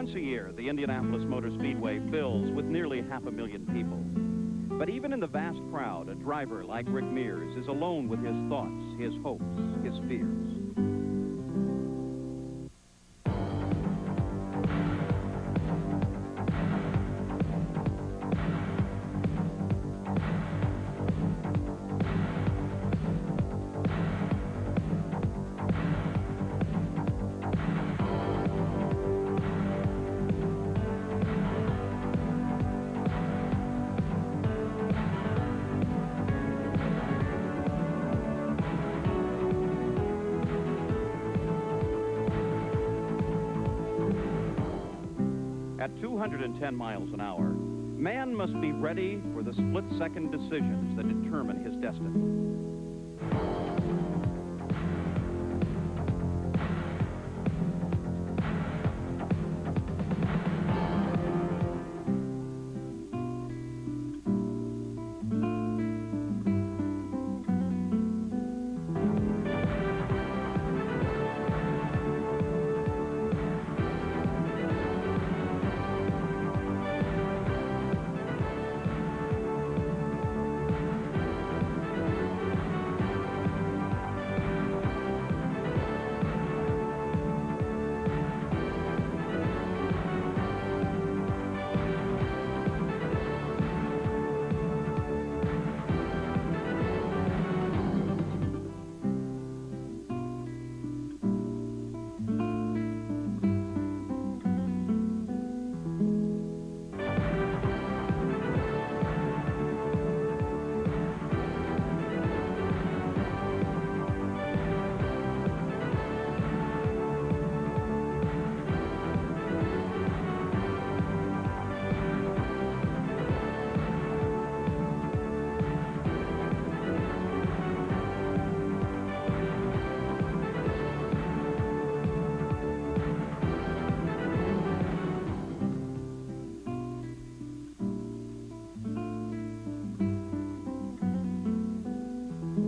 Once a year, the Indianapolis Motor Speedway fills with nearly 500,000 people. But even in the vast crowd, a driver like Rick Mears is alone with his thoughts, his hopes, his fears. At 210 miles an hour, man must be ready for the split-second decisions that determine his destiny.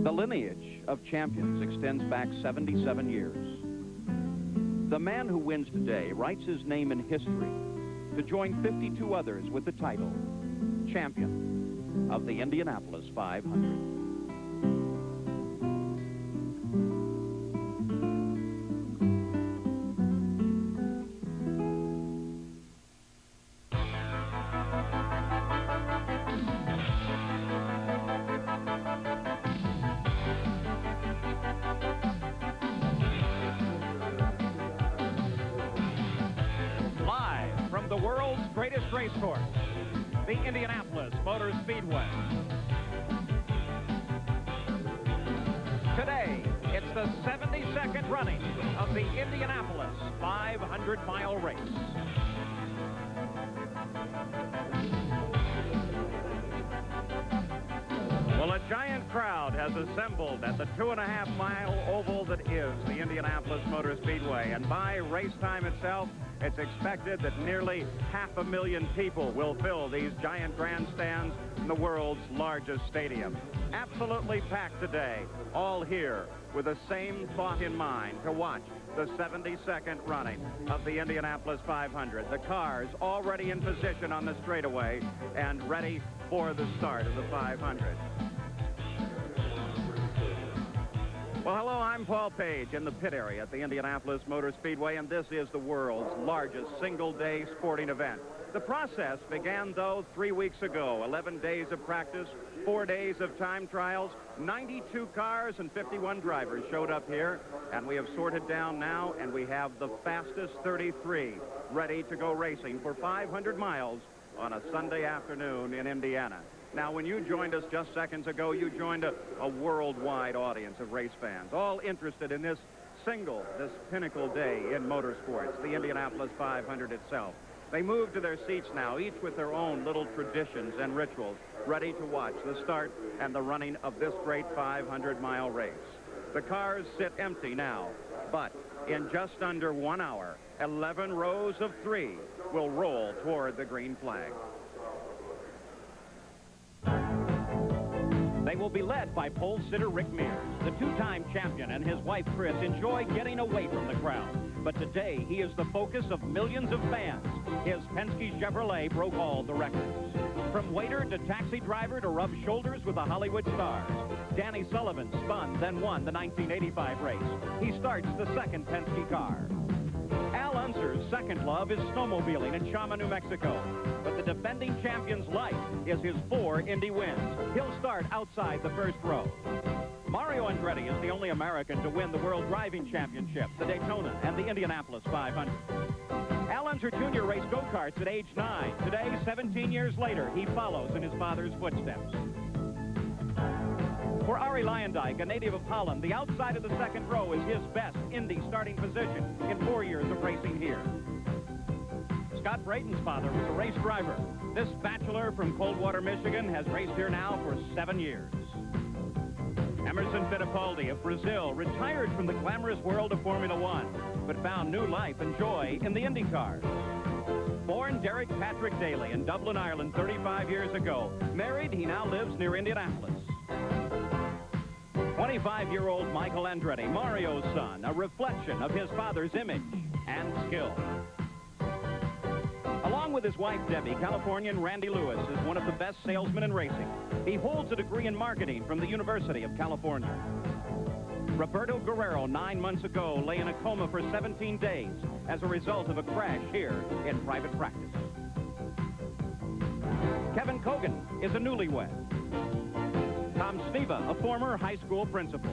The lineage of champions extends back 77 years. The man who wins today writes his name in history to join 52 others with the title Champion of the Indianapolis 500. From the world's greatest race course, the Indianapolis Motor Speedway. Today, it's the 72nd running of the Indianapolis 500-mile race. Well, a giant crowd has assembled at the 2.5-mile oval that is the Indianapolis Motor Speedway, and by race time itself, it's expected that nearly 500,000 people will fill these giant grandstands in the world's largest stadium. Absolutely packed today, all here with the same thought in mind, to watch the 72nd running of the Indianapolis 500. The cars already in position on the straightaway and ready for the start of the 500. Well, hello, I'm Paul Page in the pit area at the Indianapolis Motor Speedway, and this is the world's largest single-day sporting event. The process began, though, 3 weeks ago. 11 days of practice, 4 days of time trials, 92 cars and 51 drivers showed up here, and we have sorted down now, and we have the fastest 33 ready to go racing for 500 miles on a Sunday afternoon in Indiana. Now, when you joined us just seconds ago, you joined a worldwide audience of race fans, all interested in this pinnacle day in motorsports, the Indianapolis 500 itself. They move to their seats now, each with their own little traditions and rituals, ready to watch the start and the running of this great 500-mile race. The cars sit empty now, but in just under 1 hour, 11 rows of 3 will roll toward the green flag. They will be led by pole sitter Rick Mears. The two-time champion and his wife Chris enjoy getting away from the crowd. But today, he is the focus of millions of fans. His Penske Chevrolet broke all the records. From waiter to taxi driver to rub shoulders with the Hollywood stars, Danny Sullivan spun, then won the 1985 race. He starts the second Penske car. Al Unser's second love is snowmobiling in Chama, New Mexico. But the defending champion's life is his 4 Indy wins. He'll start outside the first row. Mario Andretti is the only American to win the World Driving Championship, the Daytona, and the Indianapolis 500. Al Unser Jr. raced go-karts at age 9. Today, 17 years later, he follows in his father's footsteps. For Arie Luyendyk, a native of Holland, the outside of the second row is his best Indy starting position in 4 years of racing here. Scott Brayton's father was a race driver. This bachelor from Coldwater, Michigan, has raced here now for 7 years. Emerson Fittipaldi of Brazil retired from the glamorous world of Formula One, but found new life and joy in the IndyCar. Born Derek Patrick Daly in Dublin, Ireland 35 years ago. Married, he now lives near Indianapolis. 25-year-old Michael Andretti, Mario's son, a reflection of his father's image and skill. Along with his wife, Debbie, Californian Randy Lewis is one of the best salesmen in racing. He holds a degree in marketing from the University of California. Roberto Guerrero, 9 months ago, lay in a coma for 17 days as a result of a crash here in private practice. Kevin Cogan is a newlywed. Tom Sneva, a former high school principal.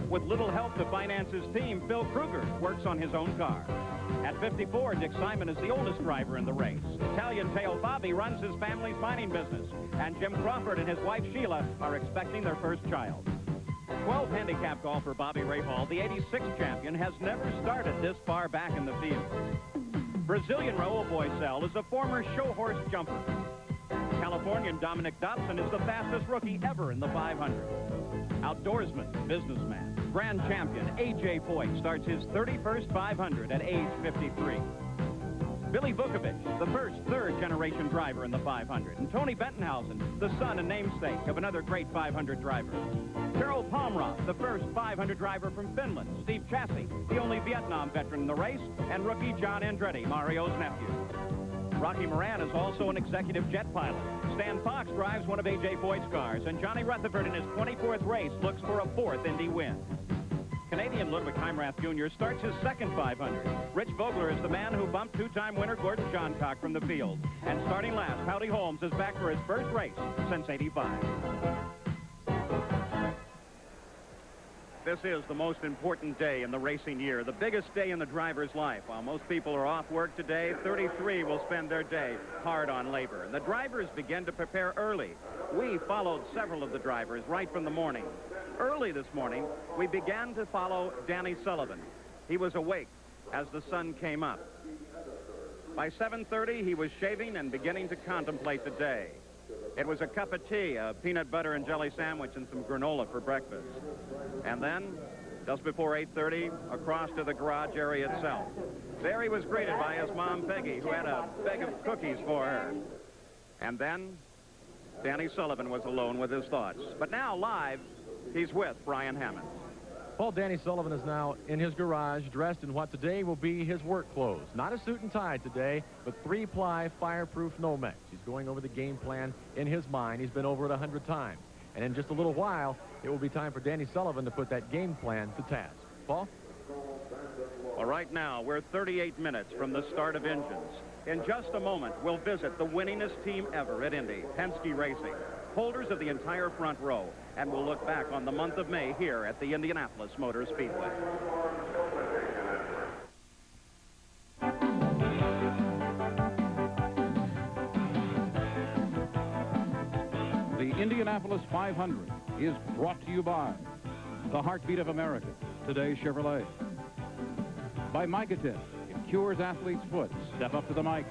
With little help to finance his team, Phil Kruger works on his own car. At 54, Dick Simon is the oldest driver in the race. Italian Teo Bobby runs his family's mining business. And Jim Crawford and his wife Sheila are expecting their first child. 12 handicap golfer Bobby Rahal, the 86th champion, has never started this far back in the field. Brazilian Raul Boisel is a former show horse jumper. Californian Dominic Dobson is the fastest rookie ever in the 500. Outdoorsman, businessman, grand champion A.J. Foyt starts his 31st 500 at age 53. Billy Vukovich, the first third-generation driver in the 500. And Tony Bentonhausen, the son and namesake of another great 500 driver. Carol Palmroth, the first 500 driver from Finland. Steve Chassie, the only Vietnam veteran in the race. And rookie John Andretti, Mario's nephew. Rocky Moran is also an executive jet pilot. Stan Fox drives one of A.J. Foyt's cars, and Johnny Rutherford in his 24th race looks for a 4th Indy win. Canadian Ludwig Heimrath Jr. starts his second 500. Rich Vogler is the man who bumped 2-time winner Gordon Johncock from the field. And starting last, Howdy Holmes is back for his first race since '85. This is the most important day in the racing year, the biggest day in the driver's life. While most people are off work today, 33 will spend their day hard on labor. And the drivers begin to prepare early. We followed several of the drivers right from the morning. Early this morning, we began to follow Danny Sullivan. He was awake as the sun came up. By 7:30, he was shaving and beginning to contemplate the day. It was a cup of tea, a peanut butter and jelly sandwich, and some granola for breakfast. And then, just before 8:30, across to the garage area itself. There he was greeted by his mom, Peggy, who had a bag of cookies for her. And then, Danny Sullivan was alone with his thoughts. But now, live, he's with Brian Hammond. Well, Danny Sullivan is now in his garage, dressed in what today will be his work clothes. Not a suit and tie today, but 3-ply fireproof Nomex. He's going over the game plan in his mind. He's been over it 100 times. And in just a little while, it will be time for Danny Sullivan to put that game plan to task. Paul? Well, right now, we're 38 minutes from the start of engines. In just a moment, we'll visit the winningest team ever at Indy, Penske Racing, holders of the entire front row, and we'll look back on the month of May here at the Indianapolis Motor Speedway. The Indianapolis 500 is brought to you by the heartbeat of America, today's Chevrolet. By Micatin, it cures athlete's foot. Step up to the mic.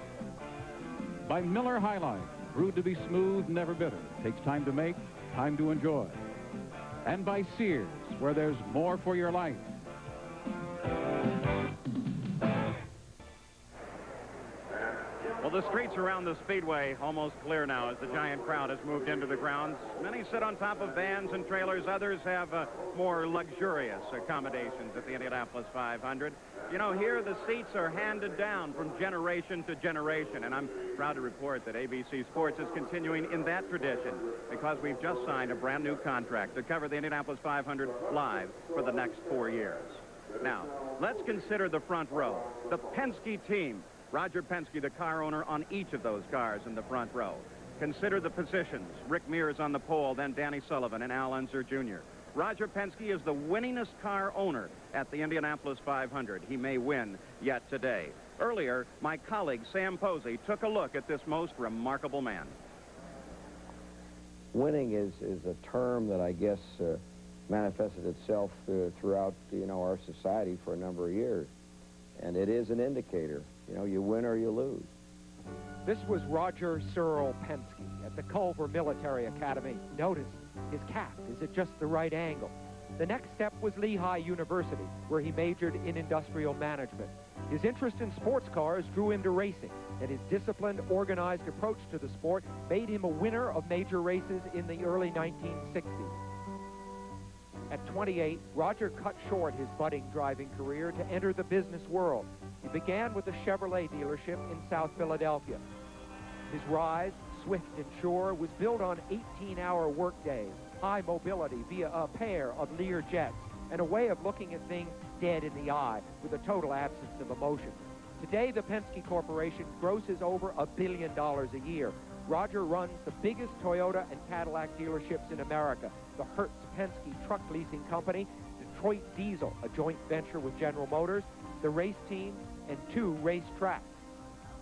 By Miller High Life, brewed to be smooth, never bitter. Takes time to make, time to enjoy. And by Sears, where there's more for your life. Well, Well, the streets around the Speedway almost clear now as the giant crowd has moved into the grounds. Many sit on top of vans and trailers. Others have more luxurious accommodations at the Indianapolis 500. You know, here the seats are handed down from generation to generation, and I'm proud to report that ABC Sports is continuing in that tradition because we've just signed a brand new contract to cover the Indianapolis 500 live for the next 4 years. Now, let's consider the front row. The Penske team. Roger Penske, the car owner on each of those cars in the front row. Consider the positions. Rick Mears on the pole, then Danny Sullivan and Al Unser Jr. Roger Penske is the winningest car owner at the Indianapolis 500. He may win yet today. Earlier, my colleague Sam Posey took a look at this most remarkable man. Winning is a term that I guess manifested itself throughout, our society for a number of years. And it is an indicator. You win or you lose. This was Roger Cyril Penske at the Culver Military Academy. Notice his cap is at just the right angle. The next step was Lehigh University, where he majored in industrial management. His interest in sports cars drew him to racing, and his disciplined, organized approach to the sport made him a winner of major races in the early 1960s. At 28, Roger cut short his budding driving career to enter the business world. He began with a Chevrolet dealership in South Philadelphia. His rise, swift and sure, was built on 18-hour workdays, high mobility via a pair of Lear jets, and a way of looking at things dead in the eye with a total absence of emotion. Today, the Penske Corporation grosses over $1 billion a year. Roger runs the biggest Toyota and Cadillac dealerships in America, the Hertz-Penske Truck Leasing Company, Detroit Diesel, a joint venture with General Motors, the race team, and 2 race tracks.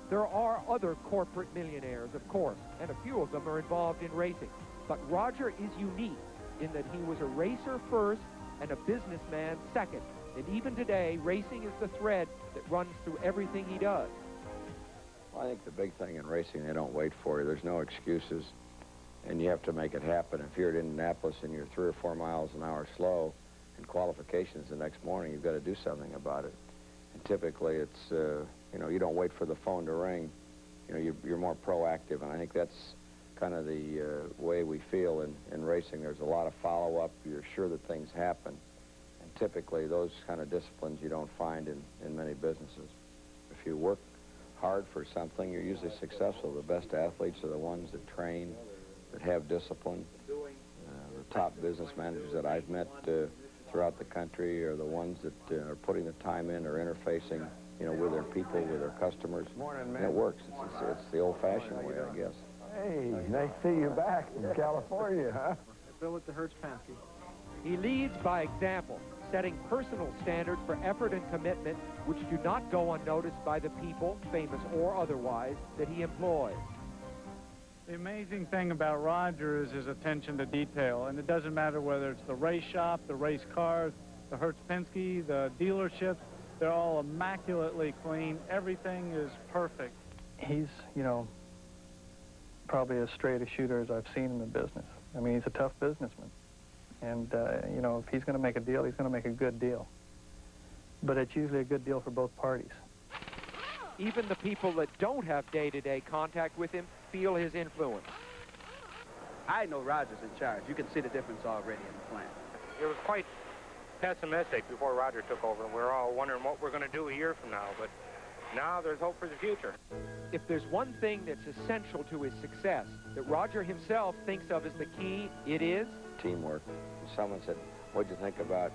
There are other corporate millionaires, of course, and a few of them are involved in racing. But Roger is unique in that he was a racer first and a businessman second. And even today, racing is the thread that runs through everything he does. Well, I think the big thing in racing, they don't wait for you. There's no excuses, and you have to make it happen. If you're at Indianapolis and you're 3 or 4 miles an hour slow in qualifications the next morning, you've got to do something about it. And typically, it's, you don't wait for the phone to ring. You're more proactive, and I think that's kind of the way we feel in racing. There's a lot of follow-up. You're sure that things happen. And typically, those kind of disciplines you don't find in many businesses. If you work hard for something, you're usually successful. The best athletes are the ones that train, that have discipline. The top business managers that I've met throughout the country are the ones that are putting the time in or interfacing, with their people, with their customers. Morning, man. And it works. It's the old-fashioned way, I guess. Hey, nice to see you back in California, huh? Bill at the Hertz-Penske. He leads by example, setting personal standards for effort and commitment which do not go unnoticed by the people, famous or otherwise, that he employs. The amazing thing about Roger is his attention to detail, and it doesn't matter whether it's the race shop, the race cars, the Hertz-Penske, the dealerships, they're all immaculately clean. Everything is perfect. He's, probably as straight a shooter as I've seen in the business. I mean, he's a tough businessman. And, if he's going to make a deal, he's going to make a good deal. But it's usually a good deal for both parties. Even the people that don't have day-to-day contact with him feel his influence. I know Roger's in charge. You can see the difference already in the plant. It was quite pessimistic before Roger took over, and we were all wondering what we're going to do a year from now. But now there's hope for the future. If there's one thing that's essential to his success that Roger himself thinks of as the key, it is Teamwork. Someone said, what'd you think about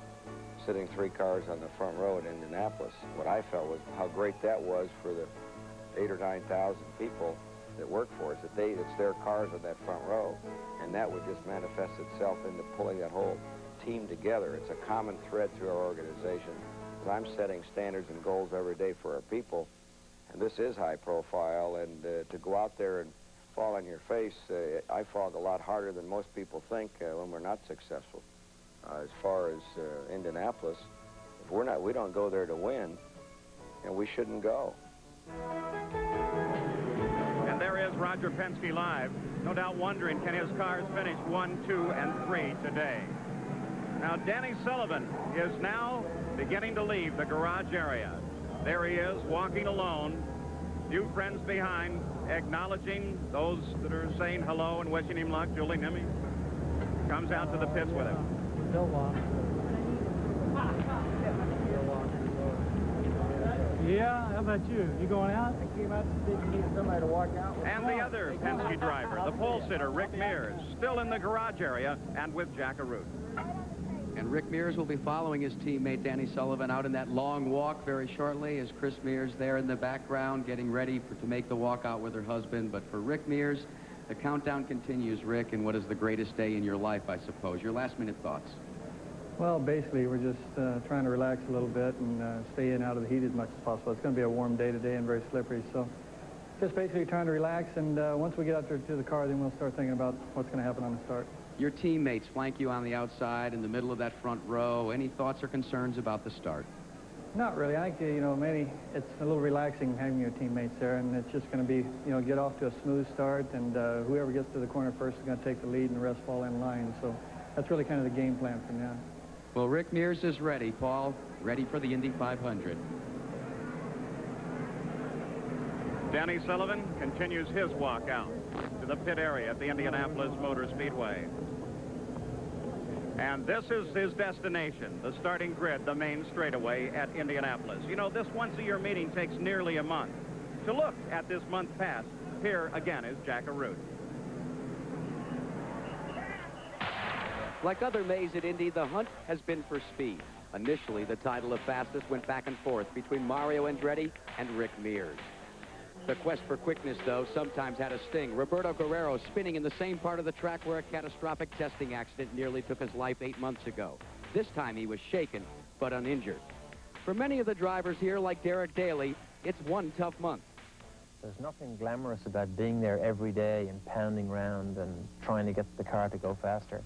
sitting 3 cars on the front row in Indianapolis? What I felt was how great that was for the 8,000 or 9,000 people that work for us, that it's their cars on that front row, and that would just manifest itself into pulling that whole team together. It's a common thread through our organization. I'm setting standards and goals every day for our people, and this is high profile, and to go out there and fall on your face, I fall a lot harder than most people think when we're not successful. As far as Indianapolis, if we don't go there to win, and we shouldn't go. And there is Roger Penske live, no doubt wondering, can his cars finish 1, 2, and 3 today? Now, Danny Sullivan is now beginning to leave the garage area. There he is, walking alone Few friends behind, acknowledging those that are saying hello and wishing him luck. Julie Nimme comes out to the pits with him. Yeah, how about you? You going out? I came out to see if you need somebody to walk out with. And the other Penske driver, the pole sitter, Rick Mears, still in the garage area and with Jack Arute. And Rick Mears will be following his teammate Danny Sullivan out in that long walk very shortly, as Chris Mears there in the background getting ready to make the walk out with her husband. But for Rick Mears, the countdown continues, Rick, and what is the greatest day in your life, I suppose? Your last-minute thoughts. Well, basically, we're just trying to relax a little bit and stay in out of the heat as much as possible. It's going to be a warm day today and very slippery, so just basically trying to relax, and once we get out there to the car, then we'll start thinking about what's going to happen on the start. Your teammates flank you on the outside in the middle of that front row. Any thoughts or concerns about the start? Not really. I think, you know, maybe it's a little relaxing having your teammates there, and it's just going to be, you know, get off to a smooth start, and whoever gets to the corner first is going to take the lead, and the rest fall in line. So that's really kind of the game plan for now. Well, Rick Mears is ready, Paul. Ready for the Indy 500. Danny Sullivan continues his walk out to the pit area at the Indianapolis Motor Speedway. And this is his destination, the starting grid, the main straightaway at Indianapolis. You know, this once-a-year meeting takes nearly a month. To look at this month past, here again is Jack Arute. Like other Mays at Indy, the hunt has been for speed. Initially, the title of fastest went back and forth between Mario Andretti and Rick Mears. The quest for quickness, though, sometimes had a sting. Roberto Guerrero spinning in the same part of the track where a catastrophic testing accident nearly took his life 8 months ago. This time he was shaken, but uninjured. For many of the drivers here, like Derek Daly, it's one tough month. There's nothing glamorous about being there every day and pounding around and trying to get the car to go faster.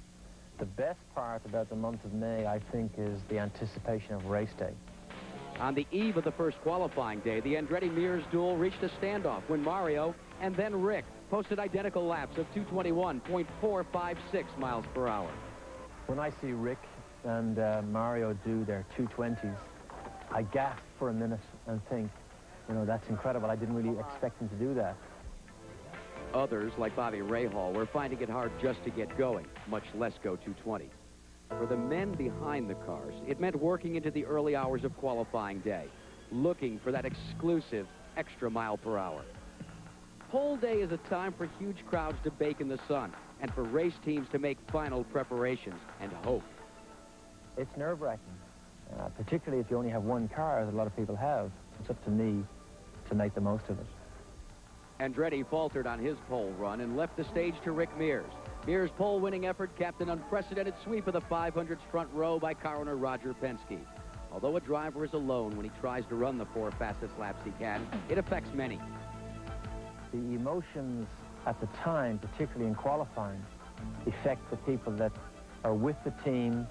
The best part about the month of May, I think, is the anticipation of race day. On the eve of the first qualifying day, the Andretti-Mears duel reached a standoff when Mario and then Rick posted identical laps of 221.456 miles per hour. When I see Rick and Mario do their 220s, I gasp for a minute and think, you know, that's incredible. I didn't really expect him to do that. Others, like Bobby Rahal, were finding it hard just to get going, much less go 220. For the men behind the cars, it meant working into the early hours of qualifying day, looking for that exclusive extra mile per hour. Pole day is a time for huge crowds to bake in the sun and for race teams to make final preparations and hope. It's nerve-wracking, particularly if you only have one car, as a lot of people have. It's up to me to make the most of it. Andretti faltered on his pole run and left the stage to Rick Mears. Mears' pole-winning effort capped an unprecedented sweep of the 500's front row by car owner Roger Penske. Although a driver is alone when he tries to run the 4 fastest laps he can, it affects many. The emotions at the time, particularly in qualifying, affect the people that are with the team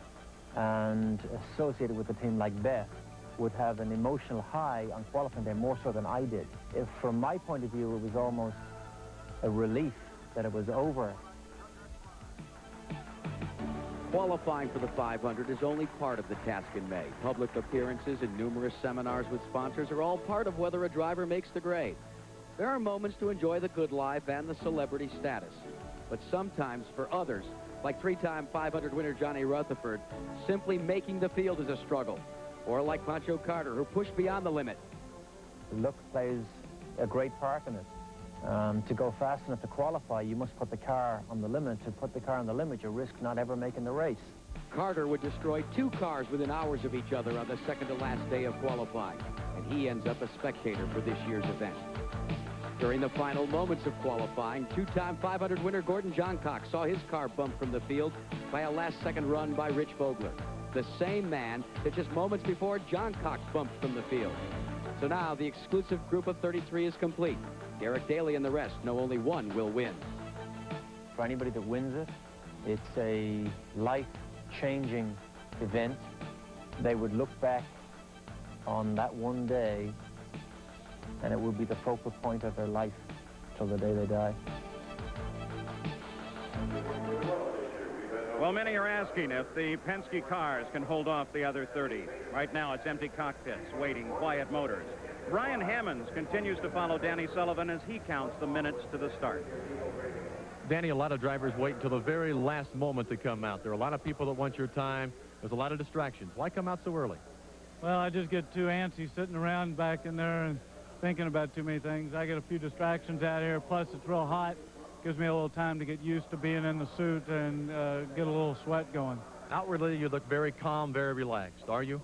and associated with the team, like Beth, would have an emotional high on qualifying day more so than I did. If, from my point of view, it was almost a relief that it was over. Qualifying for the 500 is only part of the task in May. Public appearances and numerous seminars with sponsors are all part of whether a driver makes the grade. There are moments to enjoy the good life and the celebrity status. But sometimes, for others, like 3-time 500 winner Johnny Rutherford, simply making the field is a struggle. Or like Pancho Carter, who pushed beyond the limit. Luck plays a great part in it. To go fast enough to qualify, you must put the car on the limit. To put the car on the limit, you risk not ever making the race. Carter would destroy 2 cars within hours of each other on the second-to-last day of qualifying, and he ends up a spectator for this year's event. During the final moments of qualifying, 2-time 500 winner Gordon Johncock saw his car bumped from the field by a last-second run by Rich Vogler, the same man that just moments before Johncock bumped from the field. So now the exclusive group of 33 is complete. Derek Daly and the rest know only one will win. For anybody that wins it, it's a life-changing event. They would look back on that one day, and it will be the focal point of their life till the day they die. Well, many are asking if the Penske cars can hold off the other 30. Right now, it's empty cockpits, waiting, quiet motors. Brian Hammonds continues to follow Danny Sullivan as he counts the minutes to the start. Danny, a lot of drivers wait until the very last moment to come out. There are a lot of people that want your time. There's a lot of distractions. Why come out so early? Well, I just get too antsy sitting around back in there and thinking about too many things. I get a few distractions out here, plus it's real hot. Gives me a little time to get used to being in the suit and get a little sweat going. Outwardly, you look very calm, very relaxed. Are you?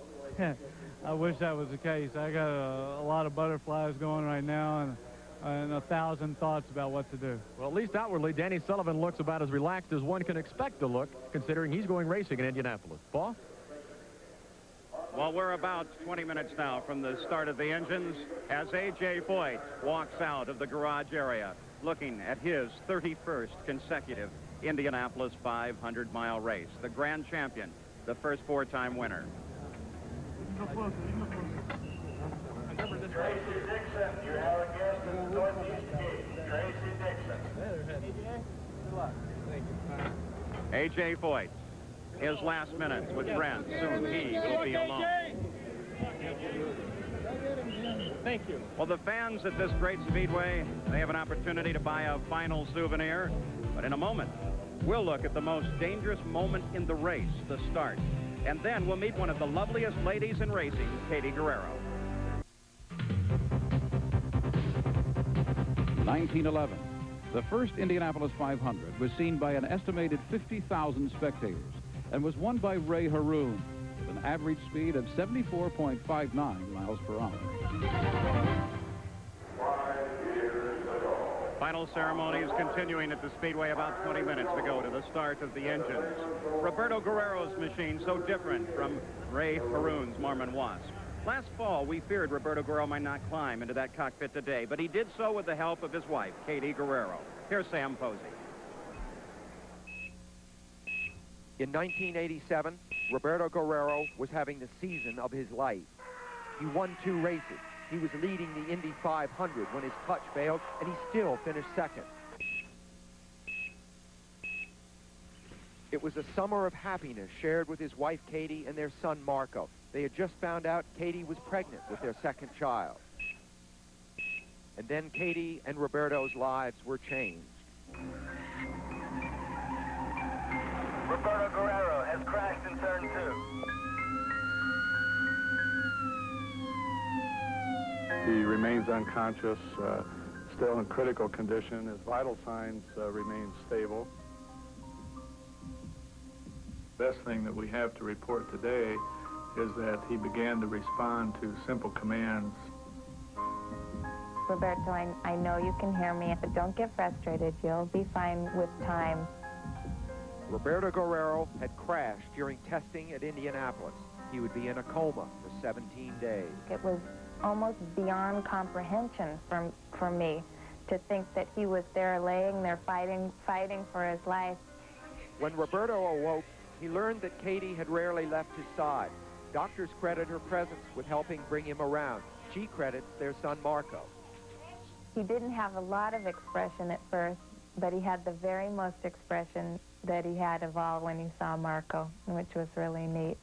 I wish that was the case. I got a lot of butterflies going right now and 1,000 thoughts about what to do. Well, at least outwardly, Danny Sullivan looks about as relaxed as one can expect to look, considering he's going racing in Indianapolis. Paul? Well, we're about 20 minutes now from the start of the engines as A.J. Foyt walks out of the garage area, looking at his 31st consecutive Indianapolis 500-mile race. The grand champion, the first four-time winner. Tracy Dixon, you have a guest in the northeast gate. Tracy Dixon. Good luck. Thank you. A.J. Foyt, his last minutes with Brent. Soon he will be alone. Thank you. Well, the fans at this great speedway, they have an opportunity to buy a final souvenir. But in a moment, we'll look at the most dangerous moment in the race, the start. And then we'll meet one of the loveliest ladies in racing, Katie Guerrero. 1911. The first Indianapolis 500 was seen by an estimated 50,000 spectators and was won by Ray Haroon with an average speed of 74.59 miles per hour. Final ceremonies continuing at the Speedway, about 20 minutes to go to the start of the engines. Roberto Guerrero's machine so different from Ray Haroon's Marmon Wasp. Last fall, we feared Roberto Guerrero might not climb into that cockpit today, but he did so with the help of his wife, Katie Guerrero. Here's Sam Posey. In 1987, Roberto Guerrero was having the season of his life. He won 2 races. He was leading the Indy 500 when his clutch failed, and he still finished second. It was a summer of happiness shared with his wife, Katie, and their son, Marco. They had just found out Katie was pregnant with their second child. And then Katie and Roberto's lives were changed. Roberto Guerrero has crashed in turn 2. He remains unconscious, still in critical condition. His vital signs remain stable. Best thing that we have to report today is that he began to respond to simple commands. Roberto, I know you can hear me, but don't get frustrated. You'll be fine with time. Roberto Guerrero had crashed during testing at Indianapolis. He would be in a coma for 17 days. It was almost beyond comprehension for me to think that he was there laying there fighting for his life. When Roberto awoke, he learned that Katie had rarely left his side. Doctors credit her presence with helping bring him around. She credits their son Marco. He didn't have a lot of expression at first, but he had the very most expression that he had of all when he saw Marco, which was really neat.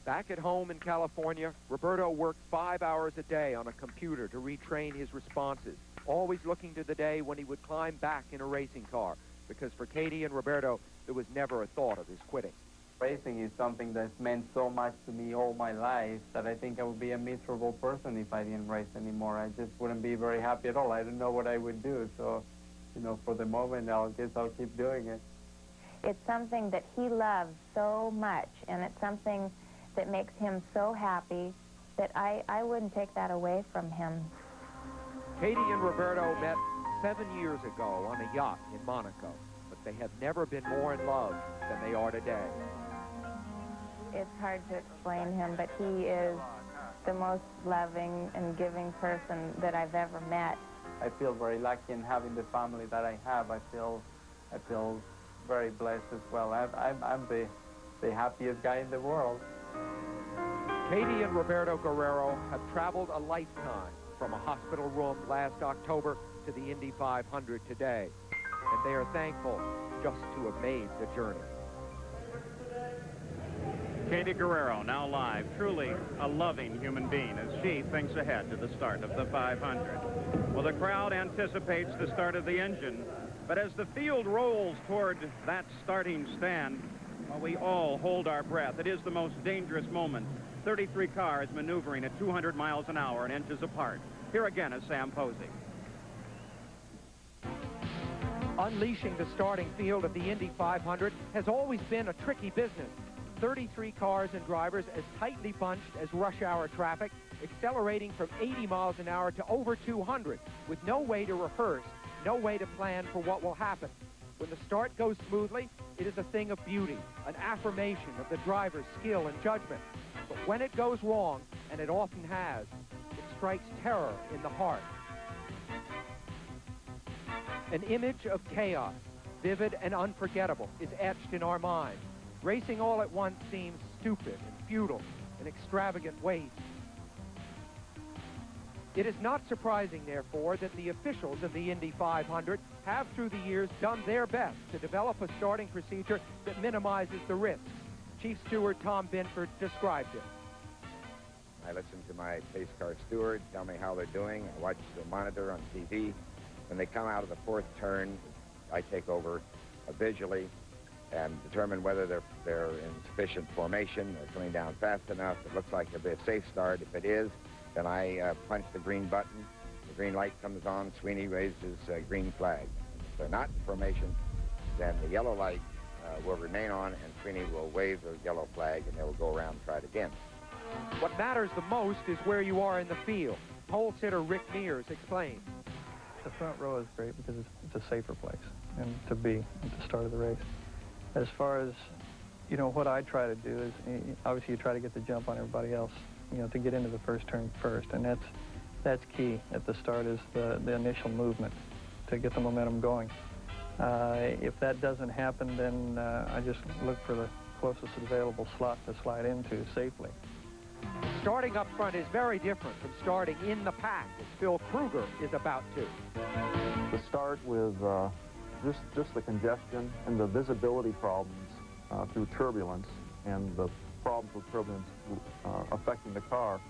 Back at home in California, Roberto worked 5 hours a day on a computer to retrain his responses, always looking to the day when he would climb back in a racing car, because for Katie and Roberto, there was never a thought of his quitting. Racing is something that's meant so much to me all my life that I think I would be a miserable person if I didn't race anymore. I just wouldn't be very happy at all. I don't know what I would do. So, you know, for the moment, I guess I'll keep doing it. It's something that he loves so much, and it's something that makes him so happy that I wouldn't take that away from him. Katie and Roberto met 7 years ago on a yacht in Monaco, but they have never been more in love than they are today. It's hard to explain him, but he is the most loving and giving person that I've ever met. I feel very lucky in having the family that I have. I feel very blessed as well. I'm the happiest guy in the world. Katie and Roberto Guerrero have traveled a lifetime from a hospital room last October to the Indy 500 today, and they are thankful just to have made the journey. Katie Guerrero now live, truly a loving human being as she thinks ahead to the start of the 500. Well, the crowd anticipates the start of the engine, but as the field rolls toward that starting stand, well, we all hold our breath. It is the most dangerous moment. 33 cars maneuvering at 200 miles an hour and inches apart. Here again is Sam Posey. Unleashing the starting field of the Indy 500 has always been a tricky business. 33 cars and drivers as tightly bunched as rush hour traffic, accelerating from 80 miles an hour to over 200, with no way to rehearse, no way to plan for what will happen. When the start goes smoothly, it is a thing of beauty, an affirmation of the driver's skill and judgment. But when it goes wrong, and it often has, it strikes terror in the heart. An image of chaos, vivid and unforgettable, is etched in our minds. Racing all at once seems stupid and futile, an extravagant waste. It is not surprising, therefore, that the officials of the Indy 500 have, through the years, done their best to develop a starting procedure that minimizes the risks. Chief Steward Tom Binford described it. I listen to my pace car steward tell me how they're doing. I watch the monitor on TV. When they come out of the fourth turn, I take over visually and determine whether they're in sufficient formation, they're coming down fast enough, it looks like it'll be a safe start. If it is, then I punch the green button, the green light comes on, Sweeney raises a green flag. If they're not in formation, then the yellow light will remain on and Sweeney will wave the yellow flag and they will go around and try it again. What matters the most is where you are in the field. Pole sitter Rick Mears explains. The front row is great because it's a safer place and to be at the start of the race. As far as, you know, what I try to do is, obviously you try to get the jump on everybody else, you know, to get into the first turn first. And that's key at the start, is the initial movement to get the momentum going. If that doesn't happen, then I just look for the closest available slot to slide into safely. Starting up front is very different from starting in the pack, as Phil Kruger is about to. To start with just the congestion and the visibility problems through turbulence, and the problems with turbulence affecting the car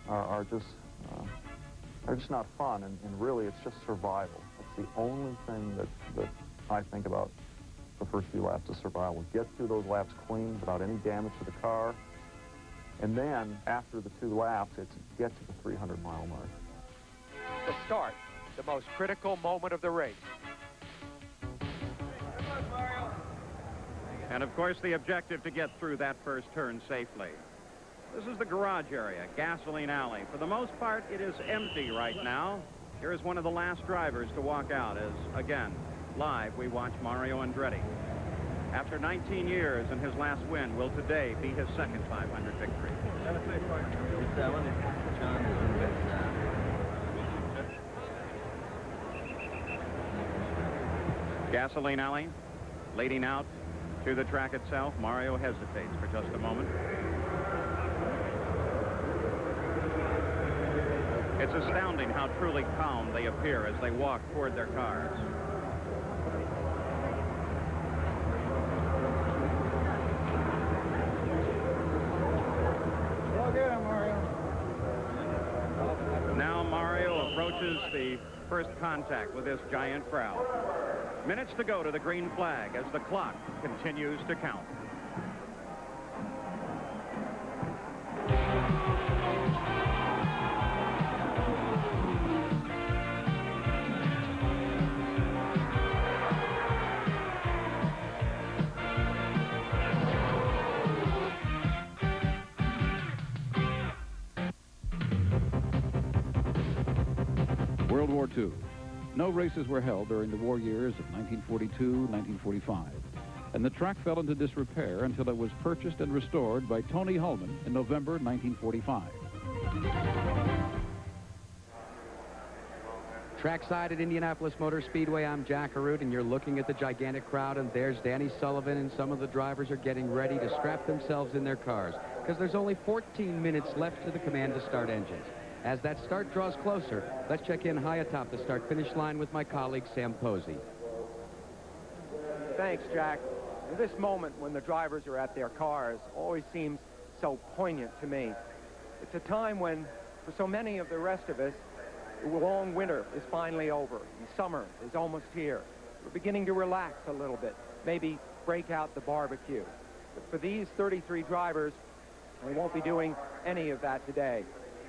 are just not fun, and really it's just survival. It's the only thing that I think about the first few laps of survival. Get through those laps clean without any damage to the car, and then after the 2 laps, it's get to the 300-mile mark. The start, the most critical moment of the race. And of course the objective to get through that first turn safely. This is the garage area, gasoline alley. For the most part, it is empty right now. Here is one of the last drivers to walk out as, again, live we watch Mario Andretti. After 19 years and his last win, will today be his second 500 victory. Gasoline alley, leading out to the track itself. Mario hesitates for just a moment. It's astounding how truly calm they appear as they walk toward their cars. Now Mario approaches the first contact with this giant crowd. Minutes to go to the green flag as the clock continues to count. World War II. No races were held during the war years of 1942-1945, and the track fell into disrepair until it was purchased and restored by Tony Hulman in November 1945. Trackside at Indianapolis Motor Speedway, I'm Jack Arute, and you're looking at the gigantic crowd, and there's Danny Sullivan, and some of the drivers are getting ready to strap themselves in their cars, because there's only 14 minutes left to the command to start engines. As that start draws closer, let's check in high atop the start-finish line with my colleague, Sam Posey. Thanks, Jack. This moment when the drivers are at their cars always seems so poignant to me. It's a time when, for so many of the rest of us, the long winter is finally over, and summer is almost here. We're beginning to relax a little bit, maybe break out the barbecue. But for these 33 drivers, they won't be doing any of that today.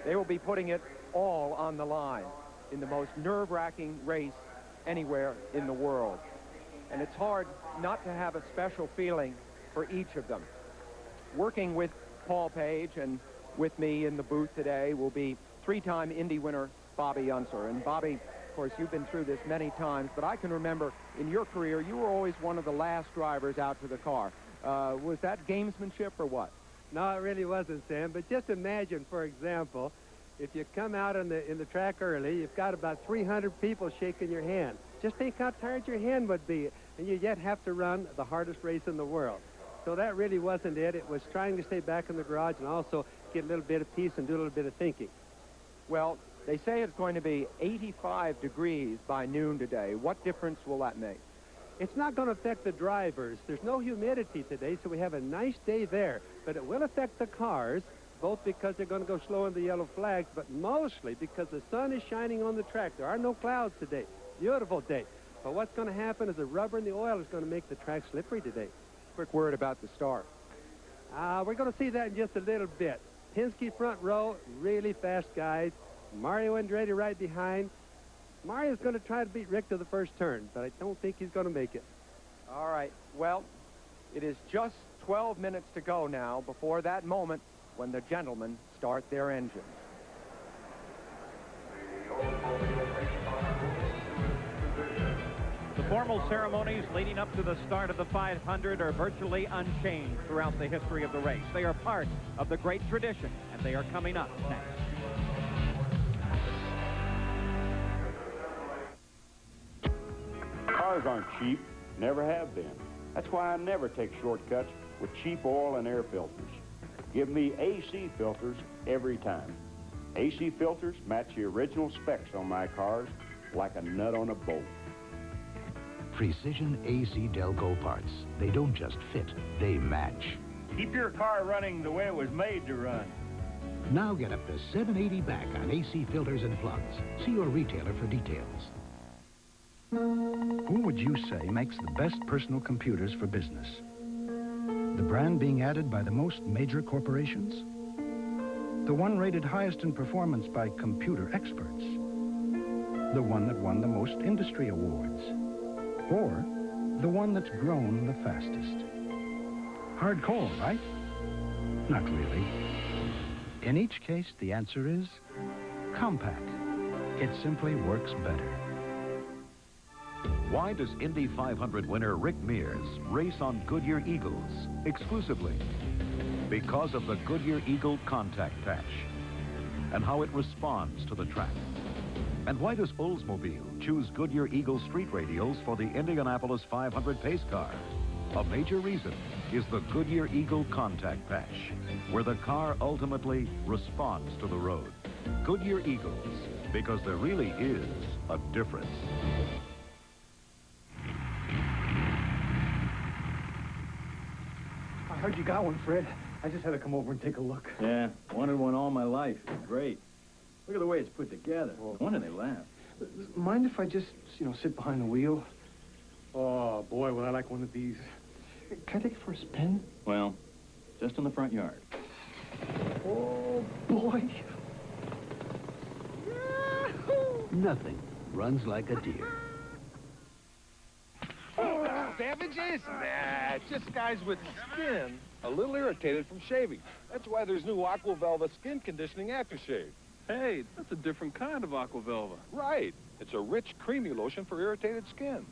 They will be putting it all on the line in the most nerve-wracking race anywhere in the world. And it's hard not to have a special feeling for each of them. Working with Paul Page and with me in the booth today will be three-time Indy winner Bobby Unser. And Bobby, of course, you've been through this many times, but I can remember in your career, you were always one of the last drivers out to the car. Was that gamesmanship or what? No, it really wasn't, Sam. But just imagine, for example, if you come out in the track early, you've got about 300 people shaking your hand. Just think how tired your hand would be, and you yet have to run the hardest race in the world. So that really wasn't it. It was trying to stay back in the garage and also get a little bit of peace and do a little bit of thinking. Well, they say it's going to be 85 degrees by noon today. What difference will that make? It's not going to affect the drivers. There's no humidity today, so we have a nice day there. But it will affect the cars, both because they're going to go slow in the yellow flags, but mostly because the sun is shining on the track. There are no clouds today. Beautiful day. But what's going to happen is the rubber and the oil is going to make the track slippery today. Quick word about the start. We're going to see that in just a little bit. Penske front row, really fast guys. Mario Andretti right behind. Mario's going to try to beat Rick to the first turn, but I don't think he's going to make it. All right. Well, it is just 12 minutes to go now before that moment when the gentlemen start their engines. The formal ceremonies leading up to the start of the 500 are virtually unchanged throughout the history of the race. They are part of the great tradition, and they are coming up next. Cars aren't cheap, never have been. That's why I never take shortcuts with cheap oil and air filters. Give me AC filters every time. AC filters match the original specs on my cars like a nut on a bolt. Precision AC Delco parts. They don't just fit, they match. Keep your car running the way it was made to run. Now get up to $780 back on AC filters and plugs. See your retailer for details. Who would you say makes the best personal computers for business? The brand being added by the most major corporations? The one rated highest in performance by computer experts? The one that won the most industry awards? Or the one that's grown the fastest? Hard call, right? Not really. In each case, the answer is compact. It simply works better. Why does Indy 500 winner Rick Mears race on Goodyear Eagles exclusively? Because of the Goodyear Eagle contact patch and how it responds to the track. And why does Oldsmobile choose Goodyear Eagle street radials for the Indianapolis 500 pace car? A major reason is the Goodyear Eagle contact patch, where the car ultimately responds to the road. Goodyear Eagles, because there really is a difference. I heard you got one, Fred. I just had to come over and take a look. Yeah, wanted one all my life. It's great. Look at the way it's put together. No wonder they laugh. Mind if I just, sit behind the wheel? Oh, boy, would I like one of these. Can I take it for a spin? Well, just in the front yard. Oh, boy. Nothing runs like a deer. Savages? Nah, just guys with skin a little irritated from shaving. That's why there's new Aqua Velva skin conditioning aftershave. Hey, that's a different kind of Aqua Velva. Right. It's a rich, creamy lotion for irritated skin.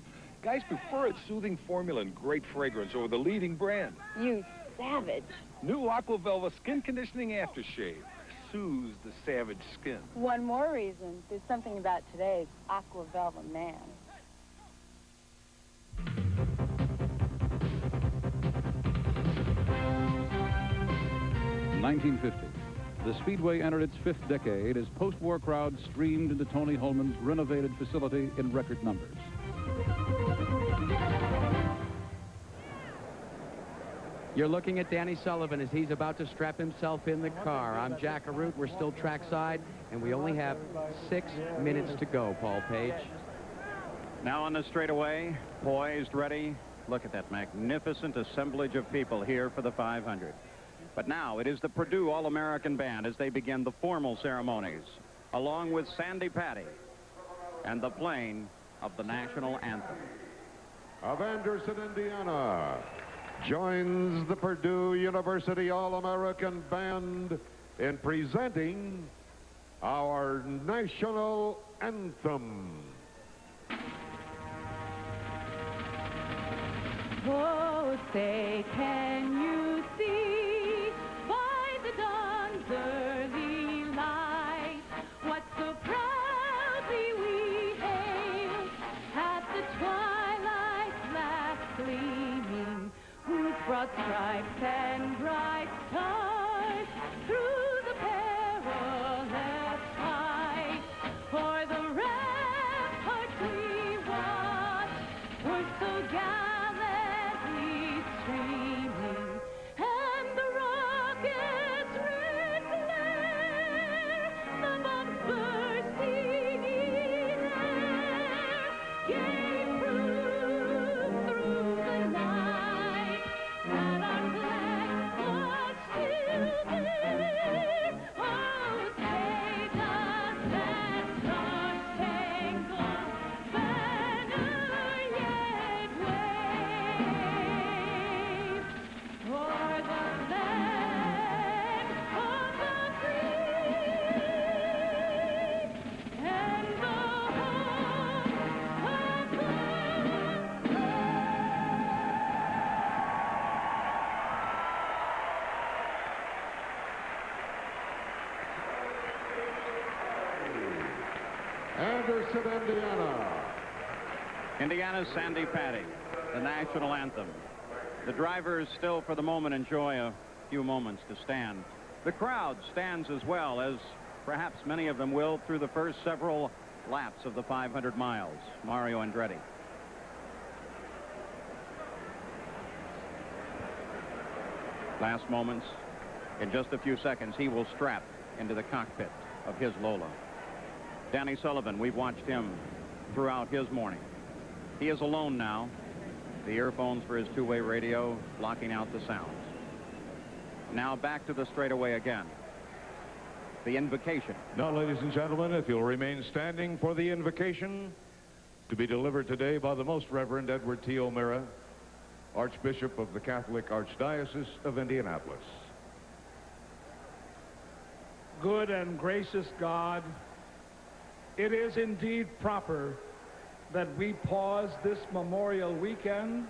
Guys prefer its soothing formula and great fragrance over the leading brand. You savage. New Aqua Velva skin conditioning aftershave. Soothes the savage skin. One more reason. There's something about today's Aqua Velva man. 1950. The Speedway entered its fifth decade as post-war crowds streamed into Tony Holman's renovated facility in record numbers. You're looking at Danny Sullivan as he's about to strap himself in the car. I'm Jack Arute. We're still trackside, and we only have 6 minutes to go, Paul Page. Now on the straightaway, poised, ready. Look at that magnificent assemblage of people here for the 500. But now it is the Purdue All-American Band as they begin the formal ceremonies, along with Sandy Patty and the playing of the national anthem. Of Anderson, Indiana, joins the Purdue University All-American Band in presenting our national anthem. Oh, say, can you see by the dawn's early light what so proudly we hailed at the twilight's last gleaming, whose broad stripes and bright stars through the perilous fight for the ramparts we watched were so gallantly streaming, and the rocket's red glare, the bombs bursting in air, gave proof through the night that our flag was still there. Oh, say does that star-spangled banner yet wave o'er the land of the free and the home of the Anderson, Indiana. Indiana's Sandy Patty, the national anthem. The drivers still for the moment enjoy a few moments to stand. The crowd stands as well, as perhaps many of them will through the first several laps of the 500 miles. Mario Andretti. Last moments. In just a few seconds, he will strap into the cockpit of his Lola. Danny Sullivan, we've watched him throughout his morning. He is alone now. The earphones for his two-way radio blocking out the sounds. Now back to the straightaway again. The invocation. Now, ladies and gentlemen, if you'll remain standing for the invocation to be delivered today by the Most Reverend Edward T. O'Meara, Archbishop of the Catholic Archdiocese of Indianapolis. Good and gracious God, it is indeed proper that we pause this Memorial Weekend,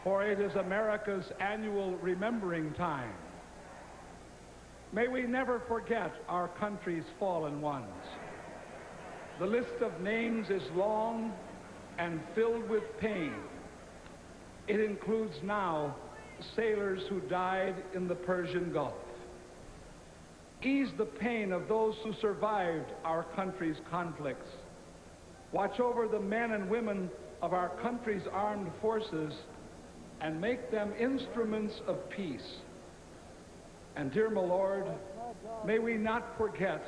for it is America's annual remembering time. May we never forget our country's fallen ones. The list of names is long and filled with pain. It includes now sailors who died in the Persian Gulf. Ease the pain of those who survived our country's conflicts. Watch over the men and women of our country's armed forces and make them instruments of peace. And dear my Lord, may we not forget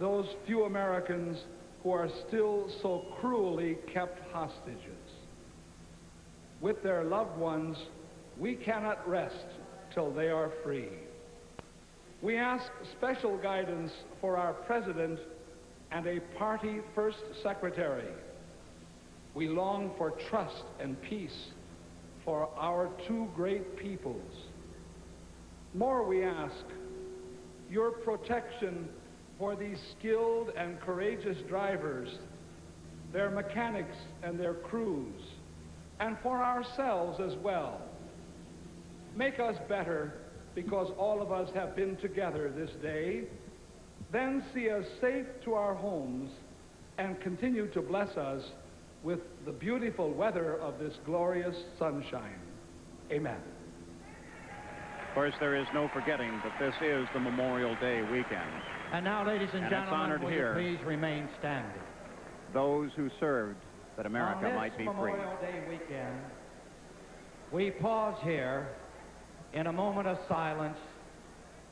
those few Americans who are still so cruelly kept hostages. With their loved ones, we cannot rest till they are free. We ask special guidance for our president and a party first secretary. We long for trust and peace for our two great peoples. More we ask, your protection for these skilled and courageous drivers, their mechanics and their crews, and for ourselves as well. Make us better, because all of us have been together this day. Then see us safe to our homes and continue to bless us with the beautiful weather of this glorious sunshine. Amen. Of course, there is no forgetting that this is the Memorial Day weekend. And now, ladies and it's gentlemen, honored will you here please remain standing? Those who served that America might be free. On this Memorial Day weekend, we pause here in a moment of silence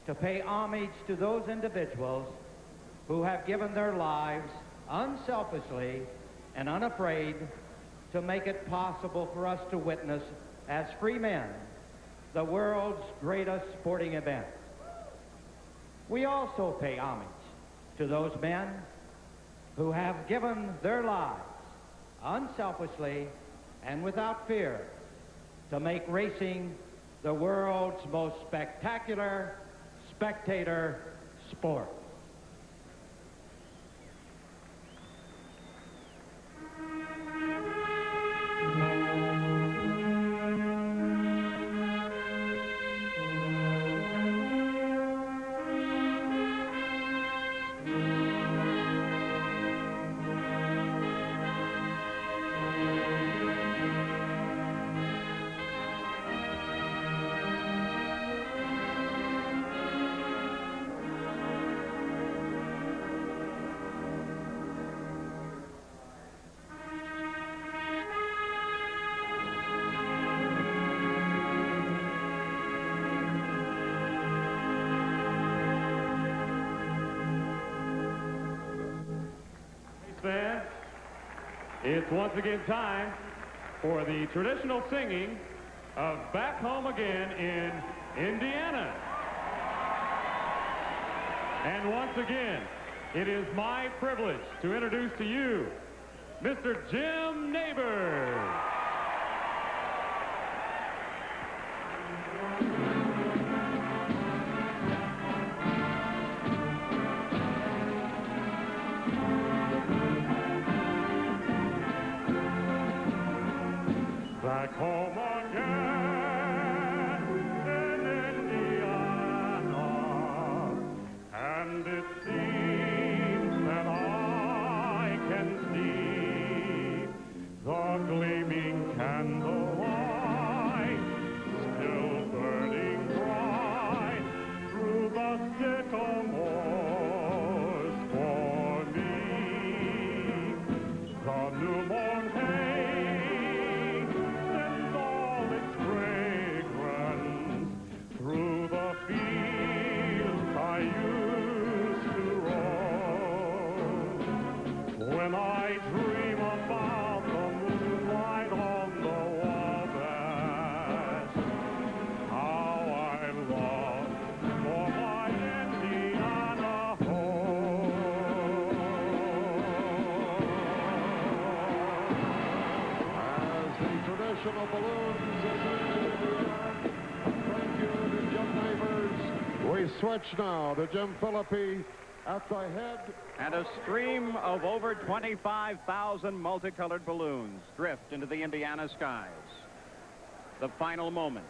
to pay homage to those individuals who have given their lives unselfishly and unafraid to make it possible for us to witness, as free men, the world's greatest sporting event. We also pay homage to those men who have given their lives unselfishly and without fear to make racing the world's most spectacular spectator sport. Fans, it's once again time for the traditional singing of Back Home Again in Indiana. And once again, it is my privilege to introduce to you Mr. Jim Neighbors. Back home again in Indiana, and it seems that I can see the gleaming candlelight still burning bright through the sycamores for me. The newborn hay through the fields I used to roam. When I dream about the moonlight on the wabash, how I long for my Indiana home. As the traditional balloons we switch now to Jim Philippi at the head. And a stream of over 25,000 multicolored balloons drift into the Indiana skies. The final moment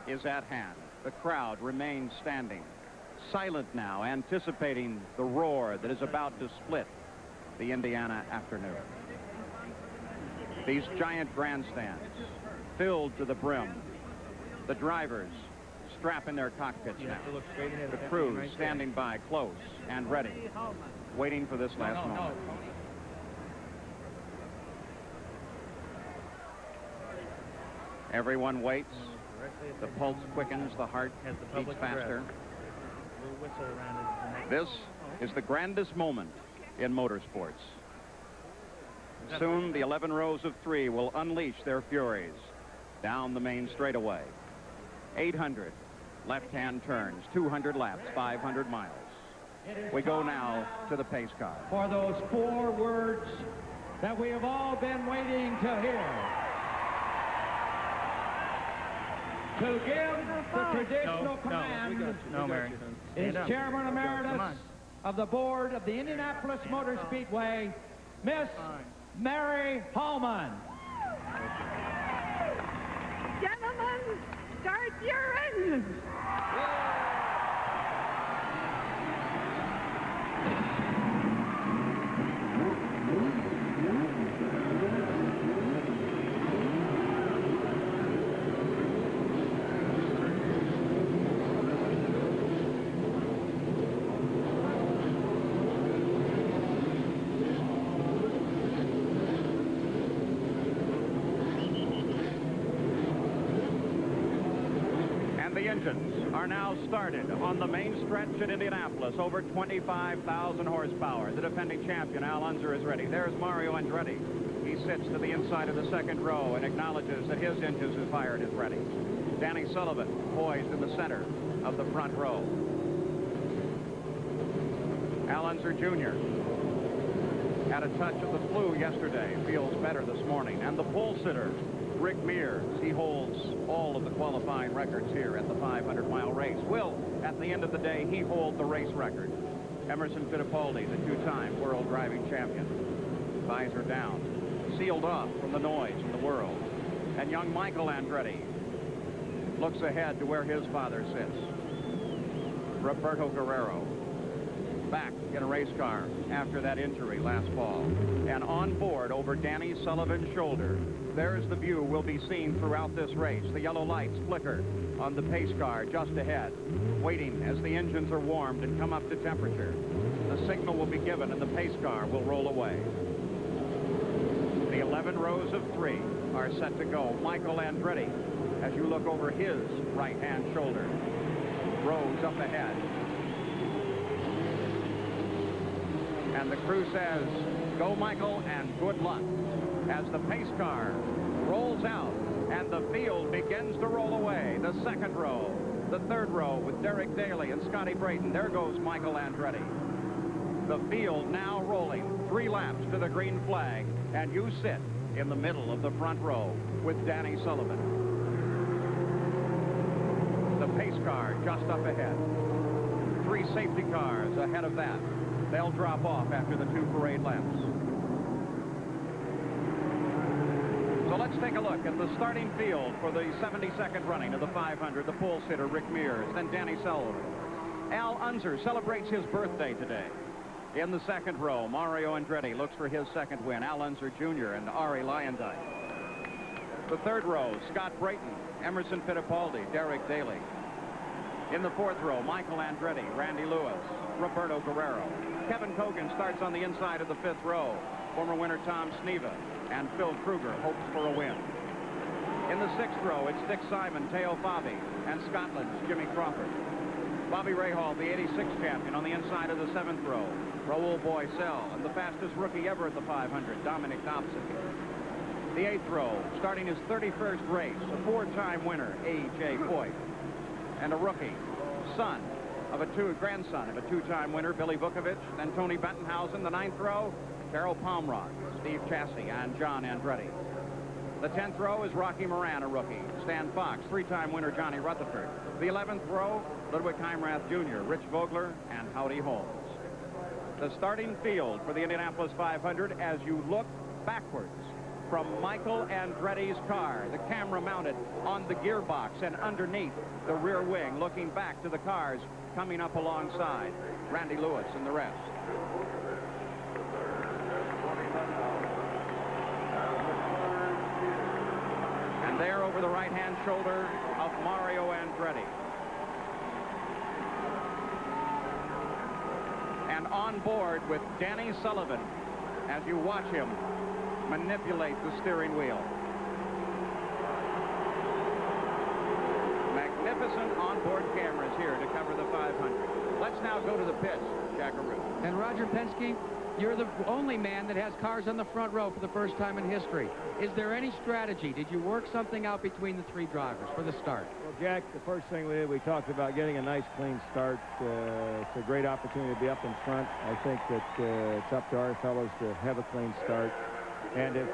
is at hand. The crowd remains standing, silent now, anticipating the roar that is about to split the Indiana afternoon. These giant grandstands filled to the brim. The drivers strap in their cockpits now. The crew standing by close and ready, waiting for this last moment. Everyone waits. The pulse quickens, the heart beats faster. This is the grandest moment in motorsports. Soon the 11 rows of 3 will unleash their furies down the main straightaway. 800 left-hand turns, 200 laps, 500 miles. We go now to the pace car. For those 4 words that we have all been waiting to hear. To give the traditional command is Chairman Emeritus of the Board of the Indianapolis Motor Speedway, Miss Mary Holman. Gentlemen, start your engines. engines are now started on the main stretch at Indianapolis, over 25,000 horsepower. The defending champion, Al Unser, is ready. There's Mario Andretti. He sits to the inside of the second row and acknowledges that his engines are fired is ready. Danny Sullivan poised in the center of the front row. Al Unser Jr. had a touch of the flu yesterday, feels better this morning. And the pole sitter, Rick Mears, he holds all of the qualifying records here at the 500-mile race. Will, at the end of the day, he hold the race record. Emerson Fittipaldi, the two-time world driving champion. Visor down, sealed off from the noise in the world. And young Michael Andretti looks ahead to where his father sits. Roberto Guerrero, back in a race car after that injury last fall. And on board over Danny Sullivan's shoulder, there's the view we'll be seeing throughout this race. The yellow lights flicker on the pace car just ahead, waiting as the engines are warmed and come up to temperature. The signal will be given and the pace car will roll away. The 11 rows of 3 are set to go. Michael Andretti, as you look over his right-hand shoulder, rows up ahead. And the crew says, go Michael and good luck, as the pace car rolls out and the field begins to roll away. The second row, the third row with Derek Daly and Scotty Brayton. There goes Michael Andretti. The field now rolling 3 laps to the green flag, and you sit in the middle of the front row with Danny Sullivan. The pace car just up ahead. 3 safety cars ahead of that. They'll drop off after the 2 parade laps. So let's take a look at the starting field for the 72nd running of the 500. The pole sitter, Rick Mears, then Danny Sullivan. Al Unser celebrates his birthday today. In the second row, Mario Andretti looks for his second win. Al Unser Jr. and Ari Lyondike. The third row, Scott Brayton, Emerson Fittipaldi, Derek Daly. In the fourth row, Michael Andretti, Randy Lewis, Roberto Guerrero. Kevin Kogan starts on the inside of the fifth row. Former winner Tom Sneva and Phil Kruger hopes for a win. In the sixth row, it's Dick Simon, Teo Fabi, and Scotland's Jimmy Crawford. Bobby Rahal, the 86 champion, on the inside of the seventh row. Raul Boisel, and the fastest rookie ever at the 500, Dominic Dobson. The eighth row, starting his 31st race, a 4-time winner, A.J. Foyt. And a rookie, grandson of a 2-time winner, Billy Vukovich, then Tony Bentonhausen. The ninth row, Carol Palmrod, Steve Chassie, and John Andretti. The 10th row is Rocky Moran, a rookie. Stan Fox, 3-time winner Johnny Rutherford. The 11th row, Ludwig Heimrath Jr., Rich Vogler, and Howdy Holmes. The starting field for the Indianapolis 500 as you look backwards from Michael Andretti's car, the camera mounted on the gearbox and underneath the rear wing, looking back to the cars coming up alongside. Randy Lewis and the rest. And there over the right-hand shoulder of Mario Andretti. And on board with Danny Sullivan as you watch him manipulate the steering wheel. Magnificent onboard cameras here to cover the 500. Let's now go to the pits, Jackaroo. And Roger Penske, you're the only man that has cars on the front row for the first time in history. Is there any strategy? Did you work something out between the 3 drivers for the start? Well, Jack, the first thing we talked about getting a nice clean start. It's a great opportunity to be up in front. I think that it's up to our fellows to have a clean start. And if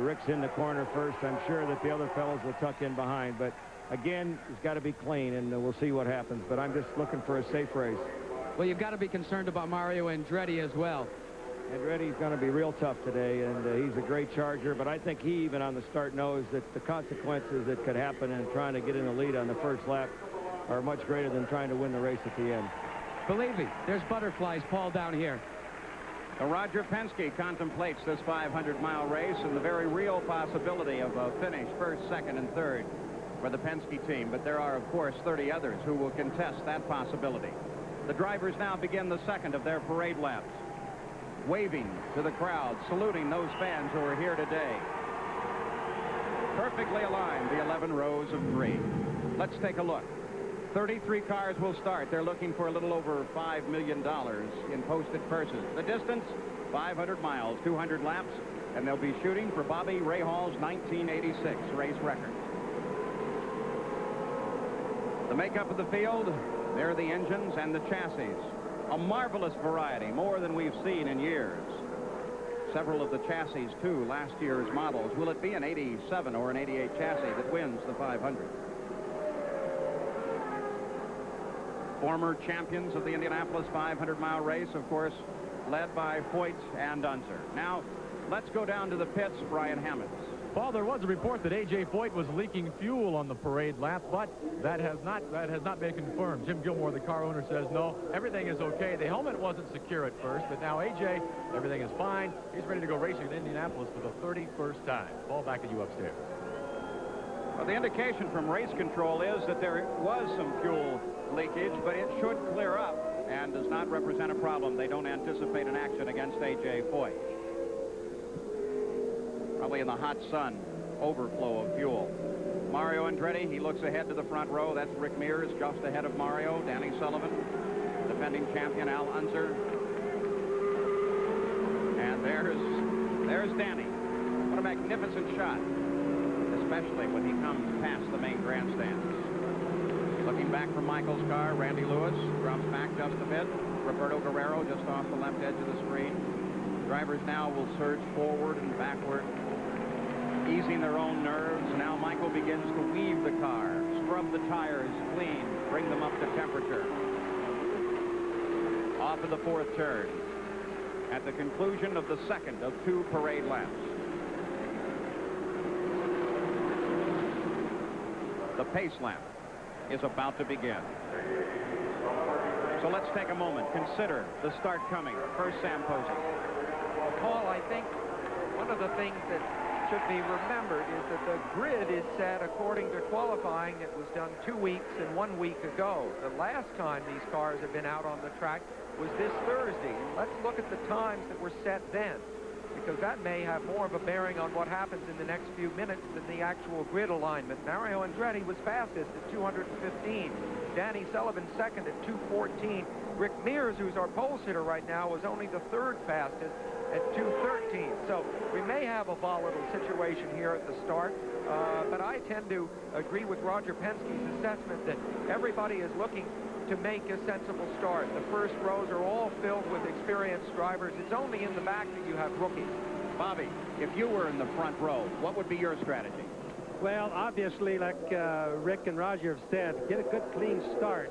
Rick's in the corner first, I'm sure that the other fellows will tuck in behind. But again, it's got to be clean, and we'll see what happens. But I'm just looking for a safe race. Well, you've got to be concerned about Mario Andretti as well. Andretti's going to be real tough today, and he's a great charger. But I think he, even on the start, knows that the consequences that could happen in trying to get in the lead on the first lap are much greater than trying to win the race at the end. Believe me, there's butterflies, Paul, down here. Roger Penske contemplates this 500-mile race and the very real possibility of a finish first, second, and third for the Penske team. But there are, of course, 30 others who will contest that possibility. The drivers now begin the second of their parade laps, waving to the crowd, saluting those fans who are here today. Perfectly aligned, the 11 rows of 3. Let's take a look 33 cars will start. They're looking for a little over $5 million in posted purses. The distance, 500 miles, 200 laps, and they'll be shooting for Bobby Rahall's 1986 race record. The makeup of the field, there are the engines and the chassis. A marvelous variety, more than we've seen in years. Several of the chassis, too, last year's models. Will it be an 87 or an 88 chassis that wins the 500? Former champions of the Indianapolis 500-mile race, of course, led by Foyt and Unser. Now, let's go down to the pits, Brian Hammonds. Well, there was a report that A.J. Foyt was leaking fuel on the parade lap, but that has not been confirmed. Jim Gilmore, the car owner, says no, everything is okay. The helmet wasn't secure at first, but now A.J., everything is fine. He's ready to go racing in Indianapolis for the 31st time. Ball back at you upstairs. Well, the indication from race control is that there was some fuel leakage, but it should clear up and does not represent a problem. They don't anticipate an action against A.J. Foyt. Probably in the hot sun, overflow of fuel. Mario Andretti, he looks ahead to the front row. That's Rick Mears just ahead of Mario. Danny Sullivan, defending champion Al Unser. And there's Danny. What a magnificent shot, especially when he comes past the main grandstands. Looking back from Michael's car, Randy Lewis drops back just a bit. Roberto Guerrero just off the left edge of the screen. Drivers now will surge forward and backward, easing their own nerves. Now Michael begins to weave the car, scrub the tires clean, bring them up to temperature. Off of the fourth turn at the conclusion of the second of 2 parade laps. The pace lap is about to begin. So let's take a moment, consider the start coming. First, Sam Posey. Paul, I think one of the things that should be remembered is that the grid is set according to qualifying that was done 2 weeks and 1 week ago. The last time these cars have been out on the track was this Thursday. Let's look at the times that were set then, because that may have more of a bearing on what happens in the next few minutes than the actual grid alignment. Mario Andretti was fastest at 215. Danny Sullivan second at 214. Rick Mears, who's our pole sitter right now, was only the third fastest at 213. So we may have a volatile situation here at the start, but I tend to agree with Roger Penske's assessment that everybody is looking to make a sensible start. The first rows are all filled with experienced drivers. It's only in the back that you have rookies. Bobby, if you were in the front row, what would be your strategy? Well, obviously, like Rick and Roger have said, get a good, clean start.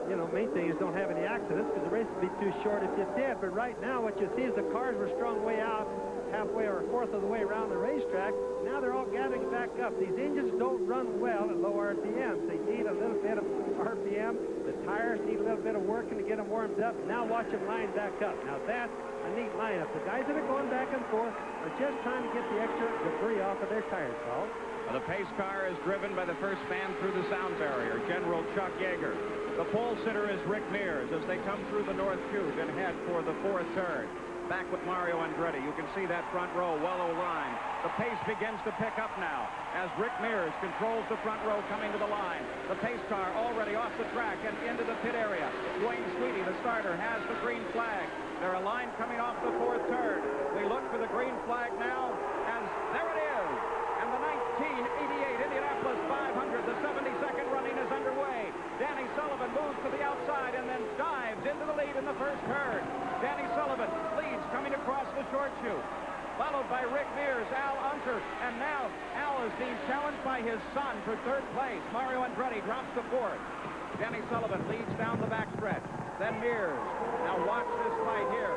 You know, main thing is don't have any accidents, because the race would be too short if you did. But right now, what you see is the cars were strung way out, halfway or a fourth of the way around the racetrack. Now they're all gathering back up. These engines don't run well at low RPMs. They need a little bit of RPM. The tires need a little bit of working to get them warmed up. Now watch them line back up. Now that's a neat lineup. The guys that are going back and forth are just trying to get the extra debris off of their tires, Paul. The pace car is driven by the first man through the sound barrier, General Chuck Yeager. The pole sitter is Rick Mears as they come through the North Chute and head for the fourth turn. Back with Mario Andretti. You can see that front row well aligned. The pace begins to pick up now as Rick Mears controls the front row coming to the line. The pace car already off the track and into the pit area. Dwayne Sweetie, the starter, has the green flag. They're aligned coming off the fourth turn. We look for the green flag now as there it is. And the 1988 Indianapolis 500, the 72nd running is underway. Danny Sullivan moves to the outside and then dives into the lead in the first turn. Danny Sullivan leads coming across the short chute, followed by Rick Mears, Al Unser, and now Al is being challenged by his son for third place. Mario Andretti drops to fourth. Danny Sullivan leads down the backstretch. Then Mears. Now watch this fight here.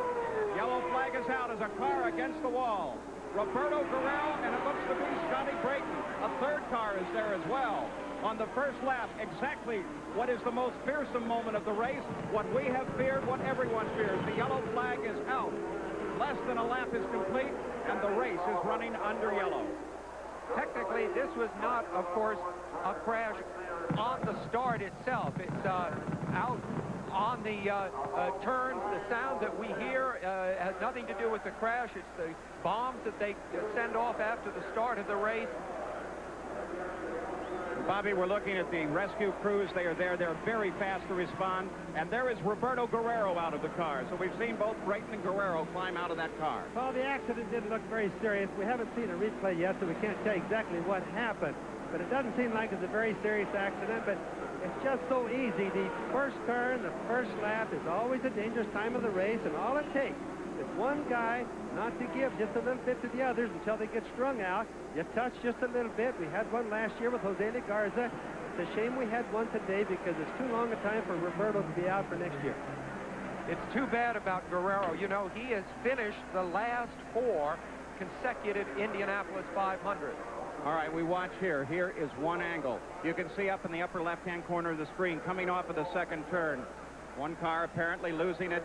Yellow flag is out as a car against the wall. Roberto Guerrero, and it looks to be Scotty Brayton. A third car is there as well. On the first lap, exactly what is the most fearsome moment of the race, what we have feared, what everyone fears. The yellow flag is out. Less than a lap is complete, and the race is running under yellow. Technically, this was not, of course, a crash on the start itself. It's out on the turns. The sound that we hear has nothing to do with the crash. It's the bombs that they send off after the start of the race. Bobby, we're looking at the rescue crews. They are there. They're very fast to respond. And there is Roberto Guerrero out of the car. So we've seen both Brayton and Guerrero climb out of that car. Well, the accident didn't look very serious. We haven't seen a replay yet, so we can't tell exactly what happened. But it doesn't seem like it's a very serious accident, but it's just so easy. The first turn, the first lap is always a dangerous time of the race, and all it takes is one guy not to give just a little bit to the others until they get strung out. You touch just a little bit. We had one last year with Jose Garza. It's a shame we had one today because it's too long a time for Roberto to be out for next year. It's too bad about Guerrero. You know, he has finished the last 4 consecutive Indianapolis 500. All right, we watch here. Here is one angle. You can see up in the upper left-hand corner of the screen, coming off of the second turn. One car apparently losing it.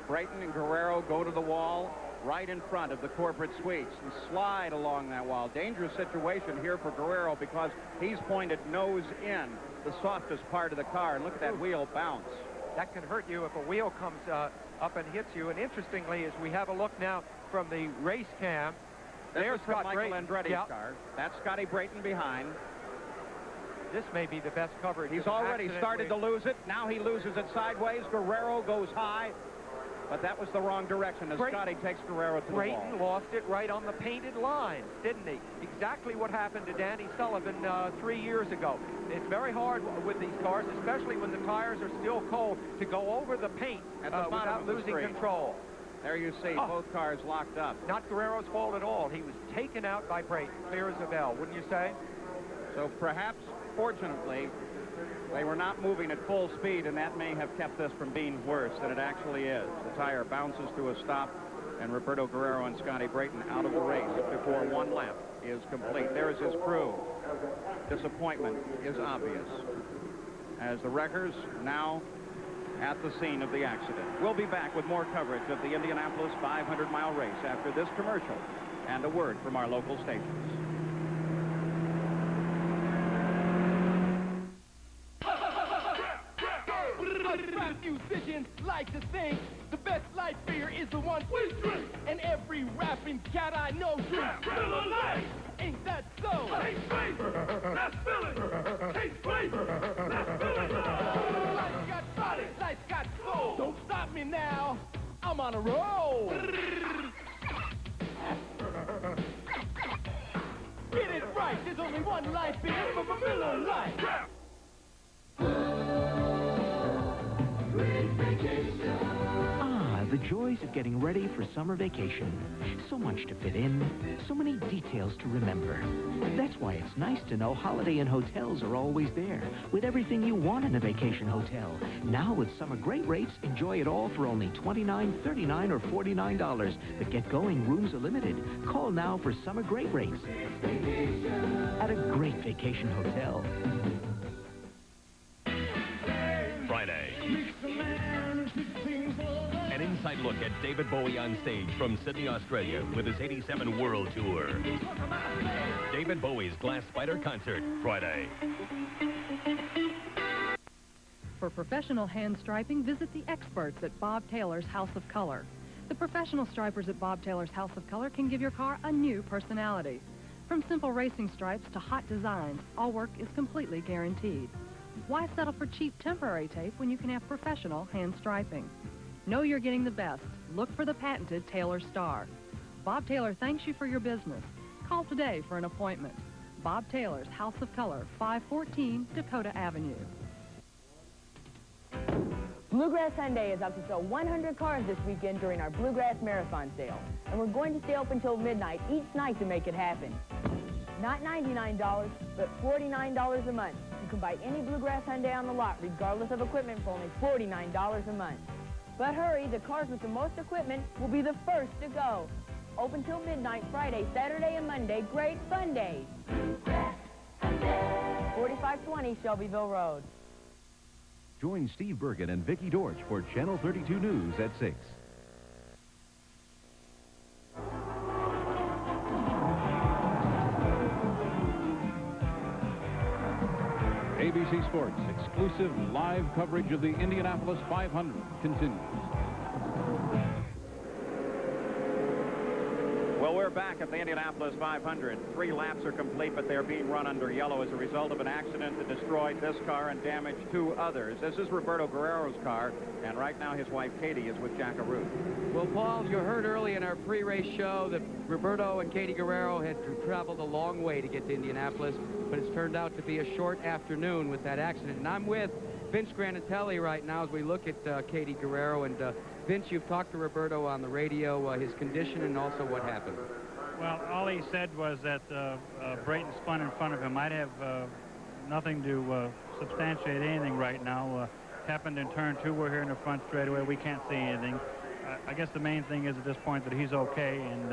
Brayton and Guerrero go to the wall right in front of the corporate suites and slide along that wall. Dangerous situation here for Guerrero because he's pointed nose in, the softest part of the car. And look at that wheel bounce. That can hurt you if a wheel comes up and hits you. And interestingly, as we have a look now from the race cam, there's from Michael Andretti's car. That's Scotty Brayton behind. This may be the best coverage. He's already started to lose it. Now he loses it sideways. Guerrero goes high. But that was the wrong direction as Scotty takes Guerrero to the wall. Brayton lost it right on the painted lines, didn't he? Exactly what happened to Danny Sullivan 3 years ago. It's very hard with these cars, especially when the tires are still cold, to go over the paint without losing control. There you see both cars locked up. Not Guerrero's fault at all. He was taken out by Brayton, clear as a bell, wouldn't you say? So perhaps, fortunately, they were not moving at full speed, and that may have kept this from being worse than it actually is. The tire bounces to a stop, and Roberto Guerrero and Scotty Brayton out of the race before one lap is complete. There's his crew. Disappointment is obvious, as the wreckers now at the scene of the accident. We'll be back with more coverage of the Indianapolis 500-mile race after this commercial and a word from our local stations. Musicians like to sing. The best light beer is the one we drink. And every rapping cat I know drinks Miller Lite. Ain't that so? Taste flavor, that's Miller. Taste flavor, that's Miller. Life's got body, life's got soul. Don't stop me now, I'm on a roll. Get it right, there's only one light beer for Miller Lite. Ah, the joys of getting ready for summer vacation. So much to fit in, so many details to remember. That's why it's nice to know Holiday Inn hotels are always there, with everything you want in a vacation hotel. Now with summer great rates, enjoy it all for only $29, $39, or $49. But get going, rooms are limited. Call now for summer great rates at a great vacation hotel. Friday. An inside look at David Bowie on stage from Sydney, Australia with his 87 World Tour. David Bowie's Glass Spider Concert, Friday. For professional hand striping, visit the experts at Bob Taylor's House of Color. The professional stripers at Bob Taylor's House of Color can give your car a new personality. From simple racing stripes to hot designs, all work is completely guaranteed. Why settle for cheap temporary tape when you can have professional hand striping? Know you're getting the best. Look for the patented Taylor Star. Bob Taylor thanks you for your business. Call today for an appointment. Bob Taylor's House of Color, 514 Dakota Avenue. Bluegrass Hyundai is out to sell 100 cars this weekend during our Bluegrass Marathon sale. And we're going to stay open until midnight each night to make it happen. Not $99, but $49 a month. You can buy any Bluegrass Hyundai on the lot, regardless of equipment, for only $49 a month. But hurry, the cars with the most equipment will be the first to go. Open till midnight, Friday, Saturday, and Monday. Great fun days. 4520 Shelbyville Road. Join Steve Bergen and Vicki Dortch for Channel 32 News at 6. ABC Sports' exclusive live coverage of the Indianapolis 500 continues. Well, we're we're back at the Indianapolis 500. 3 laps are complete, but they're being run under yellow as a result of an accident that destroyed this car and damaged 2 others. This is Roberto Guerrero's car, and right now his wife Katie is with Jack Arute. Well, Paul, you heard early in our pre-race show that Roberto and Katie Guerrero had traveled a long way to get to Indianapolis, but it's turned out to be a short afternoon with that accident. And I'm with Vince Granatelli right now as we look at Katie Guerrero. And Vince, you've talked to Roberto on the radio, his condition and also what happened. Well, all he said was that Brayton spun in front of him. I'd have nothing to substantiate anything right now. Happened in turn 2. We're here in the front straightaway. We can't see anything. I guess the main thing is at this point that he's okay, and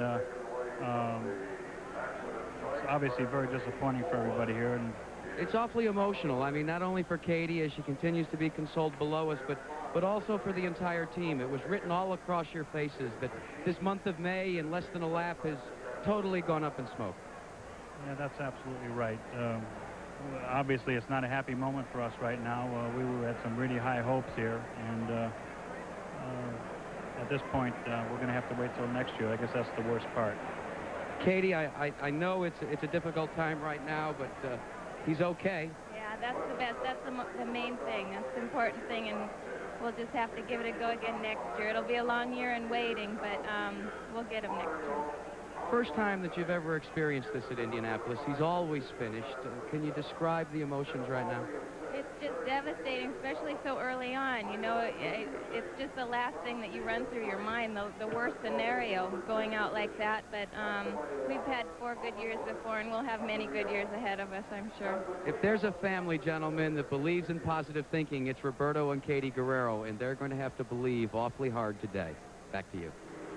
it's obviously very disappointing for everybody here. And it's awfully emotional. I mean, not only for Katie as she continues to be consoled below us, but also for the entire team. It was written all across your faces that this month of May, in less than a lap, has totally gone up in smoke. Yeah, that's absolutely right. Obviously, it's not a happy moment for us right now. We had some really high hopes here, and at this point, we're going to have to wait till next year. I guess that's the worst part. Katie, I know it's a difficult time right now, but he's okay. Yeah, that's the best. That's the main thing. That's the important thing, and we'll just have to give it a go again next year. It'll be a long year in waiting, but we'll get him next year. First time that you've ever experienced this at Indianapolis. He's always finished. Can you describe the emotions right now? It's just devastating, especially so early on. You know, it's just the last thing that you run through your mind, the worst scenario, going out like that. But we've had 4 good years before, and we'll have many good years ahead of us, I'm sure. If there's a family, gentlemen, that believes in positive thinking, it's Roberto and Katie Guerrero, and they're going to have to believe awfully hard today. Back to you.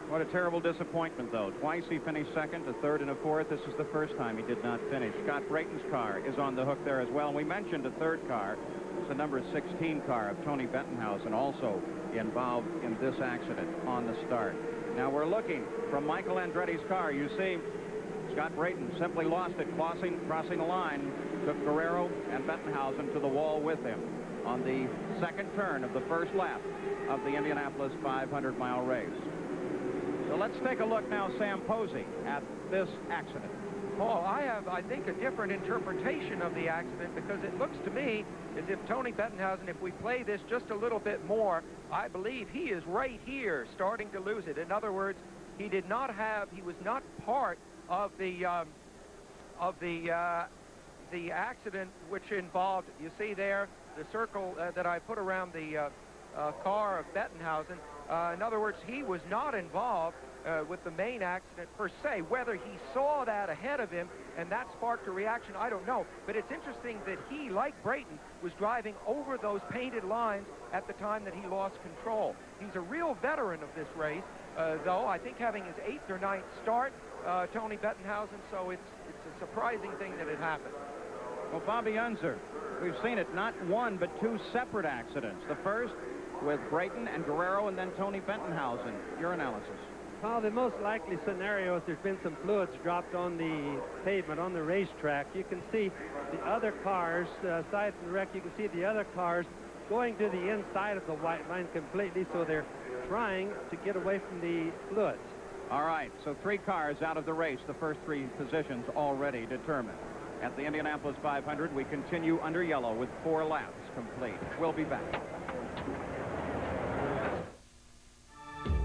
What a terrible disappointment, though. Twice he finished second, a third and a fourth. This is the first time he did not finish. Scott Brayton's car is on the hook there as well. And we mentioned a third car. It's the number 16 car of Tony Bettenhausen, also involved in this accident on the start. Now we're looking from Michael Andretti's car. You see Scott Brayton simply lost it, crossing the line, took Guerrero and Bettenhausen to the wall with him on the second turn of the first lap of the Indianapolis 500-mile race. So let's take a look now, Sam Posey, at this accident. Paul, I have, I think, a different interpretation of the accident because it looks to me as if Tony Bettenhausen, if we play this just a little bit more, I believe he is right here starting to lose it. In other words, he was not part of the accident which involved, you see there, the circle that I put around the car of Bettenhausen. In other words, he was not involved with the main accident per se. Whether he saw that ahead of him and that sparked a reaction, I don't know. But it's interesting that he, like Brayton, was driving over those painted lines at the time that he lost control. He's a real veteran of this race, though I think having his 8th or 9th start, Tony Bettenhausen, so it's a surprising thing that it happened. Well, Bobby Unser, we've seen it not one but 2 separate accidents. The first with Brayton and Guerrero, and then Tony Bettenhausen. Your analysis. Well, the most likely scenario is there's been some fluids dropped on the pavement, on the racetrack. You can see the other cars, aside from the wreck, you can see the other cars going to the inside of the white line completely, so they're trying to get away from the fluids. All right, so 3 cars out of the race, the first 3 positions already determined. At the Indianapolis 500, we continue under yellow with 4 laps complete. We'll be back.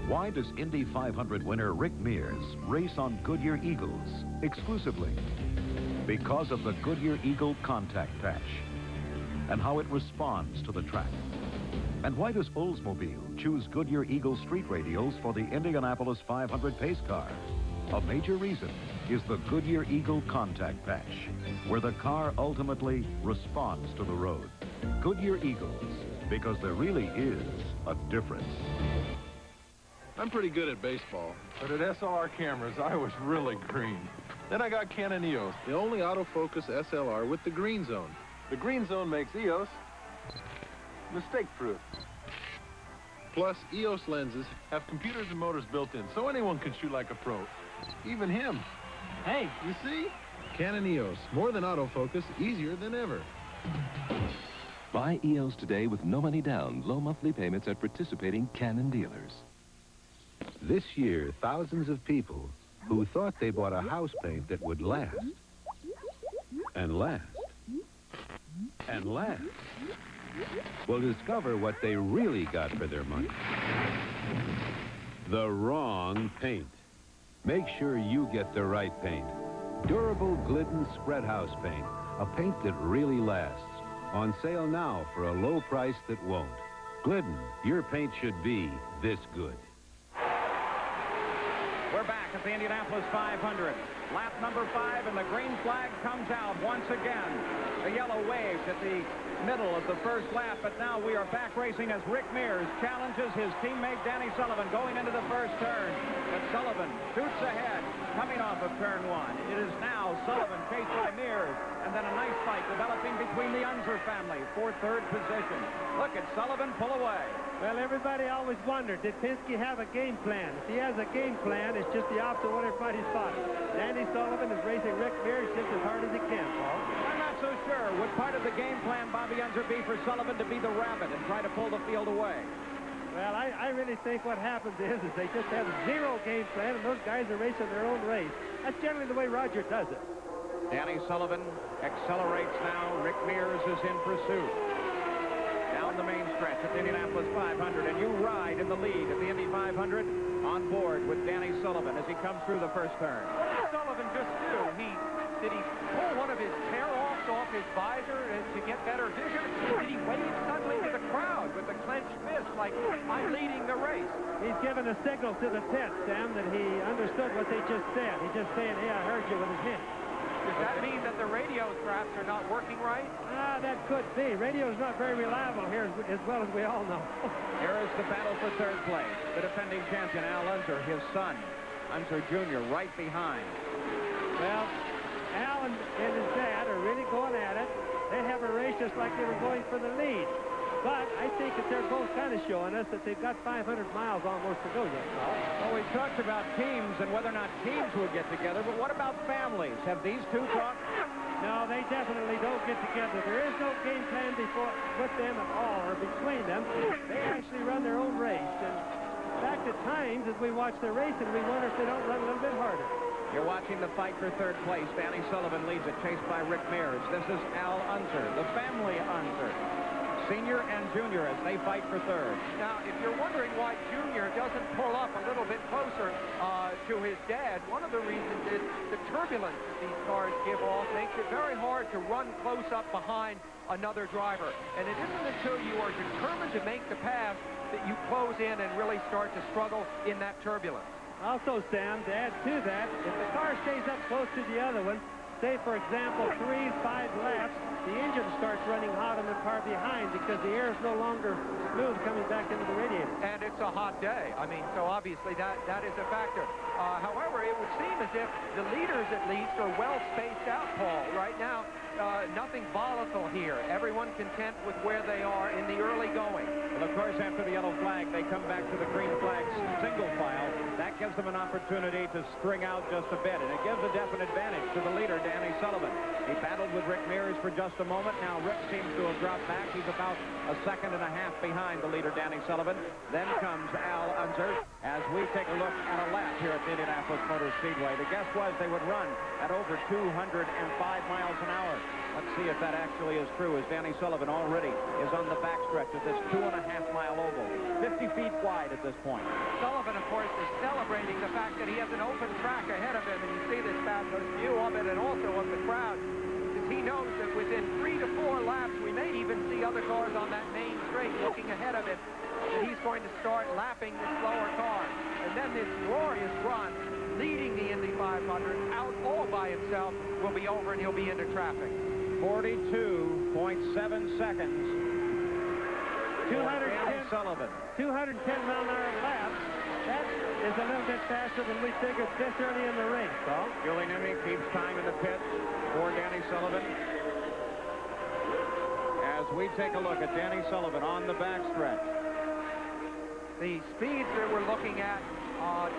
Why does Indy 500 winner Rick Mears race on Goodyear Eagles exclusively? Because of the Goodyear Eagle contact patch and how it responds to the track. And why does Oldsmobile choose Goodyear Eagle street radials for the Indianapolis 500 pace car? A major reason is the Goodyear Eagle contact patch, where the car ultimately responds to the road. Goodyear Eagles, because there really is a difference. I'm pretty good at baseball, but at SLR cameras, I was really green. Then I got Canon EOS, the only autofocus SLR with the green zone. The green zone makes EOS mistake-proof. Plus, EOS lenses have computers and motors built in, so anyone can shoot like a pro. Even him. Hey, you see? Canon EOS, more than autofocus, easier than ever. Buy EOS today with no money down, low monthly payments at participating Canon dealers. This year, thousands of people who thought they bought a house paint that would last, and last, and last, will discover what they really got for their money. The wrong paint. Make sure you get the right paint. Durable Glidden Spread House Paint. A paint that really lasts. On sale now for a low price that won't. Glidden, your paint should be this good. We're back at the Indianapolis 500. Lap number 5, and the green flag comes out once again. The yellow waves at the middle of the first lap, but now we are back racing as Rick Mears challenges his teammate Danny Sullivan going into the first turn. But Sullivan shoots ahead, coming off of turn 1. It is now Sullivan chased by Mears, and then a nice fight developing between the Unser family for third position. Look at Sullivan pull away. Well, everybody always wondered, did Penske have a game plan? If he has a game plan, it's just the opposite of what everybody's thought. Danny Sullivan is racing Rick Mears just as hard as he can, Paul. I'm not so sure. Would part of the game plan, Bobby Unser, be for Sullivan to be the rabbit and try to pull the field away? Well, I really think what happens is they just have zero game plan, and those guys are racing their own race. That's generally the way Roger does it. Danny Sullivan accelerates now. Rick Mears is in pursuit. Down the main stretch at the Indianapolis 500, and you ride in the lead at the Indy 500 on board with Danny Sullivan as he comes through the first turn. What did Sullivan just do? Did he pull one of his tear-offs off his visor to get better vision? Did he wave suddenly to the crowd with a clenched fist like, I'm leading the race? He's given a signal to the pit, Sam, that he understood what they just said. He's just saying, hey, I heard you with his hand. Does that mean that the radios perhaps are not working right? That could be. Radio's not very reliable here, as well as we all know. Here is the battle for third place. The defending champion, Al Unser, his son, Unser Jr., right behind. Well, Al and his dad are really going at it. They have a race just like they were going for the lead. But I think that they're both kind of showing us that they've got 500 miles almost to go yet. Well, we talked about teams and whether or not teams would get together, but what about families? Have these two talked? No, they definitely don't get together. There is no game plan with them at all, or between them. They actually run their own race. And in fact, at times, as we watch their racing, we wonder if they don't run a little bit harder. You're watching the fight for third place. Danny Sullivan leads it, chased by Rick Mears. This is Al Unser, the family Unser. Senior and junior as they fight for third. Now, if you're wondering why Junior doesn't pull up a little bit closer to his dad, one of the reasons is the turbulence that these cars give off makes it very hard to run close up behind another driver. And it isn't until you are determined to make the pass that you close in and really start to struggle in that turbulence. Also, Sam, to add to that, if the car stays up close to the other one, say, for example, 3-5 laps, the engine starts running hot on the car behind because the air is no longer smooth coming back into the radiator. And it's a hot day. I mean, so obviously that is a factor. However, it would seem as if the leaders, at least, are well spaced out, Paul. Right now, nothing volatile here. Everyone content with where they are in the early going. Well, of course, after the yellow flag, they come back to the green flag single file. That gives them an opportunity to string out just a bit, and it gives a definite advantage to the leader, Danny Sullivan. He battled with Rick Mears for just a moment. Now Rick seems to have dropped back. He's about a second and a half behind the leader, Danny Sullivan. Then comes Al Unser as we take a look at a lap here at the Indianapolis Motor Speedway. The guess was they would run at over 205 miles an hour. Let's see if that actually is true, as Danny Sullivan already is on the backstretch of this 2.5-mile oval, 50 feet wide at this point. Sullivan, of course, is celebrating the fact that he has an open track ahead of him, and you see this fabulous view of it and also of the crowd, because he knows that within 3 to 4 laps, we may even see other cars on that main straight looking ahead of him, and he's going to start lapping the slower car. And then this glorious run, leading the Indy 500 out all by himself, will be over and he'll be into traffic. 42.7 seconds. 210 Sullivan. 210-mile-an-hour lap. That is a little bit faster than we figured this early in the race, Paul. Julie Newman keeps time in the pit for Danny Sullivan. As we take a look at Danny Sullivan on the backstretch. The speeds that we're looking at,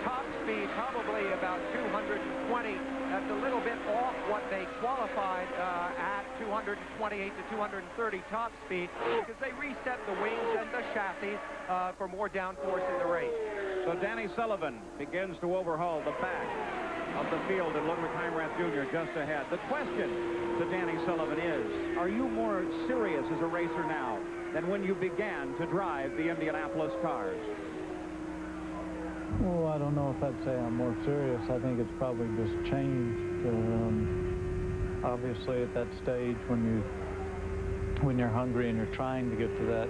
top speed probably about 220. That's a little bit off what they qualified at 228 to 230 top speed because they reset the wings and the chassis for more downforce in the race. So Danny Sullivan begins to overhaul the back. of the field and Ludwig Heimrath Jr. just ahead. The question to Danny Sullivan is, are you more serious as a racer now than when you began to drive the Indianapolis cars? Well, I don't know if I'd say I'm more serious. I think it's probably just changed. Obviously, at that stage, when you're hungry and you're trying to get to that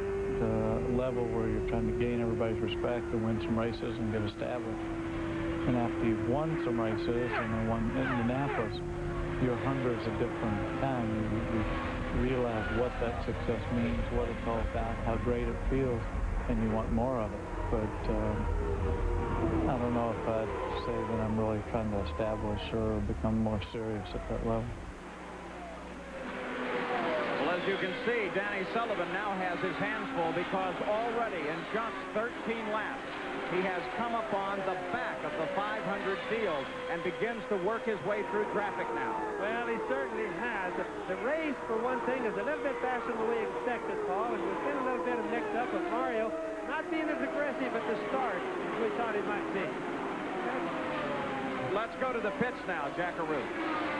level where you're trying to gain everybody's respect and win some races and get established, and after you've won some races and won Indianapolis, your hunger is a different kind. You realize what that success means, what it's all about, how great it feels, and you want more of it. But I don't know if I'd say that I'm really trying to establish or become more serious at that level. Well, as you can see, Danny Sullivan now has his hands full because already in just 13 laps, he has come upon the back of the 500 field and begins to work his way through traffic now. Well, he certainly has. The race, for one thing, is a little bit faster than we expected, Paul, and there's been a little bit of mix-up with Mario not being as aggressive at the start as we thought he might be. Let's go to the pits now, Jackaroo.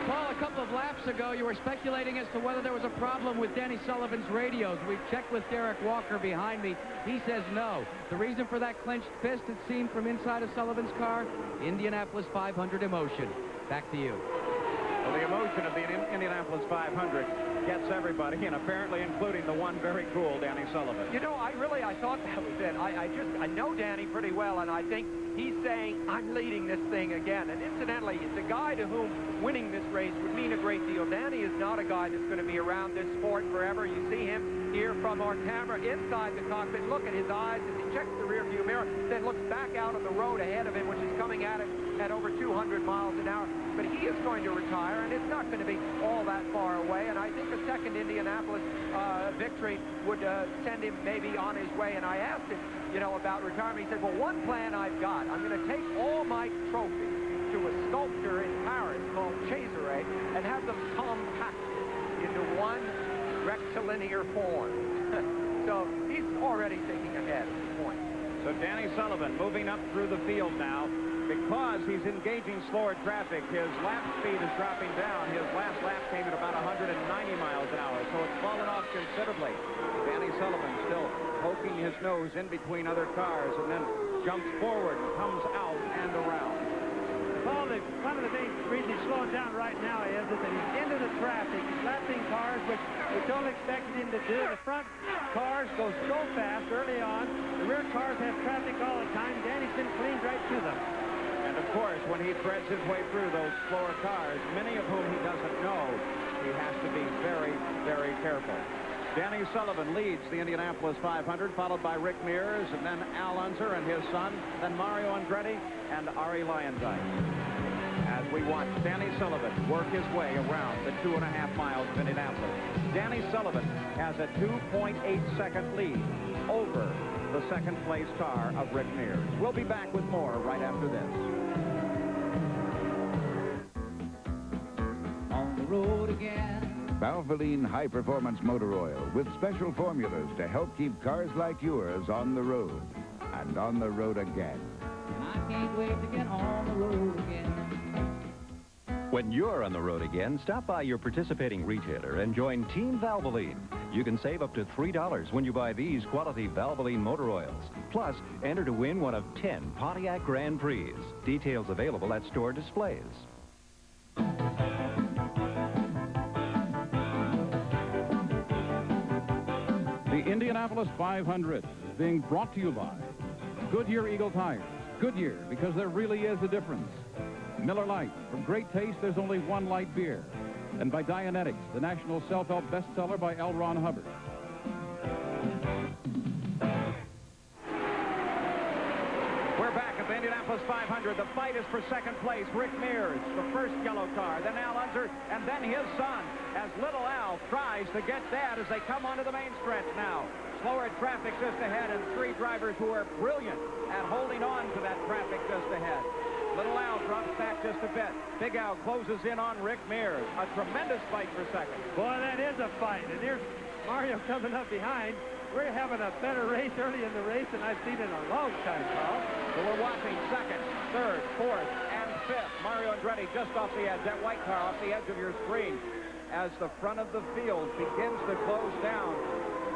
Paul, a couple of laps ago, you were speculating as to whether there was a problem with Danny Sullivan's radios. We've checked with Derek Walker behind me. He says no. The reason for that clenched fist, it seemed from inside of Sullivan's car, Indianapolis 500 emotion. Back to you. Well, the emotion of the Indianapolis 500 gets everybody, and apparently including the one very cool Danny Sullivan. You know, I thought that was it. I know Danny pretty well, and I think he's saying, I'm leading this thing again. And incidentally, it's a guy to whom winning this race would mean a great deal. Danny is not a guy that's going to be around this sport forever. You see him here from our camera inside the cockpit. Look at his eyes as he checks the rearview mirror, then looks back out on the road ahead of him, which is coming at it at over 200 miles an hour. But he is going to retire, and it's not going to be all that far away. And I think a second Indianapolis victory would send him maybe on his way. And I asked him, you know, about retirement. He said, well, one plan I've got. I'm going to take all my trophies to a sculptor in Paris called Cesare and have them compacted into one rectilinear form. So he's already thinking ahead at this point. So Danny Sullivan moving up through the field now. Because he's engaging slower traffic, his lap speed is dropping down. His last lap came at about 190 miles an hour, so it's fallen off considerably. Danny Sullivan still poking his nose in between other cars and then jumps forward, comes out and around. Paul, one of the main reasons he's slowing down right now is that he's into the traffic. He's lapping cars, which we don't expect him to do. The front cars go so fast early on. The rear cars have traffic all the time. Danny's been cleaned right to them. And of course, when he threads his way through those slower cars, many of whom he doesn't know, he has to be very, very careful. Danny Sullivan leads the Indianapolis 500, followed by Rick Mears, and then Al Unser and his son, then Mario Andretti and Ari Lyondike. As we watch Danny Sullivan work his way around the 2.5 miles of Indianapolis. Danny Sullivan has a 2.8-second lead over the second-place car of Rick Mears. We'll be back with more right after this. On the road again. Valvoline High Performance Motor Oil with special formulas to help keep cars like yours on the road and on the road again. And I can't wait to get on the road again. When you're on the road again, stop by your participating retailer and join Team Valvoline. You can save up to $3 when you buy these quality Valvoline motor oils. Plus, enter to win one of 10 Pontiac Grand Prix. Details available at store displays. The Indianapolis 500 is being brought to you by Goodyear Eagle Tires. Goodyear, because there really is a difference. Miller Lite, for great taste, there's only one light beer. And by Dianetics, the national self-help bestseller by L. Ron Hubbard. We're back at the Indianapolis 500. The fight is for second place. Rick Mears, the first yellow car, then Al Unser, and then his son, as little Al tries to get Dad as they come onto the main stretch now. Slower traffic just ahead, and three drivers who are brilliant at holding on to that traffic just ahead. Little Al drops back just a bit. Big Al closes in on Rick Mears. A tremendous fight for second. Boy, that is a fight. And here's Mario coming up behind. We're having a better race early in the race than I've seen in a long time, Paul. So we're watching second, third, fourth, and fifth. Mario Andretti just off the edge. That white car off the edge of your screen as the front of the field begins to close down.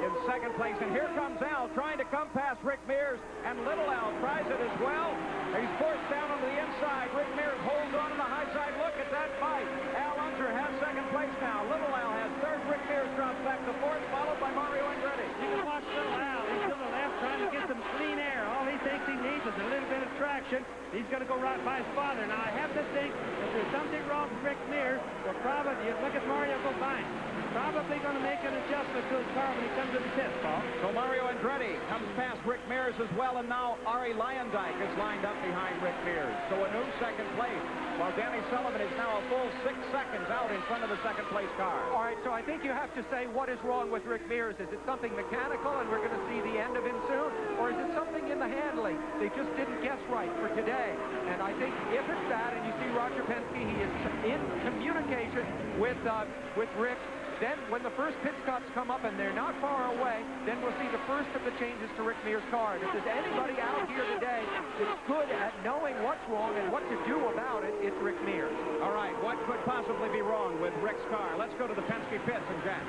In second place, and here comes Al trying to come past Rick Mears, and Little Al tries it as well. He's forced down on the inside. Rick Mears holds on the high side. Look at that fight. Al Unser has second place now. Little Al has third. Rick Mears drops back to fourth, followed by Mario Andretti. You can watch Little Al. He's to the left trying to get some clean air. All he thinks he needs is a little bit of traction. He's going to go right by his father. Now, I have to think if there's something wrong with Rick Mears, well, probably, you look at Mario go by him. He's probably going to make an adjustment to his car when he comes to the pits, Paul. So Mario Andretti comes past Rick Mears as well, and now Ari Leyendijk is lined up behind Rick Mears. So a new second place, while Danny Sullivan is now a full 6 seconds out in front of the second place car. All right, so I think you have to say what is wrong with Rick Mears. Is it something mechanical and we're going to see the end of him soon? Or is it something in the handling? They just didn't guess right for today. And I think if it's that, and you see Roger Penske, he is in communication with Rick. Then when the first pit stops come up and they're not far away, then we'll see the first of the changes to Rick Mears' car. And if there's anybody out here today that's good at knowing what's wrong and what to do about it, it's Rick Mears. All right, what could possibly be wrong with Rick's car? Let's go to the Penske pits and Jack.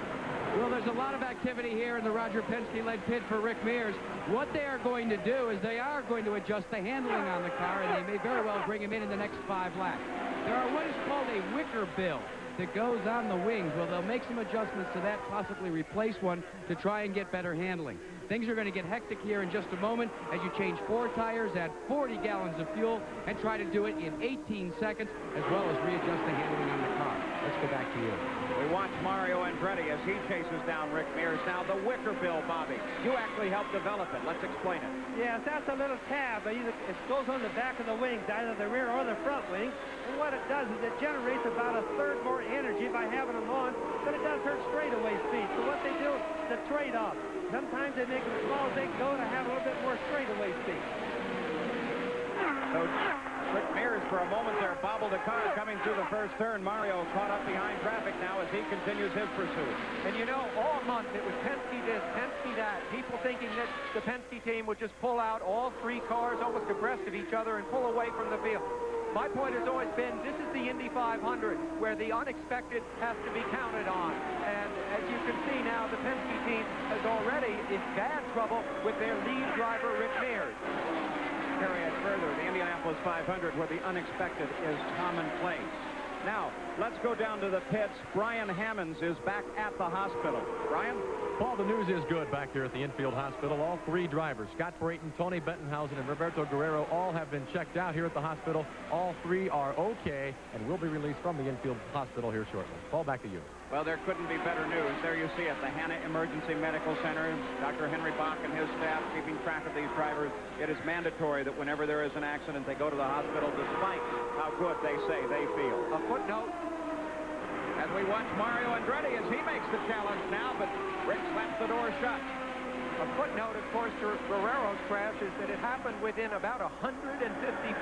Well, there's a lot of activity here in the Roger Penske-led pit for Rick Mears. What they are going to do is they are going to adjust the handling on the car, and they may very well bring him in the next 5 laps. There are what is called a wicker bill that goes on the wings. Well, they'll make some adjustments to that, possibly replace one to try and get better handling. Things are going to get hectic here in just a moment as you change 4 tires, add 40 gallons of fuel, and try to do it in 18 seconds, as well as readjust the handling on the car. Let's go back to you. We watch Mario Andretti as he chases down Rick Mears. Now, the wicker bill, Bobby. You actually helped develop it. Let's explain it. Yes, that's a little tab. It goes on the back of the wings, either the rear or the front wing. And what it does is it generates about a third more energy by having them on, but it does hurt straightaway speed. So what they do is a trade-off. Sometimes they make them as small as they can go to have a little bit more straightaway speed. So Rick Mears, for a moment there, bobbled the car coming through the first turn. Mario caught up behind traffic now as he continues his pursuit. And you know, all month it was Penske this, Penske that. People thinking that the Penske team would just pull out all 3 cars almost abreast of each other and pull away from the field. My point has always been, this is the Indy 500, where the unexpected has to be counted on. And as you can see now, the Penske team is already in bad trouble with their lead driver, Rick Mears. Carry it further, the Indianapolis 500, where the unexpected is commonplace. Now, let's go down to the pits. Brian Hammonds is back at the hospital. Brian? Paul, the news is good back here at the infield hospital. All 3 drivers, Scott Brayton, Tony Bettenhausen, and Roberto Guerrero, all have been checked out here at the hospital. All 3 are okay and will be released from the infield hospital here shortly. Paul, back to you. Well, there couldn't be better news. There you see it, the Hanna Emergency Medical Center. Dr. Henry Bach and his staff keeping track of these drivers. It is mandatory that whenever there is an accident, they go to the hospital despite how good they say they feel. A footnote. As we watch Mario Andretti as he makes the challenge now, but Rick slaps the door shut. A footnote, of course, to Guerrero's crash is that it happened within about 150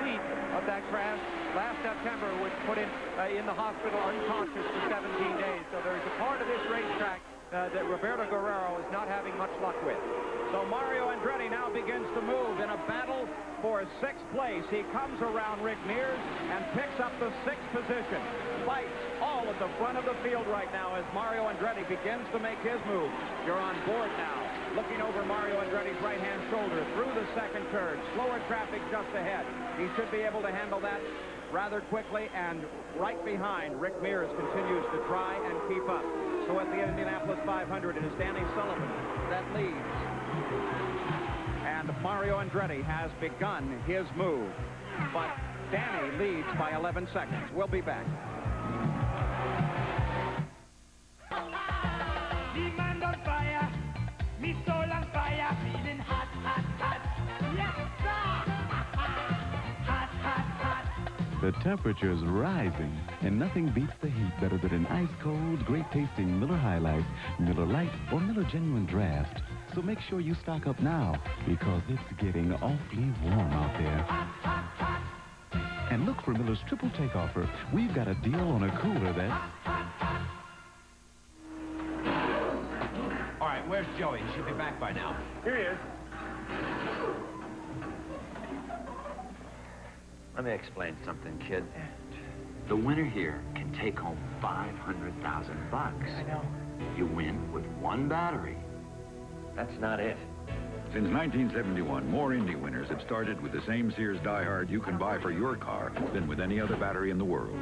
feet of that crash last September, which put him in the hospital unconscious for 17 days. So there's a part of this racetrack that Roberto Guerrero is not having much luck with. So Mario Andretti now begins to move in a battle for 6th place. He comes around Rick Mears and picks up the 6th position. Fights all at the front of the field right now as Mario Andretti begins to make his move. You're on board now, looking over Mario Andretti's right-hand shoulder through the second turn. Slower traffic just ahead. He should be able to handle that rather quickly, and right behind, Rick Mears continues to try and keep up. So at the Indianapolis 500, it is Danny Sullivan that leads. And Mario Andretti has begun his move, but Danny leads by 11 seconds. We'll be back. Me mind on fire, me soul on fire, feeling hot, hot, hot. Yes, sir! Hot, hot, hot. The temperature's rising, and nothing beats the heat better than an ice-cold, great-tasting Miller High Life, Miller Lite, or Miller Genuine Draft. So make sure you stock up now, because it's getting awfully warm out there. And look for Miller's Triple Take offer. We've got a deal on a cooler that's... All right, where's Joey? He should be back by now. Here he is. Let me explain something, kid. The winner here can take home $500,000. I know. You win with one battery. That's not it. Since 1971, more Indy winners have started with the same Sears Die Hard you can buy for your car than with any other battery in the world.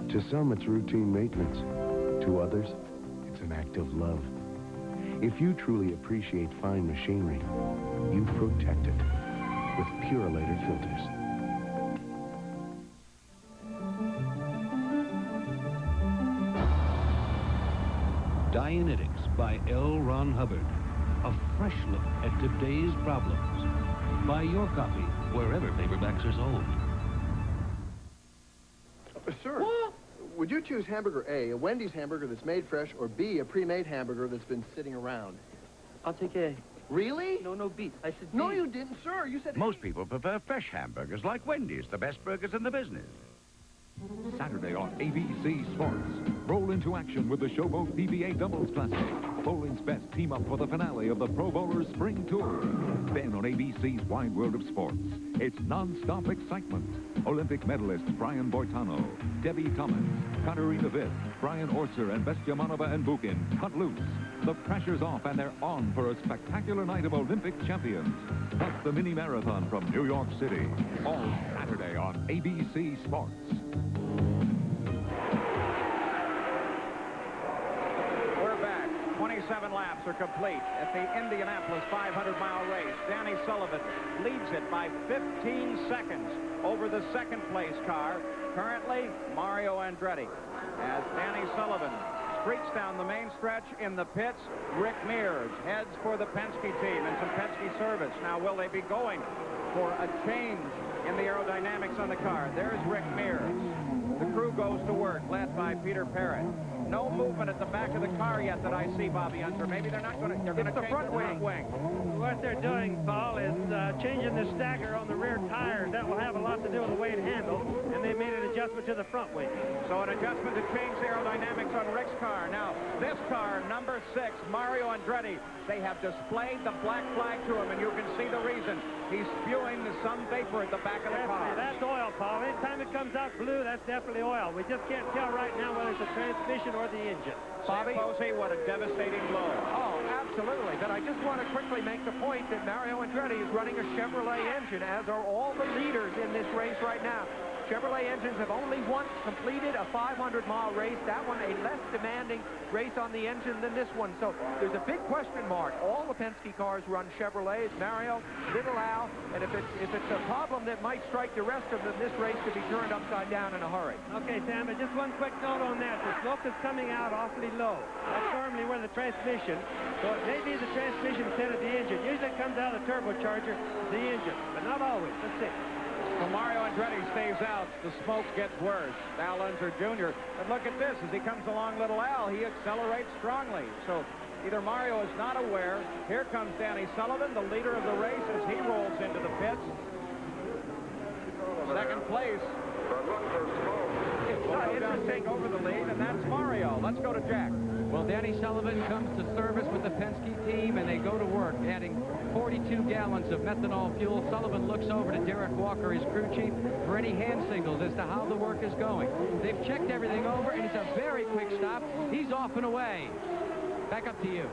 To some, it's routine maintenance. To others, it's an act of love. If you truly appreciate fine machinery, you protect it with Purolator filters. Dianetics by L. Ron Hubbard. A fresh look at today's problems. Buy your copy wherever paperbacks are sold. Sir, would you choose hamburger A Wendy's hamburger that's made fresh, or B, a pre-made hamburger that's been sitting around? I'll take A. Really? No, B. I said B. No, you didn't, sir. You said Most people prefer fresh hamburgers like Wendy's, the best burgers in the business. Saturday on ABC Sports. Roll into action with the Showboat PBA Doubles Classic. Bowling's best team up for the finale of the Pro Bowlers Spring Tour. Then on ABC's Wide World of Sports, it's non-stop excitement. Olympic medalists Brian Boitano, Debbie Thomas, Katerina Witt, Brian Orser, and Bestyamanova and Bukin cut loose. The pressure's off and they're on for a spectacular night of Olympic champions. Plus the mini marathon from New York City. All Saturday on ABC Sports. We're back. 27 laps are complete at the Indianapolis 500-mile race. Danny Sullivan leads it by 15 seconds over the second-place car. Currently, Mario Andretti. As Danny Sullivan streaks down the main stretch in the pits, Rick Mears heads for the Penske team and some Penske service. Now, will they be going for a change in the aerodynamics on the car? There's Rick Mears. The crew goes to work, led by Peter Parrott. No movement at the back of the car yet that I see, Bobby Unser. Maybe they're not going to. They're going to change the front wing. What they're doing, Paul, is changing the stagger on the rear tires. That will have a lot to do with the way it handles, and they made an adjustment to the front wing. So an adjustment to change the aerodynamics on Rick's car. Now, this car, number 6, Mario Andretti, they have displayed the black flag to him, and you can see the reason. He's spewing some vapor at the back of the car. That's oil, Paul. Anytime it comes out blue, that's definitely oil. We just can't tell right now whether it's a transmission or the engine. Bobby Posey, what a devastating blow. Oh, absolutely. But I just want to quickly make the point that Mario Andretti is running a Chevrolet engine, as are all the leaders in this race right now. Chevrolet engines have only once completed a 500-mile race. That one, a less demanding race on the engine than this one. So there's a big question mark. All the Penske cars run Chevrolets, Mario, Little Al, and if it's a problem that might strike the rest of them, this race could be turned upside down in a hurry. Okay, Sam, but just one quick note on that. The smoke is coming out awfully low. That's normally where the transmission, so it may be the transmission instead of the engine. Usually it comes out of the turbocharger, the engine, but not always. Let's see. So Mario Andretti stays out. The smoke gets worse. Al Unser Jr. But look at this. As he comes along, Little Al, he accelerates strongly. So either Mario is not aware. Here comes Danny Sullivan, the leader of the race, as he rolls into the pits. Second place. Will go down, take over the lead, and that's Mario. Let's go to Jack. Well, Danny Sullivan comes to service with the Penske team, and they go to work, adding 42 gallons of methanol fuel. Sullivan looks over to Derek Walker, his crew chief, for any hand signals as to how the work is going. They've checked everything over, and it's a very quick stop. He's off and away. Back up to you.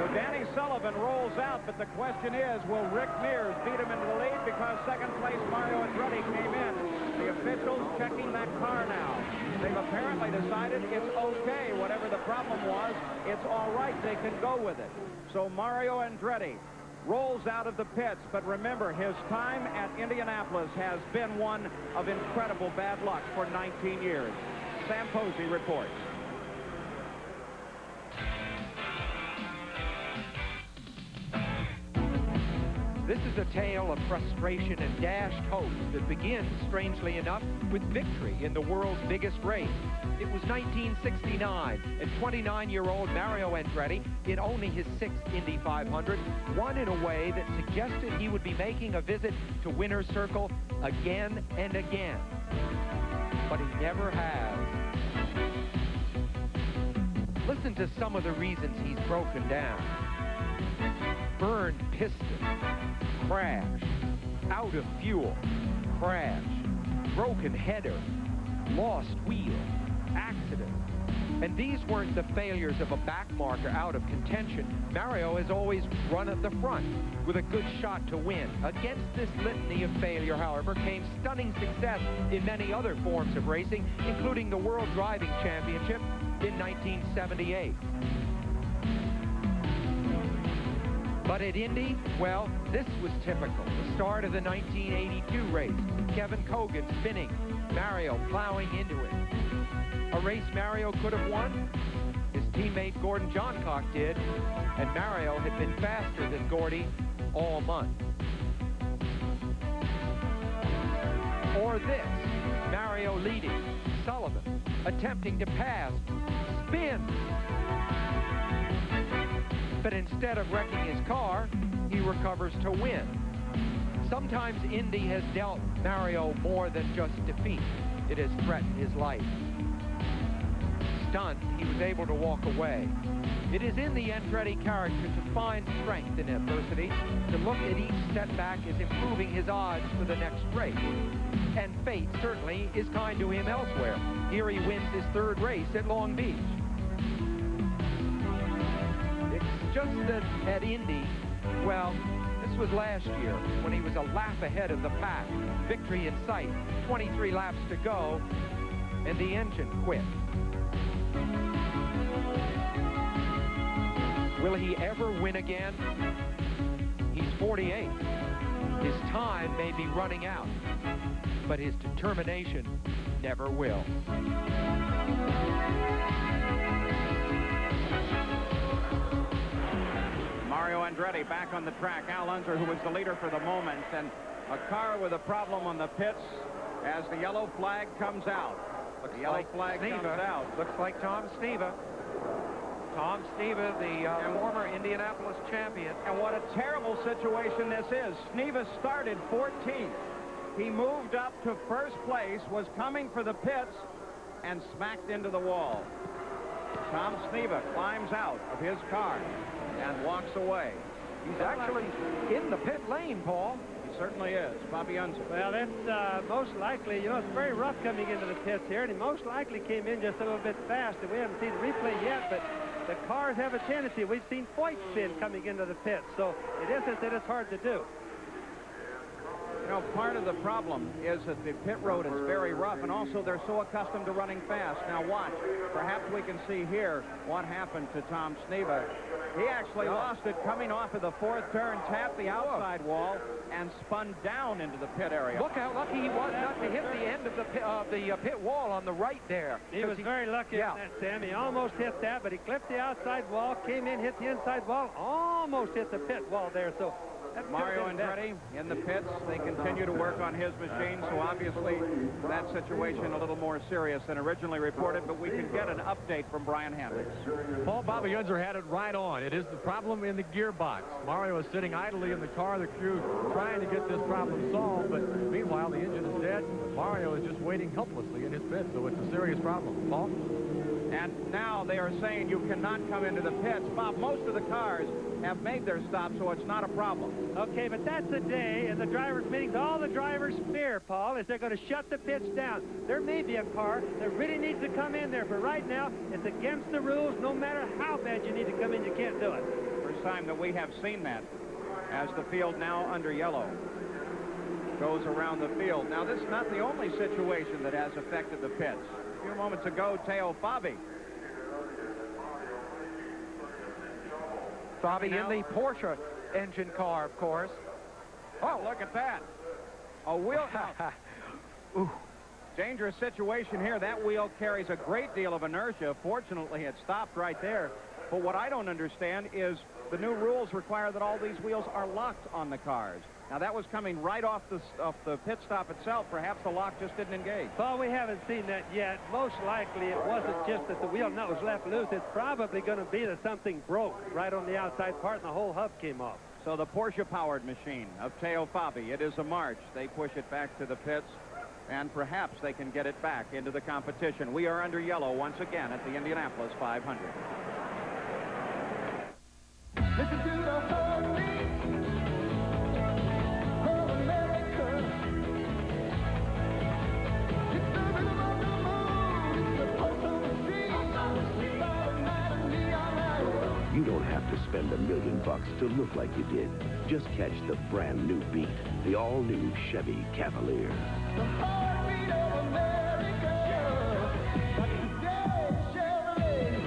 So Danny Sullivan rolls out, but the question is, will Rick Mears beat him into the lead? Because second place Mario Andretti came in. The officials checking that car now. They've apparently decided it's okay. Whatever the problem was, it's all right. They can go with it. So Mario Andretti rolls out of the pits. But remember, his time at Indianapolis has been one of incredible bad luck for 19 years. Sam Posey reports. This is a tale of frustration and dashed hopes that begins, strangely enough, with victory in the world's biggest race. It was 1969, and 29-year-old Mario Andretti, in only his 6th Indy 500, won in a way that suggested he would be making a visit to Winner's Circle again and again. But he never has. Listen to some of the reasons he's broken down. Burned piston, crash, out of fuel, crash, broken header, lost wheel, accident. And these weren't the failures of a backmarker out of contention. Mario has always run at the front with a good shot to win. Against this litany of failure, however, came stunning success in many other forms of racing, including the World Driving Championship in 1978. But at Indy, well, this was typical. The start of the 1982 race. Kevin Cogan spinning, Mario plowing into it. A race Mario could have won? His teammate Gordon Johncock did, and Mario had been faster than Gordy all month. Or this, Mario leading, Sullivan attempting to pass, spin. But instead of wrecking his car, he recovers to win. Sometimes Indy has dealt Mario more than just defeat. It has threatened his life. Stunned, he was able to walk away. It is in the Andretti character to find strength in adversity, to look at each setback as improving his odds for the next race. And fate certainly is kind to him elsewhere. Here he wins his 3rd race at Long Beach. It's just that at Indy, well, this was last year when he was a lap ahead of the pack. Victory in sight, 23 laps to go, and the engine quit. Will he ever win again? He's 48. His time may be running out, but his determination never will. Mario Andretti back on the track. Al Unser, who was the leader for the moment, and a car with a problem on the pits as the yellow flag comes out. Looks the yellow like flag Sneva. comes out. Looks like Tom Sneva. Tom Sneva, the former Indianapolis champion. And what a terrible situation this is. Sneva started 14th. He moved up to 1st place, was coming for the pits, and smacked into the wall. Tom Sneva climbs out of his car and walks away. He's actually in the pit lane, Paul. He certainly is. Bobby Unser. Well, that's most likely, you know, it's very rough coming into the pits here, and he most likely came in just a little bit fast. And we haven't seen the replay yet, but the cars have a tendency. We've seen Foyt spin coming into the pits, so it isn't that it's hard to do. You know, part of the problem is that the pit road is very rough, and also they're so accustomed to running fast. Now watch. Perhaps we can see here what happened to Tom Sneva. He actually lost it coming off of the 4th turn, tapped the outside wall, and spun down into the pit area. Look how lucky he was not to hit the end of the pit wall on the right there. He was very lucky on that, Sam. He almost hit that, but he clipped the outside wall, came in, hit the inside wall, almost hit the pit wall there. So Mario Andretti in the pits. They continue to work on his machine, so obviously that situation a little more serious than originally reported, but we can get an update from Brian Hamlin. Paul Bobby Unser had it right on. It is the problem in the gearbox. Mario is sitting idly in the car, the crew trying to get this problem solved, but meanwhile the engine is dead. Mario is just waiting helplessly in his pit, so it's a serious problem. Paul? And now they are saying you cannot come into the pits. Bob, most of the cars have made their stop, so it's not a problem. Okay, but that's a day in the drivers' meetings. All the drivers fear, Paul, is they're going to shut the pits down. There may be a car that really needs to come in there, but right now it's against the rules. No matter how bad you need to come in, you can't do it. First time that we have seen that, as the field now under yellow goes around the field. Now, this is not the only situation that has affected the pits. A few moments ago, Teo Fabi. Fabi in the Porsche engine car, of course. Oh, look at that. A wheel. Dangerous situation here. That wheel carries a great deal of inertia. Fortunately, it stopped right there. But what I don't understand is the new rules require that all these wheels are locked on the cars. Now, that was coming right off the pit stop itself. Perhaps the lock just didn't engage. Well, we haven't seen that yet. Most likely it wasn't just that the wheel nut was left loose. It's probably going to be that something broke right on the outside part and the whole hub came off. So the Porsche-powered machine of Teo Fabi, it is a march. They push it back to the pits, and perhaps they can get it back into the competition. We are under yellow once again at the Indianapolis 500. Listen to the heartbeat of America. It's the rhythm of the moon. It's the pulse of the street. You don't have to spend $1 million to look like you did. Just catch the brand new beat, the all-new Chevy Cavalier. The heartbeat of America. But today, Chevrolet.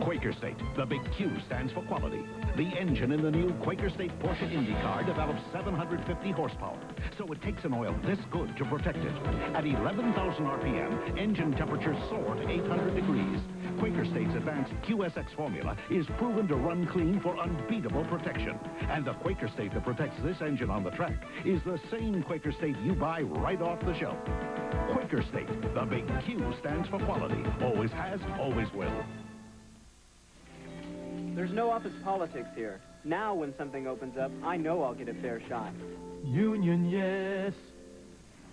Quaker State. The big Q stands for quality. The engine in the new Quaker State Porsche IndyCar develops 750 horsepower, so it takes an oil this good to protect it. At 11,000 RPM, engine temperatures soar to 800 degrees. Quaker State's advanced QSX formula is proven to run clean for unbeatable protection. And the Quaker State that protects this engine on the track is the same Quaker State you buy right off the shelf. Quaker State. The big Q stands for quality. Always has, always will. There's no office politics here. Now, when something opens up, I know I'll get a fair shot. Union, yes.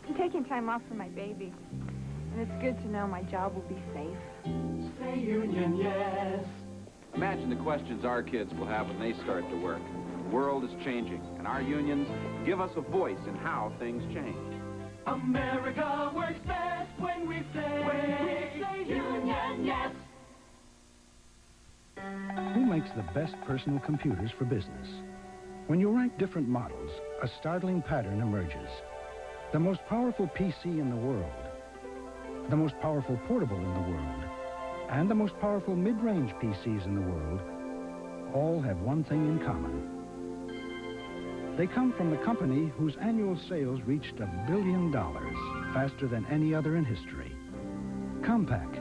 I'm taking time off for my baby. And it's good to know my job will be safe. Say union, yes. Imagine the questions our kids will have when they start to work. The world is changing, and our unions give us a voice in how things change. America works best when we say union, yes. Who makes the best personal computers for business? When you rank different models, a startling pattern emerges. The most powerful PC in the world, the most powerful portable in the world, and the most powerful mid-range PCs in the world all have one thing in common. They come from the company whose annual sales reached $1 billion faster than any other in history. Compaq.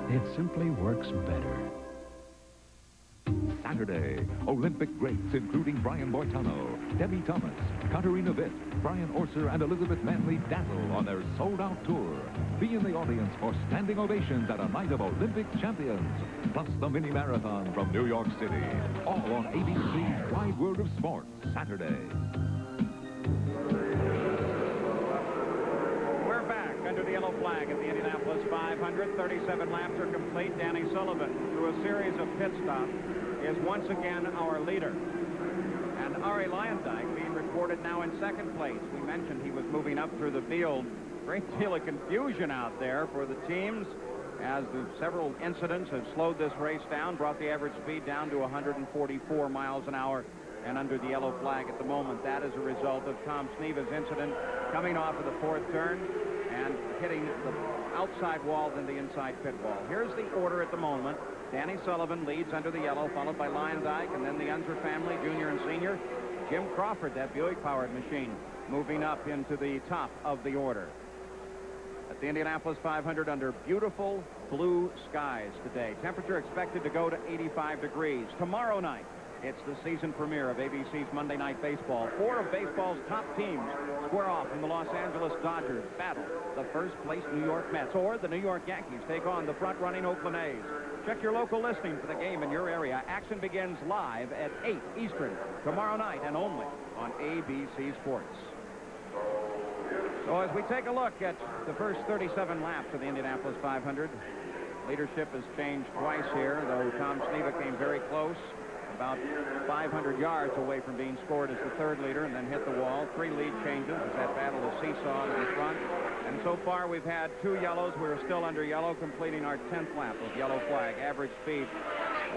It simply works better. Saturday, Olympic greats including Brian Boitano, Debbie Thomas, Katarina Witt, Brian Orser, and Elizabeth Manley dazzle on their sold-out tour. Be in the audience for standing ovations at a night of Olympic champions, plus the mini marathon from New York City. All on ABC's Wide World of Sports, Saturday. We're back under the yellow flag at the Indianapolis 500. 37 laps are complete. Danny Sullivan, through a series of pit stops, is once again our leader. And Ari Lyondike being recorded now in second place. We mentioned he was moving up through the field. Great deal of confusion out there for the teams as the several incidents have slowed this race down, brought the average speed down to 144 miles an hour and under the yellow flag at the moment. That is a result of Tom Sneva's incident coming off of the fourth turn and hitting the outside wall than the inside pit wall. Here's the order at the moment. Danny Sullivan leads under the yellow, followed by Lyondike, and then the Unser family, junior and senior. Jim Crawford, that Buick-powered machine, moving up into the top of the order. At the Indianapolis 500 under beautiful blue skies today. Temperature expected to go to 85 degrees. Tomorrow night, it's the season premiere of ABC's Monday Night Baseball. 4 of baseball's top teams square off when the Los Angeles Dodgers battle the first-place New York Mets, or the New York Yankees take on the front-running Oakland A's. Check your local listing for the game in your area. Action begins live at 8 Eastern tomorrow night and only on ABC Sports. So as we take a look at the first 37 laps of the Indianapolis 500, leadership has changed twice here, though Tom Sneva came very close, about 500 yards away from being scored as the third leader, and then hit the wall. 3 lead changes as that battle is seesawed in the front. And so far we've had 2 yellows. We're still under yellow, completing our 10th lap of yellow flag. Average speed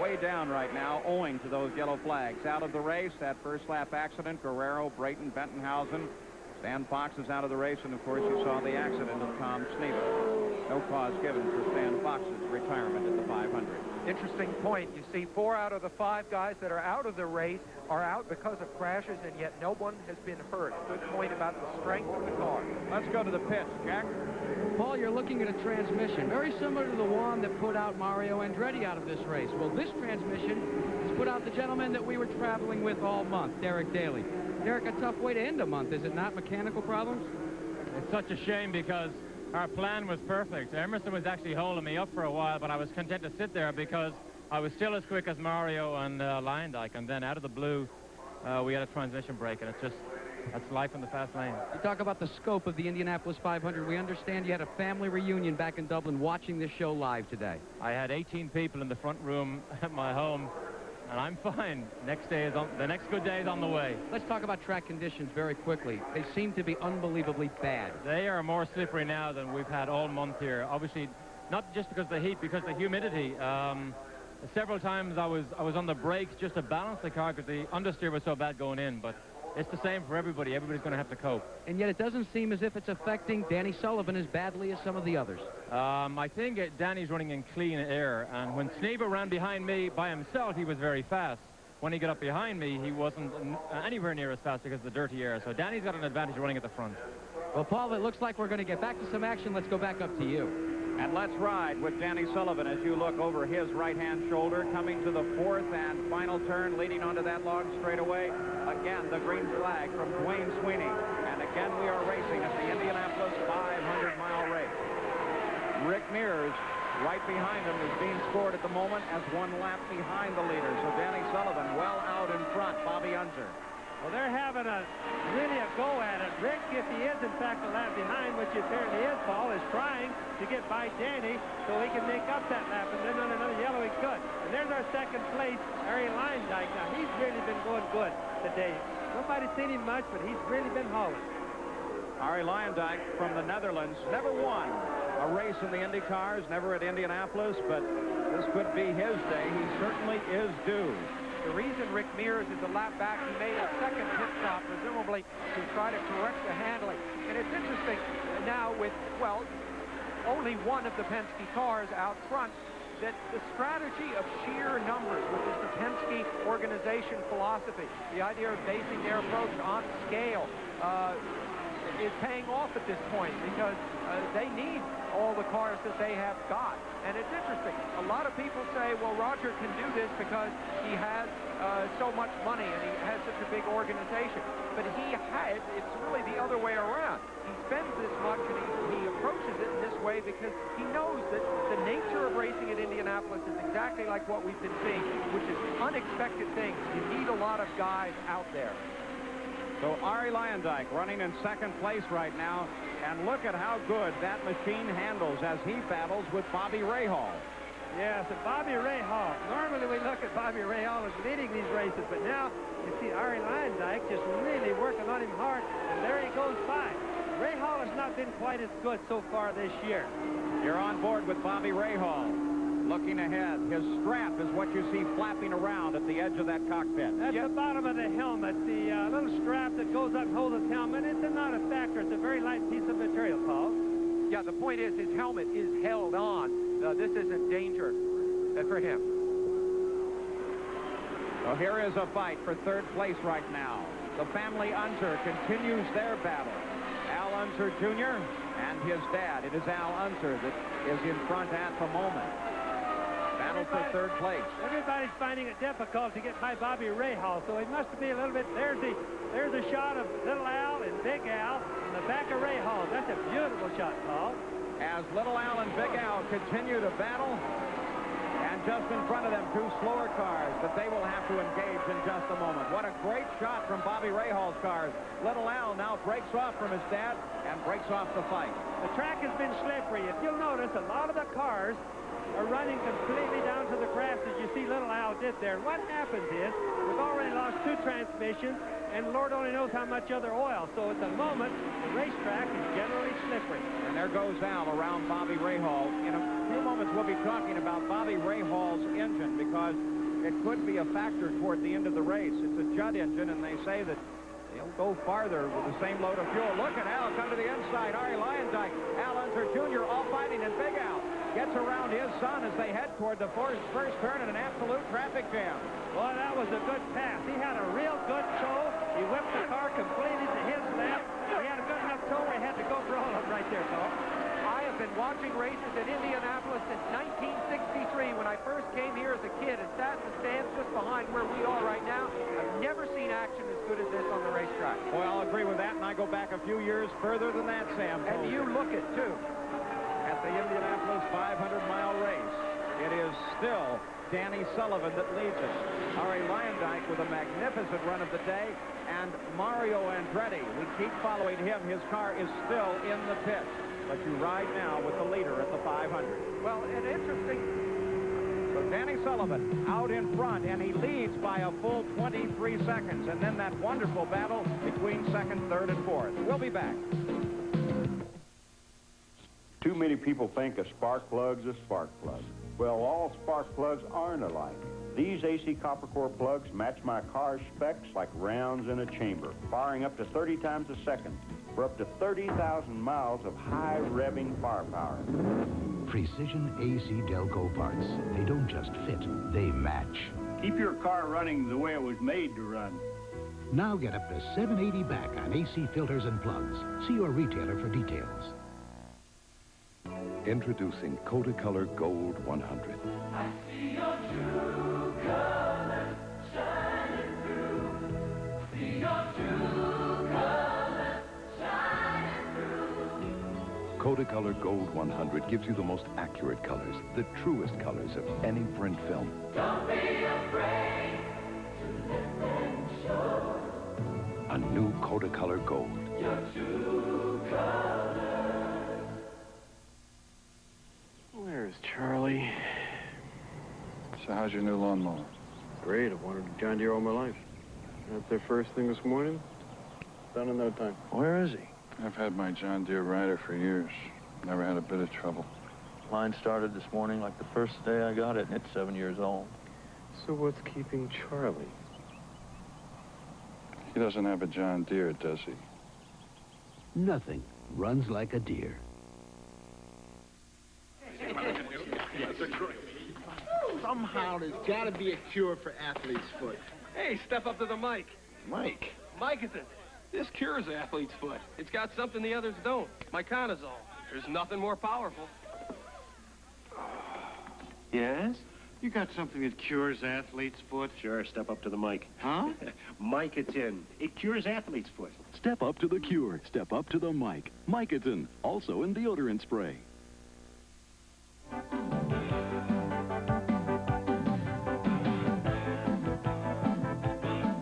way down right now owing to those yellow flags. Out of the race, that first lap accident, Guerrero, Brayton, Bentonhausen, Stan Fox is out of the race, and of course you saw the accident of Tom Sneva. No cause given for Stan Fox's retirement at the 500. Interesting point. You see 4 out of the 5 guys that are out of the race are out because of crashes, and yet no one has been hurt. Good point about the strength of the car. Let's go to the pits, Jack. Paul, you're looking at a transmission very similar to the one that put out Mario Andretti out of this race. Well, this transmission has put out the gentleman that we were traveling with all month, Derek Daly. Derek, a tough way to end a month, is it not? Mechanical problems? It's such a shame because our plan was perfect. Emerson was actually holding me up for a while, but I was content to sit there because I was still as quick as Mario and Lyondike. And then out of the blue, we had a transmission break, and it's just, that's life in the fast lane. You talk about the scope of the Indianapolis 500. We understand you had a family reunion back in Dublin watching this show live today. I had 18 people in the front room at my home, and I'm fine. The next good day is on the way. Let's talk about track conditions very quickly. They seem to be unbelievably bad. They are more slippery now than we've had all month here. Obviously, not just because of the heat, because of the humidity. Several times I was on the brakes just to balance the car because the understeer was so bad going in, but it's the same for everybody. Everybody's going to have to cope. And yet it doesn't seem as if it's affecting Danny Sullivan as badly as some of the others. I think Danny's running in clean air, and when Sneva ran behind me by himself, he was very fast. When he got up behind me, he wasn't anywhere near as fast because of the dirty air. So Danny's got an advantage running at the front. Well, Paul, it looks like we're going to get back to some action. Let's go back up to you. And let's ride with Danny Sullivan as you look over his right-hand shoulder, coming to the 4th and final turn, leading onto that long straightaway. Again, the green flag from Dwayne Sweeney. And again, we are racing at the Indianapolis 500-mile race. Rick Mears, right behind him, is being scored at the moment as 1 lap behind the leader. So Danny Sullivan well out in front. Bobby Unser. Well, they're having really a go at it. Rick, if he is in fact a lap behind, which he apparently is, Paul, is trying to get by Danny so he can make up that lap, and then on another yellow he could. And there's our second place, Harry Lyondike. Now, he's really been going good today. Nobody's seen him much, but he's really been hauling. Harry Lyondike from the Netherlands never won a race in the Indy cars, never at Indianapolis, but this could be his day. He certainly is due. The reason Rick Mears is a lap back, he made a second pit stop, presumably to try to correct the handling. And it's interesting now with, well, only one of the Penske cars out front, that the strategy of sheer numbers, which is the Penske organization philosophy, the idea of basing their approach on scale, is paying off at this point because they need all the cars that they have got. And it's interesting. A lot of people say, well, Roger can do this because he has so much money and he has such a big organization. But it's really the other way around. He spends this much and he approaches it in this way because he knows that the nature of racing at Indianapolis is exactly like what we've been seeing, which is unexpected things. You need a lot of guys out there. So Ari Lyondike running in second place right now, and look at how good that machine handles as he battles with Bobby Rahal. Yes, and Bobby Rahal. Normally we look at Bobby Rahal as leading these races, but now you see Ari Lyondike just really working on him hard, and there he goes by. Rahal has not been quite as good so far this year. You're on board with Bobby Rahal. Looking ahead, his strap is what you see flapping around at the edge of that cockpit. That's the bottom of the helmet, the little strap that goes up and holds his helmet. It's not a factor. It's a very light piece of material, Paul. Yeah, the point is his helmet is held on. This isn't danger for him. Well, here is a fight for third place right now. The family Unser continues their battle. Al Unser Jr. and his dad. It is Al Unser that is in front at the moment. Battle for third place. Everybody's finding it difficult to get by Bobby Rahal, so he must be a little bit. There's a shot of Little Al and Big Al in the back of Rahal. That's a beautiful shot, Paul. As Little Al and Big Al continue to battle, and just in front of them, 2 slower cars that they will have to engage in just a moment. What a great shot from Bobby Rahal's cars. Little Al now breaks off from his dad and breaks off the fight. The track has been slippery. If you'll notice, a lot of the cars are running completely down to the grass, as you see Little Al did there. And what happens is, we've already lost 2 transmissions, and Lord only knows how much other oil. So at the moment, the racetrack is generally slippery. And there goes Al around Bobby Rahal. In a few moments, we'll be talking about Bobby Rahal's engine because it could be a factor toward the end of the race. It's a Judd engine, and they say that they'll go farther with the same load of fuel. Look at Al come to the inside. Ari Lyondike, Al Unser Jr. all fighting, and Big Al gets around his son as they head toward the first turn in an absolute traffic jam. Boy, that was a good pass. He had a real good toe. He whipped the car completely to his left. He had a good enough toe where he had to go for all of them right there, so. I have been watching races in Indianapolis since 1963 when I first came here as a kid and sat in the stands just behind where we are right now. I've never seen action as good as this on the racetrack. Well, I'll agree with that, and I go back a few years further than that, Sam. And you look it, too. At the Indianapolis 500-mile race, it is still Danny Sullivan that leads it. Ari Lyondike with a magnificent run of the day, and Mario Andretti, we keep following him. His car is still in the pit. But you ride now with the leader at the 500. Well, and interesting. So Danny Sullivan out in front, and he leads by a full 23 seconds. And then that wonderful battle between second, third, and fourth. We'll be back. Too many people think a spark plug's a spark plug. Well, all spark plugs aren't alike. These AC copper core plugs match my car's specs like rounds in a chamber, firing up to 30 times a second for up to 30,000 miles of high revving firepower. Precision AC Delco parts. They don't just fit, they match. Keep your car running the way it was made to run. Now get up to $780 back on AC filters and plugs. See your retailer for details. Introducing Kodacolor Gold 100. I see your true colors shining through. See your true colors shining through. Kodacolor Gold 100 gives you the most accurate colors, the truest colors of any print film. Don't be afraid to let them show. A new Kodacolor Gold. Your true colors. Where's Charlie? So how's your new lawnmower? Great. I've wanted a John Deere all my life. Out there first thing this morning. Done in no time. Where is he? I've had my John Deere rider for years. Never had a bit of trouble. Line started this morning like the first day I got it, and it's 7 years old. So what's keeping Charlie? He doesn't have a John Deere, does he? Nothing runs like a deer. Somehow there's got to be a cure for athlete's foot. Hey, step up to the mic. Mike? Micah, this cures athlete's foot. It's got something the others don't. Myconazole. There's nothing more powerful. Yes? You got something that cures athlete's foot? Sure, step up to the mic. Huh? Micatin. It cures athlete's foot. Step up to the cure. Step up to the mic. Micatin, also in deodorant spray.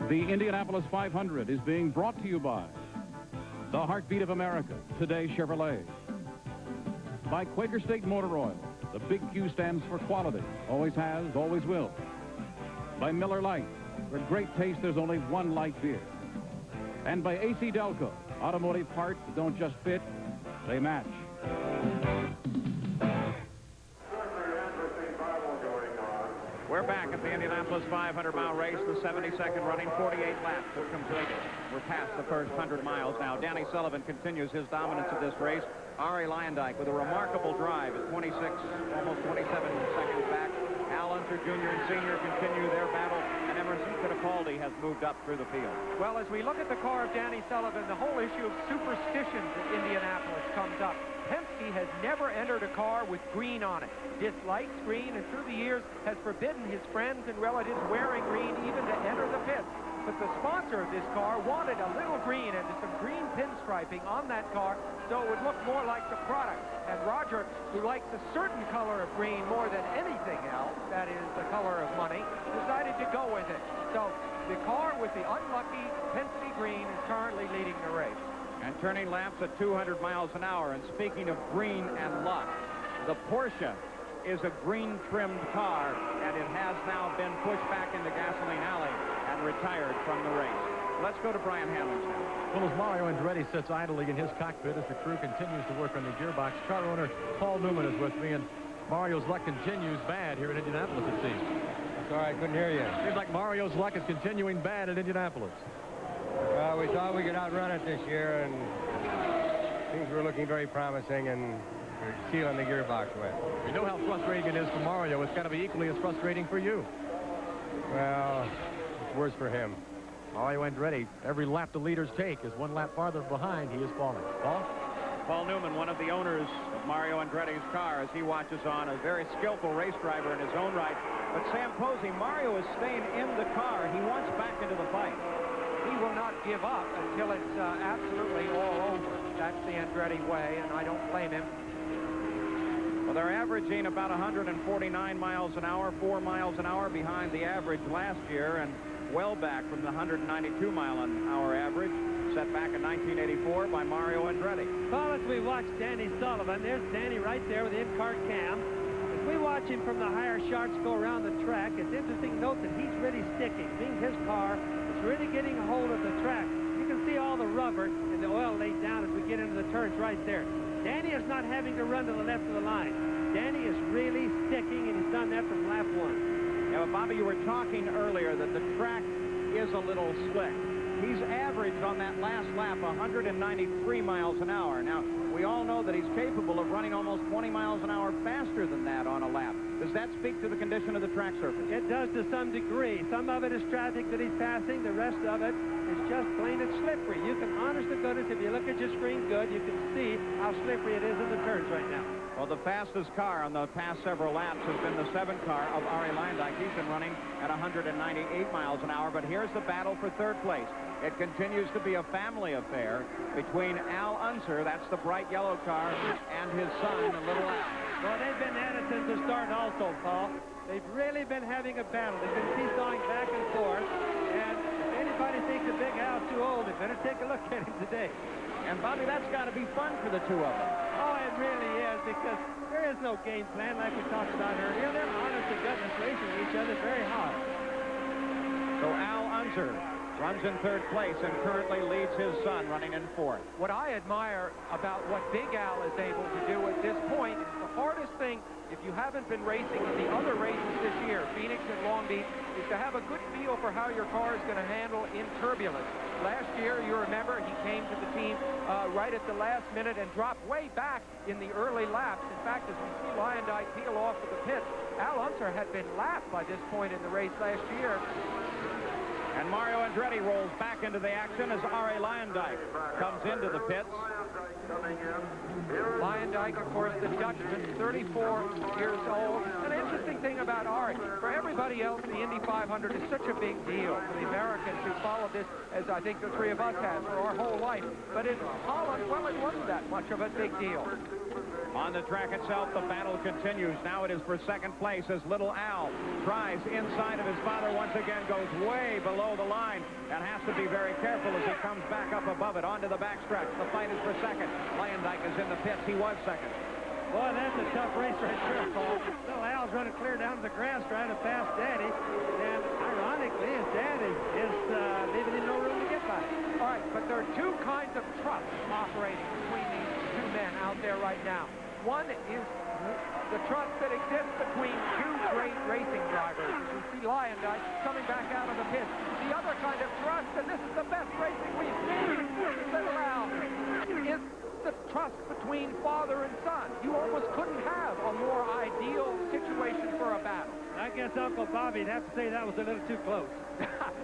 The Indianapolis 500 is being brought to you by the Heartbeat of America, Today Chevrolet. By Quaker State Motor Oil. The big Q stands for quality. Always has, always will. By Miller Lite. For great taste, there's only one light beer. And by AC Delco. Automotive parts that don't just fit, they match. We're back at the Indianapolis 500-mile race, the 72nd running, 48 laps have completed. We're past the first 100 miles now. Danny Sullivan continues his dominance of this race. Ari Lyondike with a remarkable drive at 26, almost 27 seconds back. Al Unser Jr. and Sr. continue their battle, and Emerson Fittipaldi has moved up through the field. Well, as we look at the car of Danny Sullivan, the whole issue of superstitions at Indianapolis comes up. Penske has never entered a car with green on it. Dislikes green, and through the years has forbidden his friends and relatives wearing green even to enter the pits. But the sponsor of this car wanted a little green and some green pinstriping on that car so it would look more like the product. And Roger, who likes a certain color of green more than anything else, that is the color of money, decided to go with it. So the car with the unlucky Penske green is currently leading the race. And turning laps at 200 miles an hour. And speaking of green and luck, the Porsche is a green-trimmed car, and it has now been pushed back into Gasoline Alley and retired from the race. Let's go to Brian Hammonds now. Well, as Mario Andretti sits idly in his cockpit as the crew continues to work on the gearbox, car owner Paul Newman is with me, and Mario's luck continues bad here in Indianapolis, it seems. Sorry, I couldn't hear you. Seems like Mario's luck is continuing bad in Indianapolis. Well, we thought we could outrun it this year, and things were looking very promising, and we're sealing the gearbox wet. We know how frustrating it is for Mario. It's got to be equally as frustrating for you. Well, it's worse for him. Mario Andretti, every lap the leaders take is one lap farther behind. He is falling. Paul? Paul Newman, one of the owners of Mario Andretti's car, as he watches on, a very skillful race driver in his own right. But Sam Posey, Mario is staying in the car. He wants back into the fight. He will not give up until it's absolutely all over. That's the Andretti way, and I don't blame him. Well, they're averaging about 149 miles an hour, 4 miles an hour behind the average last year, and well back from the 192 mile an hour average set back in 1984 by Mario Andretti. Well, as we watch Danny Sullivan, there's Danny right there with the in-car cam. As we watch him from the higher shots go around the track, it's interesting to note that he's really sticking, meaning his car is really getting a hold of the track. You can see all the rubber and the oil laid down as we get into the turns right there. Danny is not having to run to the left of the line. Danny is really sticking, and he's done that from lap 1. Yeah, but Bobby, you were talking earlier that the track is a little slick. He's averaged on that last lap 193 miles an hour. Now, we all know that he's capable of running almost 20 miles an hour faster than that on a lap. Does that speak to the condition of the track surface? It does to some degree. Some of it is traffic that he's passing. The rest of it is just plain and slippery. You can, honest to goodness, if you look at your screen good, you can see how slippery it is in the turns right now. Well, the fastest car on the past several laps has been the 7 car of Arie Luyendyk. He's been running at 198 miles an hour, but here's the battle for third place. It continues to be a family affair between Al Unser, that's the bright yellow car, and his son, the little Al. Well, they've been at it since the start also, Paul. They've really been having a battle. They've been seesawing back and forth, and if anybody thinks the big Al's too old, they better take a look at him today. And, Bobby, that's got to be fun for the two of them. Oh, it really is, because there is no game plan like we talked about earlier. They're honest to goodness racing each other very hard. So Al Unser runs in third place and currently leads his son running in fourth. What I admire about what Big Al is able to do at this point, the hardest thing, if you haven't been racing in the other races this year, Phoenix and Long Beach, is to have a good feel for how your car is going to handle in turbulence. Last year, you remember, he came to the team right at the last minute and dropped way back in the early laps. In fact, as we see Luyendyk peel off of the pits, Al Unser had been lapped by this point in the race last year. And Mario Andretti rolls back into the action as Arie Luyendyk comes into the pits. Luyendyk, of course, the Dutchman, 34 years old. An interesting thing about Arie, for everybody else, the Indy 500 is such a big deal. For the Americans who follow this, as I think the three of us have, for our whole life. But in Holland, well, it wasn't that much of a big deal. On the track itself, the battle continues. Now it is for second place as little Al tries inside of his father once again, goes way below the line, and has to be very careful as he comes back up above it onto the backstretch. The fight is for second. Luyendyk is in the pits. He was second. Boy, that's a tough race right there, Paul. Little Al's running clear down to the grass trying to pass Daddy, and ironically, his dad is leaving him no room to get by. All right, but there are two kinds of trucks operating between these two men out there right now. One is the trust that exists between two great racing drivers. As we see Luyendyk coming back out of the pits. The other kind of trust, and this is the best racing we've seen, little Al, is the trust between father and son. You almost couldn't have a more ideal situation for a battle. I guess Uncle Bobby'd have to say that was a little too close.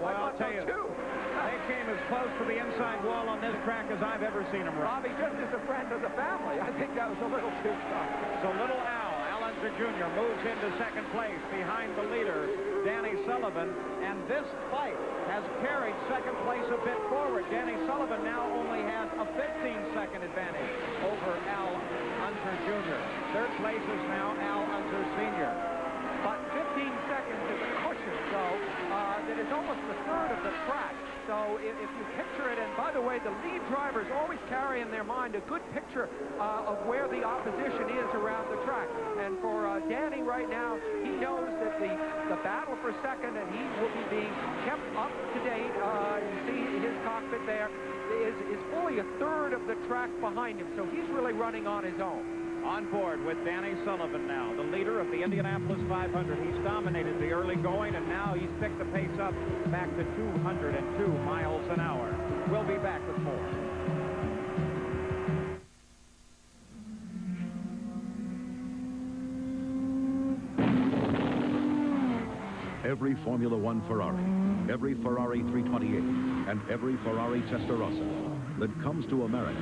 Well, I'll tell you, they came as close to the inside wall on this track as I've ever seen them run. Bobby, just as a friend of the family, I think that was a little too tough. So little Al Unser Jr. moves into second place behind the leader, Danny Sullivan, and this fight has carried second place a bit forward. Danny Sullivan now only has a 15-second advantage over Al Unser Jr. Third place is now Al Unser Sr. But 15 seconds is a cushion, though, that is almost a third of the track. So if you picture it, and by the way, the lead drivers always carry in their mind a good picture of where the opposition is around the track. And for Danny right now, he knows that the battle for second, and he will be being kept up to date. You see his cockpit there is fully a third of the track behind him. So he's really running on his own. On board with Danny Sullivan now, the leader of the Indianapolis 500. He's dominated the early going, and now he's picked the pace up back to 202 miles an hour. We'll be back with more. Every Formula One Ferrari, every Ferrari 328, and every Ferrari Testarossa that comes to America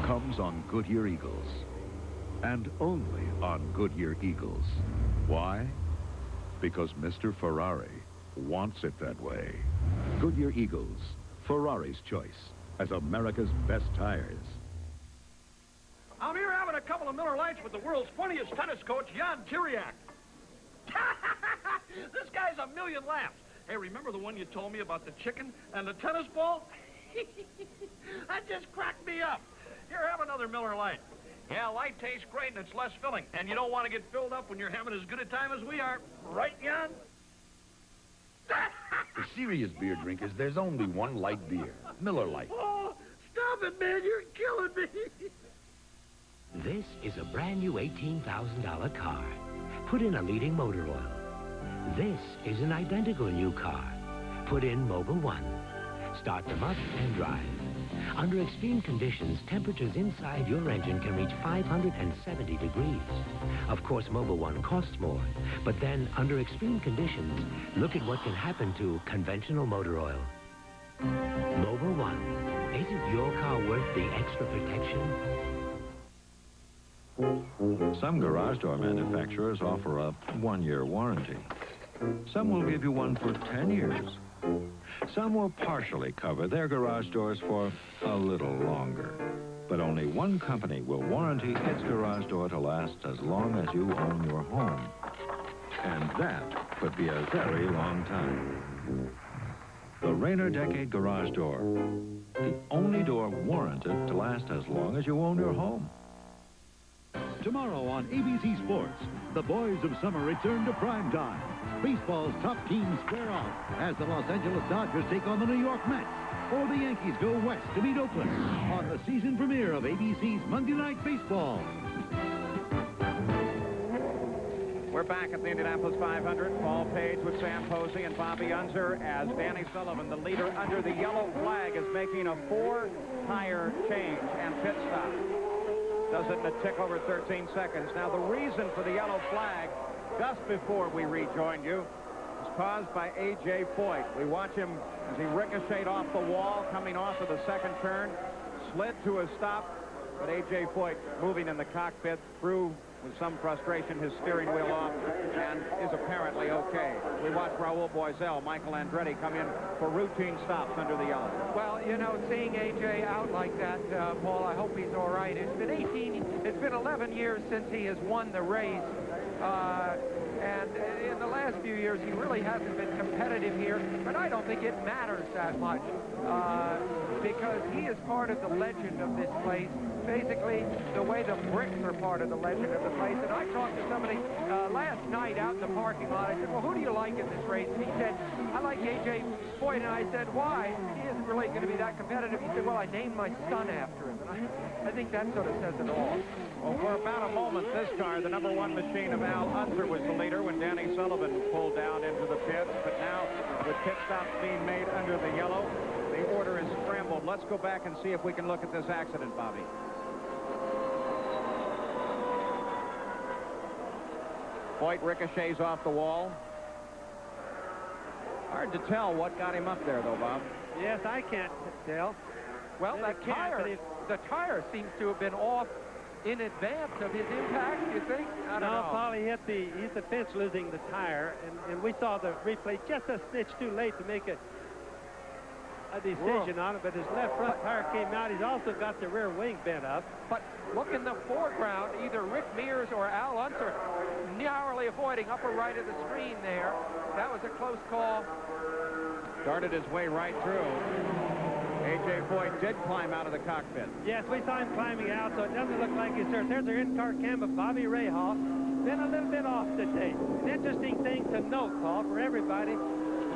comes on Goodyear Eagles. And only on Goodyear Eagles. Why? Because Mr. Ferrari wants it that way. Goodyear Eagles, Ferrari's choice as America's best tires. I'm here having a couple of Miller Lights with the world's funniest tennis coach, Jan Tiriak. This guy's a million laughs. Hey, remember the one you told me about the chicken and the tennis ball? That just cracked me up. Here, have another Miller Light. Yeah, light tastes great and it's less filling. And you don't want to get filled up when you're having as good a time as we are. Right, Jan? For serious beer drinkers, there's only one light beer. Miller Lite. Oh, stop it, man. You're killing me. This is a brand new $18,000 car. Put in a leading motor oil. This is an identical new car. Put in Mobil 1. Start them up and drive. Under extreme conditions, temperatures inside your engine can reach 570 degrees. Of course, Mobil 1 costs more, but then, under extreme conditions, look at what can happen to conventional motor oil. Mobil 1. Isn't your car worth the extra protection? Some garage door manufacturers offer a 1-year warranty. Some will give you one for 10 years. Some will partially cover their garage doors for a little longer. But only one company will warranty its garage door to last as long as you own your home. And that could be a very long time. The Rainer Decade Garage Door. The only door warranted to last as long as you own your home. Tomorrow on ABC Sports, the boys of summer return to prime time. Baseball's top teams square off as the Los Angeles Dodgers take on the New York Mets, or the Yankees go west to meet Oakland on the season premiere of ABC's Monday Night Baseball. We're back at the Indianapolis 500. Paul Page with Sam Posey and Bobby Unser as Danny Sullivan, the leader under the yellow flag, is making a 4-tire change and pit stop. Does it in a tick over 13 seconds. Now, the reason for the yellow flag, just before we rejoined you, was caused by A.J. Foyt. We watch him as he ricocheted off the wall, coming off of the second turn, slid to a stop, but A.J. Foyt moving in the cockpit threw, with some frustration, his steering wheel off and is apparently okay. We watch Raul Boisel, Michael Andretti come in for routine stops under the yellow. Well, you know, seeing A.J. out like that, Paul, I hope he's all right. It's been 11 years since he has won the race. And in the last few years, he really hasn't been competitive here, but I don't think it matters that much because he is part of the legend of this place, basically the way the bricks are part of the legend of the place. And I talked to somebody last night out in the parking lot. I said, well, who do you like in this race? And he said, I like A.J. Foyt. And I said, why? He isn't really going to be that competitive. He said, well, I named my son after him. And I think that sort of says it all. Well, for about a moment, this car, the number 1 machine of Al Unser, was the leader when Danny Sullivan pulled down into the pits. But now, with pit stops being made under the yellow, the order is scrambled. Let's go back and see if we can look at this accident, Bobby. Foyt ricochets off the wall. Hard to tell what got him up there, though, Bob. Yes, I can't tell. Well, the tire seems to have been off in advance of his impact, you think? I don't know. Paul, he hit the fence losing the tire, and we saw the replay just a stitch too late to make a decision on it, but his left front tire came out. He's also got the rear wing bent up. But look in the foreground, either Rick Mears or Al Unser narrowly avoiding upper right of the screen there. That was a close call. Darted his way right through. A.J. Foyt did climb out of the cockpit. Yes, we saw him climbing out, so it doesn't look like he's hurt. There's our in-car cam of Bobby Rahal. Been a little bit off the tape. An interesting thing to note, Paul, for everybody,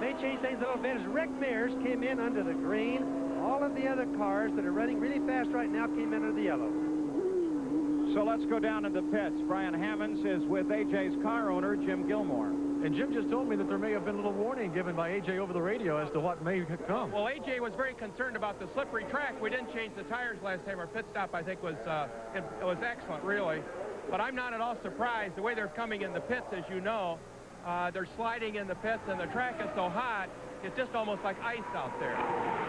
may change things a little bit, as Rick Mears came in under the green. All of the other cars that are running really fast right now came in under the yellow. So let's go down in the pits. Brian Hammonds is with A.J.'s car owner, Jim Gilmore. And Jim just told me that there may have been a little warning given by A.J. over the radio as to what may come. Well, A.J. was very concerned about the slippery track. We didn't change the tires last time. Our pit stop, I think, was it was excellent, really. But I'm not at all surprised. The way they're coming in the pits, as you know, they're sliding in the pits, and the track is so hot, it's just almost like ice out there.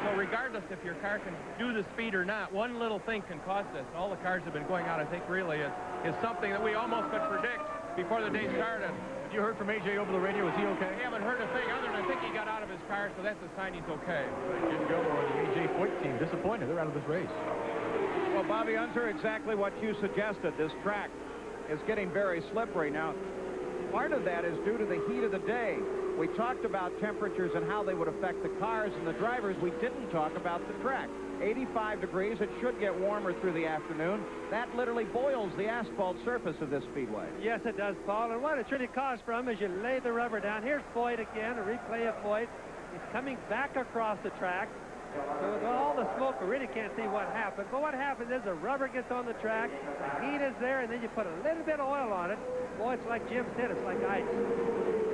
So regardless if your car can do the speed or not, one little thing can cause this. All the cars have been going out, I think, really is something that we almost could predict before the day started. You heard from A.J. over the radio. Is he okay? I haven't heard a thing other than I think he got out of his car, so that's a sign he's okay. Jim Gilmore, the A.J. Foyt team, disappointed. They're out of this race. Well, Bobby Unser, exactly what you suggested. This track is getting very slippery. Now, part of that is due to the heat of the day. We talked about temperatures and how they would affect the cars and the drivers. We didn't talk about the track. 85 degrees. It should get warmer through the afternoon. That literally boils the asphalt surface of this speedway. Yes, it does, Paul. And what it's really caused from is you lay the rubber down. Here's Foyt again, a replay of Foyt. He's coming back across the track. So with all the smoke, we really can't see what happened. But what happens is the rubber gets on the track, the heat is there, and then you put a little bit of oil on it. Boy, it's like Jim said, it's like ice.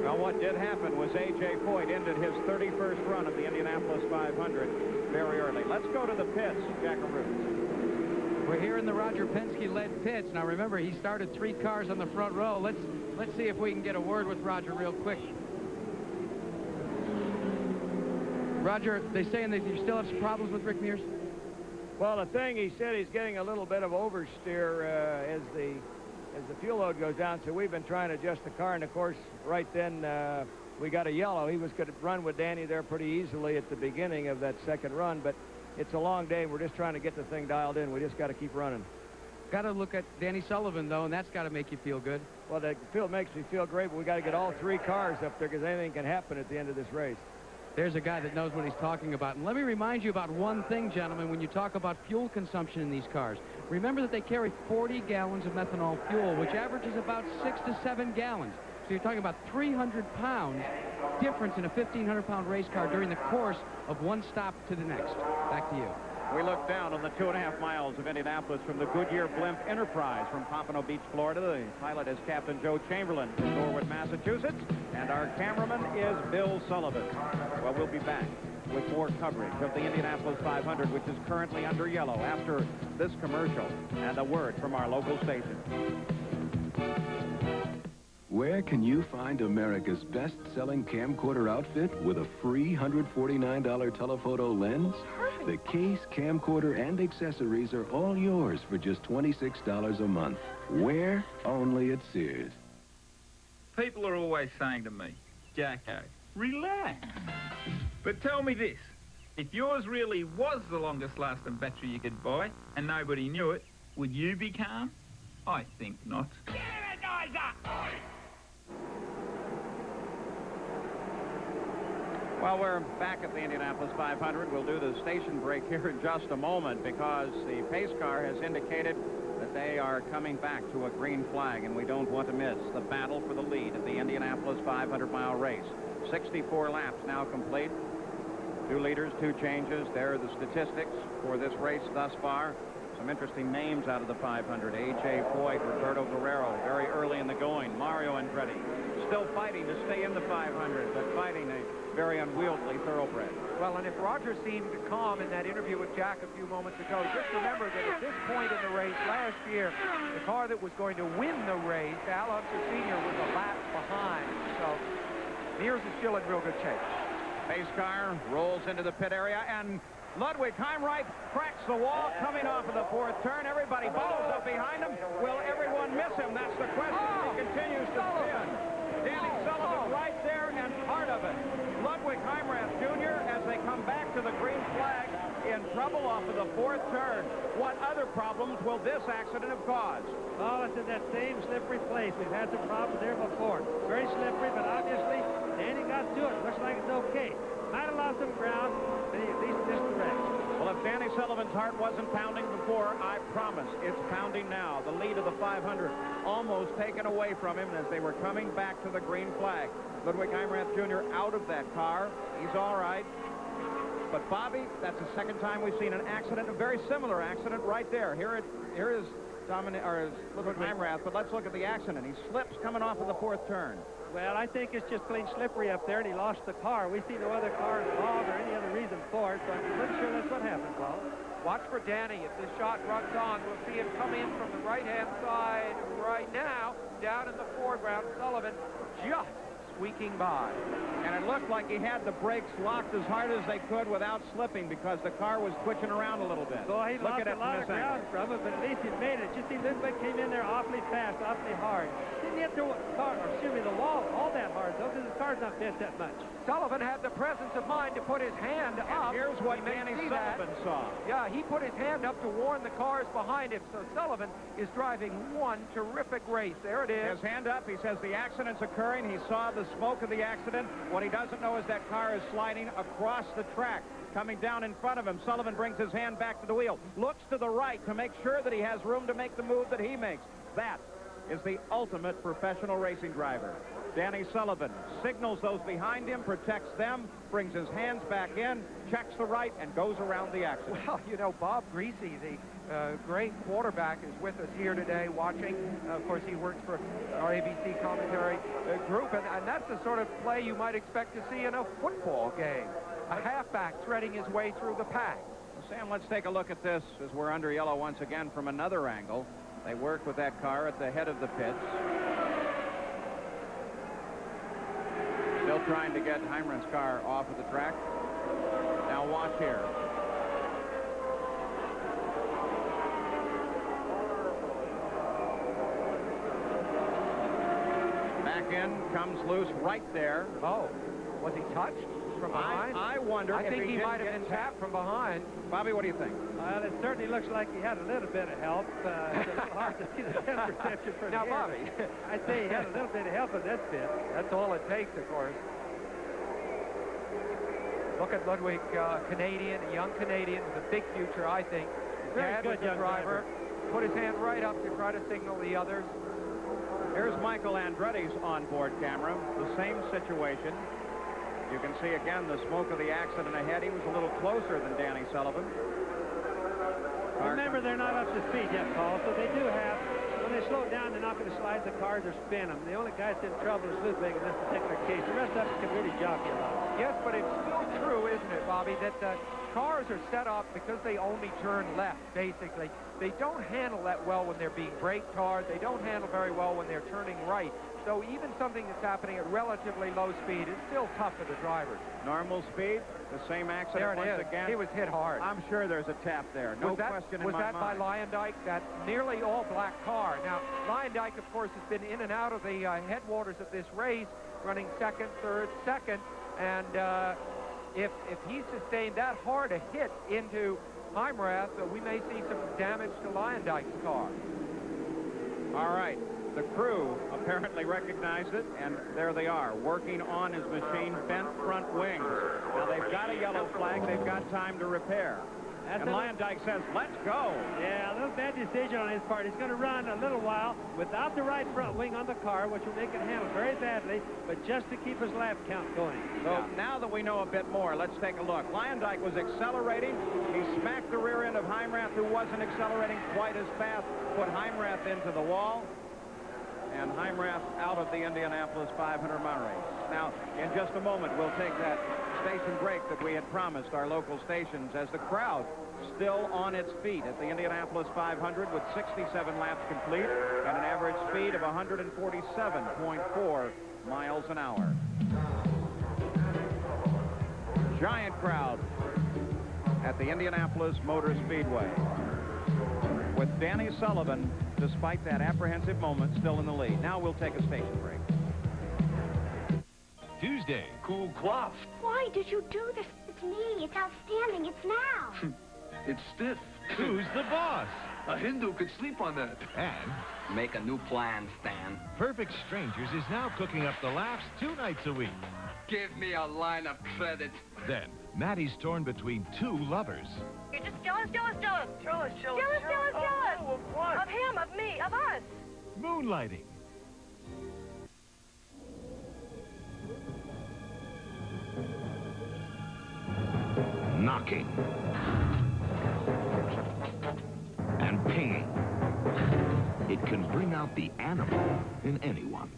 Well, what did happen was A.J. Foyt ended his 31st run of the Indianapolis 500 very early. Let's go to the pits, Jackaroo. We're here in the Roger Penske-led pits. Now, remember, he started 3 cars on the front row. Let's see if we can get a word with Roger real quick. Roger, they saying that you still have some problems with Rick Mears? Well, the thing, he said he's getting a little bit of oversteer as the fuel load goes down, so we've been trying to adjust the car, and of course, right then we got a yellow. He was going to run with Danny there pretty easily at the beginning of that second run, but it's a long day. We're just trying to get the thing dialed in. We just got to keep running. Got to look at Danny Sullivan, though, and that's got to make you feel good. Well, the field makes me feel great, but we got to get all 3 cars up there because anything can happen at the end of this race. There's a guy that knows what he's talking about. And let me remind you about one thing, gentlemen, when you talk about fuel consumption in these cars. Remember that they carry 40 gallons of methanol fuel, which averages about 6 to 7 gallons. So you're talking about 300 pounds difference in a 1,500-pound race car during the course of one stop to the next. Back to you. We look down on the 2.5 miles of Indianapolis from the Goodyear Blimp Enterprise from Pompano Beach, Florida. The pilot is Captain Joe Chamberlain from Norwood, Massachusetts, and our cameraman is Bill Sullivan. Well, we'll be back with more coverage of the Indianapolis 500, which is currently under yellow, after this commercial and a word from our local station. Where can you find America's best-selling camcorder outfit with a free $149 telephoto lens? The case, camcorder, and accessories are all yours for just $26 a month. Where? Only at Sears. People are always saying to me, Jacko, relax. But tell me this, if yours really was the longest-lasting battery you could buy and nobody knew it, would you be calm? I think not. Well, we're back at the Indianapolis 500. We'll do the station break here in just a moment because the pace car has indicated that they are coming back to a green flag, and we don't want to miss the battle for the lead at the Indianapolis 500-mile race. 64 laps now complete. 2 leaders, 2 changes. There are the statistics for this race thus far. Some interesting names out of the 500. A.J. Foyt, Roberto Guerrero, very early in the going. Mario Andretti still fighting to stay in the 500, but fighting a very unwieldy thoroughbred. Well, and if Roger seemed calm in that interview with Jack a few moments ago, just remember that at this point in the race last year, the car that was going to win the race, Al Unser Sr., was a lap behind. So Mears is still in real good shape. Pace car rolls into the pit area, and Ludwig Heimreich cracks the wall coming off of the 4th turn. Everybody follows up behind him. Will everyone miss him? That's the question. He continues to spin. Danny Sullivan right there and part of it. Ludwig Heimreich Jr., as they come back to the green flag, in trouble off of the 4th turn. What other problems will this accident have caused? Oh, it's in that same slippery place. We've had some problems there before. Very slippery, but obviously Danny got to it. Looks like it's okay. Might have lost some ground, but he at least missed the wreck. Well, if Danny Sullivan's heart wasn't pounding before, I promise it's pounding now. The lead of the 500 almost taken away from him as they were coming back to the green flag. Ludwig Heimreich Jr. out of that car. He's all right. But, Bobby, that's the second time we've seen an accident, a very similar accident right there. Here is Heimrath, but let's look at the accident. He slips coming off of the fourth turn. Well, I think it's just plain slippery up there, and he lost the car. We see no other car involved or any other reason for it, so I'm pretty sure that's what happened, Paul. Watch for Danny. If this shot runs on, we'll see him come in from the right-hand side right now, down in the foreground. Sullivan just squeaking by. And it looked like he had the brakes locked as hard as they could without slipping because the car was twitching around a little bit. So he Look lost at a it lot of ground from it, but at least he made it. You see, Lindbergh came in there awfully fast, awfully hard. Didn't hit the wall all that hard, though, because his car's not bent that much. Sullivan had the presence of mind to put his hand up. Here's what Danny Sullivan saw. Yeah, he put his hand up to warn the cars behind him. So Sullivan is driving one terrific race. There it is. His hand up. He says the accident's occurring. He saw the smoke of the accident. What he doesn't know is that car is sliding across the track, coming down in front of him. Sullivan brings his hand back to the wheel, looks to the right to make sure that he has room to make the move that he makes. That is the ultimate professional racing driver. Danny Sullivan signals those behind him, protects them, brings his hands back in, checks the right, and goes around the accident. Well, you know, Bob Greasy, the great quarterback, is with us here today watching. Of course, he works for our ABC commentary group, and that's the sort of play you might expect to see in a football game. A halfback threading his way through the pack. Sam, let's take a look at this as we're under yellow once again from another angle. They work with that car at the head of the pits. Still trying to get Heimrath's car off of the track. Now watch here. Back in, comes loose right there. Oh, was he touched from behind? I wonder I if think he might have been tapped from behind. Bobby, what do you think? Well, it certainly looks like he had a little bit of help. It's a little hard to see the depth perception from Now, here. Bobby. I'd say he had a little bit of help in this bit. That's all it takes, of course. Look at Ludwig, Canadian, a young Canadian with a big future, I think. His Very dad good was a young driver. Put his hand right up to try to signal the others. Here's Michael Andretti's onboard camera. The same situation. You can see again the smoke of the accident ahead. He was a little closer than Danny Sullivan. Remember, they're not up to speed yet, Paul, so they do have, when they slow down, they're not going to slide the cars or spin them. The only guy that's in trouble is Ludwig in this particular case. The rest of us can really jockey a lot. Yes, but it's still true, isn't it, Bobby, that cars are set up because they only turn left, basically. They don't handle that well when they're being braked hard. They don't handle very well when they're turning right. So even something that's happening at relatively low speed is still tough for the drivers. Normal speed, the same accident once again. He was hit hard. I'm sure there's a tap there. No question in my mind. Was that by Lyondike? That nearly all-black car. Now, Lyondike, of course, has been in and out of the headwaters of this race, running second, third, second. And if he sustained that hard a hit into Heimrath, we may see some damage to Lyondike's car. All right. The crew apparently recognized it, and there they are, working on his machine bent front wings. Now, they've got a yellow flag. They've got time to repair. And Lyondike says, let's go. Yeah, a little bad decision on his part. He's going to run a little while without the right front wing on the car, which will make it handle very badly, but just to keep his lap count going. So now that we know a bit more, let's take a look. Lyondike was accelerating. He smacked the rear end of Heimrath, who wasn't accelerating quite as fast, put Heimrath into the wall, and Heimrath out of the Indianapolis 500-mile race. Now, in just a moment, we'll take that station break that we had promised our local stations as the crowd still on its feet at the Indianapolis 500 with 67 laps complete and an average speed of 147.4 miles an hour. Giant crowd at the Indianapolis Motor Speedway with Danny Sullivan, despite that apprehensive moment, still in the lead. Now we'll take a station break. Tuesday, cool quaff. Why did you do this? It's me. It's outstanding. It's now. It's stiff. Who's the boss? A Hindu could sleep on that. And make a new plan, Stan. Perfect Strangers is now cooking up the laughs 2 nights a week. Give me a line of credit. Then, Maddie's torn between 2 lovers. You're just jealous. Jealous. Oh, of what? Of him, of me, of us. Moonlighting. Knocking. And pinging. it can bring out the animal in anyone.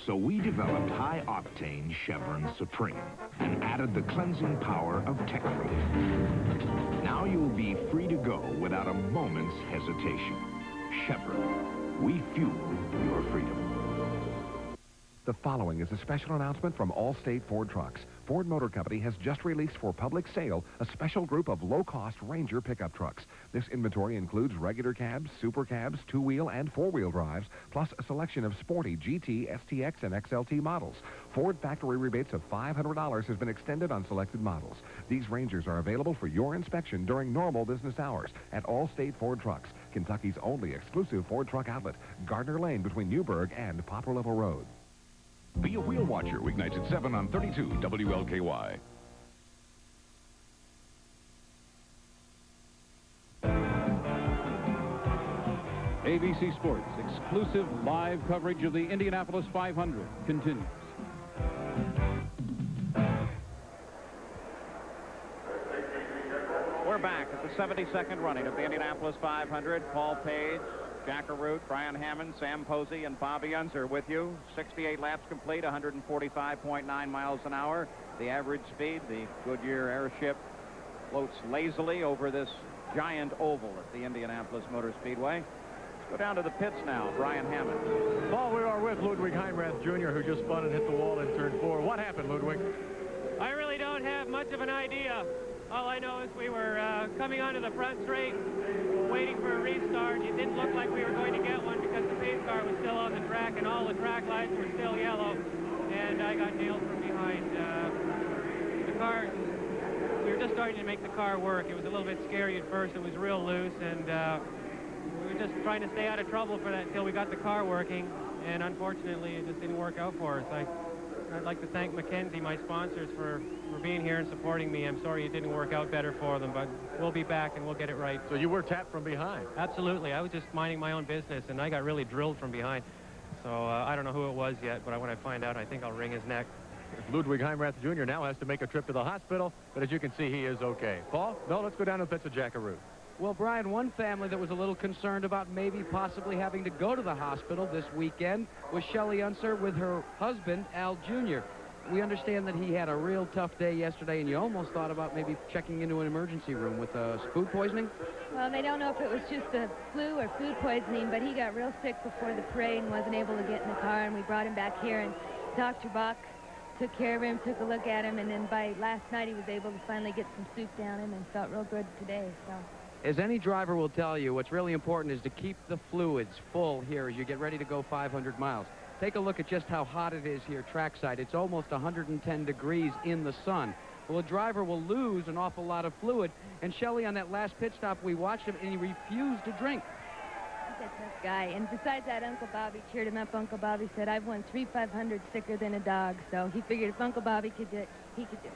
So we developed high-octane Chevron Supreme and added the cleansing power of Tech-Free. Now you'll be free to go without a moment's hesitation. Chevron, we fuel your freedom. The following is a special announcement from Allstate Ford Trucks. Ford Motor Company has just released for public sale a special group of low-cost Ranger pickup trucks. This inventory includes regular cabs, super cabs, two-wheel and four-wheel drives, plus a selection of sporty GT, STX, and XLT models. Ford factory rebates of $500 has been extended on selected models. These Rangers are available for your inspection during normal business hours at Allstate Ford Trucks, Kentucky's only exclusive Ford truck outlet, Gardner Lane between Newburgh and Poplar Level Road. Be a wheel watcher, weeknights at 7 on 32 WLKY. ABC Sports' exclusive live coverage of the Indianapolis 500 continues. We're back at the 72nd running of the Indianapolis 500. Paul Page, Jack Arute, Brian Hammond, Sam Posey, and Bobby Unser with you. 68 laps complete, 145.9 miles an hour. The average speed, the Goodyear airship floats lazily over this giant oval at the Indianapolis Motor Speedway. Let's go down to the pits now. Brian Hammond. Paul, we are with Ludwig Heinrath Jr., who just spun and hit the wall in turn 4. What happened, Ludwig? I really don't have much of an idea. All I know is we were coming onto the front straight, waiting for a restart. It didn't look like we were going to get one because the pace car was still on the track and all the track lights were still yellow. And I got nailed from behind. The car, we were just starting to make the car work. It was a little bit scary at first. It was real loose, and we were just trying to stay out of trouble for that until we got the car working. And unfortunately, it just didn't work out for us. I'd like to thank Mackenzie, my sponsors, for being here and supporting me. I'm sorry it didn't work out better for them, but we'll be back and we'll get it right. So you were tapped from behind? Absolutely. I was just minding my own business, and I got really drilled from behind. So I don't know who it was yet, but when I find out, I think I'll wring his neck. Ludwig Heinrath Jr. now has to make a trip to the hospital, but as you can see, he is okay. Paul? No, let's go down to the pits of Jack Arute. Well, Brian, one family that was a little concerned about maybe possibly having to go to the hospital this weekend was Shelley Unser with her husband, Al Jr. We understand that he had a real tough day yesterday, and you almost thought about maybe checking into an emergency room with food poisoning? Well, they don't know if it was just a flu or food poisoning, but he got real sick before the parade and wasn't able to get in the car, and we brought him back here, and Dr. Bach took care of him, took a look at him, and then by last night he was able to finally get some soup down him and felt real good today. So. As any driver will tell you, what's really important is to keep the fluids full here as you get ready to go 500 miles. Take a look at just how hot it is here trackside. It's almost 110 degrees in the sun. Well, a driver will lose an awful lot of fluid, and Shelley, on that last pit stop, we watched him, and he refused to drink. He's a tough guy, and besides that, Uncle Bobby cheered him up. Uncle Bobby said, I've won 3 500 sicker than a dog, so he figured if Uncle Bobby could do it, he could do it.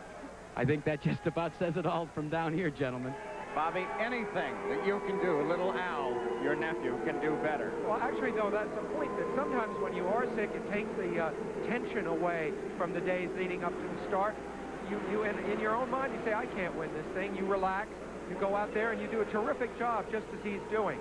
I think that just about says it all from down here, gentlemen. Bobby, anything that you can do, little Al, your nephew, can do better. Well, actually, though, that's the point, that sometimes when you are sick, it takes the tension away from the days leading up to the start. You in your own mind, you say, I can't win this thing. You relax, you go out there, and you do a terrific job, just as he's doing.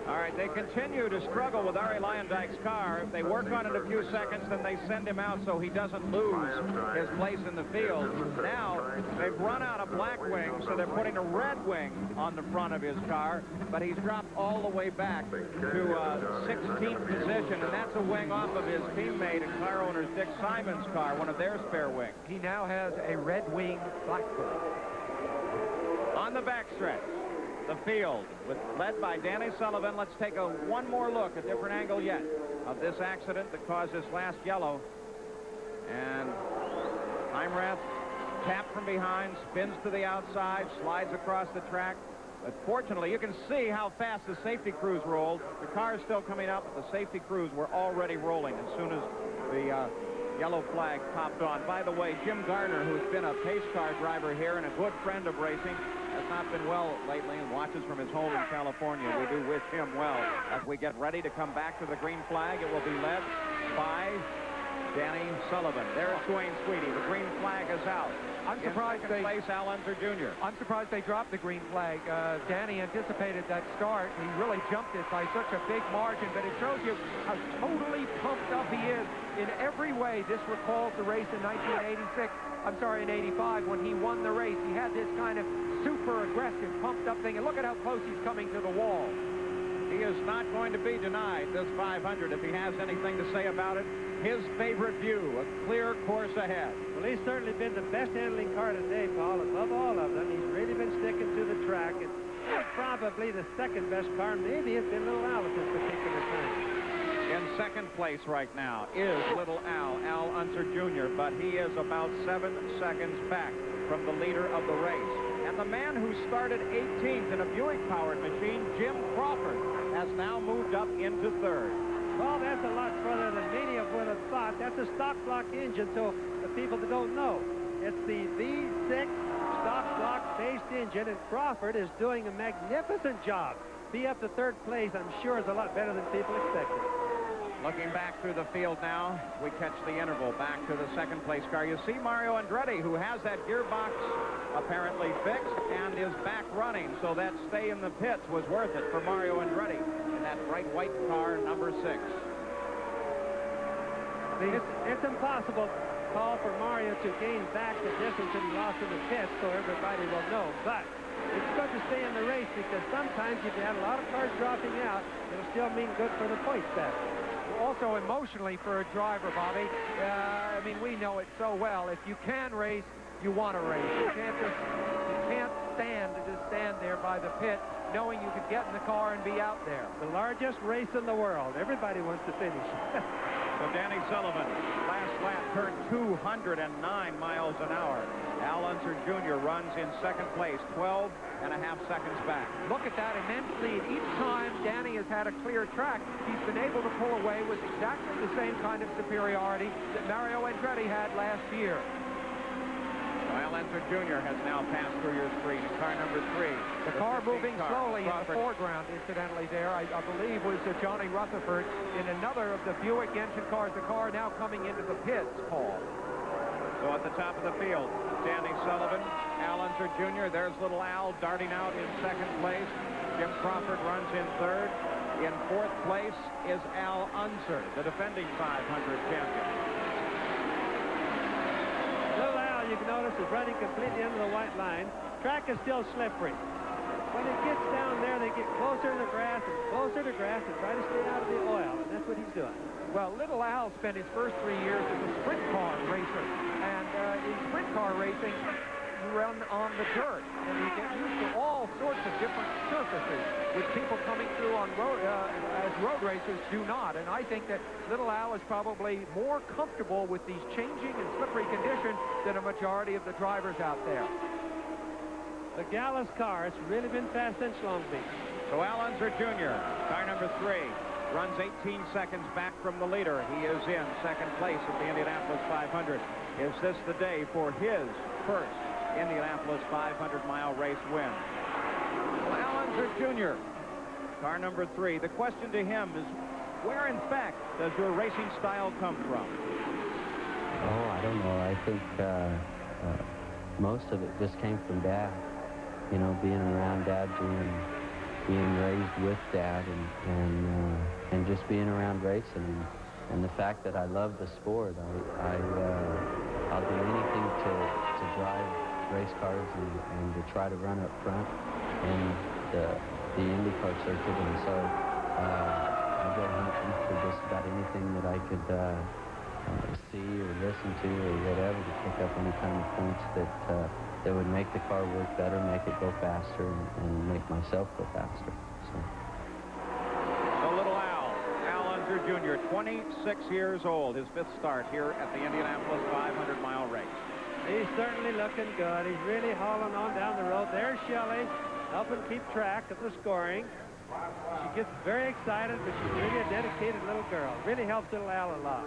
All right, they continue to struggle with Arie Luyendyk's car. If they work on it a few seconds, then they send him out so he doesn't lose his place in the field. Now, they've run out of black wing, so they're putting a red wing on the front of his car, but he's dropped all the way back to 16th position, and that's a wing off of his teammate and car owner Dick Simon's car, one of their spare wings. He now has a red wing black wing. On the backstretch, the field, led by Danny Sullivan. Let's take one more look, a different angle yet, of this accident that caused this last yellow. And Heinrath, tapped from behind, spins to the outside, slides across the track. But fortunately, you can see how fast the safety crews rolled. The car is still coming up, but the safety crews were already rolling as soon as the yellow flag popped on. By the way, Jim Garner, who's been a pace car driver here and a good friend of racing, has not been well lately and watches from his home in California. We do wish him well as we get ready to come back to the green flag. It will be led by Danny Sullivan. There's Wayne Sweetie. The green flag is out. I'm surprised in second place, Al Unser Jr. I'm surprised they dropped the green flag. Danny anticipated that start. He really jumped it by such a big margin, but it shows you how totally pumped up he is in every way. This recalls the race in 1986. I'm sorry, in 85 when he won the race. He had this kind of super aggressive, pumped up thing, and look at how close he's coming to the wall. He is not going to be denied this 500 if he has anything to say about it. His favorite view, a clear course ahead. Well, he's certainly been the best handling car today, Paul. Above all of them, he's really been sticking to the track. And probably the second best car. Maybe it's been Little Al at this particular time. In second place right now is Little Al Unser Jr., but he is about 7 seconds back from the leader of the race. And the man who started 18th in a Buick-powered machine, Jim Crawford, has now moved up into third. Well, that's a lot further than many of would have thought. That's a stock block engine, so the people that don't know, it's the V6 stock block-based engine, and Crawford is doing a magnificent job. Be up to third place, I'm sure, is a lot better than people expected. Looking back through the field now, we catch the interval back to the second place car. You see Mario Andretti, who has that gearbox apparently fixed and is back running, so that stay in the pits was worth it for Mario Andretti in that bright white car, number 6. It's impossible, Paul, for Mario to gain back the distance that he lost in the pits, so everybody will know. But it's good to stay in the race, because sometimes if you have a lot of cars dropping out, it'll still mean good for the points battle. Also emotionally for a driver, Bobby. I mean, we know it so well. If you can race, you want to race. You can't stand to just stand there by the pit knowing you could get in the car and be out there. The largest race in the world. Everybody wants to finish. So Danny Sullivan, last lap, turned 209 miles an hour. Al Unser Jr. runs in second place, 12.5 seconds back. Look at that immense lead. Each time Danny has had a clear track, he's been able to pull away with exactly the same kind of superiority that Mario Andretti had last year. Al Unser Jr. has now passed through your screen. Car number 3. The car moving slowly in the foreground, incidentally, there, I believe, was Johnny Rutherford in another of the Buick engine cars. The car now coming into the pits, Paul. So at the top of the field, Danny Sullivan, Al Unser Jr. There's Little Al darting out in second place. Jim Crawford runs in third. In fourth place is Al Unser, the defending 500 champion. Little Al, you can notice, is running completely under the white line. Track is still slippery. When it gets down there, they get closer to the grass and closer to grass and try to stay out of the oil, and that's what he's doing. Well, Little Al spent his first 3 years as a sprint car racer, and in sprint car racing, you run on the dirt, and you get used to all sorts of different surfaces, which people coming through on road as road racers do not. And I think that Little Al is probably more comfortable with these changing and slippery conditions than a majority of the drivers out there. The Gallus car, it's really been fast since Long Beach. So Al Unser Jr., car number 3, runs 18 seconds back from the leader. He is in second place at the Indianapolis 500. Is this the day for his first Indianapolis 500-mile race win? Well, Al Unser Jr., car number 3. The question to him is, where, in fact, does your racing style come from? Oh, I don't know. I think most of it just came from Dad. You know, being around Dad, being raised with Dad, and just being around racing, and the fact that I love the sport. I'll do anything to drive race cars and to try to run up front in the IndyCar circuit, and so I go hunting for just about anything that I could see or listen to or whatever to pick up any kind of points that would make the car work better, make it go faster, and make myself go faster. So Little Al Unser Jr., 26 years old, his 5th start here at the Indianapolis 500-mile race. He's certainly looking good. He's really hauling on down the road. There's Shelley, helping keep track of the scoring. She gets very excited, but she's really a dedicated little girl. Really helps Little Al a lot.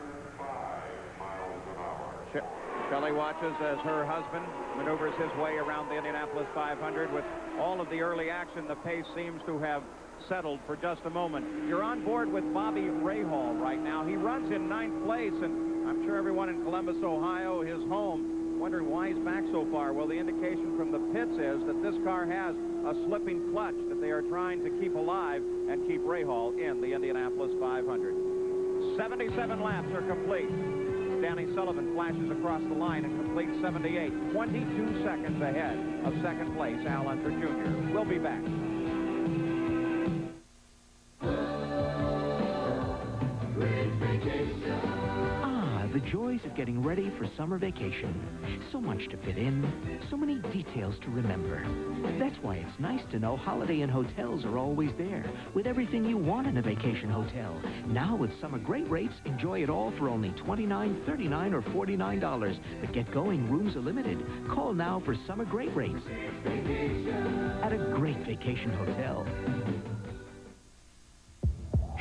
Shelley watches as her husband maneuvers his way around the Indianapolis 500. With all of the early action, the pace seems to have settled for just a moment. You're on board with Bobby Rahal right now. He runs in 9th place, and I'm sure everyone in Columbus, Ohio, his home, wondering why he's back so far. Well, the indication from the pits is that this car has a slipping clutch that they are trying to keep alive and keep Rahal in the Indianapolis 500. 77 laps are complete. Danny Sullivan flashes across the line and completes 78, 22 seconds ahead of second place, Al Unser Jr. We'll be back. The joys of getting ready for summer vacation. So much to fit in, so many details to remember. That's why it's nice to know Holiday Inn hotels are always there, with everything you want in a vacation hotel. Now with summer great rates, enjoy it all for only $29, $39, or $49. But get going, rooms are limited. Call now for summer great rates at a great vacation hotel.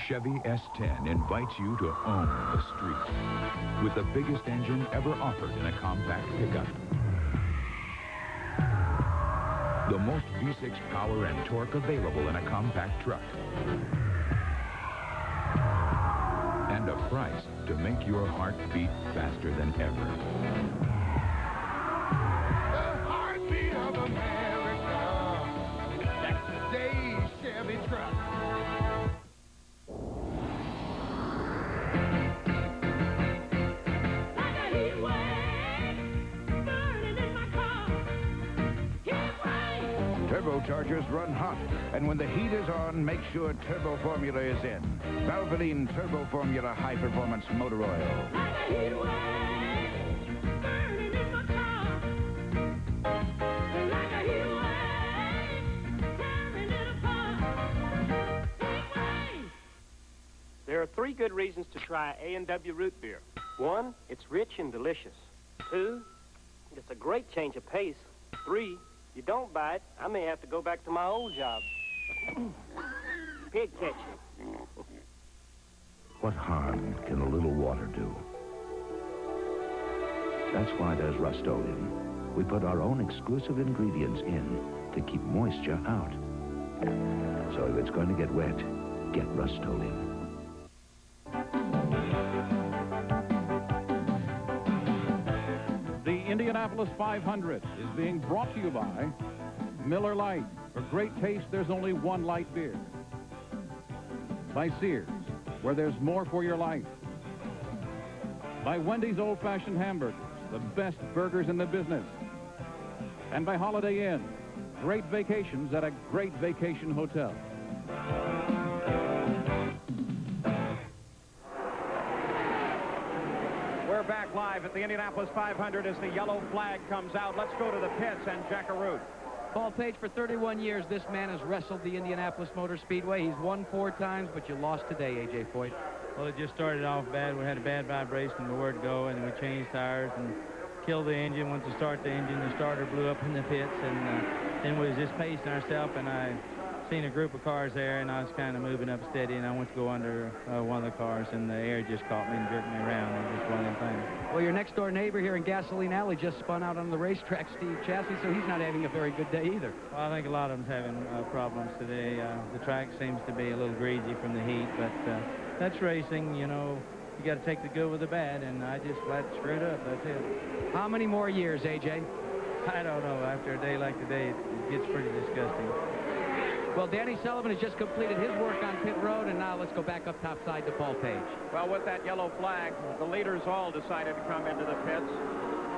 Chevy S10 invites you to own the street with the biggest engine ever offered in a compact pickup. The most V6 power and torque available in a compact truck. And a price to make your heart beat faster than ever. The heartbeat of America. That's today's Chevy truck. Turbochargers run hot, and when the heat is on, make sure Turbo Formula is in. Valvoline Turbo Formula High Performance Motor Oil. There are 3 good reasons to try A&W root beer. 1, it's rich and delicious. 2, it's a great change of pace. 3, you don't buy it, I may have to go back to my old job. Pig catching. What harm can a little water do? That's why there's Rust-Oleum. We put our own exclusive ingredients in to keep moisture out. So if it's going to get wet, get Rust-Oleum. The Indianapolis 500 is being brought to you by Miller Lite. For great taste, there's only one light beer. By Sears, where there's more for your life. By Wendy's Old Fashioned Hamburgers, the best burgers in the business. And by Holiday Inn, great vacations at a great vacation hotel. We're back live at the Indianapolis 500 as the yellow flag comes out. Let's go to the pits and Jack Arute. Paul Page, for 31 years, this man has wrestled the Indianapolis Motor Speedway. He's won 4 times, but you lost today, A.J. Foyt. Well, it just started off bad. We had a bad vibration before it go, and then we changed tires and killed the engine. Once we start the engine, the starter blew up in the pits, and then we was just pacing ourselves, and I seen a group of cars there, and I was kind of moving up steady, and I went to go under one of the cars, and the air just caught me and jerked me around. It was just one of them things. Well, your next-door neighbor here in Gasoline Alley just spun out on the racetrack, Steve Chassis, so he's not having a very good day either. Well, I think a lot of them's having problems today. The track seems to be a little greasy from the heat, but that's racing, you know. You got to take the good with the bad, and I just flat screwed up. That's it. How many more years, A.J.? I don't know. After a day like today, it gets pretty disgusting. Well, Danny Sullivan has just completed his work on pit road, and now let's go back up topside to Paul Page. Well, with that yellow flag, the leaders all decided to come into the pits.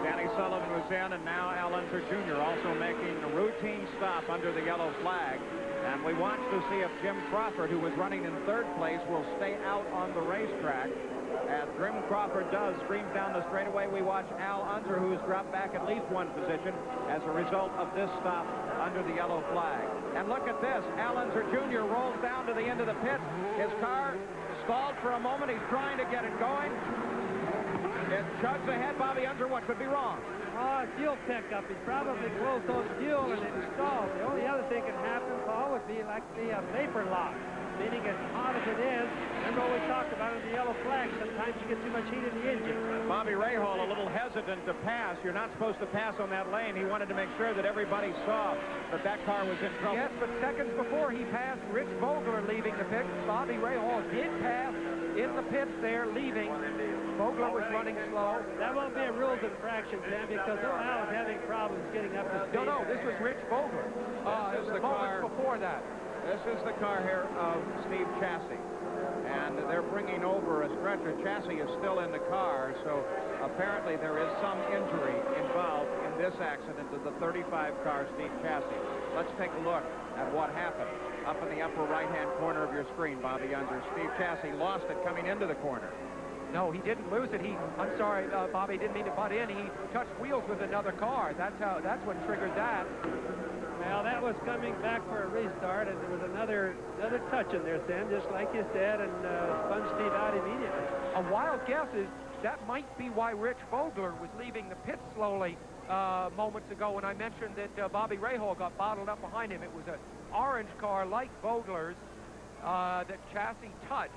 Danny Sullivan was in, and now Al Unser Jr. also making a routine stop under the yellow flag. And we watch to see if Jim Crawford, who was running in 3rd place, will stay out on the racetrack. As Jim Crawford does, streams down the straightaway, we watch Al Unser, who has dropped back at least 1 position as a result of this stop under the yellow flag. And look at this. Al Unser Jr. rolls down to the end of the pit. His car stalled for a moment. He's trying to get it going. It chugs ahead. Bobby Unser, what could be wrong? Oh, fuel pickup. He's probably closed on fuel and it stalled. The only other thing can happen, Paul, would be like the vapor lock. Meaning as hot as it is, remember what we talked about in the yellow flag, sometimes you get too much heat in the engine. Bobby Rahal a little hesitant to pass. You're not supposed to pass on that lane. He wanted to make sure that everybody saw that that car was in trouble. Yes, but seconds before he passed Rich Vogler leaving the pit, Bobby Rahal did pass in in the pits there, leaving. Vogler was running slow. That won't be a rules infraction, Sam, because Al is having problems getting up to speed. No, this was Rich Vogler. This is the car before that. This is the car here of Steve Chassie. And they're bringing over a stretcher. Chassie is still in the car, so apparently there is some injury involved in this accident to the 35 car Steve Chassie. Let's take a look at what happened. Up in the upper right-hand corner of your screen, Bobby Unser. Steve Chassie lost it coming into the corner. No, he didn't lose it. I'm sorry, Bobby, didn't mean to butt in. He touched wheels with another car. That's what triggered that. Well, that was coming back for a restart, and there was another touch in there, Sam, just like you said, and spun Steve out immediately. A wild guess is that might be why Rich Vogler was leaving the pit slowly moments ago when I mentioned that Bobby Rahal got bottled up behind him. It was an orange car like Vogler's that Chassie touched.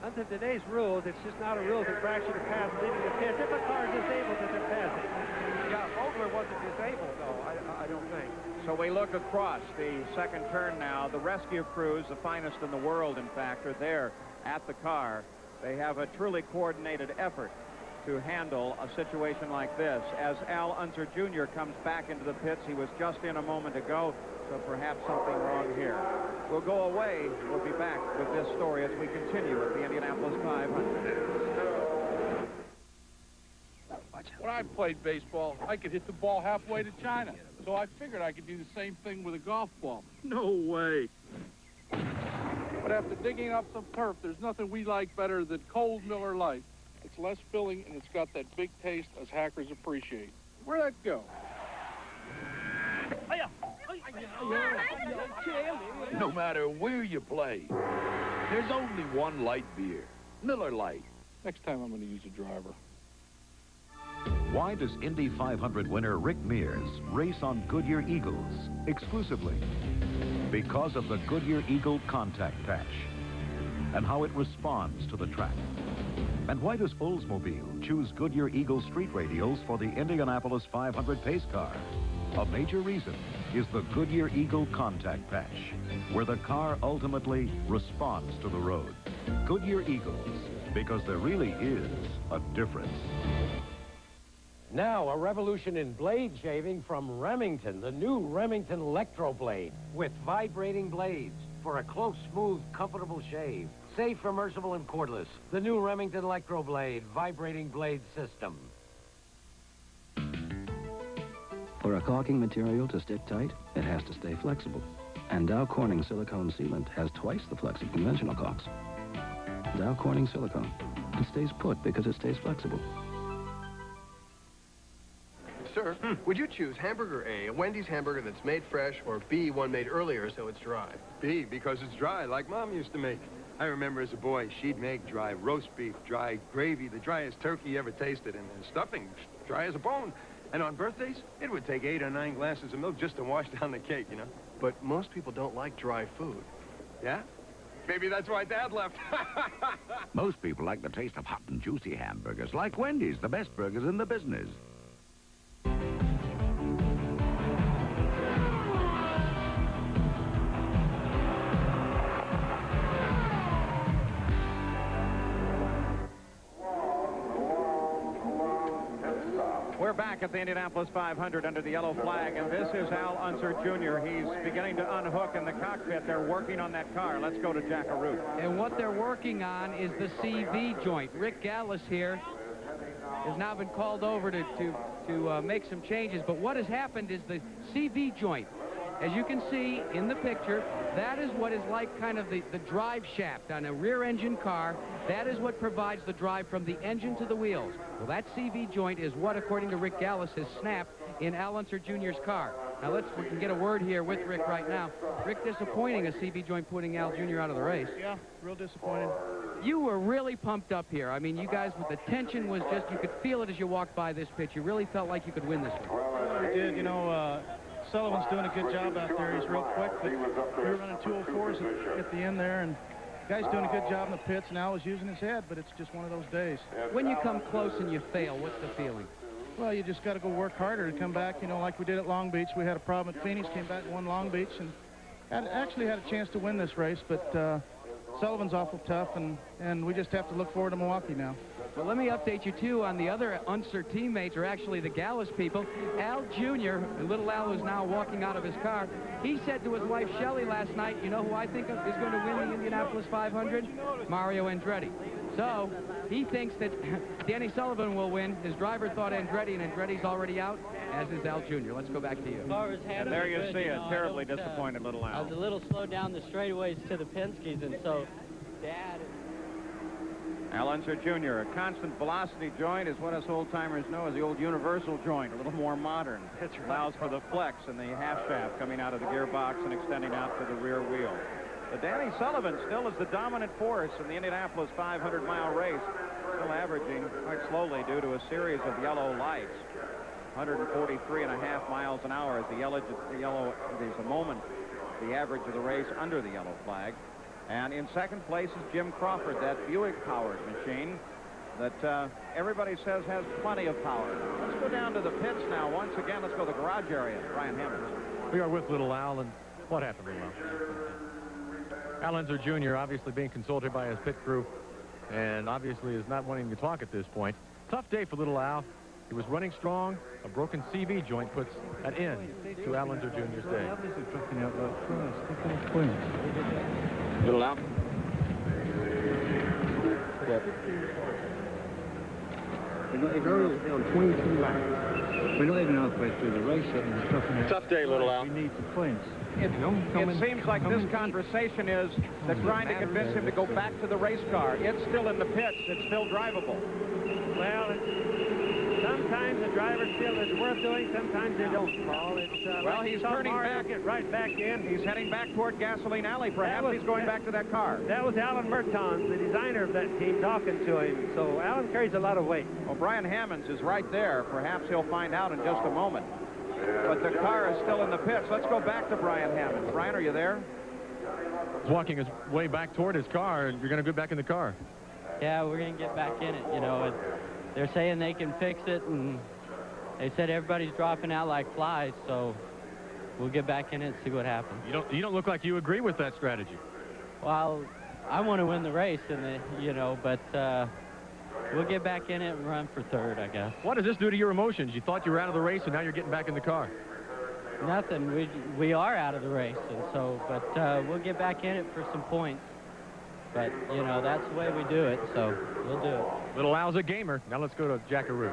Under today's rules, it's just not a rules infraction to pass leaving the pit. If a car is disabled, it's a passing. Yeah, Vogler wasn't disabled, though, I don't think. So we look across the second turn now. The rescue crews, the finest in the world, in fact, are there at the car. They have a truly coordinated effort to handle a situation like this. As Al Unser Jr. comes back into the pits, he was just in a moment ago, so perhaps something wrong here. We'll go away. We'll be back with this story as we continue at the Indianapolis 500. When I played baseball, I could hit the ball halfway to China, so I figured I could do the same thing with a golf ball. No way. But after digging up some turf, there's nothing we like better than cold Miller Lite. It's less filling, and it's got that big taste us hackers appreciate. Where'd that go? No matter where you play, there's only one light beer, Miller Lite. Next time I'm going to use a driver. Why does Indy 500 winner Rick Mears race on Goodyear Eagles exclusively? Because of the Goodyear Eagle contact patch and how it responds to the track. And why does Oldsmobile choose Goodyear Eagle street radials for the Indianapolis 500 pace car? A major reason is the Goodyear Eagle contact patch, where the car ultimately responds to the road. Goodyear Eagles, because there really is a difference. Now, a revolution in blade shaving from Remington, the new Remington Electro Blade, with vibrating blades for a close, smooth, comfortable shave. Safe, immersible, and cordless. The new Remington Electro Blade vibrating blade system. For a caulking material to stick tight, it has to stay flexible. And Dow Corning silicone sealant has twice the flex of conventional caulks. Dow Corning silicone. It stays put because it stays flexible. Sir, would you choose hamburger A, a Wendy's hamburger that's made fresh, or B, one made earlier so it's dry? B, because it's dry, like Mom used to make. I remember as a boy, she'd make dry roast beef, dry gravy, the driest turkey you ever tasted, and the stuffing dry as a bone. And on birthdays, it would take 8 or 9 glasses of milk just to wash down the cake, you know? But most people don't like dry food. Yeah? Maybe that's why Dad left. Most people like the taste of hot and juicy hamburgers, like Wendy's, the best burgers in the business. We're back at the Indianapolis 500 under the yellow flag, and this is Al Unser Jr. He's beginning to unhook in the cockpit. They're working on that car. Let's go to Jack Arute. And what they're working on is the CV joint. Rick Gallis here has now been called over to make some changes, but what has happened is the CV joint. As you can see in the picture, that is what is like kind of the drive shaft on a rear-engine car. That is what provides the drive from the engine to the wheels. Well, that CV joint is what, according to Rick Gallis, has snapped in Al Unser Jr.'s car. Now, we can get a word here with Rick right now. Rick, disappointing a CV joint putting Al Jr. out of the race. Yeah, real disappointing. You were really pumped up here. I mean, you guys, with the tension was just, you could feel it as you walked by this pitch. You really felt like you could win this one. Well, we did, you know, Sullivan's doing a good job out there. He's real quick, but we were running 204s at the end there, and the guy's doing a good job in the pits, and Al was using his head, but it's just one of those days. When you come close and you fail, what's the feeling? Well, you just got to go work harder to come back, you know, like we did at Long Beach. We had a problem at Phoenix, came back and won Long Beach, and actually had a chance to win this race, but Sullivan's awful tough, and we just have to look forward to Milwaukee now. Well, let me update you, too, on the other Unser teammates, or actually the Gallus people. Al Jr., little Al is now walking out of his car, he said to his wife, Shelley, last night, you know who I think is going to win the Indianapolis 500? Mario Andretti. So he thinks that Danny Sullivan will win. His driver thought Andretti, and Andretti's already out, as is Al Jr. Let's go back to you. And there you see it. Terribly disappointed little Al. I was a little slowed down the straightaways to the Penske's, and so Dad... Al Unser Jr., a constant velocity joint is what us old-timers know as the old universal joint, a little more modern. It allows for the flex and the half shaft coming out of the gearbox and extending out to the rear wheel. But Danny Sullivan still is the dominant force in the Indianapolis 500-mile race, still averaging quite slowly due to a series of yellow lights. 143.5 miles an hour is there's a moment, the average of the race under the yellow flag. And in second place is Jim Crawford, that Buick-powered machine that everybody says has plenty of power. Let's go down to the pits now. Once again, let's go to the garage area. Brian Hammond. We are with little Al, and what happened, little Al? Al Unser Jr. obviously being consulted by his pit crew, and obviously is not wanting to talk at this point. Tough day for little Al. He was running strong. A broken CV joint puts an end to Al Unser Jr.'s day. Little Al. We're not even on 22 laps. We're not even halfway through the race yet, and it's tough. Tough day, little Al. We need to clinch. It seems like this conversation is they're trying to convince him to go back to the race car. It's still in the pits. It's still drivable. Well, sometimes the drivers feel it's worth doing. Sometimes they don't, Paul. Well, he's turning back. Get right back in. He's heading back toward Gasoline Alley. Perhaps he's going back to that car. That was Alan Mertons, the designer of that team, talking to him. So Alan carries a lot of weight. Well, Brian Hammonds is right there. Perhaps he'll find out in just a moment. But the car is still in the pits. Let's go back to Brian Hammonds. Brian, are you there? He's walking his way back toward his car, and you're going to go back in the car. Yeah, we're going to get back in it, you know. They're saying they can fix it, and they said everybody's dropping out like flies, so we'll get back in it and see what happens. You don't look like you agree with that strategy. Well, I want to win the race, but we'll get back in it and run for third, I guess. What does this do to your emotions? You thought you were out of the race, and now you're getting back in the car. Nothing. We are out of the race, and so, but we'll get back in it for some points. But, that's the way we do it, so we'll do it. Little Al's a gamer. Now let's go to Jackaroo.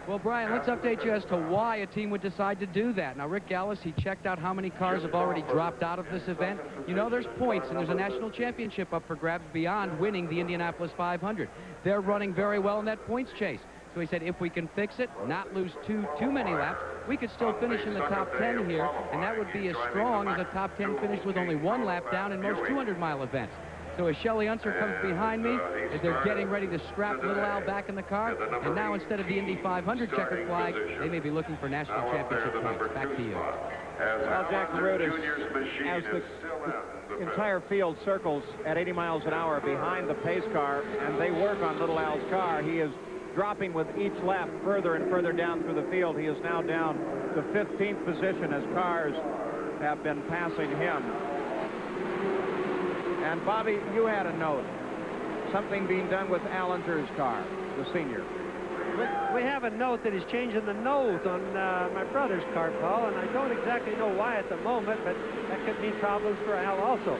Well, Brian, let's update you as to why a team would decide to do that. Now, Rick Gallus, he checked out how many cars have already dropped out of this event. There's points, and there's a national championship up for grabs beyond winning the Indianapolis 500. They're running very well in that points chase. So he said, if we can fix it, not lose too many laps, we could still finish in the top 10 here, and that would be as strong as a top 10 finish with only one lap down in most 200-mile events. So as Shelley Unser comes behind me, as they're getting ready to strap little Al back in the car, and now instead of the Indy 500 checkered flag, they may be looking for national championship points. Back to you. Well, Jack Maroon, as the entire field circles at 80 miles an hour behind the pace car, and they work on little Al's car, he is dropping with each lap further and further down through the field. He is now down to 15th position as cars have been passing him. And, Bobby, you had a note. Something being done with Al Unser's car, the senior. We have a note that he's changing the nose on my brother's car, Paul, and I don't exactly know why at the moment, but that could mean problems for Al also.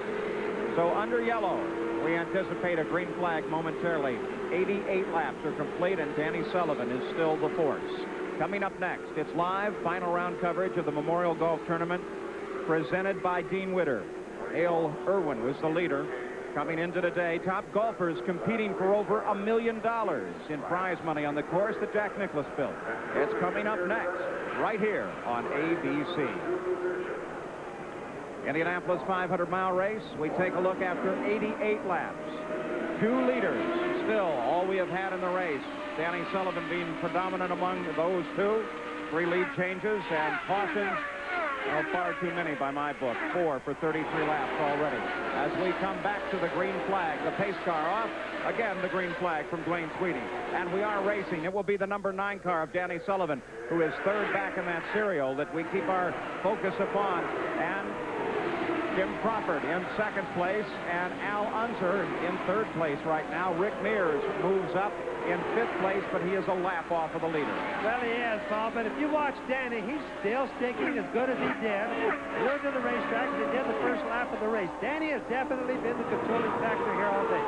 So under yellow, we anticipate a green flag momentarily. 88 laps are complete, and Danny Sullivan is still the force. Coming up next, it's live final round coverage of the Memorial Golf Tournament presented by Dean Witter. Hale Irwin was the leader. Coming into today, top golfers competing for over $1 million in prize money on the course that Jack Nicklaus built. It's coming up next, right here on ABC. Indianapolis 500-mile race. We take a look after 88 laps. 2 leaders, still all we have had in the race. Danny Sullivan being predominant among those 2. 3 lead changes and cautions. Well, far too many by my book. 4 for 33 laps already. As we come back to the green flag, the pace car off. Again, the green flag from Dwayne Sweeting. And we are racing. It will be the number 9 car of Danny Sullivan, who is third back in that serial that we keep our focus upon. And Jim Crawford in second place, and Al Unser in third place right now. Rick Mears moves up in fifth place, but he is a lap off of the leader. Well, he is, Paul, but if you watch Danny, he's still sticking as good as he did. Go to the racetrack as he did the first lap of the race. Danny has definitely been the controlling factor here all day.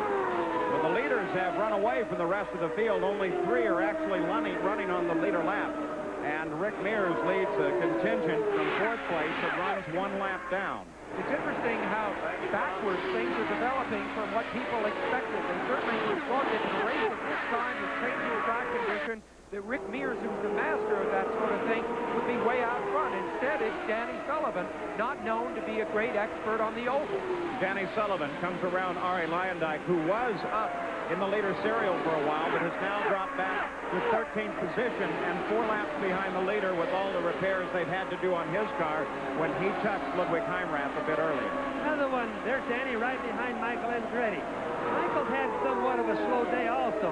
Well, the leaders have run away from the rest of the field. Only 3 are actually running on the leader lap. And Rick Mears leads a contingent from fourth place that runs 1 lap down. It's interesting how backwards things are developing from what people expected. They certainly thought that in the race at this time, with changeable track condition, that Rick Mears, who's the master of that sort of thing, would be way out front. Instead, it's Danny Sullivan, not known to be a great expert on the oval. Danny Sullivan comes around Ari Leyendyk, who was up in the leader serial for a while, but has now dropped back to 13th position and 4 laps behind the leader with all the repairs they've had to do on his car when he touched Ludwig Heimrath a bit earlier. Another one, there's Danny right behind Michael Andretti. Michael's had somewhat of a slow day also.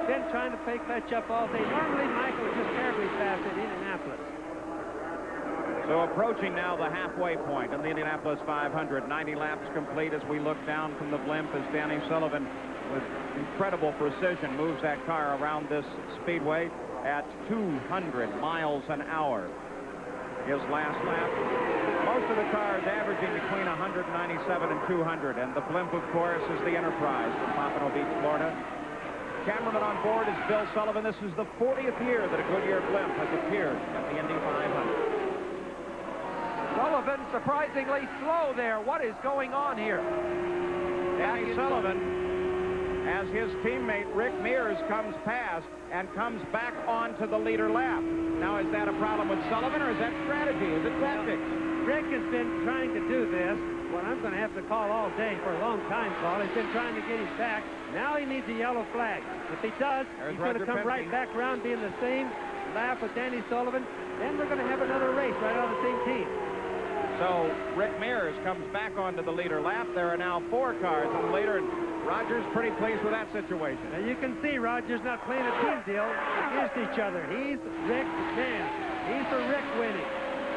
Been trying to play catch up all day. Normally, Michael is just terribly fast at Indianapolis. So approaching now the halfway point in the Indianapolis 500. 90 laps complete as we look down from the blimp as Danny Sullivan, with incredible precision, moves that car around this speedway at 200 miles an hour. His last lap, most of the cars averaging between 197 and 200, and the blimp, of course, is the Enterprise from Pompano Beach, Florida. Cameraman on board is Bill Sullivan. This is the 40th year that a Goodyear blimp has appeared at the Indy 500. Sullivan surprisingly slow there. What is going on here? Danny Sullivan, as his teammate Rick Mears comes past and comes back onto the leader lap. Now, is that a problem with Sullivan, or is that strategy? Is it tactics? Rick has been trying to do this. What I'm going to have to call all day for a long time, Paul. He's been trying to get him back. Now he needs a yellow flag. If he does, he's going to come right back around being the same lap with Danny Sullivan. Then we're going to have another race right on the same team. So Rick Mears comes back onto the leader lap. There are now 4 cars on the leader, and Rogers pretty pleased with that situation. Now you can see Rogers not playing a team deal against each other. He's Rick's man. He's for Rick winning.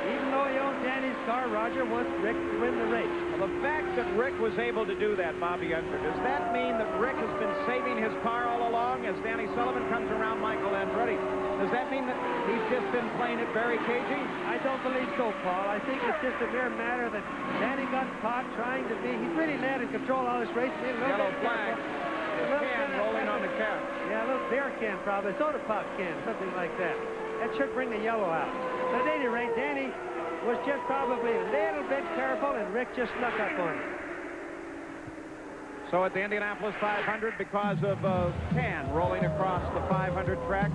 Even though he owns Danny's car, Roger wants Rick to win the race. Well, the fact that Rick was able to do that, Bobby Unser, does that mean that Rick has been saving his car all along as Danny Sullivan comes around Michael Andretti? Does that mean that he's just been playing it very cagey? I don't believe so, Paul. I think it's just a mere matter that Danny got caught trying to be... He's really mad and control all this race. Yellow flag. A can rolling on the couch. Yeah, a little beer can probably, soda pop can, something like that. That should bring the yellow out. But at any rate, Danny was just probably a little bit careful, and Rick just snuck up on him. So at the Indianapolis 500, because of a can rolling across the 500 track,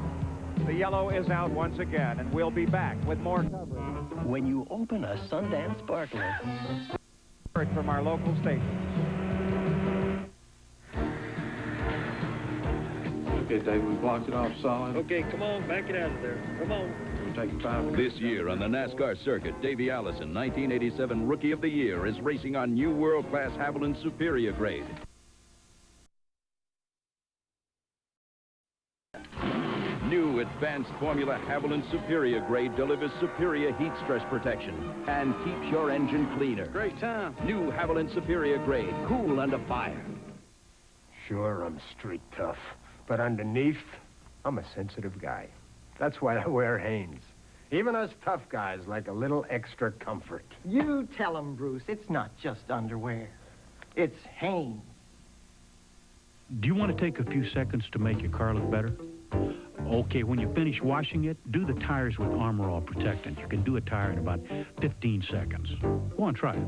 the yellow is out once again, and we'll be back with more coverage. When you open a Sundance Sparkler. From our local stations. Okay, Dave, we blocked it off solid. Okay, come on, back it out of there. Come on. Take 5. This year on the NASCAR circuit, Davey Allison, 1987 Rookie of the Year, is racing on new world-class Haviland Superior Grade. New advanced formula Haviland Superior Grade delivers superior heat stress protection and keeps your engine cleaner. Great time. New Haviland Superior Grade, cool under fire. Sure, I'm street tough, but underneath, I'm a sensitive guy. That's why I wear Hanes. Even us tough guys like a little extra comfort. You tell him, Bruce, it's not just underwear. It's Hanes. Do you want to take a few seconds to make your car look better? Okay, when you finish washing it, do the tires with Armor All Protectant. You can do a tire in about 15 seconds. Go on, try it.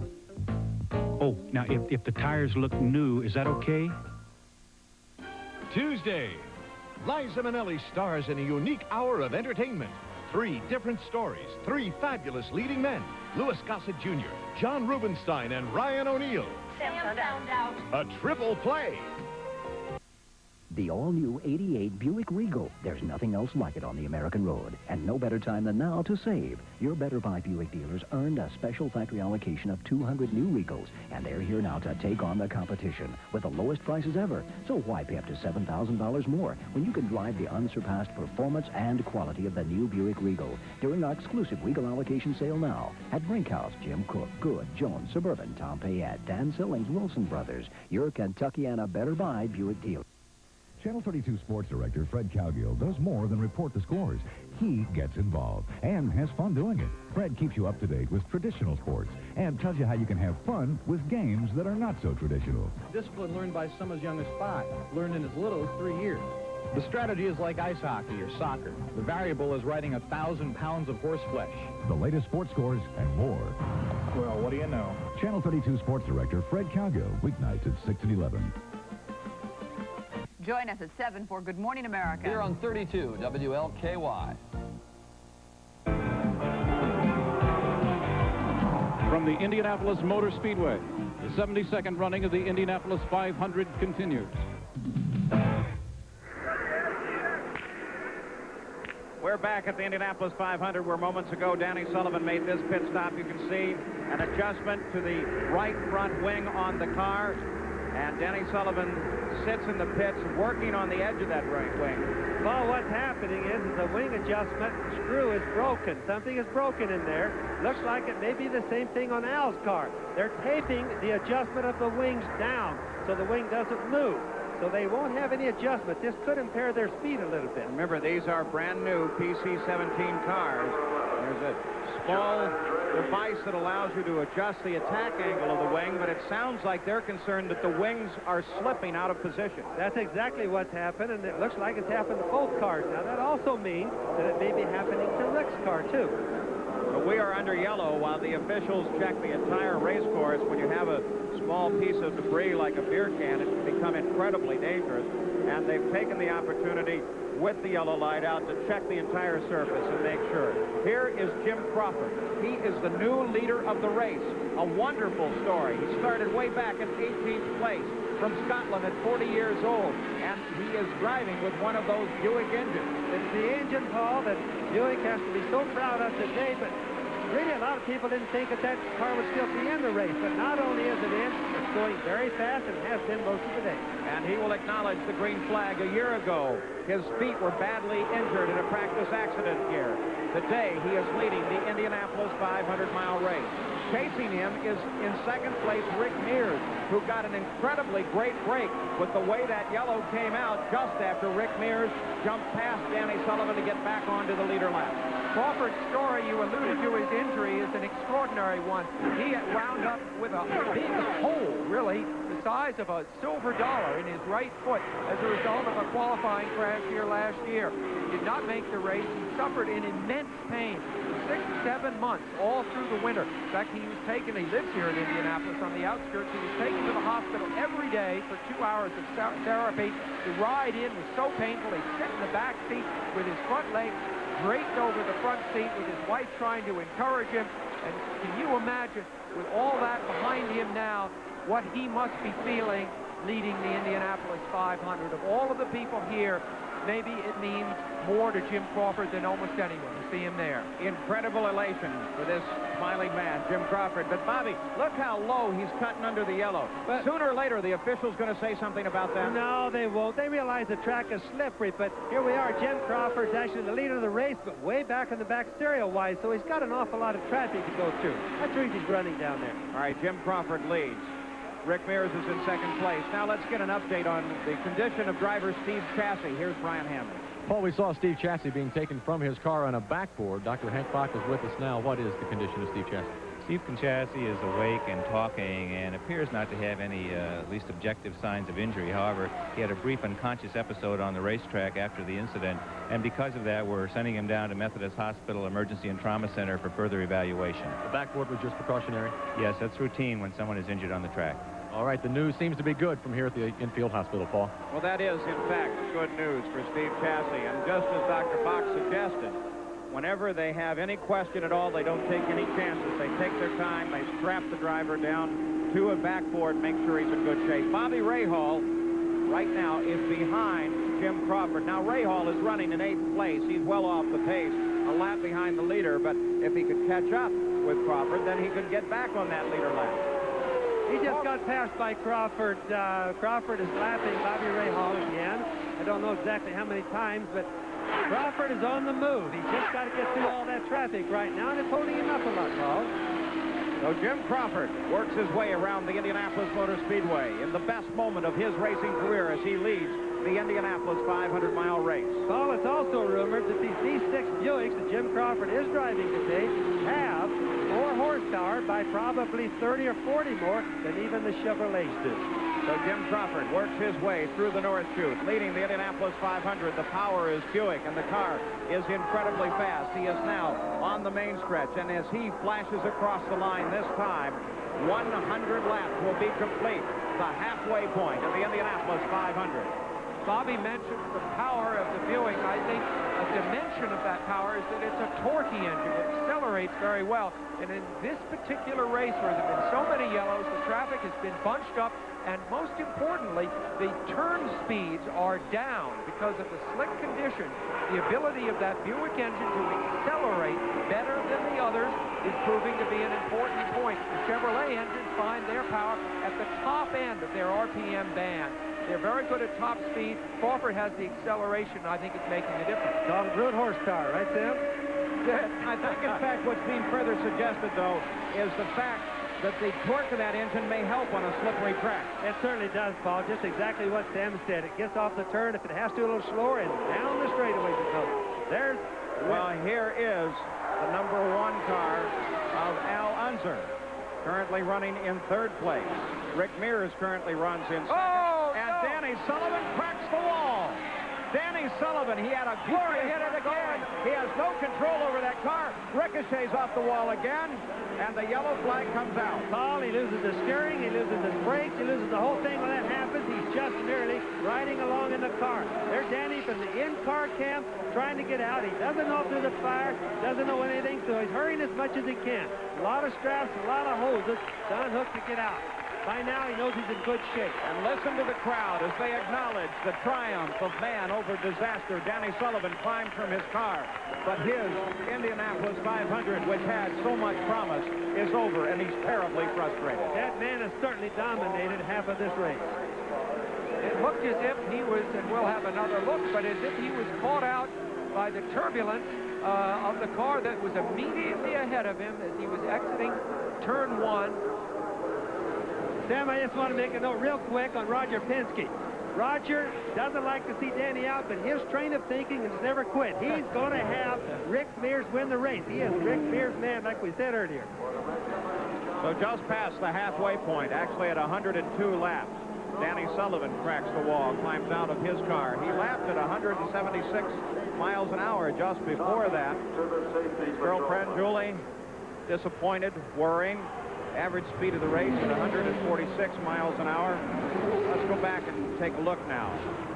Oh, now, if the tires look new, is that okay? Tuesday, Liza Minnelli stars in a unique hour of entertainment. 3 different stories, 3 fabulous leading men. Louis Gossett Jr., John Rubinstein, and Ryan O'Neal. Sam found out. A triple play. The all-new 88 Buick Regal. There's nothing else like it on the American road. And no better time than now to save. Your Better Buy Buick dealers earned a special factory allocation of 200 new Regals, and they're here now to take on the competition with the lowest prices ever. So why pay up to $7,000 more when you can drive the unsurpassed performance and quality of the new Buick Regal during our exclusive Regal allocation sale now at Brinkhouse, Jim Cook, Good, Jones, Suburban, Tom Payette, Dan Sillings, Wilson Brothers, your Kentuckiana Better Buy Buick dealer. Channel 32 Sports Director Fred Cowgill does more than report the scores. He gets involved and has fun doing it. Fred keeps you up to date with traditional sports and tells you how you can have fun with games that are not so traditional. Discipline learned by some as young as 5, learned in as little as 3 years. The strategy is like ice hockey or soccer. The variable is riding 1,000 pounds of horseflesh. The latest sports scores and more. Well, what do you know? Channel 32 Sports Director Fred Cowgill, weeknights at 6 and 11. Join us at 7 for Good Morning America. Here on 32 WLKY. From the Indianapolis Motor Speedway, the 72nd running of the Indianapolis 500 continues. We're back at the Indianapolis 500 where moments ago Danny Sullivan made this pit stop. You can see an adjustment to the right front wing on the car. And Danny Sullivan sits in the pits working on the edge of that right wing. Well, what's happening is the wing adjustment screw is broken. Something is broken in there. Looks like it may be the same thing on Al's car. They're taping the adjustment of the wings down so the wing doesn't move. So they won't have any adjustment. This could impair their speed a little bit. Remember, these are brand new PC-17 cars. There's a small device that allows you to adjust the attack angle of the wing, but it sounds like they're concerned that the wings are slipping out of position. That's exactly what's happened, and it looks like it's happened to both cars. Now, that also means that it may be happening to Rick's car, too. But we are under yellow while the officials check the entire race course. When you have a small piece of debris like a beer can, it can become incredibly dangerous. And they've taken the opportunity with the yellow light out to check the entire surface and make sure. Here is Jim Crawford. He is the new leader of the race. A wonderful story. He started way back in 18th place from Scotland at 40 years old, and he is driving with one of those Buick engines. It's the engine, Paul, that Buick has to be so proud of today, but really a lot of people didn't think that that car would still be in the race, but not only is it in, it's going very fast and has been most of the day. And he will acknowledge the green flag. A year ago, his feet were badly injured in a practice accident here. Today, he is leading the Indianapolis 500-mile race. Chasing him is in second place Rick Mears, who got an incredibly great break with the way that yellow came out just after Rick Mears jumped past Danny Sullivan to get back onto the leader lap. Crawford's story, you alluded to his injury, is an extraordinary one. He had wound up with a big hole, really, the size of a silver dollar in his right foot as a result of a qualifying crash here last year. He did not make the race. He suffered in immense pain for 6-7 months, all through the winter. In fact, he lives here in Indianapolis on the outskirts. He was taken to the hospital every day for 2 hours of therapy. The ride in was so painful, he sat in the back seat with his front legs draped over the front seat with his wife trying to encourage him. And can you imagine, with all that behind him now, what he must be feeling leading the Indianapolis 500? Of all of the people here, maybe it means more to Jim Crawford than almost anyone to see him there. Incredible elation for this smiling man, Jim Crawford. But, Bobby, look how low he's cutting under the yellow. But sooner or later, the official's going to say something about that. No, they won't. They realize the track is slippery, but here we are. Jim Crawford's actually the leader of the race, but way back in the back stereo-wise, so he's got an awful lot of traffic to go through. That's the reason he's running down there. All right, Jim Crawford leads. Rick Mears is in second place. Now let's get an update on the condition of driver Steve Chassie. Here's Brian Hammond. Paul, we saw Steve Chassie being taken from his car on a backboard. Dr. Hank Bach is with us now. What is the condition of Steve Chassie? Steve Chassie is awake and talking and appears not to have any, at least objective signs of injury. However, he had a brief unconscious episode on the racetrack after the incident, and because of that, we're sending him down to Methodist Hospital Emergency and Trauma Center for further evaluation. The backboard was just precautionary? Yes, that's routine when someone is injured on the track. All right, the news seems to be good from here at the infield hospital, Paul. Well, that is, in fact, good news for Steve Chassie. And just as Dr. Bach suggested, whenever they have any question at all, they don't take any chances. They take their time. They strap the driver down to a backboard, make sure he's in good shape. Bobby Rahal right now is behind Jim Crawford. Now, Rahal is running in 8th place. He's well off the pace, a lap behind the leader, but if he could catch up with Crawford, then he could get back on that leader lap. He just got passed by Crawford. Crawford is lapping Bobby Rahal again. I don't know exactly how many times, but Crawford is on the move. He's just got to get through all that traffic right now, and it's holding him up a lot, Paul. So Jim Crawford works his way around the Indianapolis Motor Speedway in the best moment of his racing career as he leads the Indianapolis 500-mile race. Paul, it's also rumored that these V6 Buicks that Jim Crawford is driving today have more horsepower by probably 30 or 40 more than even the Chevrolets do. So Jim Crawford works his way through the North Chute, leading the Indianapolis 500. The power is Buick, and the car is incredibly fast. He is now on the main stretch, and as he flashes across the line this time, 100 laps will be complete, the halfway point of the Indianapolis 500. Bobby mentioned the power of the Buick. I think a dimension of that power is that it's a torquey engine. It accelerates very well. And in this particular race where there have been so many yellows, the traffic has been bunched up, and most importantly, the turn speeds are down because of the slick conditions. The ability of that Buick engine to accelerate better than the others is proving to be an important point. The Chevrolet engines find their power at the top end of their RPM band. They're very good at top speed. Crawford has the acceleration, and I think it's making a difference. It's all brute horsepower, right, Sam? I think, in fact, what's being further suggested, though, is the fact that the torque of that engine may help on a slippery track. It certainly does, Paul. Just exactly what Sam said. It gets off the turn. If it has to, a little slower, and down the straightaways it goes. There's... Well, here is the #1 car of Al Unser, currently running in 3rd place. Rick Mears currently runs in 2nd. Danny Sullivan cracks the wall. Danny Sullivan, he had a glory hit it again. He has no control over that car. Ricochets off the wall again, and the yellow flag comes out. Paul, he loses the steering, he loses his brakes, he loses the whole thing. When that happens, he's just merely riding along in the car. There's Danny from the in-car camp trying to get out. He doesn't know through the fire, doesn't know anything, so he's hurrying as much as he can. A lot of straps, a lot of hoses to unhook to get out. By now, he knows he's in good shape. And listen to the crowd as they acknowledge the triumph of man over disaster. Danny Sullivan climbed from his car, but his Indianapolis 500, which had so much promise, is over, and he's terribly frustrated. That man has certainly dominated half of this race. It looked as if he was, and we'll have another look, but as if he was caught out by the turbulence of the car that was immediately ahead of him as he was exiting turn 1. Sam, I just want to make a note real quick on Roger Penske. Roger doesn't like to see Danny out, but his train of thinking has never quit. He's going to have Rick Mears win the race. He is Rick Mears' man, like we said earlier. So just past the halfway point, actually at 102 laps, Danny Sullivan cracks the wall, climbs out of his car. He lapped at 176 miles an hour just before that. His girlfriend, Julie, disappointed, worrying. Average speed of the race at 146 miles an hour. Let's go back and take a look now.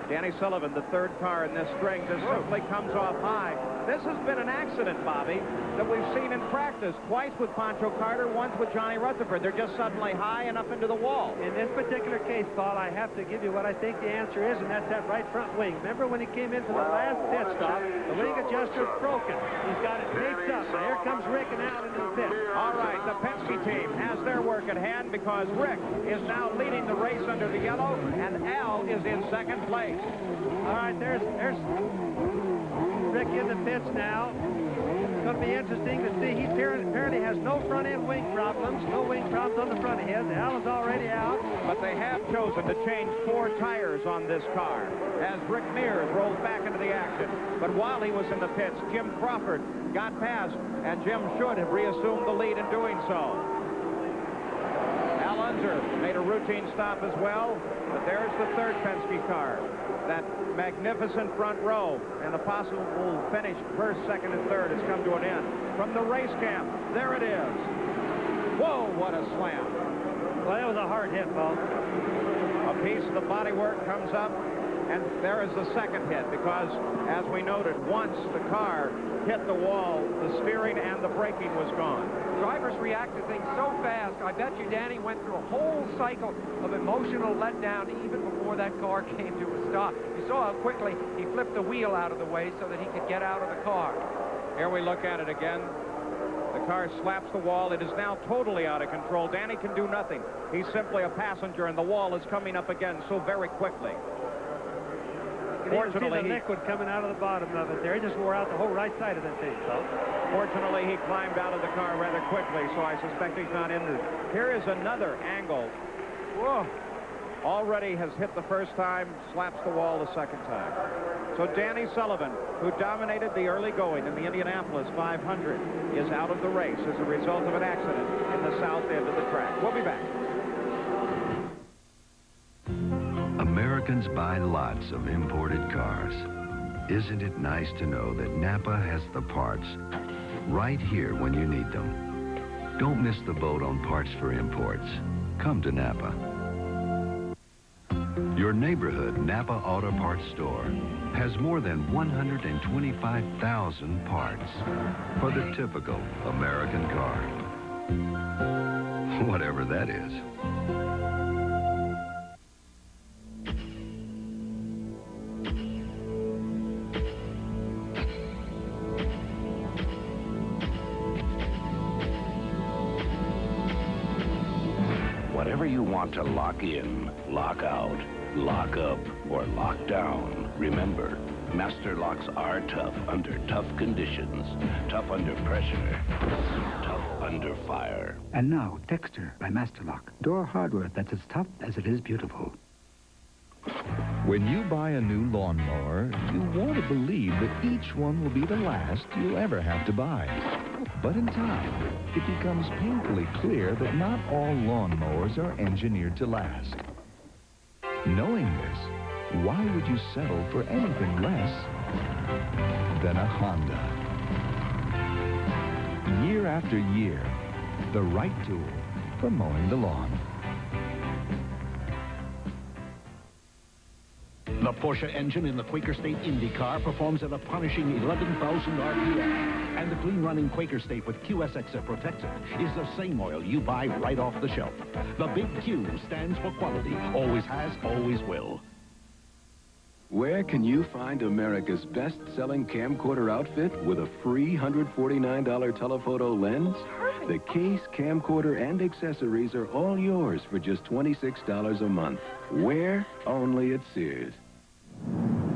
Danny Sullivan, the 3rd car in this string, just simply comes off high. This has been an accident, Bobby, that we've seen in practice. Twice with Pancho Carter, once with Johnny Rutherford. They're just suddenly high and up into the wall. In this particular case, Paul, I have to give you what I think the answer is, and that's that right front wing. Remember when he came in for the last pit stop, the wing adjuster is broken. He's got it taped up, and here comes Rick and Al into the pit. All right, the Penske team has their work at hand because Rick is now leading the race under the yellow, and Al is in 2nd place. All right, there's Rick in the pits now. It's going to be interesting to see. He apparently has no front-end wing problems. No wing problems on the front of his. Al is already out. But they have chosen to change 4 tires on this car as Rick Mears rolls back into the action. But while he was in the pits, Jim Crawford got past, and Jim should have reassumed the lead in doing so. Al Unser made a routine stop as well, but there's the 3rd Penske car. That magnificent front row and the possible finish 1st, 2nd, and 3rd has come to an end. From the race camp, there it is. Whoa, what a slam. Well, that was a hard hit, Paul. A piece of the bodywork comes up, and there is the 2nd hit because, as we noted, once the car hit the wall, the steering and the braking was gone. Drivers react to things so fast. I bet you Danny went through a whole cycle of emotional letdown even before before that car came to a stop. You saw how quickly he flipped the wheel out of the way so that he could get out of the car. Here we look at it again. The car slaps the wall. It is now totally out of control. Danny can do nothing. He's simply a passenger, and the wall is coming up again so very quickly. You can even see the liquid coming out of the bottom of it there. He just wore out the whole right side of the thing. Fortunately, he climbed out of the car rather quickly, so I suspect he's not injured. Here is another angle. Whoa. Already has hit the first time, slaps the wall the second time. So Danny Sullivan, who dominated the early going in the Indianapolis 500, is out of the race as a result of an accident in the south end of the track. We'll be back. Americans buy lots of imported cars. Isn't it nice to know that Napa has the parts right here when you need them? Don't miss the boat on parts for imports. Come to Napa. Your neighborhood Napa Auto Parts store has more than 125,000 parts for the typical American car. Whatever that is. Whatever you want to lock in, lock out, lock up, or lock down, remember, Master locks are tough under tough conditions, tough under pressure, tough under fire. And now, Dexter by Master Lock. Door hardware that's as tough as it is beautiful. When you buy a new lawnmower, you want to believe that each one will be the last you'll ever have to buy. But in time, it becomes painfully clear that not all lawnmowers are engineered to last. Knowing this, why would you settle for anything less than a Honda? Year after year, the right tool for mowing the lawn. The Porsche engine in the Quaker State Indy car performs at a punishing 11,000 RPM. And the clean-running Quaker State with QSX that protects it is the same oil you buy right off the shelf. The big Q stands for quality. Always has, always will. Where can you find America's best-selling camcorder outfit with a free $149 telephoto lens? The case, camcorder, and accessories are all yours for just $26 a month. Where? Only at Sears.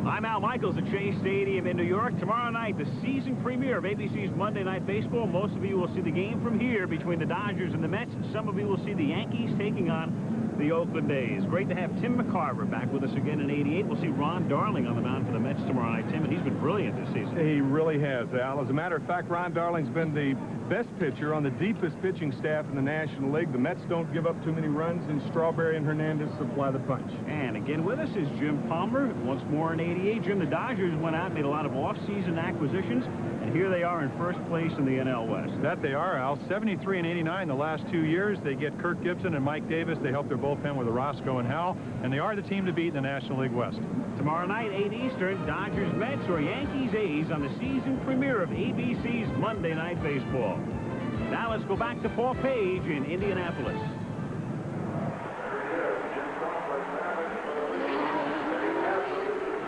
I'm Al Michaels at Shea Stadium in New York. Tomorrow night, the season premiere of ABC's Monday Night Baseball. Most of you will see the game from here between the Dodgers and the Mets. Some of you will see the Yankees taking on the Oakland A's. Great to have Tim McCarver back with us again in '88. We'll see Ron Darling on the mound for the Mets tomorrow night, Tim, and he's been brilliant this season. He really has, Al. As a matter of fact, Ron Darling's been the best pitcher on the deepest pitching staff in the National League. The Mets don't give up too many runs, and Strawberry and Hernandez supply the punch. And again with us is Jim Palmer. Once more in '88, Jim, the Dodgers went out and made a lot of off-season acquisitions, and here they are in first place in the NL West. That they are, Al. 73 and 89 the last 2 years. They get Kirk Gibson and Mike Davis. They help their bullpen with Orozco and Howell, and they are the team to beat in the National League West. Tomorrow night, 8 Eastern, Dodgers, Mets, or Yankees, A's on the season premiere of ABC's Monday Night Baseball. Now let's go back to Paul Page in Indianapolis.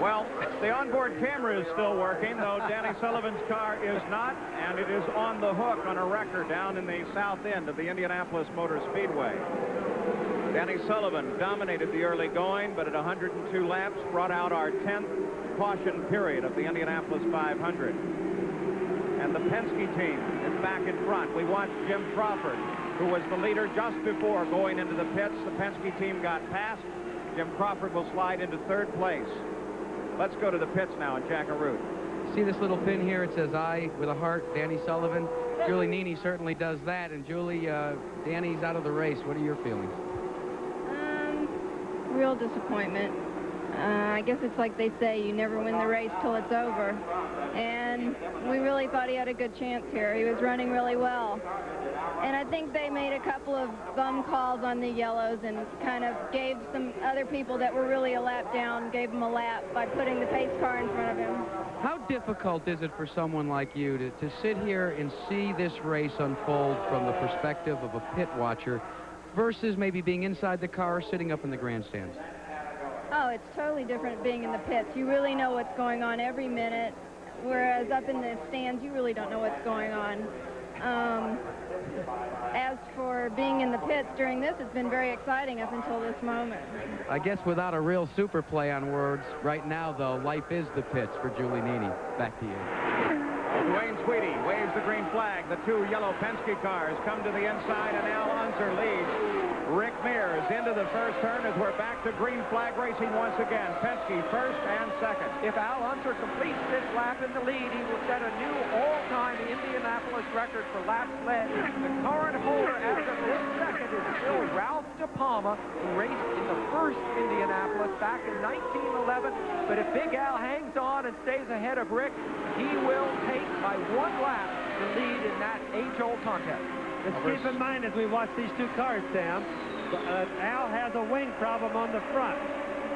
Well, the onboard camera is still working, though Danny Sullivan's car is not, and it is on the hook on a wrecker down in the south end of the Indianapolis Motor Speedway. Danny Sullivan dominated the early going, but at 102 laps brought out our 10th caution period of the Indianapolis 500. And the Penske team is back in front. We watched Jim Crawford, who was the leader just before going into the pits. The Penske team got past. Jim Crawford will slide into third place. Let's go to the pits now in Jackaroo. See this little pin here? It says I with a heart, Danny Sullivan. Julie Nini certainly does that. And Julie, Danny's out of the race. What are your feelings? Real disappointment. I guess it's like they say, you never win the race till it's over. And we really thought he had a good chance here. He was running really well. And I think they made a couple of bum calls on the yellows and kind of gave some other people that were really a lap down, gave them a lap by putting the pace car in front of him. How difficult is it for someone like you to sit here and see this race unfold from the perspective of a pit watcher versus maybe being inside the car or sitting up in the grandstands? Oh, it's totally different being in the pits. You really know what's going on every minute, whereas up in the stands, you really don't know what's going on. As for being in the pits during this, it's been very exciting up until this moment. I guess without a real super play on words, right now, though, life is the pits for Julie Nini. Back to you. Dwayne Sweetie waves the green flag. The two yellow Penske cars come to the inside, and Al Unser leads. Rick Mears into the first turn as we're back to green flag racing once again. Penske first and second. If Al Unser completes this lap in the lead, he will set a new all-time Indianapolis record for laps led. The current holder as of this second is still Ralph De Palma, who raced in the first Indianapolis back in 1911. But if Big Al hangs on and stays ahead of Rick, he will take by one lap the lead in that age-old contest. Let's keep in mind as we watch these two cars, Sam, Al has a wing problem on the front,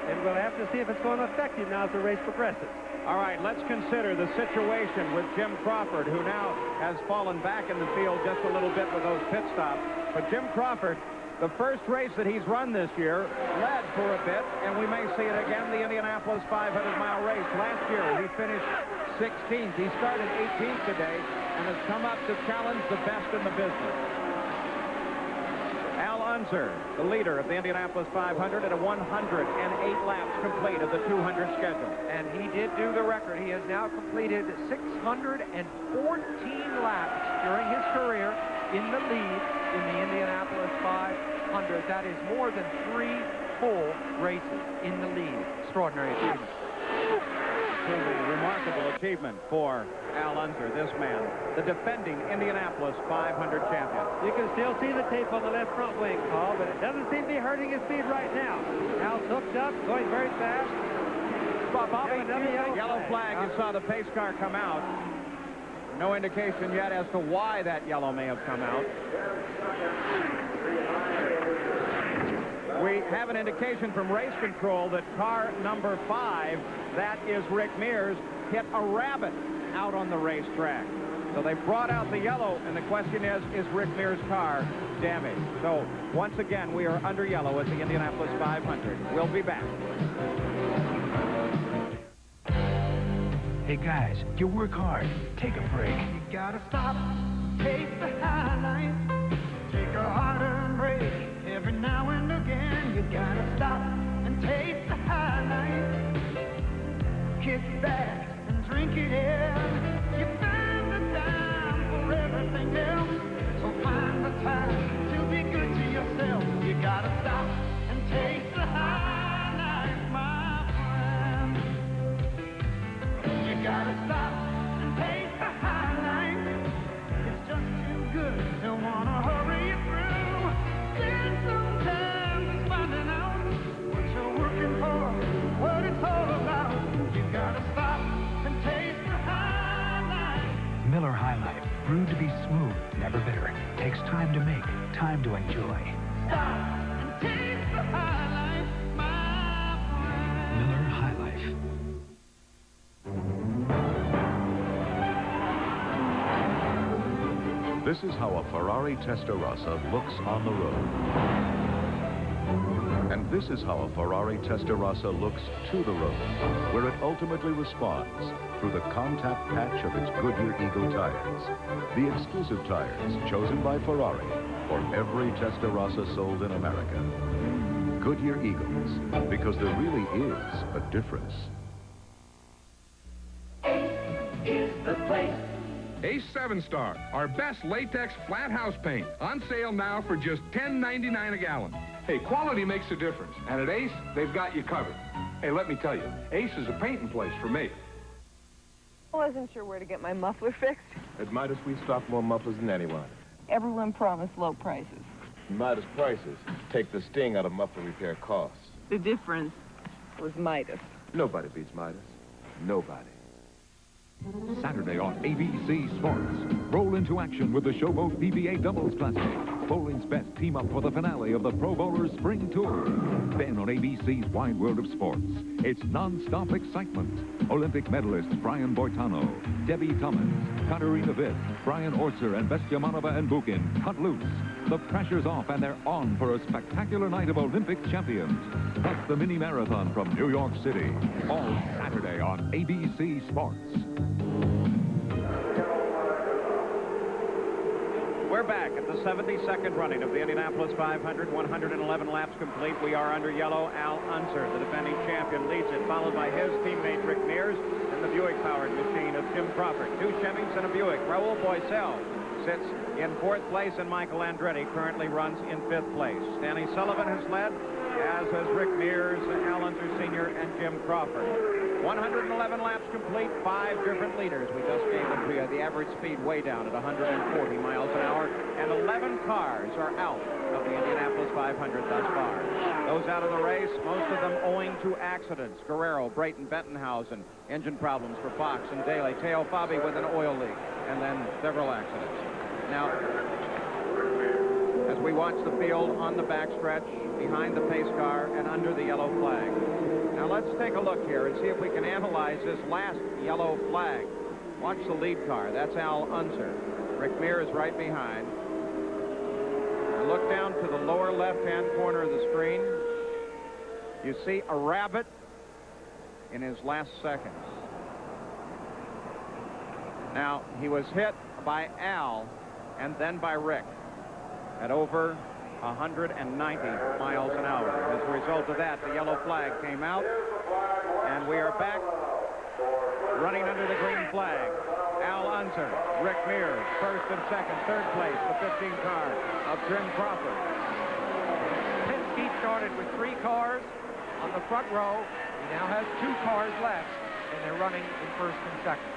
and we'll have to see if it's going to affect him now as the race progresses. All right, let's consider the situation with Jim Crawford, who now has fallen back in the field just a little bit with those pit stops. But Jim Crawford, the first race that he's run this year, led for a bit, and we may see it again, the Indianapolis 500-mile race. Last year, he finished 16th. He started 18th today and has come up to challenge the best in the business. Al Unser, the leader of the Indianapolis 500 at a 108 laps complete of the 200 schedule. And he did do the record. He has now completed 614 laps during his career in the lead in the Indianapolis 500. That is more than 3 full races in the lead. Extraordinary achievement. Truly remarkable achievement for Al Unser, this man, the defending Indianapolis 500 champion. You can still see the tape on the left front wing, Paul, but it doesn't seem to be hurting his speed right now. Al's hooked up, going very fast. Bobby, yellow flag. You saw the pace car come out. No indication yet as to why that yellow may have come out. We have an indication from race control that car number 5, that is Rick Mears, hit a rabbit out on the racetrack. So they brought out the yellow, and the question is Rick Mears' car damaged? So once again, we are under yellow at the Indianapolis 500. We'll be back. Hey guys, you work hard. Take a break. You gotta stop, take the high line, take a hard-earned break. Every now and again, you gotta stop and take the high line. Kick back and drink it in. You find the time for everything else, so find the time to be good to yourself. You gotta stop and take the high line, my friend. You gotta stop and take the high line. It's just too good to wanna hurry you through. Then sometimes it's finding out what you're working for, what it's all about. You gotta stop and taste the high life. Miller High Life, brewed to be smooth, never bitter. Takes time to make, time to enjoy. Stop and taste the high life, my friend. Miller High Life. This is how a Ferrari Testarossa looks on the road. And this is how a Ferrari Testarossa looks to the road, where it ultimately responds through the contact patch of its Goodyear Eagle tires. The exclusive tires chosen by Ferrari for every Testarossa sold in America. Goodyear Eagles, because there really is a difference. Is the place. Ace 7-Star, our best latex flat house paint. On sale now for just $10.99 a gallon. Hey, quality makes a difference. And at Ace, they've got you covered. Hey, let me tell you, Ace is a painting place for me. I wasn't sure where to get my muffler fixed. At Midas, we stock more mufflers than anyone. Everyone promised low prices. Midas prices take the sting out of muffler repair costs. The difference was Midas. Nobody beats Midas. Nobody. Saturday on ABC Sports. Roll into action with the Showboat PBA Doubles Classic. Bowling's best team up for the finale of the Pro Bowlers Spring Tour. Then on ABC's Wide World of Sports, it's non-stop excitement. Olympic medalists Brian Boitano, Debbie Thomas, Katarina Witt, Brian Orser, and Bestyamanova and Bukin cut loose The pressure's off and they're on for a spectacular night of Olympic champions. Plus the mini marathon from New York City. All Saturday on ABC Sports. We're back at the 72nd running of the Indianapolis 500, 111 laps complete. We are under yellow. Al Unser, the defending champion, leads it, followed by his teammate Rick Mears and the Buick-powered machine of Jim Crawford. Two Chevys and a Buick. Raul Boisel sits in 4th place, and Michael Andretti currently runs in 5th place. Danny Sullivan has led, as has Rick Mears, Al Unser Sr., and Jim Crawford. 111 laps complete, 5 different leaders. We just gave them to you. The average speed way down at 140 miles an hour, and 11 cars are out of the Indianapolis 500 thus far. Those out of the race, most of them owing to accidents. Guerrero, Brayton, Bettenhausen, engine problems for Fox and Daly. Teo Fabi with an oil leak, and then several accidents. Now, as we watch the field on the backstretch, behind the pace car and under the yellow flag. Now let's take a look here and see if we can analyze this last yellow flag. Watch the lead car. That's Al Unser. Rick Mears right behind. Now look down to the lower left-hand corner of the screen. You see a rabbit in his last seconds. Now, he was hit by Al and then by Rick at over 190 miles an hour. As a result of that, the yellow flag came out, and we are back running under the green flag. Al Unser, Rick Mears, 1st and 2nd, 3rd place, the 15 car of Jim Crawford. Penske started with 3 cars on the front row. He now has 2 cars left, and they're running in 1st and 2nd.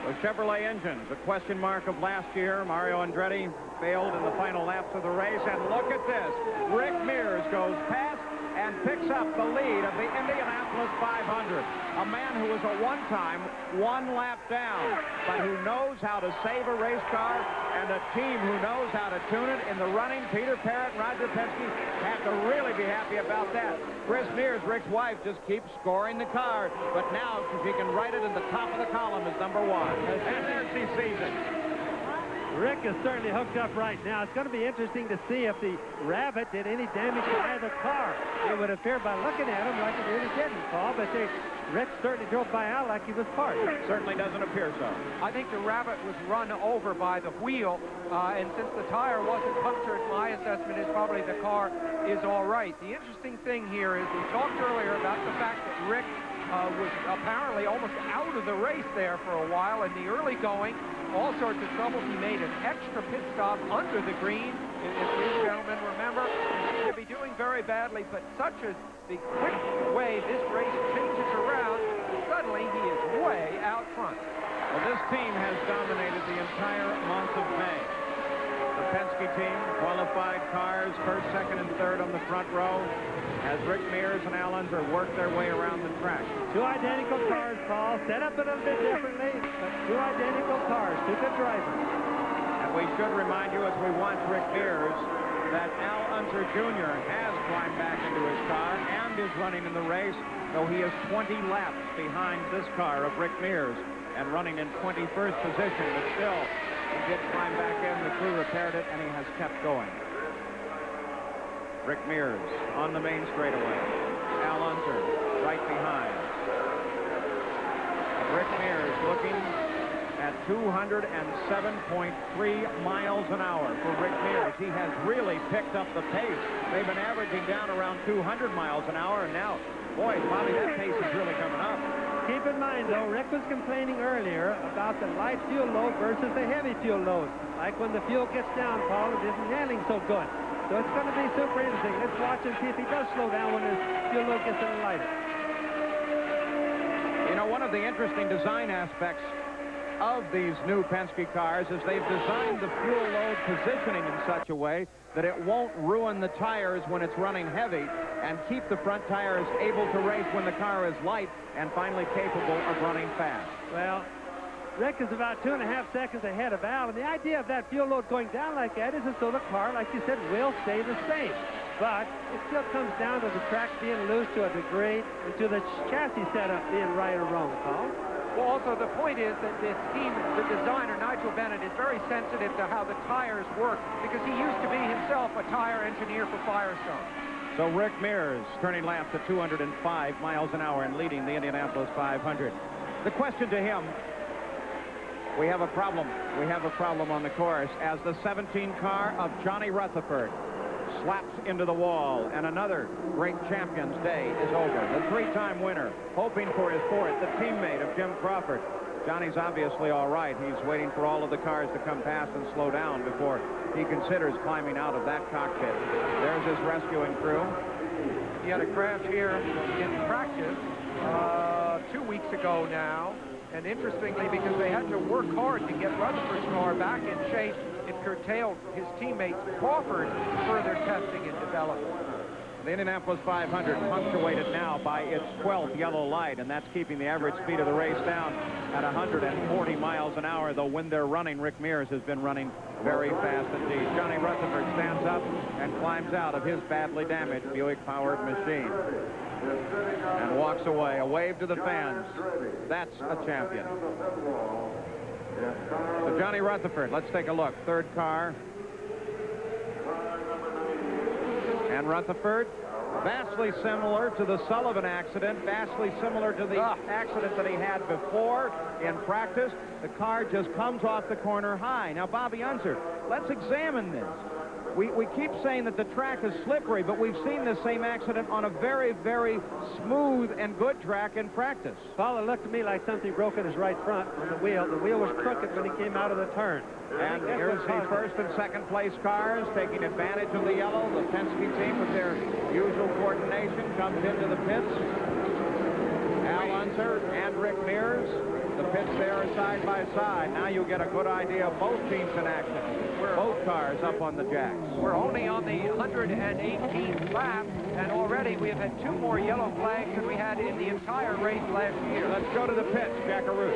The Chevrolet engines, a question mark of last year. Mario Andretti failed in the final laps of the race, and look at this. Rick Mears goes past and picks up the lead of the Indianapolis 500. A man who was a one-time, 1 lap down, but who knows how to save a race car, and a team who knows how to tune it in the running. Peter Parrott and Roger Penske have to really be happy about that. Chris Mears, Rick's wife, just keeps scoring the car, but now she can write it in the top of the column as number 1. And there she sees it. Rick is certainly hooked up right now. It's going to be interesting to see if the rabbit did any damage to either car. It would appear by looking at him like it really didn't, Paul, but Rick certainly drove by Al like he was parked. Certainly doesn't appear so. I think the rabbit was run over by the wheel, and since the tire wasn't punctured, my assessment is probably the car is all right. The interesting thing here is we talked earlier about the fact that Rick was apparently almost out of the race there for a while in the early going. All sorts of troubles. He made an extra pit stop under the green. If you gentlemen remember, he seemed to be doing very badly, but such as the quick way this race changes around, suddenly he is way out front. Well, this team has dominated the entire month of May. The Penske team, qualified cars, 1st, 2nd, and 3rd on the front row, as Rick Mears and Al Unser work their way around the track. 2 identical cars, Paul, set up a little bit differently, but 2 identical cars, 2 good drivers. And we should remind you as we watch Rick Mears that Al Unser Jr. has climbed back into his car and is running in the race, though he is 20 laps behind this car of Rick Mears and running in 21st position, but still, he did climb back in, the crew repaired it, and he has kept going. Rick Mears on the main straightaway. Al Unser right behind. Rick Mears looking at 207.3 miles an hour for Rick Mears. He has really picked up the pace. They've been averaging down around 200 miles an hour, and now, boy, Bobby, that pace is really coming up. Keep in mind, though, Rick was complaining earlier about the light fuel load versus the heavy fuel load. Like when the fuel gets down, Paul, it isn't handling so good. So it's going to be super interesting. Let's watch and see if he does slow down when his fuel load gets a little lighter. You know, one of the interesting design aspects of these new Penske cars is they've designed the fuel load positioning in such a way that it won't ruin the tires when it's running heavy and keep the front tires able to race when the car is light and finally capable of running fast. Well, Rick is about 2.5 seconds ahead of Al, and the idea of that fuel load going down like that is so the car, like you said, will stay the same. But it still comes down to the track being loose to a degree and to the chassis setup being right or wrong, Paul. Well, also, the point is that this team, the designer, Nigel Bennett, is very sensitive to how the tires work because he used to be himself a tire engineer for Firestone. So Rick Mears turning laps at 205 miles an hour and leading the Indianapolis 500. The question to him, we have a problem. We have a problem on the course as the 17 car of Johnny Rutherford slaps into the wall, and another great champion's day is over. The three-time winner, hoping for his fourth, the teammate of Jim Crawford. Johnny's obviously all right. He's waiting for all of the cars to come past and slow down before he considers climbing out of that cockpit. There's his rescuing crew. He had a crash here in practice 2 weeks ago now, and interestingly, because they had to work hard to get Rutherford's car back in shape, it curtailed his teammate Crawford's further testing and development. The Indianapolis 500 punctuated now by its 12th yellow light, and that's keeping the average speed of the race down at 140 miles an hour, though when they're running, Rick Mears has been running very fast indeed. Johnny Rutherford stands up and climbs out of his badly damaged Buick-powered machine and walks away. A wave to the fans. That's a champion. So Johnny Rutherford, let's take a look. Third car. And Rutherford, vastly similar to the Sullivan accident, vastly similar to the accident that he had before in practice. The car just comes off the corner high. Now, Bobby Unser, let's examine this. We keep saying that the track is slippery, but we've seen this same accident on a very, very smooth and good track in practice. Well, it looked to me like something broke in his right front on the wheel. The wheel was crooked when he came out of the turn. And here's the first and second place cars taking advantage of the yellow. The Penske team, with their usual coordination, comes into the pits. Al Unser and Rick Mears. The pits there are side by side. Now you get a good idea of both teams in action. Both cars up on the jacks. We're only on the 118th lap, and already we have had 2 more yellow flags than we had in the entire race last year. Let's go to the pits, Jackaroo.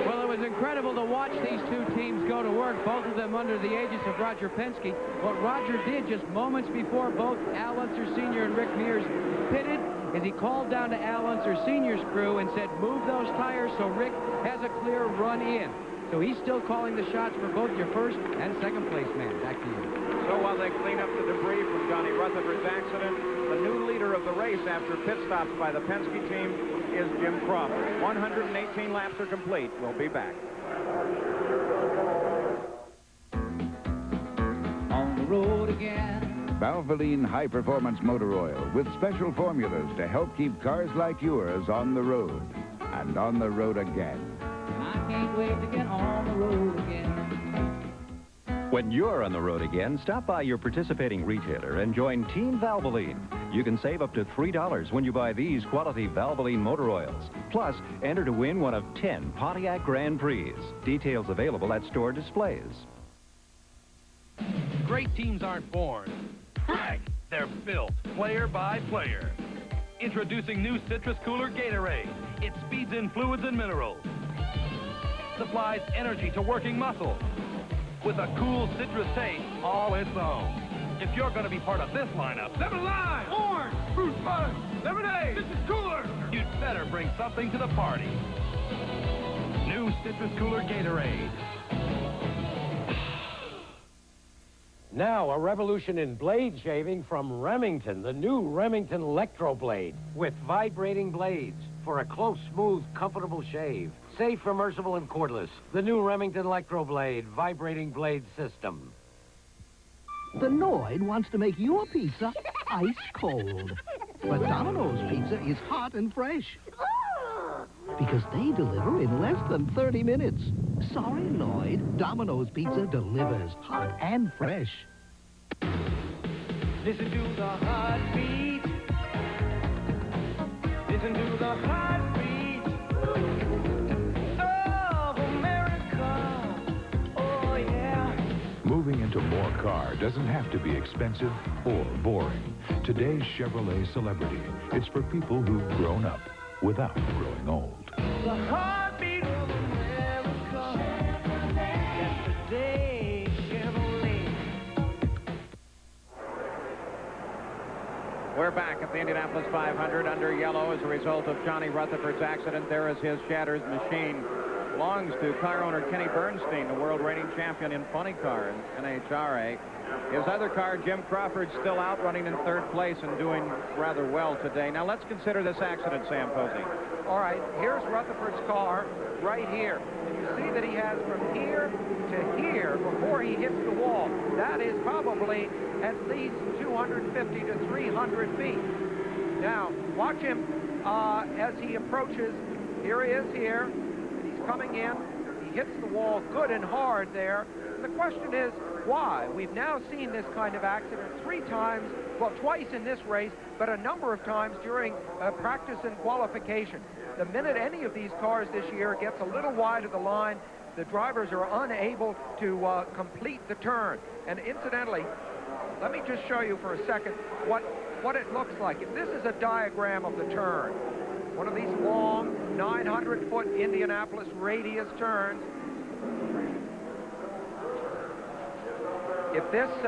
Well, it was incredible to watch these two teams go to work, both of them under the aegis of Roger Penske. What Roger did just moments before both Al Unser Sr. and Rick Mears pitted is he called down to Al Unser Sr.'s crew and said, move those tires so Rick has a clear run in. So he's still calling the shots for both your first and second place man. Back to you. So while they clean up the debris from Johnny Rutherford's accident, the new leader of the race after pit stops by the Penske team is Jim Crawford. 118 laps are complete. We'll be back. On the road again. Valvoline High Performance Motor Oil with special formulas to help keep cars like yours on the road. And on the road again. I can't wait to get on the road again. When you're on the road again, stop by your participating retailer and join Team Valvoline. You can save up to $3 when you buy these quality Valvoline motor oils. Plus, enter to win one of 10 Pontiac Grand Prix. Details available at store displays. Great teams aren't born. They're built, player by player. Introducing new Citrus Cooler Gatorade. It speeds in fluids and minerals. Supplies energy to working muscles. With a cool citrus taste all its own. If you're going to be part of this lineup, lemon lime, orange, fruit punch, lemonade, Citrus Cooler, you'd better bring something to the party. New Citrus Cooler Gatorade. Now, a revolution in blade shaving from Remington, the new Remington Electro Blade, with vibrating blades for a close, smooth, comfortable shave. Safe, immersible, and cordless. The new Remington Electro Blade vibrating blade system. Benoit wants to make your pizza ice cold. But Domino's pizza is hot and fresh. Because they deliver in less than 30 minutes. Sorry, Lloyd. Domino's Pizza delivers hot and fresh. Listen to the heartbeat. Listen to the heartbeat of America. Oh, yeah. Moving into more car doesn't have to be expensive or boring. Today's Chevrolet Celebrity. It's for people who've grown up without growing old. The heartbeat of America. Yesterday, Chevrolet. We're back at the Indianapolis 500 under yellow as a result of Johnny Rutherford's accident. There is his shattered machine. Belongs to car owner Kenny Bernstein, the world reigning champion in funny car in NHRA. His other car, Jim Crawford, still out running in third place and doing rather well today. Now let's consider this accident, Sam Posey. All right, here's Rutherford's car right here. And you see that he has from here to here before he hits the wall. That is probably at least 250 to 300 feet. Now, watch him as he approaches. Here he is here. Coming in, he hits the wall good and hard there. And the question is, why? We've now seen this kind of accident 3 times, well, twice in this race, but a number of times during practice and qualification. The minute any of these cars this year gets a little wide of the line, the drivers are unable to complete the turn. And incidentally, let me just show you for a second what it looks like. If this is a diagram of the turn, one of these long 900-foot Indianapolis radius turns. If this is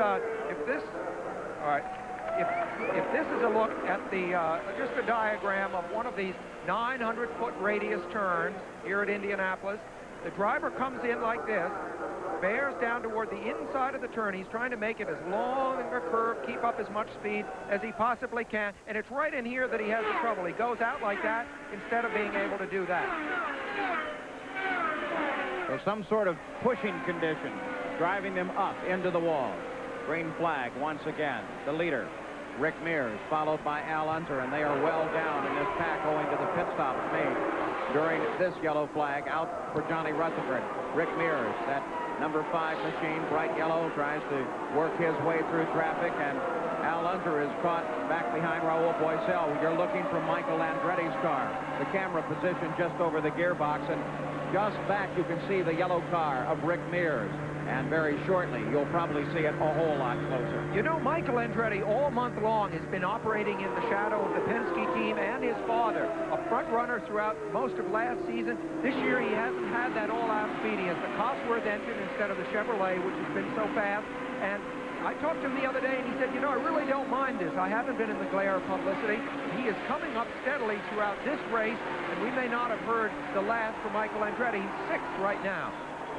a look at the just a diagram of one of these 900-foot radius turns here at Indianapolis, the driver comes in like this, bears down toward the inside of the turn. He's trying to make it as long a curve, keep up as much speed as he possibly can, and it's right in here that he has the trouble. He goes out like that instead of being able to do that. So some sort of pushing condition, driving them up into the wall. Green flag once again. The leader, Rick Mears, followed by Al Unser, and they are well down in this pack owing to the pit stops made during this yellow flag out for Johnny Rutherford. Rick Mears, that number 5 machine, bright yellow, tries to work his way through traffic, and Al Unser is caught back behind Raul Boisel. You're looking for Michael Andretti's car. The camera positioned just over the gearbox, and just back you can see the yellow car of Rick Mears. And very shortly, you'll probably see it a whole lot closer. You know, Michael Andretti all month long has been operating in the shadow of the Penske team and his father, a front runner throughout most of last season. This year, he hasn't had that all-out speed. He has the Cosworth engine instead of the Chevrolet, which has been so fast. And I talked to him the other day, and he said, you know, I really don't mind this. I haven't been in the glare of publicity. He is coming up steadily throughout this race, and we may not have heard the last for Michael Andretti. He's 6th right now.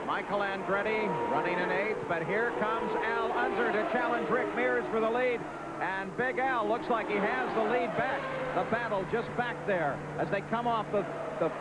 Michael Andretti running in 8th, but here comes Al Unser to challenge Rick Mears for the lead. And Big Al looks like he has the lead back. The battle just back there as they come off the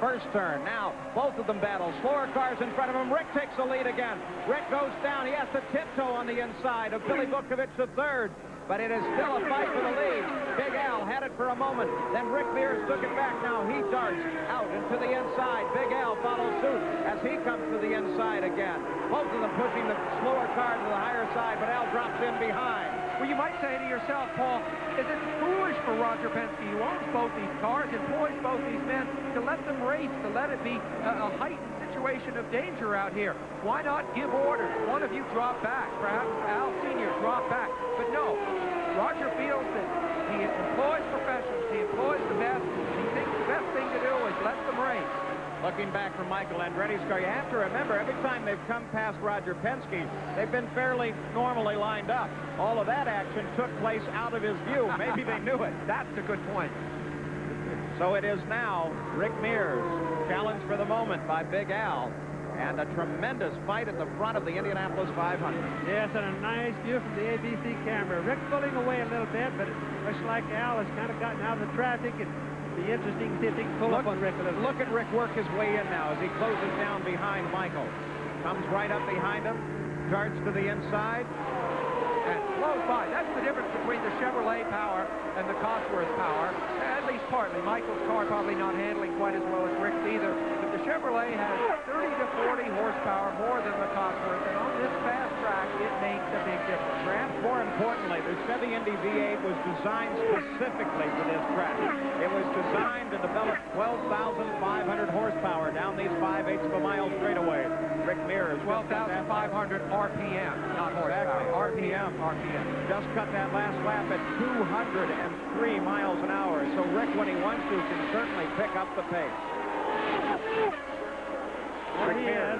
first turn. Now, both of them battle. Slower cars in front of him. Rick takes the lead again. Rick goes down. He has to tiptoe on the inside of Billy Vukovich III. But it is still a fight for the lead. Big Al had it for a moment. Then Rick Mears took it back. Now he darts out into the inside. Big Al follows suit as he comes to the inside again. Both of them pushing the slower car to the higher side, but Al drops in behind. Well, you might say to yourself, Paul, is it foolish for Roger Penske, who owns both these cars, employs both these men, to let them race, to let it be a heightened situation of danger out here? Why not give orders? One of you drop back. Perhaps Al Sr. drop back. But no, Roger feels that he employs professionals, he employs the best, and he thinks the best thing to do is let them race. Looking back from Michael Andretti's car, you have to remember, every time they've come past Roger Penske, they've been fairly normally lined up. All of that action took place out of his view. Maybe they knew it. That's a good point. So it is now Rick Mears, challenged for the moment by Big Al, and a tremendous fight at the front of the Indianapolis 500. Yes, and a nice view from the ABC camera. Rick pulling away a little bit, but it looks like Al has kind of gotten out of the traffic, and it'll be interesting to see if he can pull up on Rick a little bit. Look at Rick work his way in now as he closes down behind Michael. Comes right up behind him, darts to the inside, and flows by. That's the difference between the Chevrolet power and the Cosworth power, at least partly. Michael's car probably not handling quite as well as Rick's either, but the Chevrolet has 30 to 40 horsepower more than the Cosworth, and on this fast track, it makes a big difference. Perhaps more importantly, the Chevy Indy V8 was designed specifically for this track. It was designed to develop 12,500 horsepower down these 5/8 of a mile straightaways. Rick Mears, 12,500 RPM, not horsepower. Exactly. RPM. Just cut that last lap at 203 miles an hour. So Rick, when he wants to, can certainly pick up the pace.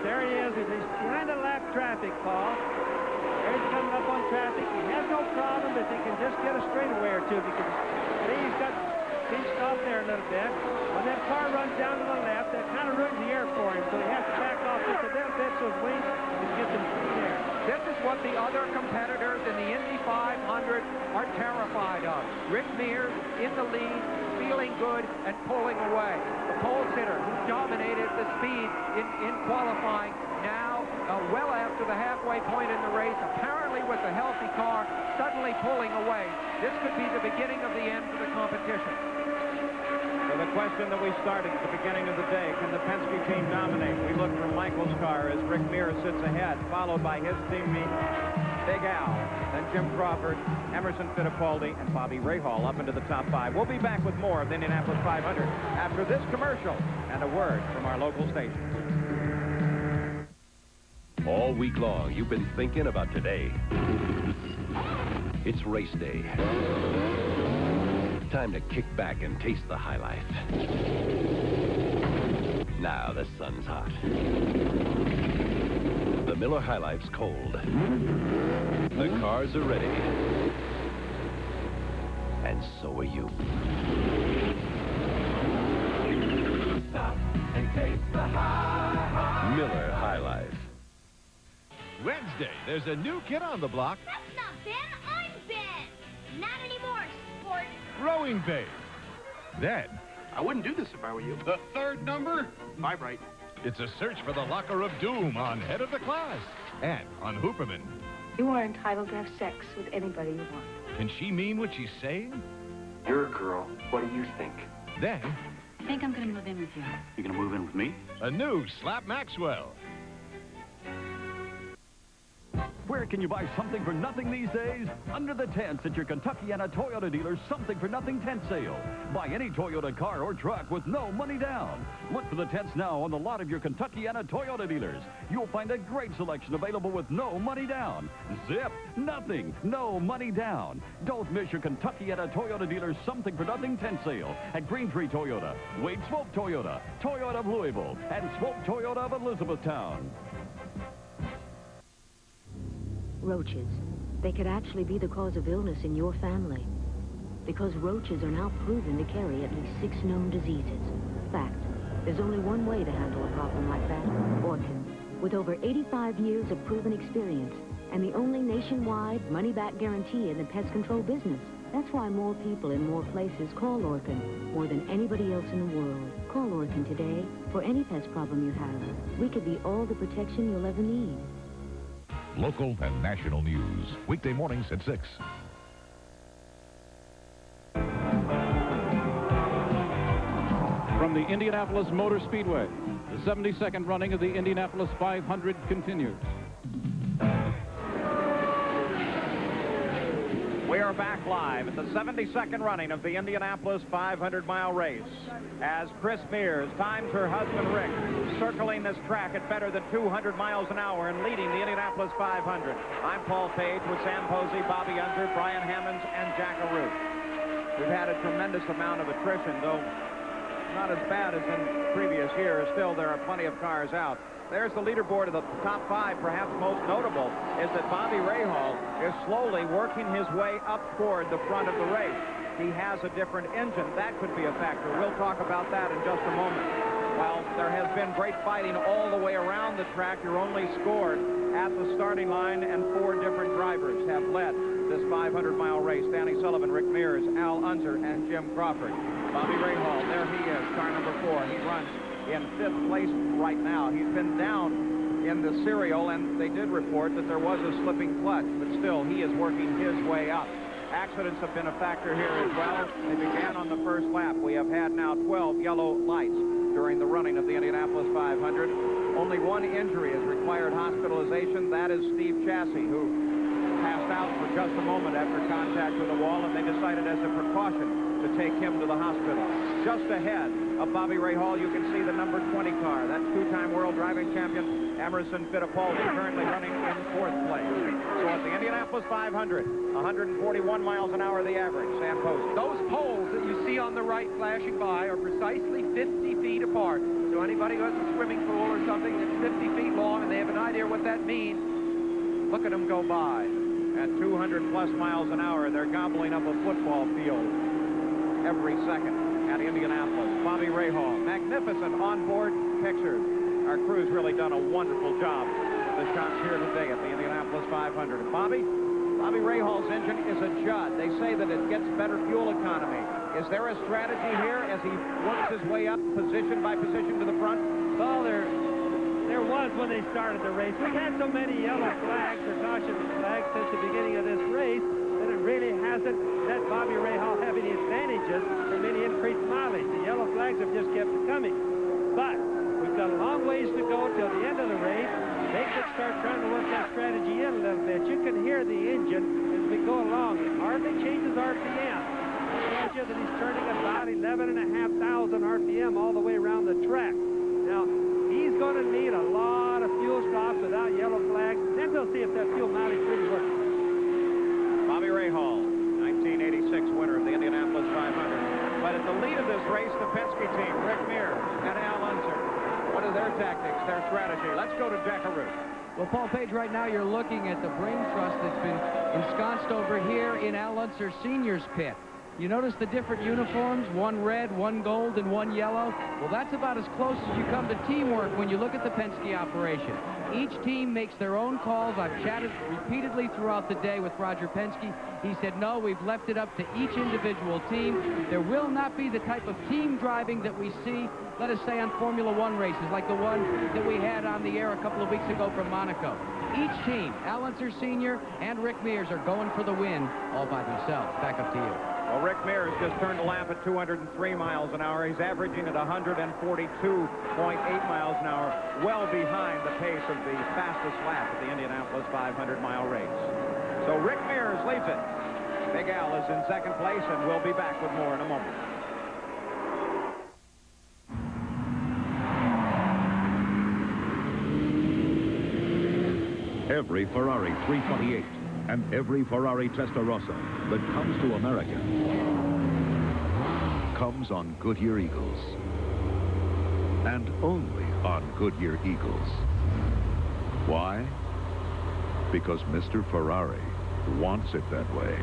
There he is. He's behind the lap traffic, Paul. There he's coming up on traffic. He has no problem if he can just get a straightaway or two because See, he's got pinched off there a little bit. When that car runs down to the left, that kind of ruins the air for him, so he has to back off just a little bit so his wings can get some free air. This is what the other competitors in the Indy 500 are terrified of. Rick Mears in the lead, feeling good and pulling away. The pole sitter who dominated the speed in qualifying now well after the halfway point in the race, apparently with a healthy car, suddenly pulling away. This could be the beginning of the end for the competition. So the question that we started at the beginning of the day, can the Penske team dominate? We look from Michael's car as Rick Mears sits ahead, followed by his teammate, Big Al, then Jim Crawford, Emerson Fittipaldi, and Bobby Rahal up into the top 5. We'll be back with more of the Indianapolis 500 after this commercial and a word from our local station. All week long, you've been thinking about today. It's race day. Time to kick back and taste the high life. Now the sun's hot. The Miller High Life's cold. The cars are ready. And so are you. Stop and taste the high. Miller High Life. Wednesday, there's a new kid on the block. That's not Ben, I'm Ben. Not anymore, sport. Rowing bait. Then, I wouldn't do this if I were you. the third number. 5 right. It's a search for the locker of doom on Head of the Class and on Hooperman. You are entitled to have sex with anybody you want. Can she mean what she's saying? You're a girl. What do you think? Then, I think I'm going to move in with you. You gonna move in with me? a new Slap Maxwell. Where can you buy something for nothing these days? Under the tents at your Kentuckiana Toyota dealer's Something for Nothing tent sale. Buy any Toyota car or truck with no money down. Look for the tents now on the lot of your Kentuckiana Toyota dealers. You'll find a great selection available with no money down. Zip, nothing, no money down. Don't miss your Kentuckiana Toyota dealer's Something for Nothing tent sale at Green Tree Toyota, Wade Swope Toyota, Toyota of Louisville, and Swope Toyota of Elizabethtown. Roaches. They could actually be the cause of illness in your family. Because roaches are now proven to carry at least 6 known diseases. Fact, there's only one way to handle a problem like that. Orkin. With over 85 years of proven experience and the only nationwide money-back guarantee in the pest control business. That's why more people in more places call Orkin more than anybody else in the world. Call Orkin today for any pest problem you have. We could be all the protection you'll ever need. Local and national news. Weekday mornings at 6. From the Indianapolis Motor Speedway, the 72nd running of the Indianapolis 500 continues. We are back live at the 72nd running of the Indianapolis 500-mile race as Chris Mears times her husband Rick, circling this track at better than 200 miles an hour and leading the Indianapolis 500. I'm Paul Page with Sam Posey, Bobby Unser, Brian Hammonds, and Jack Arute. We've had a tremendous amount of attrition, though not as bad as in previous years. Still, there are plenty of cars out. There's the leaderboard of the top 5. Perhaps most notable is that Bobby Rahal is slowly working his way up toward the front of the race. He has a different engine. That could be a factor. We'll talk about that in just a moment. While there has been great fighting all the way around the track, you're only scored at the starting line, and 4 different drivers have led this 500-mile race. Danny Sullivan, Rick Mears, Al Unser, and Jim Crawford. Bobby Rahal, there he is, car number 4. He runs in 5th place right now. He's been down in the serial, and they did report that there was a slipping clutch, but still, he is working his way up. Accidents have been a factor here as well. They began on the first lap. We have had now 12 yellow lights during the running of the Indianapolis 500. Only one injury has required hospitalization. That is Steve Chassie, who passed out for just a moment after contact with a wall, and they decided as a precaution to take him to the hospital. Just ahead of Bobby Rahal, you can see the number 20 car. That's 2-time world driving champion Emerson Fittipaldi, currently running in 4th place. So at the Indianapolis 500, 141 miles an hour the average. Sam Posey. Those poles that you see on the right flashing by are precisely 50 feet apart. So anybody who has a swimming pool or something that's 50 feet long and they have an idea what that means, look at them go by. At 200 plus miles an hour, they're gobbling up a football field. every second at Indianapolis. Bobby Rahal, magnificent onboard pictures. Our crew's really done a wonderful job with the shots here today at the Indianapolis 500. Bobby Rahal's engine is a Judd. They say that it gets better fuel economy. Is there a strategy here as he works his way up position by position to the front? Well, there was when they started the race. We've had so many yellow flags or caution flags since the beginning of this race that it really hasn't let Bobby Rahal have any advantages from any increased mileage. The yellow flags have just kept it coming. But we've got a long ways to go till the end of the race. They could start trying to work that strategy in a little bit. You can hear the engine as we go along. It hardly changes RPM. It tells you that he's turning about 11,500 RPM all the way around the track. Now, he's going to need a lot of fuel stops without yellow flags. Then we'll see if that fuel mileage really works. Bobby Rahal, 1986 winner of the Indianapolis 500. But at the lead of this race, the Penske team, Rick Mears and Al Unser. What are their tactics, their strategy? Let's go to Jackaroo. Well, Paul Page, right now you're looking at the brain trust that's been ensconced over here in Al Unser Sr.'s pit. You notice the different uniforms, one red, one gold, and one yellow? Well, that's about as close as you come to teamwork when you look at the Penske operation. Each team makes their own calls. I've chatted repeatedly throughout the day with Roger Penske. He said, no, we've left it up to each individual team. There will not be the type of team driving that we see, let us say, on Formula One races, like the one that we had on the air a couple of weeks ago from Monaco. Each team, Al Unser Sr. and Rick Mears, are going for the win all by themselves. Back up to you. Well, Rick Mears just turned a lap at 203 miles an hour. He's averaging at 142.8 miles an hour, well behind the pace of the fastest lap at the Indianapolis 500-mile race. So Rick Mears leads it. Big Al is in second place, and we'll be back with more in a moment. Every Ferrari 328 and every Ferrari Testarossa that comes to America comes on Goodyear Eagles. And only on Goodyear Eagles. Why? Because Mr. Ferrari wants it that way.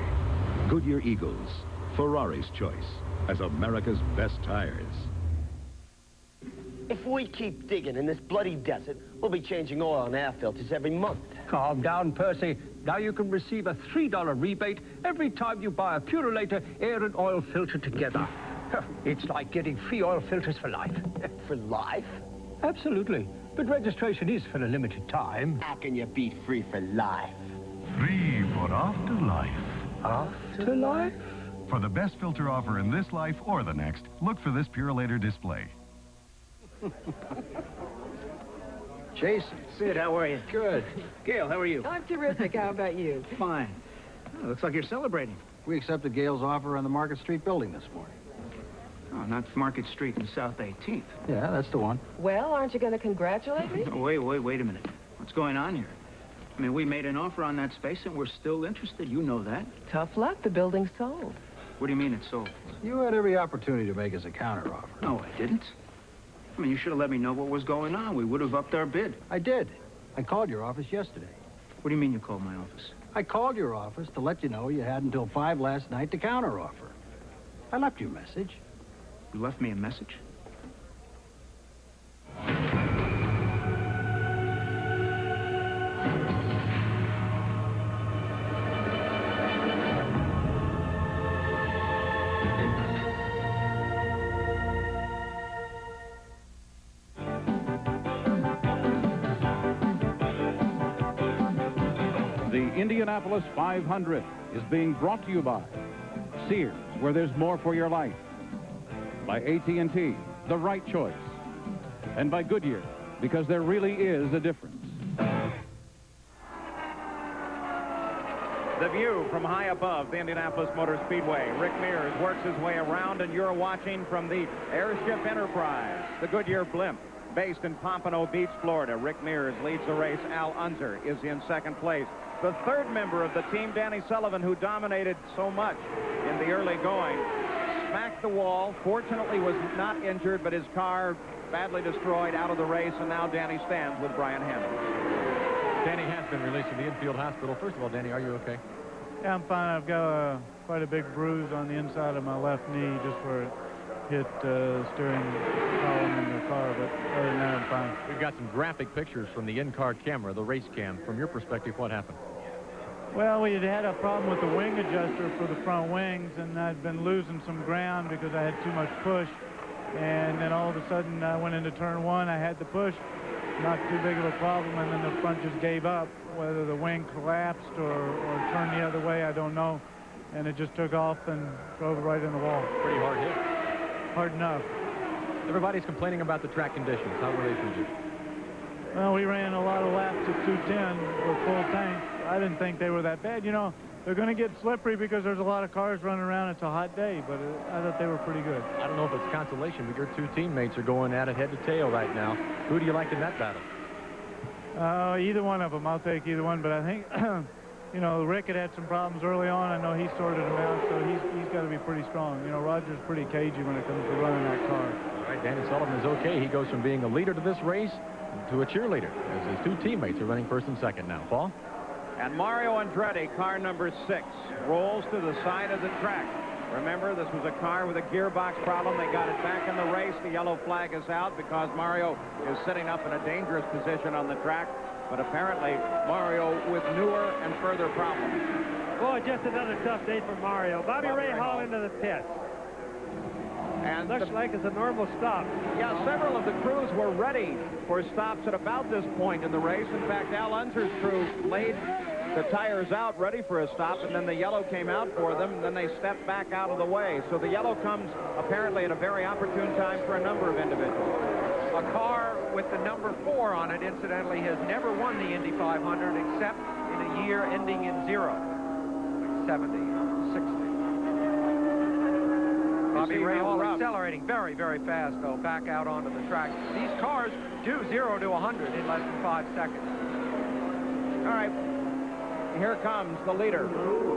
Goodyear Eagles, Ferrari's choice as America's best tires. If we keep digging in this bloody desert, we'll be changing oil and air filters every month. Calm down, Percy. Now you can receive a $3 rebate every time you buy a Purolator air and oil filter together. It's like getting free oil filters for life. For life? Absolutely. But registration is for a limited time. How can you be free for life? Free for afterlife. Afterlife? For the best filter offer in this life or the next, look for this Purolator display. Jason. Sid, how are you? Good. Gail, how are you? I'm terrific. How about you? Fine. Oh, looks like you're celebrating. We accepted Gail's offer on the Market Street building this morning. Oh, not Market Street in South 18th. Yeah, that's the one. Well, aren't you going to congratulate me? Oh, wait a minute. What's going on here? I mean, we made an offer on that space and we're still interested. You know that. Tough luck. The building's sold. What do you mean it's sold? You had every opportunity to make us a counteroffer. No, I didn't. I mean, you should have let me know what was going on. We would have upped our bid. I did. I called your office yesterday. What do you mean you called my office? I called your office to let you know you had until 5 last night to counteroffer. I left you a message. You left me a message? The Indianapolis 500 is being brought to you by Sears, where there's more for your life. By AT&T, the right choice. And by Goodyear, because there really is a difference. The view from high above the Indianapolis Motor Speedway. Rick Mears works his way around, and you're watching from the Airship Enterprise, the Goodyear blimp, based in Pompano Beach, Florida. Rick Mears leads the race. Al Unser is in second place. The third member of the team, Danny Sullivan, who dominated so much in the early going, smacked the wall. Fortunately was not injured, but his car badly destroyed, out of the race, and now Danny stands with Brian Hammond. Danny has been released from the infield hospital. First of all, Danny, are you okay? Yeah, I'm fine. I've got a quite a big bruise on the inside of my left knee, just where it hit steering column in the car, but other than that, I'm fine. We've got some graphic pictures from the in-car camera, the race cam. From your perspective, what happened? Well, we had a problem with the wing adjuster for the front wings, and I'd been losing some ground because I had too much push. And then all of a sudden, I went into turn one. I had the push, not too big of a problem, and then the front just gave up. Whether the wing collapsed or turned the other way, I don't know. And it just took off and drove right in the wall. Pretty hard hit. Hard enough. Everybody's complaining about the track conditions. How were they for you? Well, we ran a lot of laps at 210 with full tank. I didn't think they were that bad. You know, they're going to get slippery because there's a lot of cars running around. It's a hot day, but I thought they were pretty good. I don't know if it's consolation, but your two teammates are going at it head to tail right now. Who do you like in that battle? Either one of them. I'll take either one, but I think, you know, Rick had some problems early on. I know he sorted them out, so he's got to be pretty strong. You know, Roger's pretty cagey when it comes to running that car. All right, Danny Sullivan is okay. He goes from being a leader to this race to a cheerleader, as his two teammates are running first and second now. Paul? And Mario Andretti, car number 6, rolls to the side of the track. Remember, this was a car with a gearbox problem. They got it back in the race. The yellow flag is out because Mario is sitting up in a dangerous position on the track. But apparently, Mario with newer and further problems. Boy, just another tough day for Mario. Bobby Ray Hall into the pits. And looks like it's a normal stop. Yeah, several of the crews were ready for stops at about this point in the race. In fact, Al Unser's crew laid the tires out ready for a stop, and then the yellow came out for them, and then they stepped back out of the way. So the yellow comes apparently at a very opportune time for a number of individuals. A car with the number 4 on it, incidentally, has never won the Indy 500 except in a year ending in 0. 70, 60. Bobby Ray Hall accelerating very, very fast, though, back out onto the track. These cars do 0 to 100 in less than 5 seconds. All right. Here comes the leader,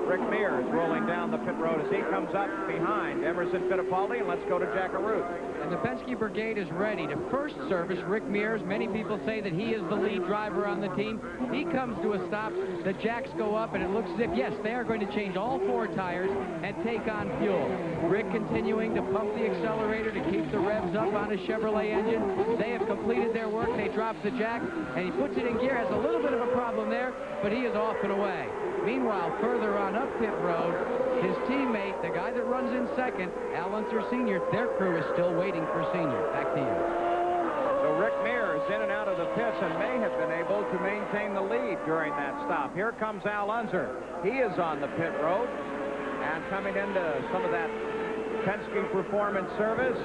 Rick Mears, rolling down the pit road as he comes up behind Emerson Fittipaldi, and let's go to Jack Arute. And the Penske Brigade is ready to first service Rick Mears. Many people say that he is the lead driver on the team. He comes to a stop, the jacks go up, and it looks as if, yes, they are going to change all 4 tires and take on fuel. Rick continuing to pump the accelerator to keep the revs up on his Chevrolet engine. They have completed their work. They drop the jack, and he puts it in gear. Has a little bit of a problem there, but he is off and away. Meanwhile, further on up pit road, his teammate, the guy that runs in second, Al Unser Sr., their crew is still waiting for Sr. Back to you. So Rick Mears in and out of the pits and may have been able to maintain the lead during that stop. Here comes Al Unser. He is on the pit road and coming into some of that Penske Performance Service.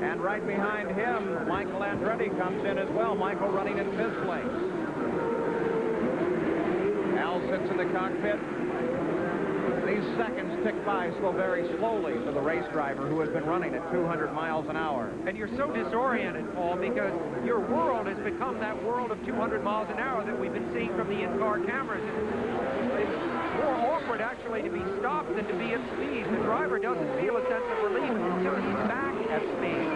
And right behind him, Michael Andretti comes in as well. Michael running in 5th place. Al sits in the cockpit. These seconds tick by so very slowly for the race driver who has been running at 200 miles an hour. And you're so disoriented, Paul, because your world has become that world of 200 miles an hour that we've been seeing from the in-car cameras. It's more awkward, actually, to be stopped than to be at speed. The driver doesn't feel a sense of relief until he's back at speed.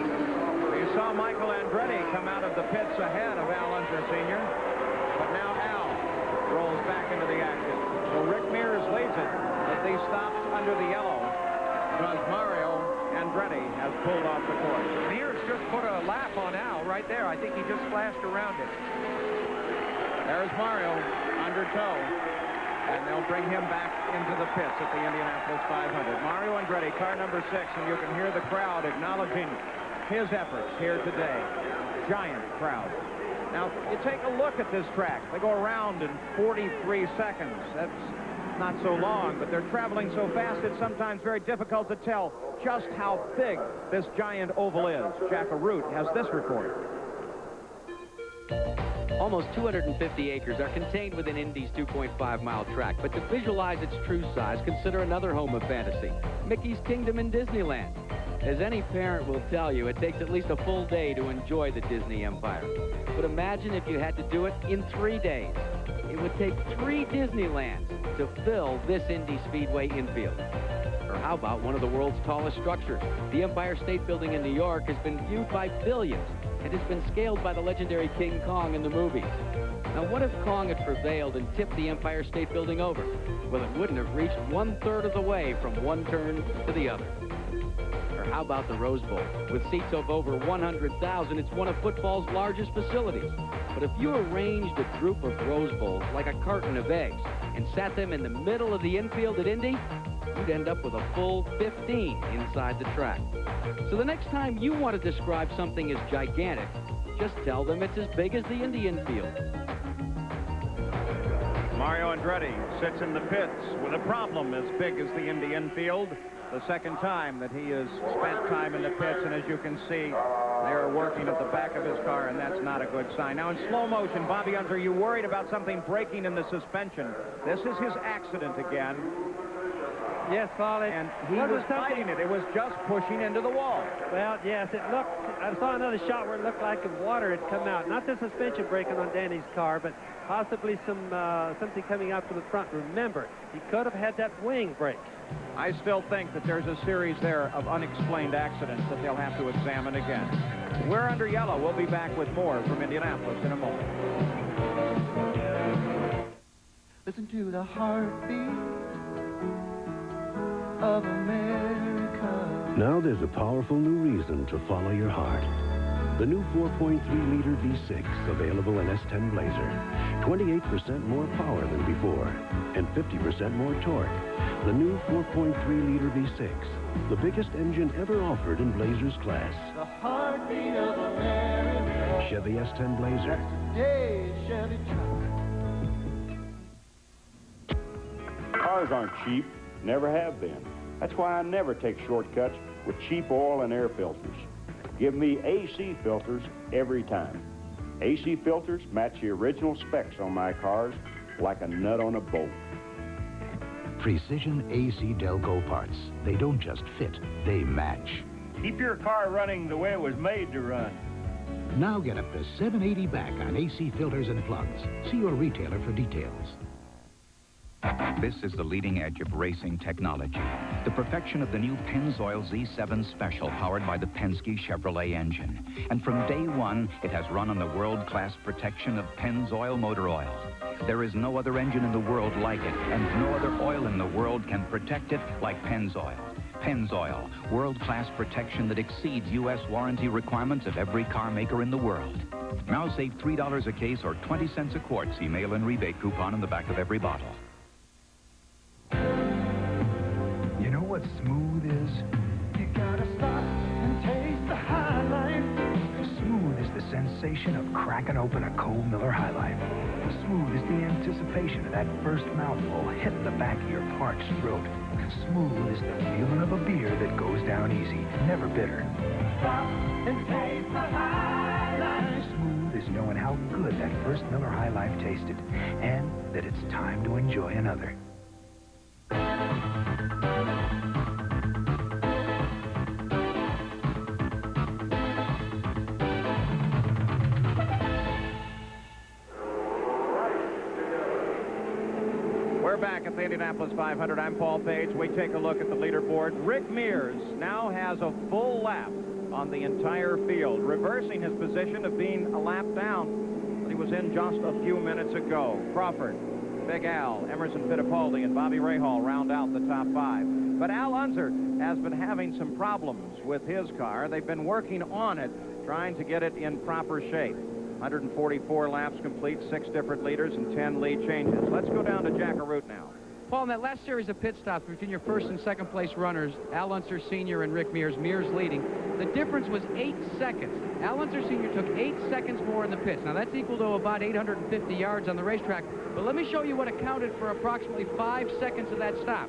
We saw Michael Andretti come out of the pits ahead of Al Unser Sr., but now Al rolls back into the action. So Rick Mears leads it at these stops under the yellow because Mario Andretti has pulled off the course. Mears just put a lap on Al right there. I think he just flashed around it. There's Mario under tow, and they'll bring him back into the pits at the Indianapolis 500. Mario Andretti, car number 6, and you can hear the crowd acknowledging his efforts here today. Giant crowd. Now, you take a look at this track. They go around in 43 seconds. That's not so long, but they're traveling so fast it's sometimes very difficult to tell just how big this giant oval is. Jack Arute has this report. Almost 250 acres are contained within Indy's 2.5-mile track, but to visualize its true size, consider another home of fantasy, Mickey's Kingdom in Disneyland. As any parent will tell you, it takes at least a full day to enjoy the Disney Empire. But imagine if you had to do it in 3 days. It would take 3 Disneylands to fill this Indy Speedway infield. Or how about one of the world's tallest structures? The Empire State Building in New York has been viewed by billions and has been scaled by the legendary King Kong in the movies. Now, what if Kong had prevailed and tipped the Empire State Building over? Well, it wouldn't have reached 1/3 of the way from one turn to the other. Or how about the Rose Bowl? With seats of over 100,000, it's one of football's largest facilities. But if you arranged a group of Rose Bowls like a carton of eggs and sat them in the middle of the infield at Indy, you'd end up with a full 15 inside the track. So the next time you want to describe something as gigantic, just tell them it's as big as the Indy infield. Mario Andretti sits in the pits with a problem as big as the Indy infield. The second time that he has spent time in the pits, and as you can see, they're working at the back of his car, and that's not a good sign. Now, in slow motion, Bobby Unser, you worried about something breaking in the suspension. This is his accident again. Yes, Paul. And he was fighting it. It was just pushing into the wall. Well, yes, it looked. I saw another shot where it looked like water had come out. Not the suspension breaking on Danny's car, but possibly something coming out from the front. Remember, he could have had that wing break. I still think that there's a series there of unexplained accidents that they'll have to examine again. We're under yellow. We'll be back with more from Indianapolis in a moment. Listen to the heartbeat of America. Now there's a powerful new reason to follow your heart. The new 4.3-liter V6, available in S10 Blazer. 28% more power than before, and 50% more torque. The new 4.3-liter V6, the biggest engine ever offered in Blazer's class. The heartbeat of America. Chevy S10 Blazer. Today's Chevy truck. Cars aren't cheap, never have been. That's why I never take shortcuts with cheap oil and air filters. Give me AC filters every time. AC filters match the original specs on my cars like a nut on a bolt. Precision AC Delco parts. They don't just fit, they match. Keep your car running the way it was made to run. Now get up to $780 back on AC filters and plugs. See your retailer for details. This is the leading edge of racing technology. The perfection of the new Pennzoil Z7 Special, powered by the Penske Chevrolet engine. And from day one, it has run on the world-class protection of Pennzoil motor oil. There is no other engine in the world like it, and no other oil in the world can protect it like Pennzoil. Pennzoil, world-class protection that exceeds U.S. warranty requirements of every car maker in the world. Now save $3 a case or 20 cents a quart. See mail-in rebate coupon on the back of every bottle. You know what smooth is? You gotta stop and taste the High Life. Smooth is the sensation of cracking open a cold Miller High Life. Smooth is the anticipation of that first mouthful hitting the back of your parched throat. Smooth is the feeling of a beer that goes down easy, never bitter. Stop and taste the High Life. Smooth is knowing how good that first Miller High Life tasted, and that it's time to enjoy another. We're back at the Indianapolis 500. I'm Paul Page. We take a look at the leaderboard. Rick Mears now has a full lap on the entire field, reversing his position of being a lap down that he was in just a few minutes ago. Crawford, Big Al, Emerson Fittipaldi, and Bobby Rahal round out the top five. But Al Unser has been having some problems with his car. They've been working on it, trying to get it in proper shape. 144 laps complete, 6 different leaders, and 10 lead changes. Let's go down to Jack Arute now. Paul, in that last series of pit stops between your first and second place runners, Al Unser Sr. and Rick Mears, Mears leading, the difference was 8 seconds. Al Unser Sr. took 8 seconds more in the pits. Now, that's equal to about 850 yards on the racetrack. But let me show you what accounted for approximately 5 seconds of that stop.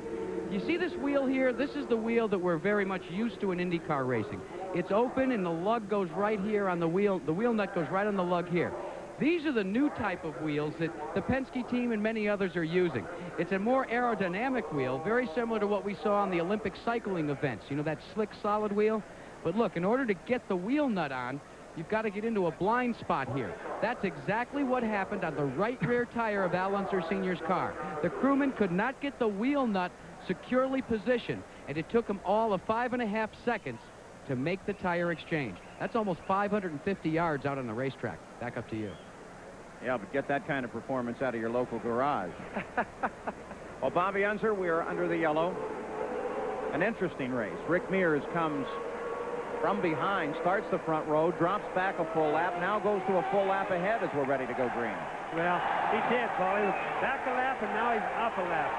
You see this wheel here? This is the wheel that we're very much used to in IndyCar racing. It's open, and the lug goes right here on the wheel. The wheel nut goes right on the lug here. These are the new type of wheels that the Penske team and many others are using. It's a more aerodynamic wheel, very similar to what we saw on the Olympic cycling events. You know, that slick, solid wheel? But look, in order to get the wheel nut on, you've got to get into a blind spot here. That's exactly what happened on the right rear tire of Al Unser Sr.'s car. The crewman could not get the wheel nut securely positioned, and it took them all of 5.5 seconds to make the tire exchange. That's almost 550 yards out on the racetrack. Back up to you. Yeah, but get that kind of performance out of your local garage. Well, Bobby Unser, we are under the yellow. An interesting race. Rick Mears comes from behind, starts the front row, drops back a full lap, now goes to a full lap ahead as we're ready to go green. Well, he did, Paul. He was back a lap, and now he's up a lap.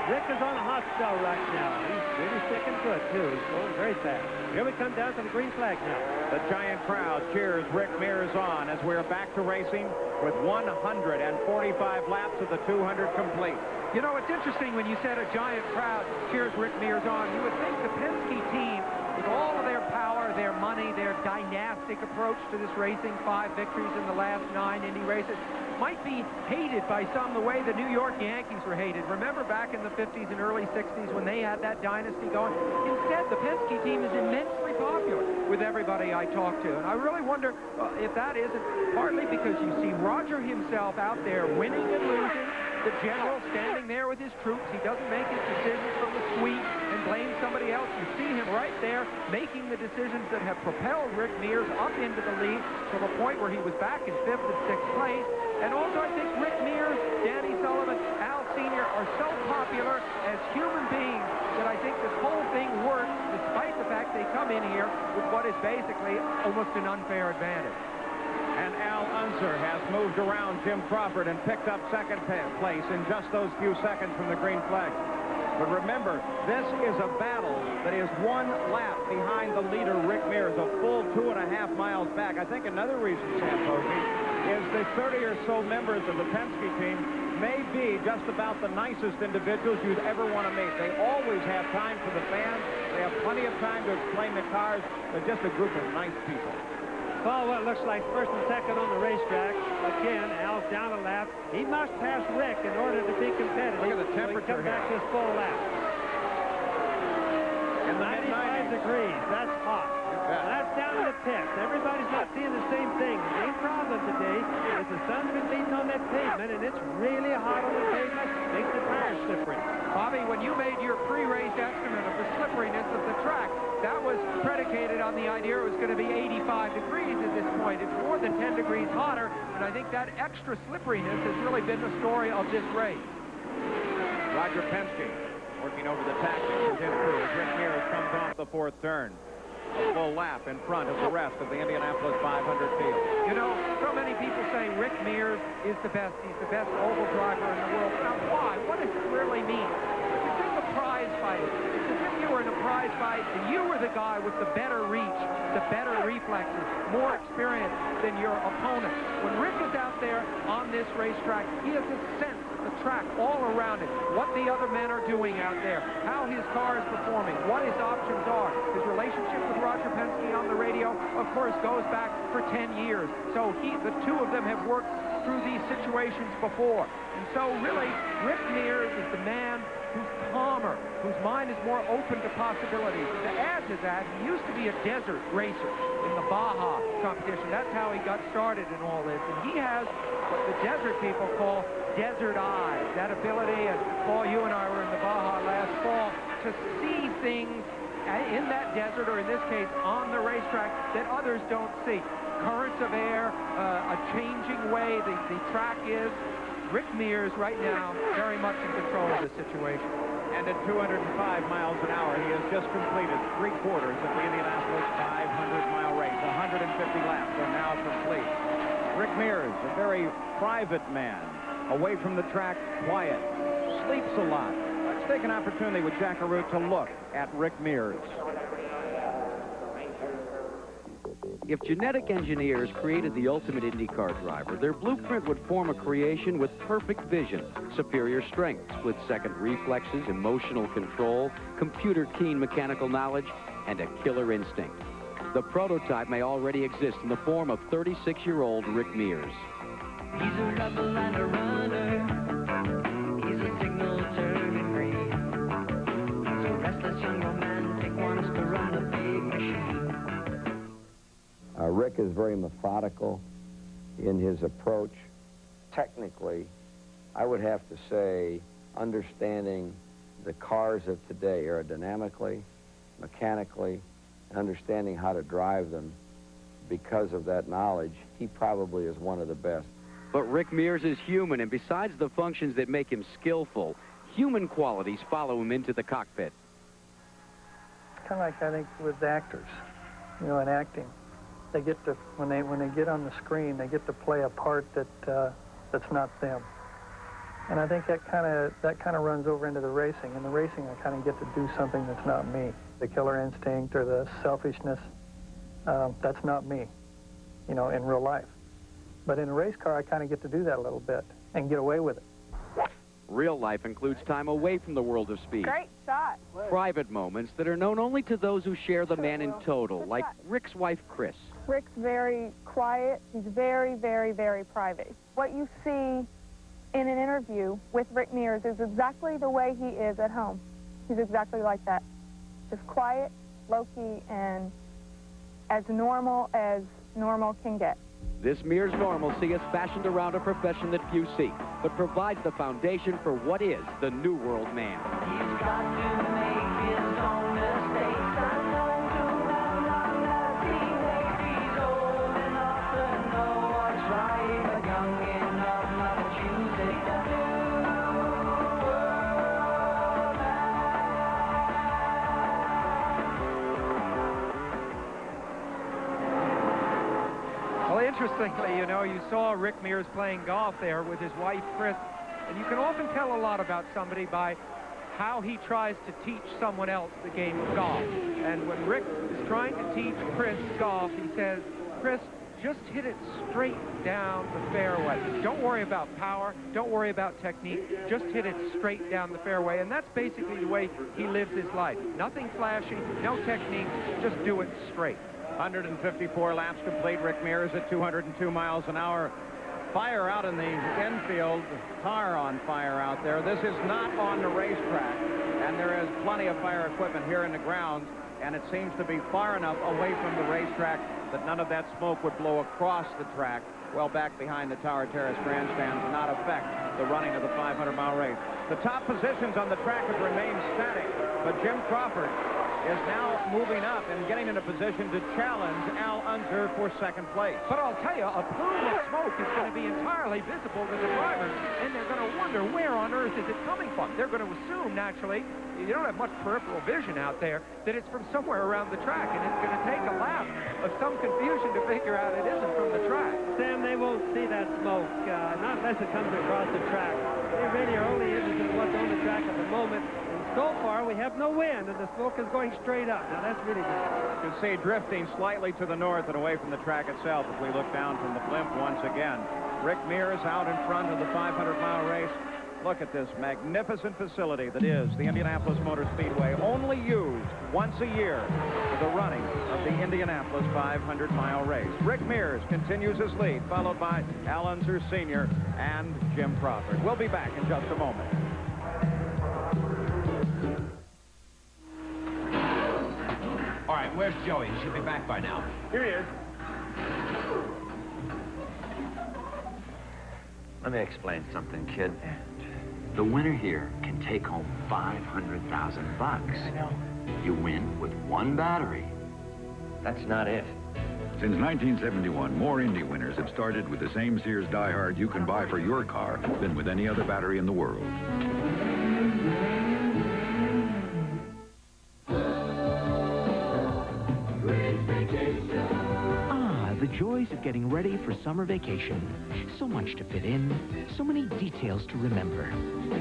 Rick is on a hot spell right now. He's really sticking good, too. He's going very fast. Here we come down to the green flag now. The giant crowd cheers Rick Mears on as we're back to racing with 145 laps of the 200 complete. You know, it's interesting when you said a giant crowd cheers Rick Mears on. You would think the Penske team, with all of their power, their money, their dynastic approach to this racing, 5 victories in the last 9 Indy races, might be hated by some the way the New York Yankees were hated. Remember back in the 50s and early 60s when they had that dynasty going? Instead, the Penske team is immensely popular with everybody I talk to. And I really wonder if that isn't partly because you see Roger himself out there winning and losing, the general standing there with his troops. He doesn't make his decisions from the suite and blame somebody else. You see him right there making the decisions that have propelled Rick Mears up into the lead to the point where he was back in 5th and 6th place. And also, I think Rick Mears, Danny Sullivan, Al Sr. are so popular as human beings that I think this whole thing works despite the fact they come in here with what is basically almost an unfair advantage. And Al Unser has moved around Jim Crawford and picked up second place in just those few seconds from the green flag. But remember, this is a battle that is 1 lap behind the leader, Rick Mears, a full 2.5 miles back. I think another reason, Sam Posey, is the 30 or so members of the Penske team may be just about the nicest individuals you'd ever want to meet. They always have time for the fans. They have plenty of time to explain the cars. They're just a group of nice people. Well, what looks like first and second on the racetrack. Again, Al's down a lap. He must pass Rick in order to be competitive. Look at the temperature so he come back to here. his full lap. In the 95 degrees. That's hot. Well, that's down in the pits. Everybody's not seeing the same thing. The main problem today is the sun's been beating on that pavement, and it's really hot on the pavement. Makes the tires slippery. Bobby, when you made your pre-race estimate of the slipperiness of the track, that was predicated on the idea it was going to be 85 degrees at this point. It's more than 10 degrees hotter, and I think that extra slipperiness has really been the story of this race. Roger Penske working over the tactics with his crew as Rick Mears comes off the 4th turn. A full lap in front of the rest of the Indianapolis 500 field. You know, so many people say Rick Mears is the best. He's the best oval driver in the world. Now, why? What does it really mean? It's in the prize fight. It's as if you were in a prize fight and you were the guy with the better reach, the better reflexes, more experience than your opponent. When Rick is out there on this racetrack, he has a sense of the track all around it, what the other men are doing out there, how his car is performing, what his options are. His relationship with Roger Penske on the radio, of course, goes back for 10 years. So the two of them have worked through these situations before. And so really, Rick Mears is the man who's calmer, whose mind is more open to possibilities. To add to that, he used to be a desert racer in the Baja competition. That's how he got started in all this. And he has what the desert people call desert eyes, that ability, and Paul, you and I were in the Baja last fall, to see things in that desert, or in this case, on the racetrack, that others don't see. Currents of air, a changing way the track is. Rick Mears right now very much in control of the situation. And at 205 miles an hour, he has just completed 3/4 of the Indianapolis 500-mile race. 150 laps are now complete. Rick Mears, a very private man, away from the track, quiet, sleeps a lot. Let's take an opportunity with Jack Arute to look at Rick Mears. If genetic engineers created the ultimate IndyCar driver, their blueprint would form a creation with perfect vision, superior strength, split-second reflexes, emotional control, computer-keen mechanical knowledge, and a killer instinct. The prototype may already exist in the form of 36-year-old Rick Mears. He's a rebel and a runner. He's a signal turning green. He's a restless young romantic, wants to run the big machine. Rick is very methodical in his approach. Technically, I would have to say, understanding the cars of today, aerodynamically, mechanically, understanding how to drive them. Because of that knowledge, he probably is one of the best. But Rick Mears is human, and besides the functions that make him skillful, human qualities follow him into the cockpit. Kind of like, I think, with actors, you know, in acting. They get to, when they get on the screen, they get to play a part that's not them. And I think that kind of runs over into the racing. In the racing, I kind of get to do something that's not me. The killer instinct or the selfishness, that's not me, you know, in real life. But in a race car, I kind of get to do that a little bit and get away with it. Real life includes time away from the world of speed. Great shot. Private moments that are known only to those who share the man in total, like Rick's wife, Chris. Rick's very quiet. He's very, very, very private. What you see in an interview with Rick Mears is exactly the way he is at home. He's exactly like that. Just quiet, low-key, and as normal can get. This Mears normalcy is fashioned around a profession that few see, but provides the foundation for what is the New World man. He's got to make his own mistakes. I know to have none as he makes. He's old enough to know what's right, but young enough not to choose it. The New World Well, interestingly, you know, you saw Rick Mears playing golf there with his wife, Chris, and you can often tell a lot about somebody by how he tries to teach someone else the game of golf. And when Rick is trying to teach Chris golf, he says, Chris, just hit it straight down the fairway. Don't worry about power. Don't worry about technique. Just hit it straight down the fairway. And that's basically the way he lives his life. Nothing flashy, no technique, just do it straight. 154 laps complete. Rick Mears at 202 miles an hour. Fire out in the infield. Tar on fire out there. This is not on the racetrack, and there is plenty of fire equipment here in the grounds, and it seems to be far enough away from the racetrack that none of that smoke would blow across the track, well back behind the Tower Terrace grandstands, and not affect the running of the 500-mile race. The top positions on the track have remained static, but Jim Crawford is now moving up and getting in a position to challenge Al Unser for second place. But I'll tell you, a plume of smoke is going to be entirely visible to the drivers, and they're going to wonder where on earth is it coming from. They're going to assume, naturally, you don't have much peripheral vision out there, that it's from somewhere around the track, and it's going to take a lap of some confusion to figure out it isn't from the track. Sam, they won't see that smoke, not unless it comes across the track. They really are only interested in what's on the track at the moment. So far, we have no wind, and the smoke is going straight up. Now, that's really good. You can see drifting slightly to the north and away from the track itself as we look down from the blimp once again. Rick Mears out in front of the 500-mile race. Look at this magnificent facility that is the Indianapolis Motor Speedway, only used once a year for the running of the Indianapolis 500-mile race. Rick Mears continues his lead, followed by Al Unser Sr. and Jim Crawford. We'll be back in just a moment. All right, where's Joey? He should be back by now. Here he is. Let me explain something, kid. The winner here can take home $500,000. I know. You win with one battery. That's not it. Since 1971, more Indy winners have started with the same Sears Die Hard you can buy for your car than with any other battery in the world. The joys of getting ready for summer vacation. So much to fit in, so many details to remember.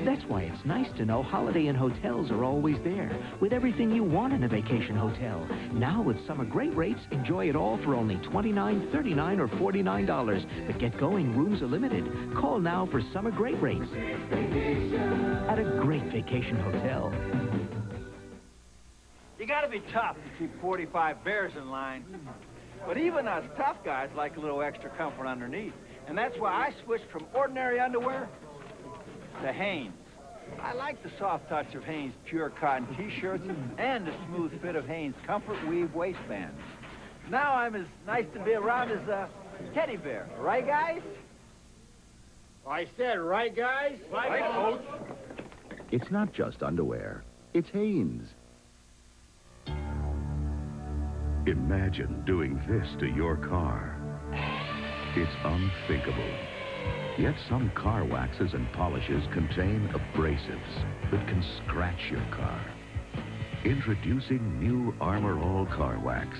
That's why it's nice to know Holiday Inn hotels are always there, with everything you want in a vacation hotel. Now with summer great rates, enjoy it all for only $29, $39, or $49. But get going, rooms are limited. Call now for summer great rates at a great vacation hotel. You gotta be tough to keep 45 bears in line. But even us tough guys like a little extra comfort underneath. And that's why I switched from ordinary underwear to Hanes. I like the soft touch of Hanes pure cotton t-shirts and the smooth fit of Hanes comfort weave waistbands. Now I'm as nice to be around as a teddy bear. Right, guys? I said, right, guys? Right, Coach. It's not just underwear. It's Hanes. Imagine doing this to your car. It's unthinkable. Yet some car waxes and polishes contain abrasives that can scratch your car. Introducing new Armor All Car Wax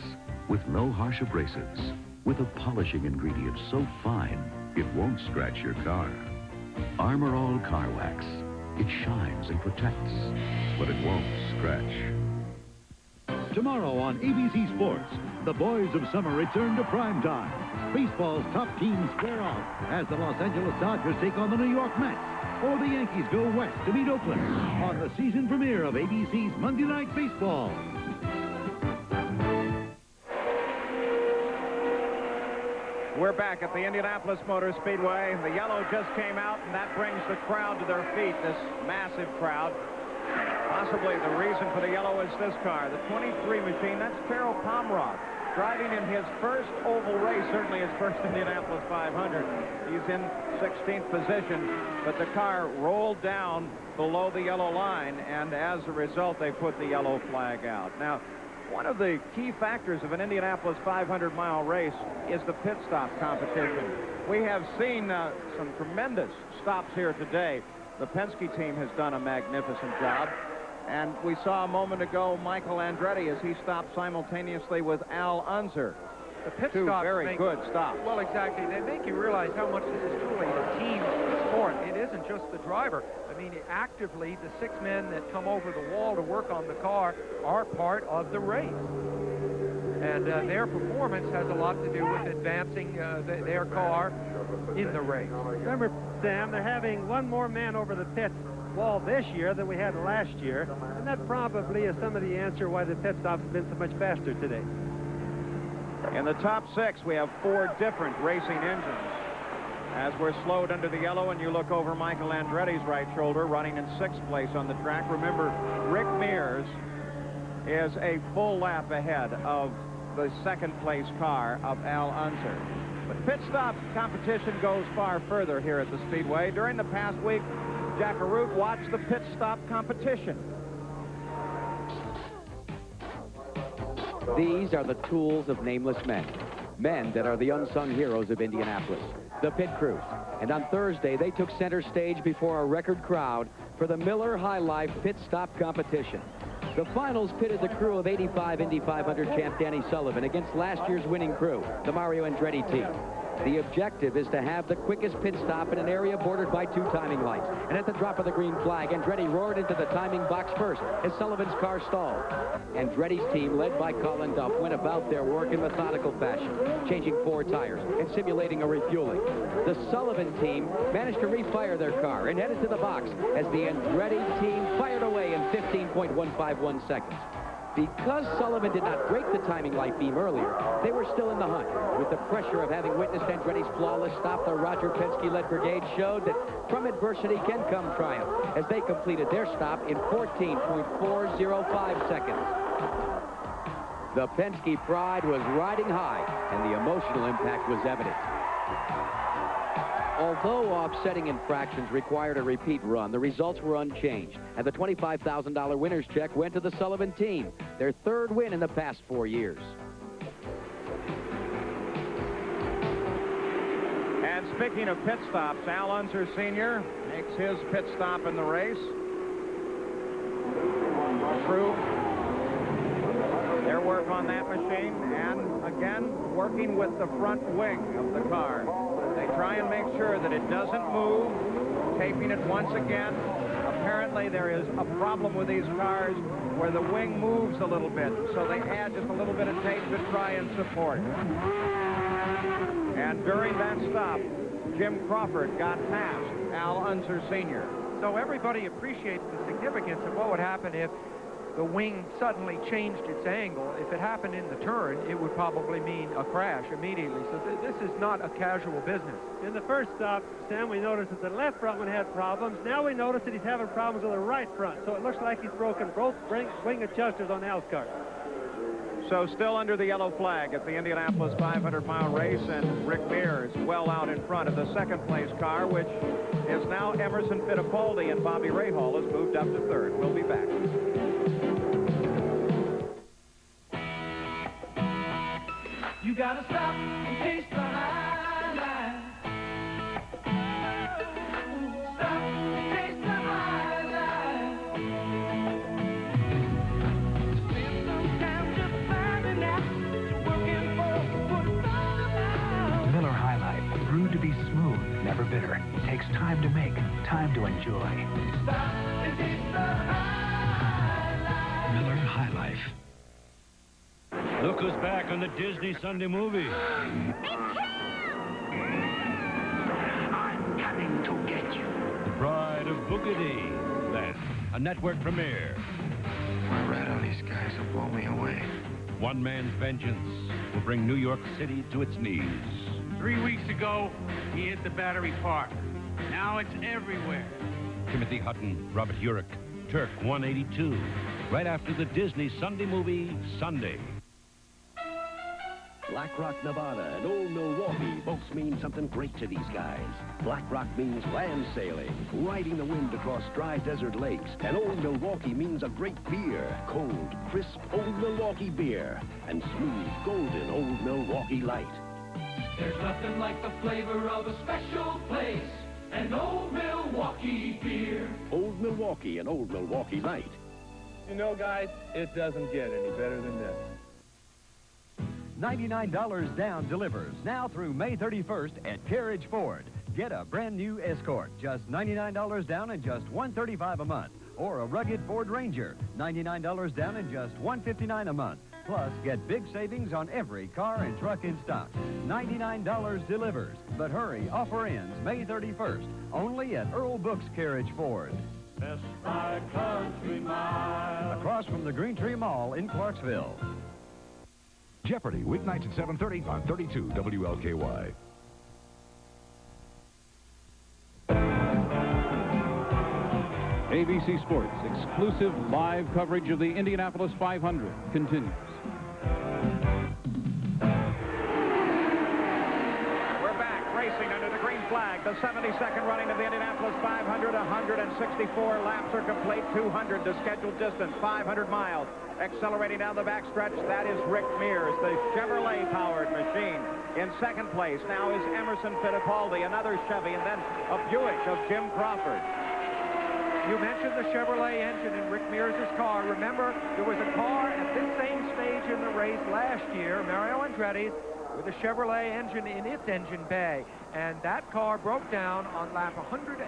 with no harsh abrasives, with a polishing ingredient so fine it won't scratch your car. Armor All Car Wax. It shines and protects, but it won't scratch. Tomorrow on ABC Sports, the boys of summer return to primetime. Baseball's top teams square off as the Los Angeles Dodgers take on the New York Mets, or the Yankees go west to meet Oakland on the season premiere of ABC's Monday Night Baseball. We're back at the Indianapolis Motor Speedway. The yellow just came out, and that brings the crowd to their feet, this massive crowd. Possibly the reason for the yellow is this car, the 23 machine. That's Terrell Pomrod, driving in his first oval race, certainly his first Indianapolis 500. He's in 16th position, but the car rolled down below the yellow line, and as a result, they put the yellow flag out. Now, one of the key factors of an Indianapolis 500-mile race is the pit stop competition. We have seen some tremendous stops here today. The Penske team has done a magnificent job. And we saw a moment ago Michael Andretti as he stopped simultaneously with Al Unser. The pit Two stops very good stops. Well, exactly. They make you realize how much this is truly a team sport. It isn't just the driver. I mean, actively, the 6 men that come over the wall to work on the car are part of the race. And their performance has a lot to do with advancing their car in the race. Remember, Sam, they're having one more man over the pit wall this year than we had last year, and that probably is some of the answer why the pit stops have been so much faster today. In the top 6, we have 4 different racing engines. As we're slowed under the yellow and you look over Michael Andretti's right shoulder, running in 6th place on the track. Remember, Rick Mears is a full lap ahead of the 2nd place car of Al Unser. But pit stop competition goes far further here at the Speedway. During the past week, Jack Arute watched the pit stop competition. These are the tools of nameless men. Men that are the unsung heroes of Indianapolis, the pit crew. And on Thursday, they took center stage before a record crowd for the Miller High Life Pit Stop Competition. The finals pitted the crew of 85 Indy 500 champ Danny Sullivan against last year's winning crew, the Mario Andretti team. The objective is to have the quickest pit stop in an area bordered by 2 timing lights. And at the drop of the green flag, Andretti roared into the timing box first as Sullivan's car stalled. Andretti's team, led by Colin Duff, went about their work in methodical fashion, changing 4 tires and simulating a refueling. The Sullivan team managed to refire their car and headed to the box as the Andretti team fired away in 15.151 seconds. Because Sullivan did not break the timing light beam earlier, they were still in the hunt. With the pressure of having witnessed Andretti's flawless stop, the Roger Penske-led brigade showed that from adversity can come triumph as they completed their stop in 14.405 seconds. The Penske pride was riding high, and the emotional impact was evident. Although offsetting infractions required a repeat run, the results were unchanged, and the $25,000 winner's check went to the Sullivan team, their 3rd win in the past 4 years. And speaking of pit stops, Al Unser Sr. makes his pit stop in the race. Crew, their work on that machine, and again, working with the front wing of the car. They try and make sure that it doesn't move, taping it once again. Apparently there is a problem with these cars where the wing moves a little bit, so they add just a little bit of tape to try and support. And during that stop, Jim Crawford got past Al Unser Sr. So everybody appreciates the significance of what would happen if the wing suddenly changed its angle. If it happened in the turn, it would probably mean a crash immediately. So this is not a casual business. In the first stop, Sam, we noticed that the left front one had problems. Now we notice that he's having problems with the right front. So it looks like he's broken both wing adjusters on Al's car. So still under the yellow flag at the Indianapolis 500-mile race, and Rick Mears well out in front of the second-place car, which is now Emerson Fittipaldi, and Bobby Rahal has moved up to third. We'll be back. You gotta stop and taste the high life. Stop and taste the high life. Spend some time just finding out, working for $1. Miller High Life, brewed to be smooth, never bitter. Takes time to make, time to enjoy. Stop and taste the high life. Miller High Life. Look who's back on the Disney Sunday movie. I'm coming to get you. The Bride of Boogity. Then, a network premiere. My rat on these guys will blow me away. One man's vengeance will bring New York City to its knees. 3 weeks ago, he hit the Battery Park. Now it's everywhere. Timothy Hutton, Robert Urich, Turk 182. Right after the Disney Sunday movie, Sunday. Black Rock, Nevada and Old Milwaukee both mean something great to these guys. Black Rock means land sailing, riding the wind across dry desert lakes. And Old Milwaukee means a great beer, cold, crisp Old Milwaukee beer, and smooth, golden Old Milwaukee Light. There's nothing like the flavor of a special place, an Old Milwaukee beer. Old Milwaukee and Old Milwaukee Light. You know, guys, it doesn't get any better than this. $99 down delivers now through May 31st at Carriage Ford. Get a brand new Escort, just $99 down and just $135 a month. Or a rugged Ford Ranger, $99 down and just $159 a month. Plus, get big savings on every car and truck in stock. $99 delivers. But hurry, offer ends May 31st. Only at Earl Books Carriage Ford. Best Buy Country Mile. Across from the Green Tree Mall in Clarksville. Jeopardy, weeknights at 7:30 on 32 WLKY. ABC Sports' exclusive live coverage of the Indianapolis 500 continues. We're back racing under the green flag. The 72nd running of the Indianapolis 500. 164 laps are complete. 200 the scheduled distance. 500 miles. Accelerating down the backstretch, that is Rick Mears, the Chevrolet-powered machine. In second place now is Emerson Fittipaldi, another Chevy, and then a Buick of Jim Crawford. You mentioned the Chevrolet engine in Rick Mears' car. Remember, there was a car at this same stage in the race last year, Mario Andretti's, with a Chevrolet engine in its engine bay. And that car broke down on lap 177.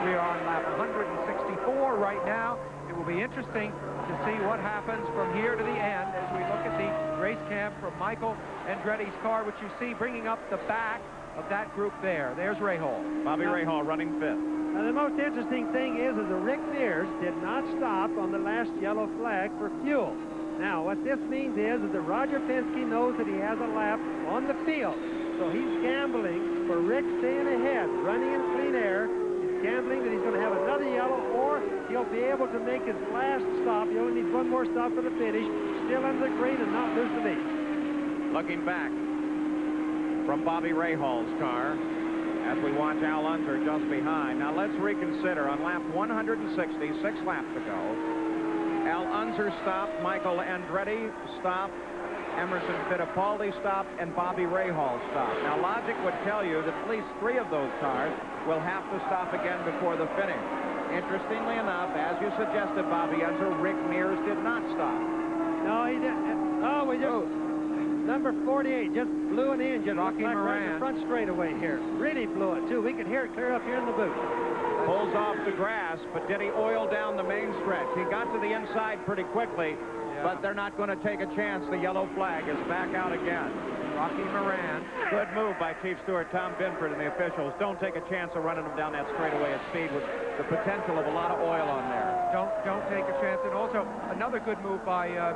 We are on lap 164 right now. It will be interesting to see what happens from here to the end as we look at the race cam from Michael Andretti's car, which you see bringing up the back of that group there. There's Rahal. Bobby Rahal running fifth. Now, the most interesting thing is that Rick Mears did not stop on the last yellow flag for fuel. Now, what this means is that Roger Penske knows that he has a lap on the field. So he's gambling for Rick staying ahead, running in clean air. He's gambling that he's going to have another yellow, or he'll be able to make his last stop. He only needs one more stop for the finish, still under the green and not lose the lead. Looking back from Bobby Rahal's car as we watch Al Unser just behind. Now let's reconsider. On lap 160, 6 laps ago, Al Unser stopped, Michael Andretti stopped, Emerson Fittipaldi stopped, and Bobby Rahal stopped. Now, logic would tell you that at least 3 of those cars will have to stop again before the finish. Interestingly enough, as you suggested, Bobby Unser, Rick Mears did not stop. No, he didn't. Oh, we just... Number 48 just blew an engine. Rocky right Moran. in the front straightaway here. Really blew it, too. We could hear it clear up here in the booth. Pulls off the grass, but did he oil down the main stretch? He got to the inside pretty quickly, but they're not going to take a chance. The yellow flag is back out again. Rocky Moran. Good move by Chief Steward Tom Binford and the officials. Don't take a chance of running them down that straightaway at speed with the potential of a lot of oil on there. Don't take a chance. And also, another good move by a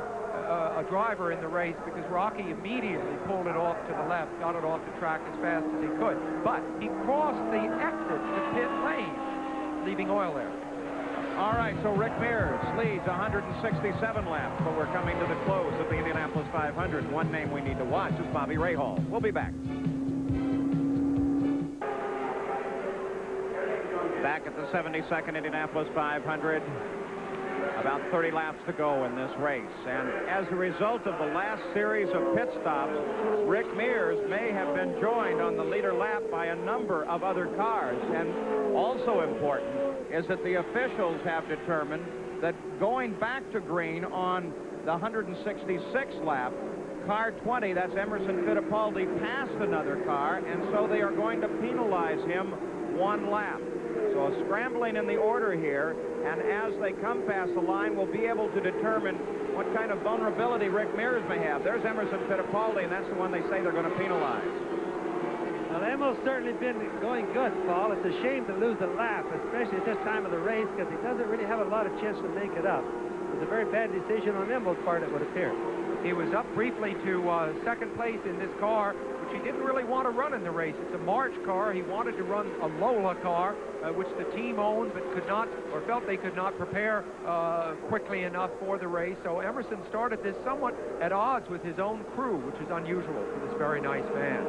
driver in the race, because Rocky immediately pulled it off to the left, got it off the track as fast as he could. But he crossed the exit to pit lane, leaving oil there. All right, so Rick Mears leads 167 laps, but we're coming to the close of the Indianapolis 500. One name we need to watch is Bobby Rahal. We'll be back. Back at the 72nd Indianapolis 500. About 30 laps to go in this race. And as a result of the last series of pit stops, Rick Mears may have been joined on the leader lap by a number of other cars. And also important is that the officials have determined that going back to green on the 166th lap, car 20, that's Emerson Fittipaldi, passed another car, and so they are going to penalize him one lap. So a scrambling in the order here, and as they come past the line, we'll be able to determine what kind of vulnerability Rick Mears may have. There's Emerson Fittipaldi, and that's the one they say they're going to penalize. Well, they've most certainly been going good, Paul. It's a shame to lose a lap, especially at this time of the race, because he doesn't really have a lot of chance to make it up. It's a very bad decision on Embo's part, it would appear. He was up briefly to second place in this car, which he didn't really want to run in the race. It's a March car. He wanted to run a Lola car, which the team owned, but could not, or felt they could not prepare quickly enough for the race. So Emerson started this somewhat at odds with his own crew, which is unusual for this very nice man.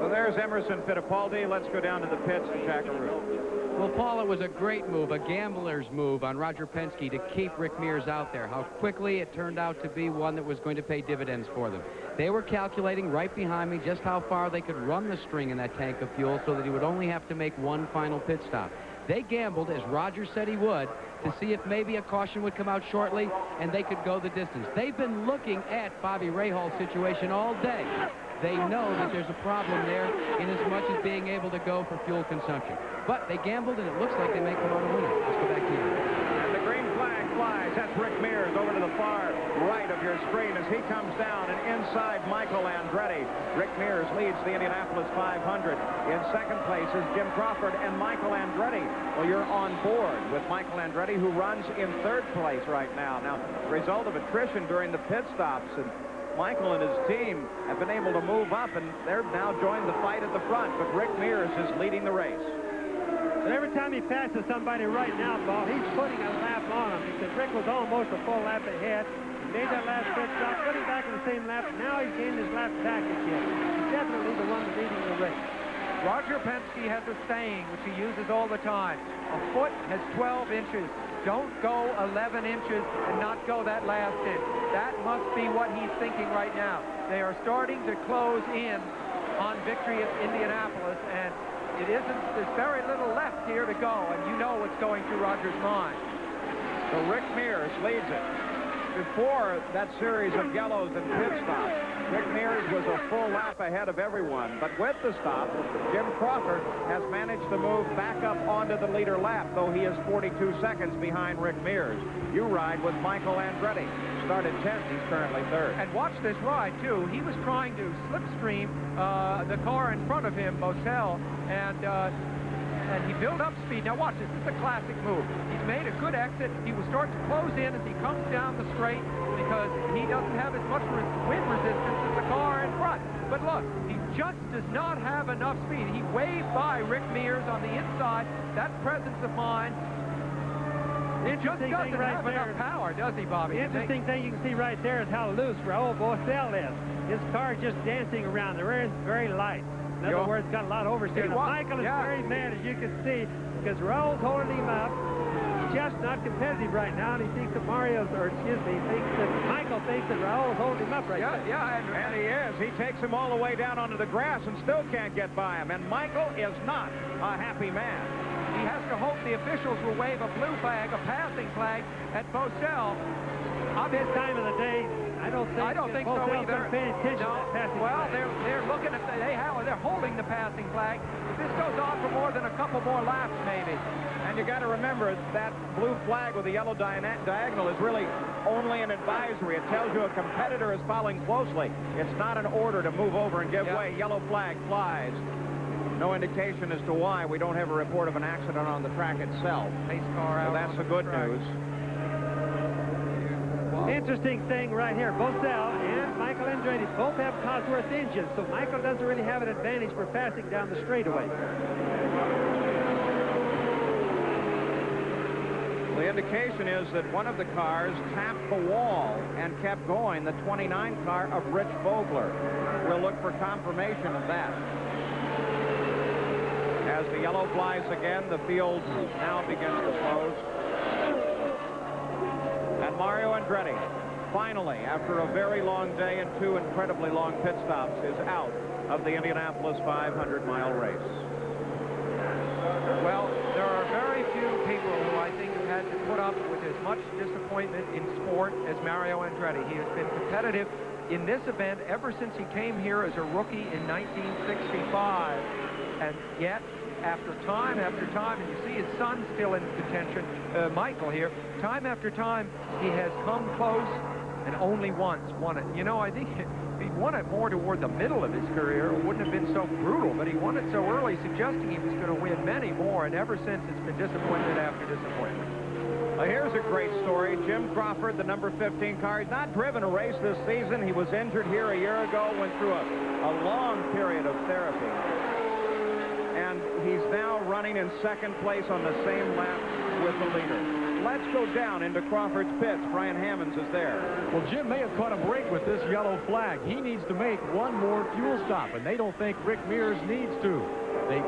So there's Emerson Fittipaldi. Let's go down to the pits and Jackaroo. Well, Paul, it was a great move, a gambler's move on Roger Penske to keep Rick Mears out there. How quickly it turned out to be one that was going to pay dividends for them. They were calculating right behind me just how far they could run the string in that tank of fuel so that he would only have to make one final pit stop. They gambled, as Roger said he would, to see if maybe a caution would come out shortly and they could go the distance. They've been looking at Bobby Rahal's situation all day. They know that there's a problem there in as much as being able to go for fuel consumption. But they gambled, and it looks like they may come out a winner. Let's go back to you. And the green flag flies. That's Rick Mears over to the far right of your screen as he comes down, and inside Michael Andretti. Rick Mears leads the Indianapolis 500. In second place is Jim Crawford and Michael Andretti. Well, you're on board with Michael Andretti, who runs in third place right now. Now, the result of attrition during the pit stops, and Michael and his team have been able to move up, and they're now joined the fight at the front, but Rick Mears is leading the race. But every time he passes somebody right now, Paul, he's putting a lap on him, because Rick was almost a full lap ahead. He made that last pit stop, put him back in the same lap. Now he's gained his lap back again. He's definitely the one leading the race. Roger Penske has a saying, which he uses all the time. A foot has 12 inches. Don't go 11 inches and not go that last inch. That must be what he's thinking right now. They are starting to close in on victory at Indianapolis, and there's very little left here to go, and you know what's going through Roger's mind. So Rick Mears leads it. Before that series of yellows and pit stops, Rick Mears was a full lap ahead of everyone. But with the stop, Jim Crawford has managed to move back up onto the leader lap, though he is 42 seconds behind Rick Mears. You ride with Michael Andretti. Started 10th, he's currently third. And watch this ride, too. He was trying to slipstream the car in front of him, Bosell, and he built up speed. Now watch this. This is a classic move. He's made a good exit. He will start to close in as he comes down the straight because he doesn't have as much wind resistance as the car in front. But look, he just does not have enough speed. He waved by Rick Mears on the inside. That presence of mind. It just doesn't have enough power, does he, Bobby? The interesting thing you can see right there is how loose Raul Bosell is. His car just dancing around. The rear is very light. In other words, got a lot of oversteer. Michael is very mad, as you can see, because Raul's holding him up. He's just not competitive right now, and he thinks that Michael thinks that Raul's holding him up right now. Yeah, and he is. He takes him all the way down onto the grass and still can't get by him. And Michael is not a happy man. He has to hope the officials will wave a blue flag, a passing flag, at Bosell. At this time of the day, I don't think so either. Paying attention to that passing flag. They're looking at they're holding the passing flag. If this goes on for more than a couple more laps, maybe. And you got to remember that blue flag with the yellow diagonal is really only an advisory. It tells you a competitor is following closely. It's not an order to move over and give way. Yellow flag flies. No indication as to why. We don't have a report of an accident on the track itself. Pace car out. So that's the good news. Interesting thing right here. Bosell and Michael Andretti both have Cosworth engines, so Michael doesn't really have an advantage for passing down the straightaway. The indication is that one of the cars tapped the wall and kept going, the 29 car of Rich Vogler. We'll look for confirmation of that. As the yellow flies again, the field now begins to close. And Mario Andretti, finally, after a very long day and 2 incredibly long pit stops, is out of the Indianapolis 500-mile race. Well, there are very few people who I think have had to put up with as much disappointment in sport as Mario Andretti. He has been competitive in this event ever since he came here as a rookie in 1965. And yet, after time, and you see his son still in contention, Michael here, time after time, he has come close and only once won it. You know, I think if he'd won it more toward the middle of his career, it wouldn't have been so brutal, but he won it so early, suggesting he was going to win many more, and ever since it's been disappointment after disappointment. Here's a great story. Jim Crawford, the number 15 car. He's not driven a race this season. He was injured here a year ago, went through a long period of therapy. And he's now running in second place on the same lap with the leader. Let's go down into Crawford's pits. Brian Hammonds is there. Well, Jim may have caught a break with this yellow flag. He needs to make one more fuel stop, and they don't think Rick Mears needs to.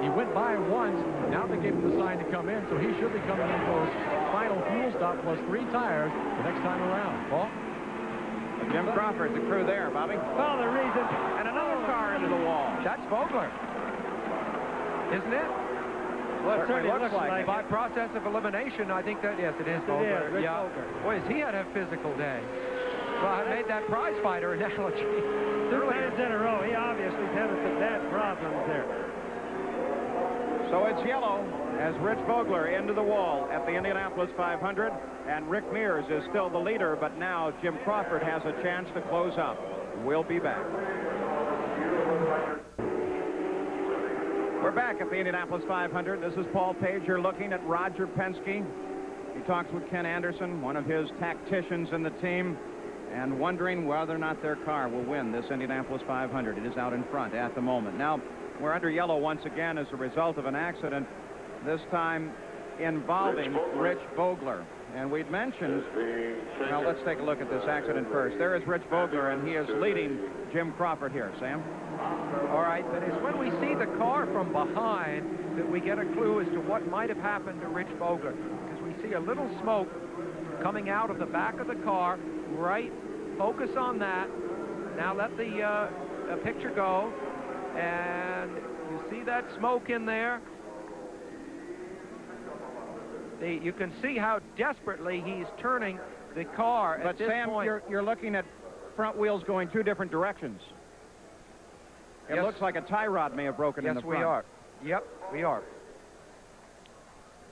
He went by once. Now they gave him the sign to come in, so he should be coming in for his final fuel stop plus 3 tires the next time around. Paul? Jim Crawford, the crew there, Bobby. Well, the reason... And another car into the wall. That's Vogler, isn't it? Well, it certainly looks like By process of elimination, I think that, yes, it is Vogler. Rich Yeah. Vogler. Boy, has he had a physical day. Well, I made that prize fighter analogy. 2 times in a row. He obviously is having some bad problems there. So it's yellow as Rich Vogler into the wall at the Indianapolis 500, and Rick Mears is still the leader, but now Jim Crawford has a chance to close up. We'll be back. We're back at the Indianapolis 500. This is Paul Page. You're looking at Roger Penske. He talks with Ken Anderson, one of his tacticians in the team, and wondering whether or not their car will win this Indianapolis 500. It is out in front at the moment. Now, we're under yellow once again as a result of an accident, this time involving Rich Vogler. And we'd mentioned, well, let's take a look at this accident first. There is Rich Vogler, and he is leading Jim Crawford here. Sam? All right, but it's when we see the car from behind that we get a clue as to what might have happened to Rich Vogler, because we see a little smoke coming out of the back of the car. Right, focus on that. Now let the picture go, and you see that smoke in there. You can see how desperately he's turning the car at this point. But Sam, you're looking at front wheels going 2 different directions. It looks like a tie rod may have broken in the front. Yes, we are. Yep, we are.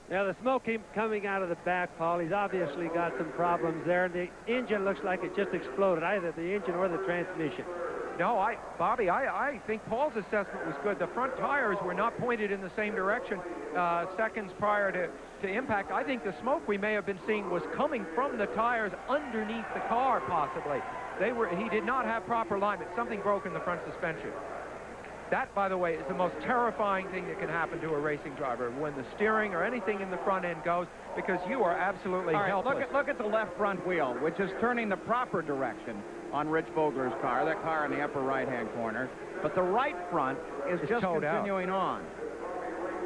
Now, the smoke coming out of the back, Paul, he's obviously got some problems there. The engine looks like it just exploded, either the engine or the transmission. No, Bobby, I think Paul's assessment was good. The front tires were not pointed in the same direction seconds prior to impact. I think the smoke we may have been seeing was coming from the tires underneath the car, possibly. He did not have proper alignment. Something broke in the front suspension. That, by the way, is the most terrifying thing that can happen to a racing driver, when the steering or anything in the front end goes, because you are absolutely helpless. Look at the left front wheel, which is turning the proper direction on Rich Vogler's car, that car in the upper right-hand corner. But the right front is just continuing on.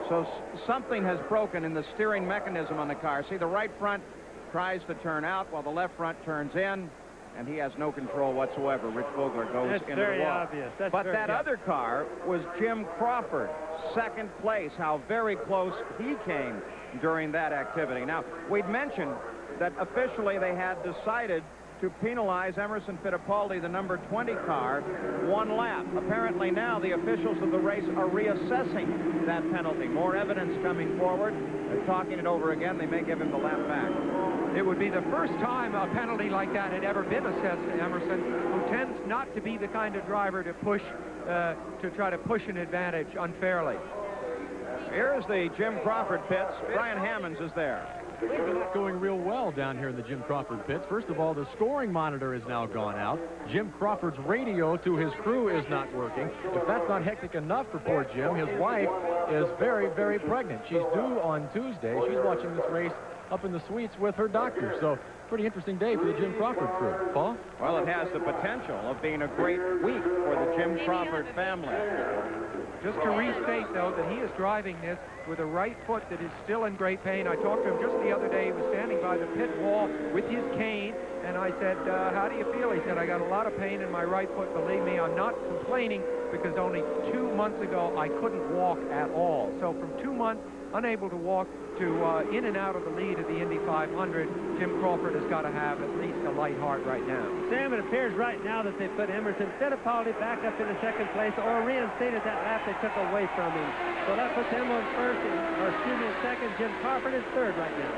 So something has broken in the steering mechanism on the car. See, the right front tries to turn out while the left front turns in, and he has no control whatsoever. Rich Vogler goes into the wall. That's very obvious. But that other car was Jim Crawford, second place. How very close he came during that activity. Now, we'd mentioned that officially they had decided to penalize Emerson Fittipaldi, the number 20 car, 1 lap. Apparently now the officials of the race are reassessing that penalty. More evidence coming forward. They're talking it over again. They may give him the lap back. It would be the first time a penalty like that had ever been assessed to Emerson, who tends not to be the kind of driver to push, to try to push an advantage unfairly. Here's the Jim Crawford pits. Brian Hammonds is there. Things are not going real well down here in the Jim Crawford pits. First of all, the scoring monitor is now gone out. Jim Crawford's radio to his crew is not working. If that's not hectic enough for poor Jim, his wife is very, very pregnant. She's due on Tuesday. She's watching this race up in the suites with her doctor. So pretty interesting day for the Jim Crawford crew. Paul? Well, it has the potential of being a great week for the Jim Crawford family. Just to restate, though, that he is driving this with a right foot that is still in great pain. I talked to him just the other day. He was standing by the pit wall with his cane, and I said, how do you feel? He said, I got a lot of pain in my right foot. Believe me, I'm not complaining, because only 2 months ago I couldn't walk at all. So from 2 months, unable to walk, to in and out of the lead of the Indy 500, Jim Crawford has got to have at least a light heart right now. Sam, it appears right now that they put Emerson Fittipaldi back up in the second place, or reinstated that lap they took away from him. So that puts him on first, in second. Jim Crawford is third right now.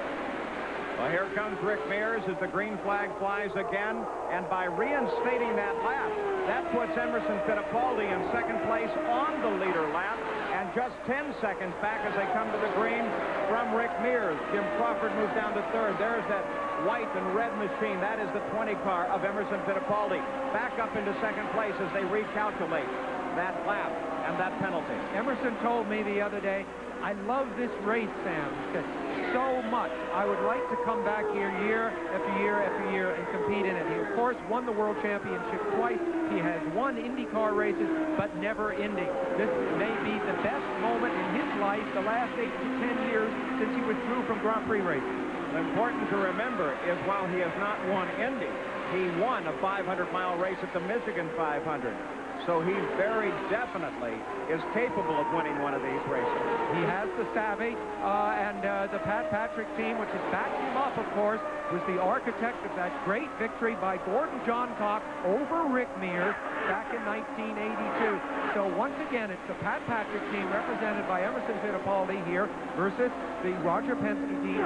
Well, here comes Rick Mears as the green flag flies again, and by reinstating that lap, that puts Emerson Fittipaldi in second place on the leader lap, and just 10 seconds back as they come to the green from Rick Mears. Jim Crawford moves down to third. There's that white and red machine. That is the 20 car of Emerson Fittipaldi. Back up into second place as they recalculate that lap and that penalty. Emerson told me the other day, I love this race, Sam. He said, so much. I would like to come back here year after year after year and compete in it. He, of course, won the World Championship twice. He has won IndyCar races, but never Indy. This may be the best moment in his life, the last 8 to 10 years since he withdrew from Grand Prix racing. Important to remember is while he has not won Indy, he won a 500-mile race at the Michigan 500. So he very definitely is capable of winning one of these races. He has the savvy, and the Pat Patrick team, which has backed him up, of course, was the architect of that great victory by Gordon Johncock over Rick Mears back in 1982. So once again, it's the Pat Patrick team represented by Emerson Fittipaldi here versus the Roger Penske team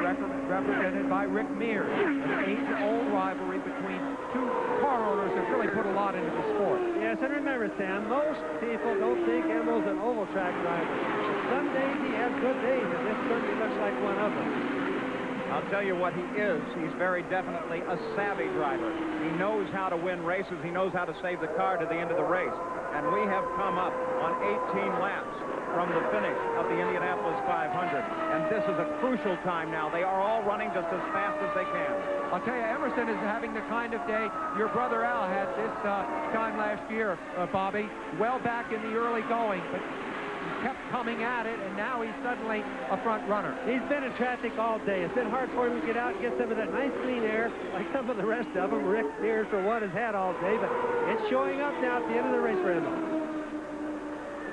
represented by Rick Mears. An age-old rivalry between two car owners that really put a lot into the sport. Yes, and remember, Sam, most people don't think Emil's an oval track driver. Some days he has good days, and this certainly looks like one of them. I'll tell you what he is. He's very definitely a savvy driver. He knows how to win races. He knows how to save the car to the end of the race. And we have come up on 18 laps from the finish of the Indianapolis 500. And this is a crucial time now. They are all running just as fast as they can. I'll tell you, Emerson is having the kind of day your brother Al had this time last year, Bobby. Well back in the early going, but he kept coming at it, and now he's suddenly a front runner. He's been in traffic all day. It's been hard for him to get out and get some of that nice clean air like some of the rest of them. Rick Mears, for one, has had all day, but it's showing up now at the end of the race for him.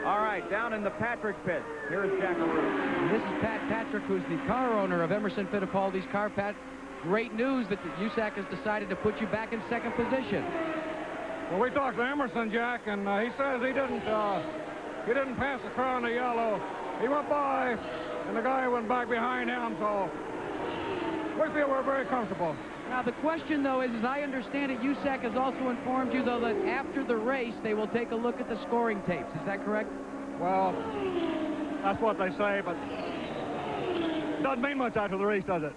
All right, down in the Patrick pit, here's Jackaroo. This is Pat Patrick, who's the car owner of Emerson Fittipaldi's car. Pat, great news that the USAC has decided to put you back in second position. Well, we talked to Emerson, Jack, and he says he didn't pass the car on the yellow. He went by, and the guy went back behind him, so we feel we're very comfortable. Now, the question, though, is, as I understand it, USAC has also informed you, though, that after the race, they will take a look at the scoring tapes. Is that correct? Well, that's what they say, but it doesn't mean much after the race, does it?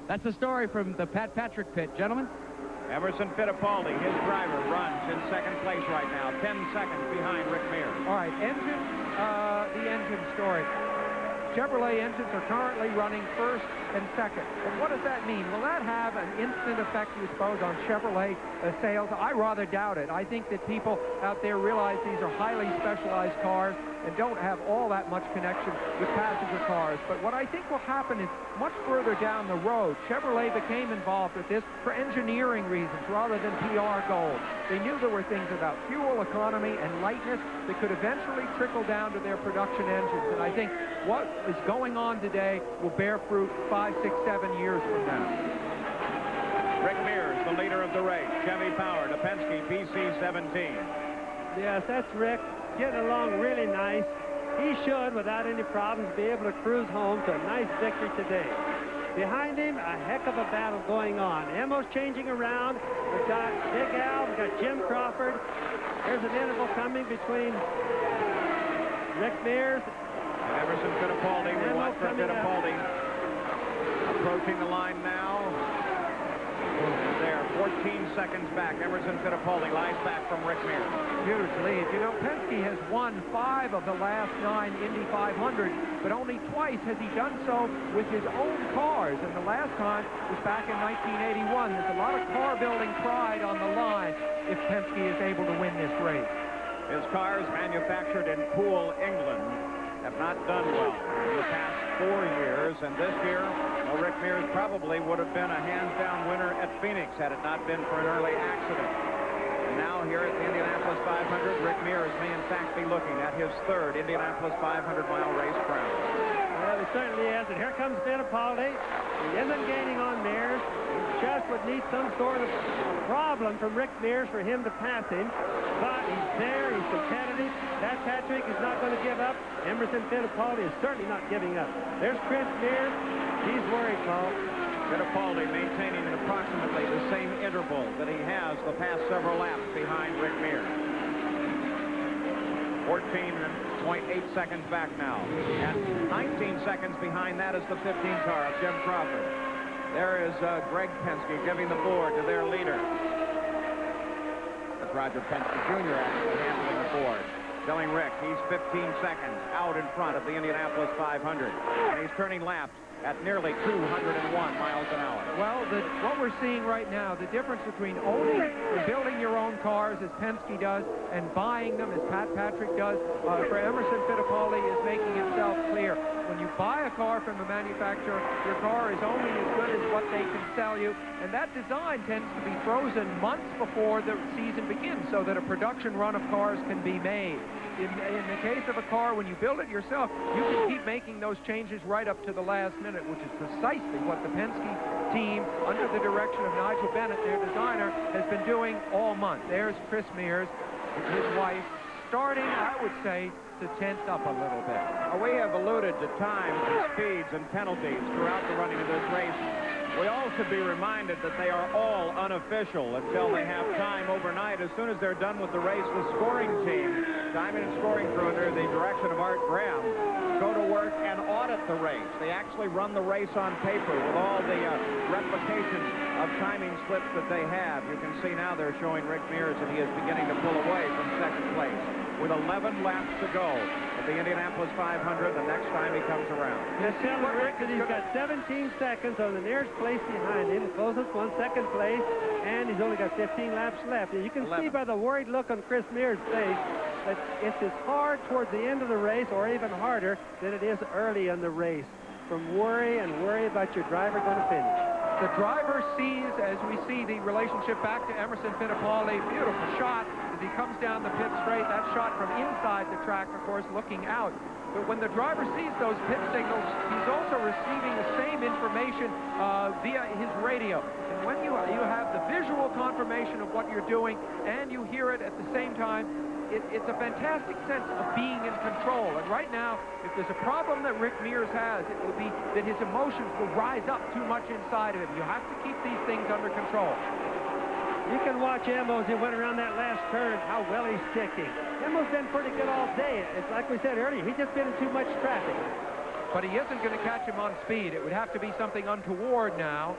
That's the story from the Pat Patrick pit. Gentlemen? Emerson Fittipaldi, his driver, runs in second place right now, 10 seconds behind Rick Mears. All right, the engine story. Chevrolet engines are currently running first and second. But what does that mean? Will that have an instant effect, you suppose, on Chevrolet sales? I rather doubt it. I think that people out there realize these are highly specialized cars and don't have all that much connection with passenger cars. But what I think will happen is much further down the road, Chevrolet became involved with this for engineering reasons rather than PR goals. They knew there were things about fuel economy and lightness that could eventually trickle down to their production engines. And I think what is going on today will bear fruit 5, 6, 7 years from now. Rick Mears, the leader of the race. Chevy powered, a Penske PC-17. Yes, that's Rick. Getting along really nice. He should, without any problems, be able to cruise home to a nice victory today. Behind him, a heck of a battle going on. Emo's changing around. We've got Big Al, we've got Jim Crawford. There's an interval coming between Rick Mears. Emerson Fittipaldi, we watch for Fittipaldi approaching the line now. There, 14 seconds back. Emerson Fittipaldi lies back from Rick Mears. Huge lead. You know, Penske has won 5 of the last 9 Indy 500, but only twice has he done so with his own cars, and the last time was back in 1981. There's a lot of car-building pride on the line if Penske is able to win this race. His cars, manufactured in Poole, England, have not done well in the past 4 years, and this year, well, Rick Mears probably would have been a hands-down winner at Phoenix had it not been for an early accident. And now here at the Indianapolis 500, Rick Mears may in fact be looking at his 3rd Indianapolis 500-mile race crown. Well, he certainly is, and here comes Fittipaldi. He isn't gaining on Mears. He just would need some sort of problem from Rick Mears for him to pass him. But he's there, he's competitive. That Patrick is not going to give up. Emerson Fittipaldi is certainly not giving up. There's Chris Mears. He's worried, Paul. Fittipaldi maintaining an approximately the same interval that he has the past several laps behind Rick Mears. 14.8 seconds back now. And 19 seconds behind that is the 15 car of Jim Crawford. There is Greg Penske giving the board to their leader. That's Roger Penske Jr. actually handling the board. Telling Rick he's 15 seconds out in front of the Indianapolis 500. And he's turning laps at nearly 201 miles an hour. Well, what we're seeing right now, the difference between owning and building your own cars, as Penske does, and buying them, as Pat Patrick does, for Emerson Fittipaldi is making himself clear. When you buy a car from the manufacturer, your car is only as good as what they can sell you, and that design tends to be frozen months before the season begins so that a production run of cars can be made. In the case of a car, when you build it yourself, you can keep making those changes right up to the last minute, which is precisely what the Penske team, under the direction of Nigel Bennett, their designer, has been doing all month. There's Chris Mears with his wife, starting, I would say, to tense up a little bit. We have alluded to times and speeds and penalties throughout the running of this race. We all should be reminded that they are all unofficial until they have time overnight. As soon as they're done with the race, the scoring team, timing and scoring crew under the direction of Art Graham, go to work and audit the race. They actually run the race on paper with all the replication of timing slips that they have. You can see now they're showing Rick Mears, and he is beginning to pull away from second place. With 11 laps to go at the Indianapolis 500 the next time he comes around. Let's tell Rick that he's got 17 seconds on the nearest place behind him. The closest one, second place, and he's only got 15 laps left. And you can see by the worried look on Chris Mears' face that it's as hard towards the end of the race, or even harder, than it is early in the race. From worry about your driver going to finish. The driver sees, as we see the relationship back to Emerson Fittipaldi, beautiful shot as he comes down the pit straight. That shot from inside the track, of course, looking out. But when the driver sees those pit signals, he's also receiving the same information via his radio. And when you have the visual confirmation of what you're doing and you hear it at the same time, it's a fantastic sense of being in control. And right now, if there's a problem that Rick Mears has, it will be that his emotions will rise up too much inside of him. You have to keep these things under control. You can watch Emmo as he went around that last turn, how well he's kicking. Emmo's been pretty good all day. It's like we said earlier, he's just been in too much traffic. But he isn't going to catch him on speed. It would have to be something untoward now.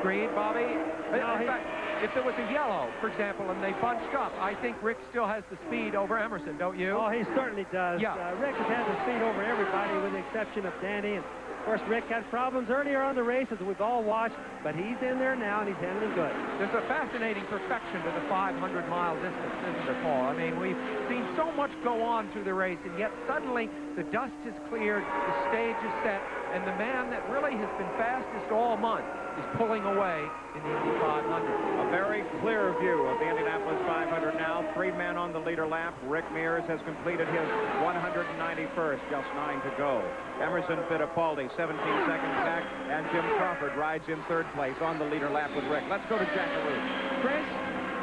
Agreed, Bobby? No, in fact, if there was a yellow, for example, and they bunched up, I think Rick still has the speed over Emerson, don't you? Oh, he certainly does. Yeah. Rick has had the speed over everybody with the exception of Danny. And of course, Rick had problems earlier on the race, as we've all watched, but he's in there now, and he's handling good. There's a fascinating perfection to the 500-mile distance, isn't there, Paul? I mean, we've seen so much go on through the race, and yet suddenly the dust has cleared, the stage is set, and the man that really has been fastest all month is pulling away in the Indy 500. A very clear view of the Indianapolis 500 now. 3 men on the leader lap. Rick Mears has completed his 191st, just 9 to go. Emerson Fittipaldi, 17 seconds back, and Jim Crawford rides in 3rd place on the leader lap with Rick. Let's go to Jackaroo. Chris,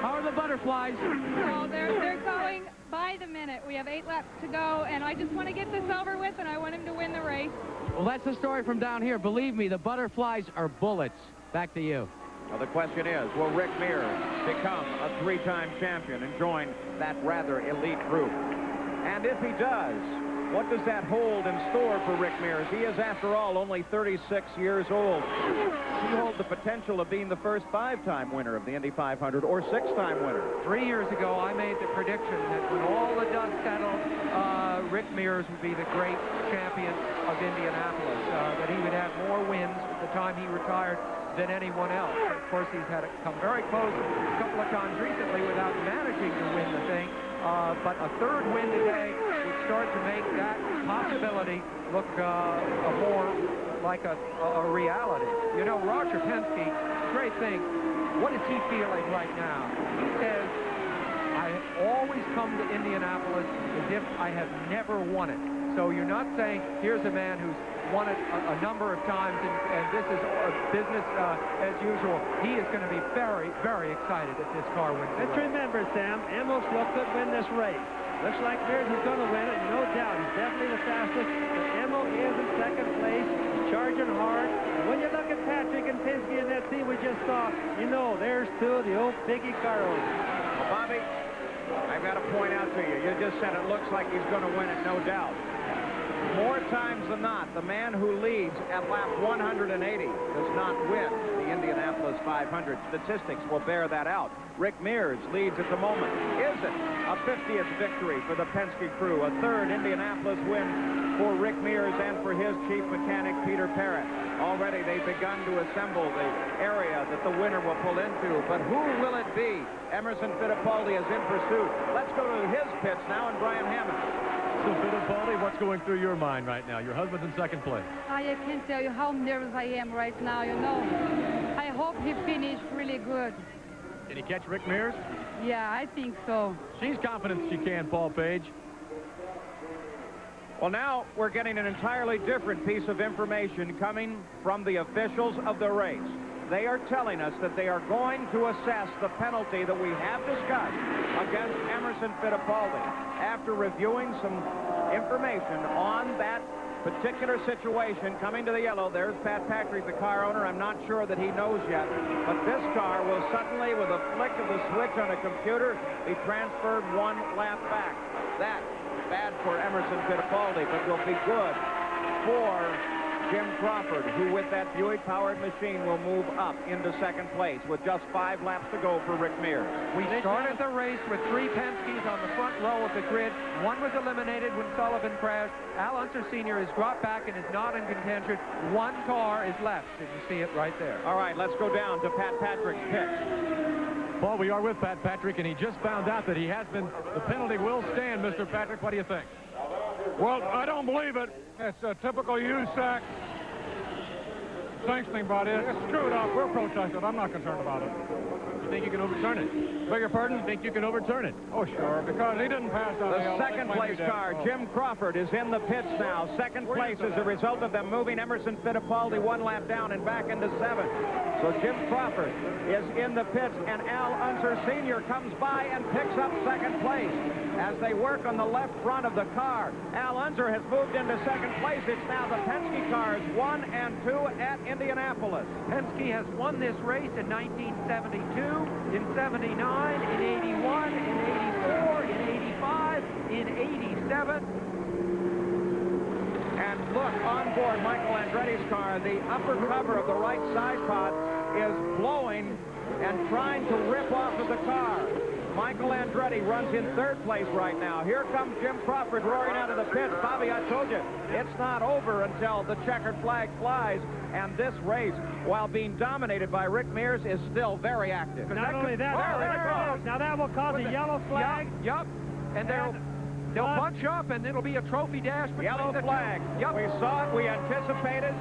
how are the butterflies? Well, they're going by the minute. We have 8 laps to go, and I just want to get this over with, and I want him to win the race. Well, that's the story from down here. Believe me, the butterflies are bullets. Back to you. Well, the question is, will Rick Mears become a 3-time champion and join that rather elite group? And if he does, What does that hold in store for Rick Mears? He is, after all, only 36 years old. He holds the potential of being the first 5-time winner of the Indy 500 or 6-time winner. 3 years ago, I made the prediction that when all the dust settled, Rick Mears would be the great champion of Indianapolis, that he would have more wins at the time he retired than anyone else. Of course, he's had to come very close a couple of times recently without managing to win the thing. But a third win today would start to make that possibility look more like a reality. You know, Roger Penske, great thing. What is he feeling right now? He says, I always come to Indianapolis as if I have never won it. So you're not saying, here's a man who's won it a number of times, and this is business as usual. He is going to be very, very excited if this car wins. Let's remember, Sam, Emil still could win this race. Looks like Mears is going to win it, no doubt. He's definitely the fastest, but Emil is in second place, charging hard. And when you look at Patrick and Penske in that scene we just saw, you know, there's two of the old biggie car owners. Well, Bobby, I've got to point out to you, you just said it looks like he's going to win it, no doubt. More times than not, the man who leads at lap 180 does not win the Indianapolis 500. Statistics will bear that out. Rick Mears leads at the moment. Is it a 50th victory for the Penske crew? A third Indianapolis win for Rick Mears and for his chief mechanic, Peter Parrott. Already they've begun to assemble the area that the winner will pull into. But who will it be? Emerson Fittipaldi is in pursuit. Let's go to his pits now, and Brian Hammond. So, Fittipaldi, what's going through your mind right now? Your husband's in second place. I can't tell you how nervous I am right now, you know. I hope he finished really good. Can he catch Rick Mears? Yeah, I think so. She's confident she can, Paul Page. Well, now we're getting an entirely different piece of information coming from the officials of the race. They are telling us that they are going to assess the penalty that we have discussed against Emerson Fittipaldi. After reviewing some information on that particular situation, coming to the yellow, there's Pat Patrick, the car owner. I'm not sure that he knows yet, but this car will suddenly, with a flick of the switch on a computer, be transferred 1 lap back. That's bad for Emerson Fittipaldi, but will be good for Jim Crawford, who with that Buick-powered machine will move up into second place with just 5 laps to go for Rick Mears. We started the race with 3 Penskes on the front row of the grid. One was eliminated when Sullivan crashed. Al Unser Sr. has dropped back and is not in contention. 1 car is left. Did you see it right there? All right, let's go down to Pat Patrick's pit. Paul, we are with Pat Patrick, and he just found out that he has been, the penalty will stand, Mr. Patrick. What do you think? Well, I don't believe it. It's a typical USAC sanctioning body. It's screwed up. We'll protest it. I'm not concerned about it. You think you can overturn it? Beg your pardon? You think you can overturn it? Oh, sure, because he didn't pass on the second place car. Jim Crawford is in the pits now. Second place as a result of them moving Emerson Fittipaldi 1 lap down and back into 7th. So Jim Crawford is in the pits, and Al Unser Sr. comes by and picks up second place as they work on the left front of the car. Al Unser has moved into second place. It's now the Penske cars 1 and 2 at Indianapolis. Penske has won this race in 1972, in 79, in 81, in 84, in 85, in 87. And look, on board Michael Andretti's car, the upper cover of the right side pod is blowing and trying to rip off of the car. Michael Andretti runs in 3rd place right now. Here comes Jim Crawford roaring out of the pits. Bobby, I told you, it's not over until the checkered flag flies. And this race, while being dominated by Rick Mears, is still very active. Not only that, now that will cause a yellow flag. Yep. And they'll bunch up, and it'll be a trophy dash. Yellow flag. Yep. We saw it. We anticipated.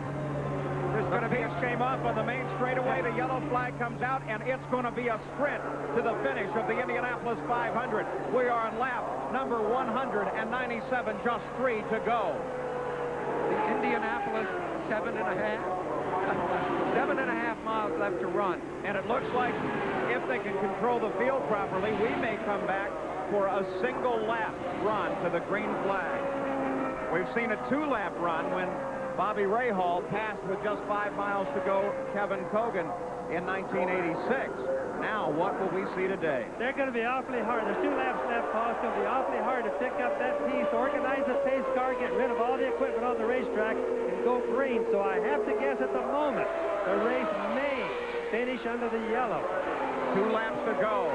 The pace came up on the main straightaway. The yellow flag comes out, and it's going to be a sprint to the finish of the Indianapolis 500. We are on lap number 197, just 3 to go. The Indianapolis 7.5 miles left to run. And it looks like if they can control the field properly, we may come back for a single lap run to the green flag. We've seen a 2-lap run when Bobby Rahal passed with just 5 miles to go Kevin Cogan in 1986. Now, what will we see today? They're going to be awfully hard. There's 2 laps left, Paul. It's going to be awfully hard to pick up that piece, organize the pace car, get rid of all the equipment on the racetrack, and go green. So I have to guess at the moment the race may finish under the yellow. 2 laps to go.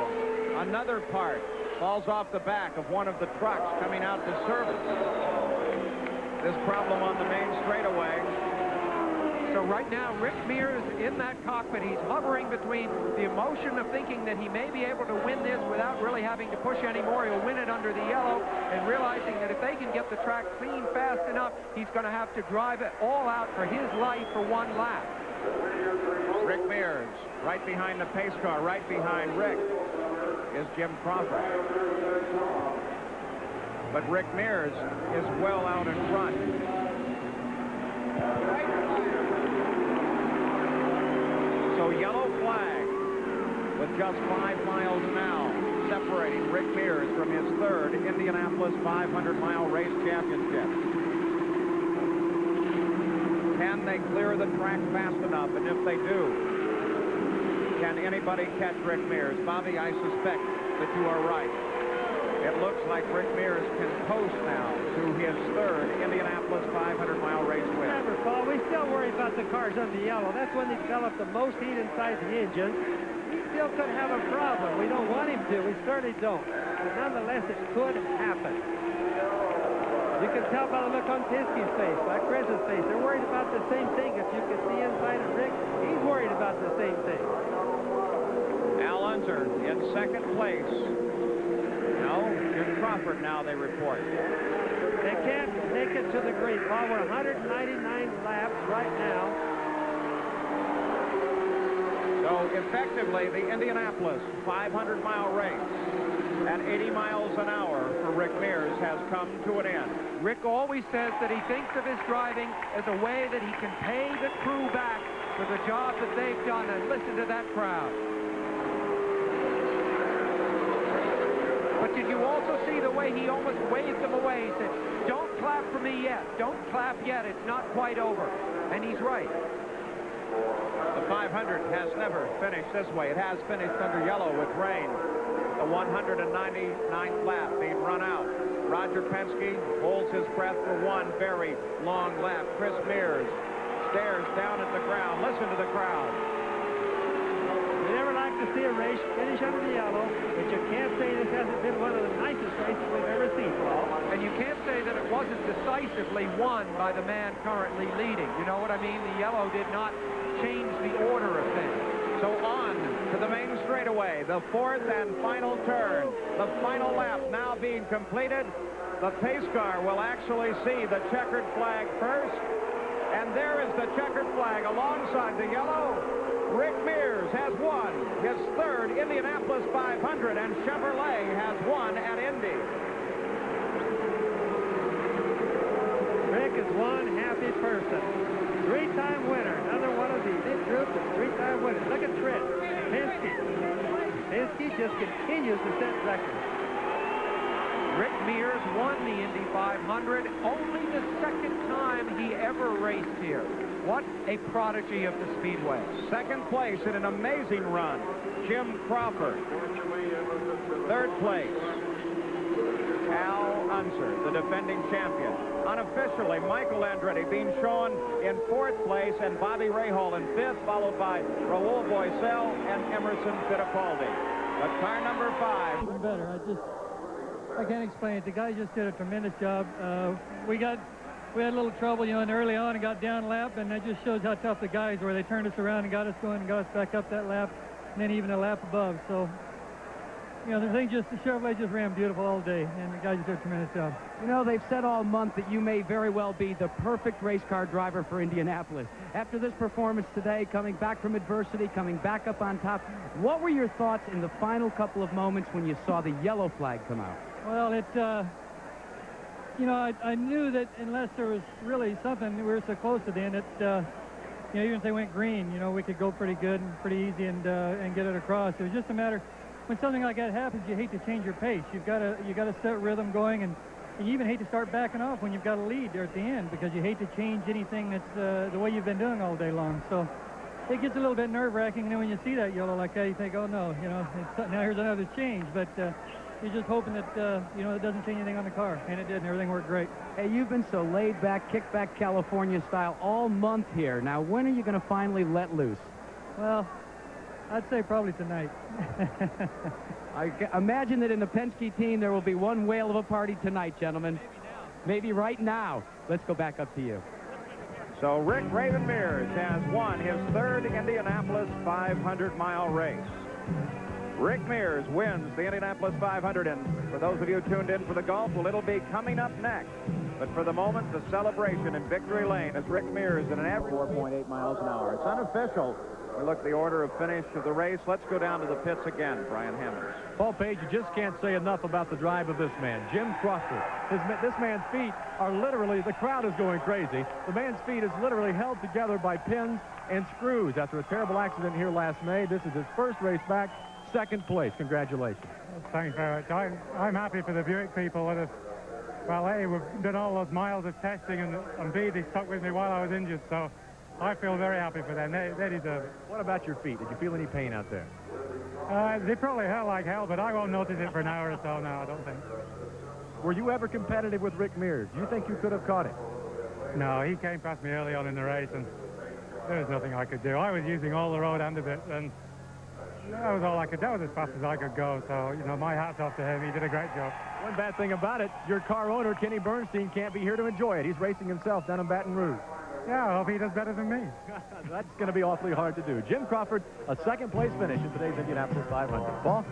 Another part falls off the back of one of the trucks coming out to service. This problem on the main straightaway. So right now, Rick Mears in that cockpit. He's hovering between the emotion of thinking that he may be able to win this without really having to push anymore. He'll win it under the yellow, and realizing that if they can get the track clean fast enough, he's going to have to drive it all out for his life for 1 lap. Rick Mears, right behind the pace car, right behind Rick, is Jim Crawford. But Rick Mears is well out in front. So yellow flag with just 5 miles now separating Rick Mears from his 3rd Indianapolis 500-mile race championship. Can they clear the track fast enough? And if they do, can anybody catch Rick Mears? Bobby, I suspect that you are right. It looks like Rick Mears can coast now to his 3rd Indianapolis 500-mile race win. Remember, Paul, we still worry about the cars on the yellow. That's when they develop the most heat inside the engine. He still could have a problem. We don't want him to. We certainly don't. But nonetheless, it could happen. You can tell by the look on Pinsky's face, by Chris's face. They're worried about the same thing. If you can see inside of Rick, he's worried about the same thing. Al Unser in 2nd place. No, Jim Crawford now, they report. They can't make it to the green. Paul, we're 199 laps right now. So effectively, the Indianapolis 500-mile race at 80 miles an hour for Rick Mears has come to an end. Rick always says that he thinks of his driving as a way that he can pay the crew back for the job that they've done. And listen to that crowd. But did you also see the way he almost waved them away? He said, "Don't clap for me yet. Don't clap yet. It's not quite over." And he's right. The 500 has never finished this way. It has finished under yellow with rain. The 199th lap being run out. Roger Penske holds his breath for 1 very long lap. Chris Mears stares down at the ground. Listen to the crowd. We never like to see a race finish under the yellow, but you can't say this hasn't been one of the nicest races we've ever seen, Paul. And you can't say that it wasn't decisively won by the man currently leading. You know what I mean? The yellow did not change the order of things. So on to the main straightaway, the 4th and final turn. The final lap now being completed. The pace car will actually see the checkered flag first. And there is the checkered flag alongside the yellow. Rick Mears has won his 3rd Indianapolis 500, and Chevrolet has won at Indy. Rick is one happy person. 3-time winner. Another one of these big groups of 3-time winners. Look at Trent. Penske. Penske just continues to set records. Rick Mears won the Indy 500, only the 2nd time he ever raced here. What a prodigy of the Speedway. 2nd place in an amazing run, Jim Crawford. 3rd place, Al Unser, the defending champion. Unofficially, Michael Andretti being shown in 4th place and Bobby Rahal in 5th, followed by Raul Boisel and Emerson Fittipaldi. But car number 5. Even better. I can't explain it. The guys just did a tremendous job. We had a little trouble, and early on and got down lap, and that just shows how tough the guys were. They turned us around and got us going and got us back up that lap, and then even a lap above. So, the Chevrolet just ran beautiful all day, and the guys did a tremendous job. They've said all month that you may very well be the perfect race car driver for Indianapolis. After this performance today, coming back from adversity, coming back up on top, what were your thoughts in the final couple of moments when you saw the yellow flag come out? Well, I knew that unless there was really something, we were so close to the end that, even if they went green, we could go pretty good and pretty easy and get it across. It was just a matter, when something like that happens, you hate to change your pace. You got to set rhythm going, and you even hate to start backing off when you've got a lead there at the end, because you hate to change anything that's the way you've been doing all day long. So it gets a little bit nerve-wracking, and then when you see that yellow like that, you think, oh no, you know, now here's another change. But you're just hoping that, you know, it doesn't change anything on the car, and it did, and everything worked great. Hey, you've been so laid back, kick back California style all month here. Now, when are you going to finally let loose? Well, I'd say probably tonight. I imagine that in the Penske team, there will be one whale of a party tonight, gentlemen. Maybe right now. Let's go back up to you. So Rick Raven Mears has won his third Indianapolis 500-mile race. Rick Mears wins the Indianapolis 500, and for those of you tuned in for the golf, well, it'll be coming up next. But for the moment, the celebration in Victory Lane as Rick Mears in an average 4.8 miles an hour. It's unofficial. We look at the order of finish of the race. Let's go down to the pits again, Brian Hammond. Paul Page, you just can't say enough about the drive of this man, Jim Crawford. This man's feet are literally, the crowd is going crazy. The man's feet is literally held together by pins and screws after a terrible accident here last May. This is his first race back, second place. Congratulations. Thanks very much. I'm happy for the Buick people that have, well, A, we've done all those miles of testing, and B, they stuck with me while I was injured, so I feel very happy for them. They deserve it. What about your feet? Did you feel any pain out there? They probably hurt like hell, but I won't notice it for an hour or so now, I don't think. Were you ever competitive with Rick Mears? Do you think you could have caught it? No, he came past me early on in the race, and there was nothing I could do. I was using all the road end of it, and that was all I could do. That was as fast as I could go, so, you know, my hat's off to him. He did a great job. One bad thing about it, your car owner, Kenny Bernstein, can't be here to enjoy it. He's racing himself down in Baton Rouge. Yeah, I hope he does better than me. That's going to be awfully hard to do. Jim Crawford, a second-place finish in today's Indianapolis 500. Paul?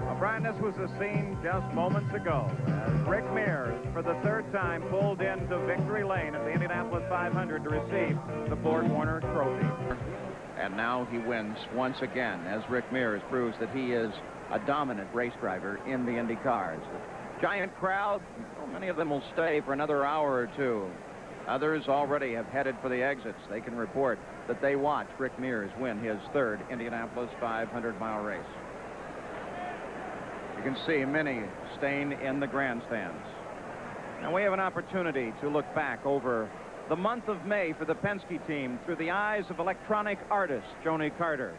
Well, Brian, this was the scene just moments ago as Rick Mears, for the third time, pulled into Victory Lane at the Indianapolis 500 to receive the Ford Warner Trophy. And now he wins once again as Rick Mears proves that he is a dominant race driver in the Indy cars. Giant crowd, well, many of them will stay for another hour or two. Others already have headed for the exits. They can report that they watched Rick Mears win his third Indianapolis 500-mile race. You can see many staying in the grandstands. Now we have an opportunity to look back over the month of May for the Penske team through the eyes of electronic artist Joni Carter.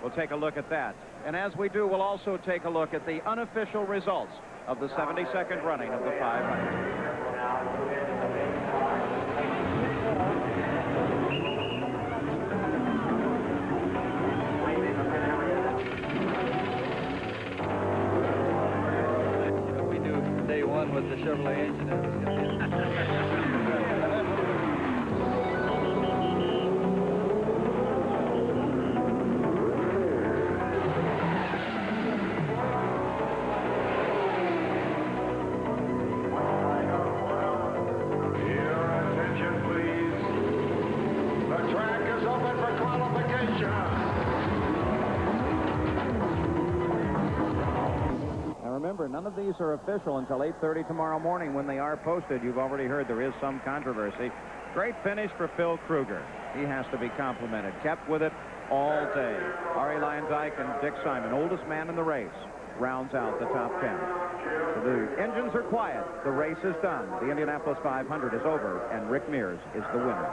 We'll take a look at that. And as we do, we'll also take a look at the unofficial results of the 72nd running of the 500. Day one with the Chevrolet engine. Your attention, please. The track is open for qualification. Remember, none of these are official until 8:30 tomorrow morning when they are posted. You've already heard there is some controversy. Great finish for Phil Kruger. He has to be complimented. Kept with it all day. Ari Lyons-Ike and Dick Simon, oldest man in the race, rounds out the top 10. So the engines are quiet. The race is done. The Indianapolis 500 is over, and Rick Mears is the winner.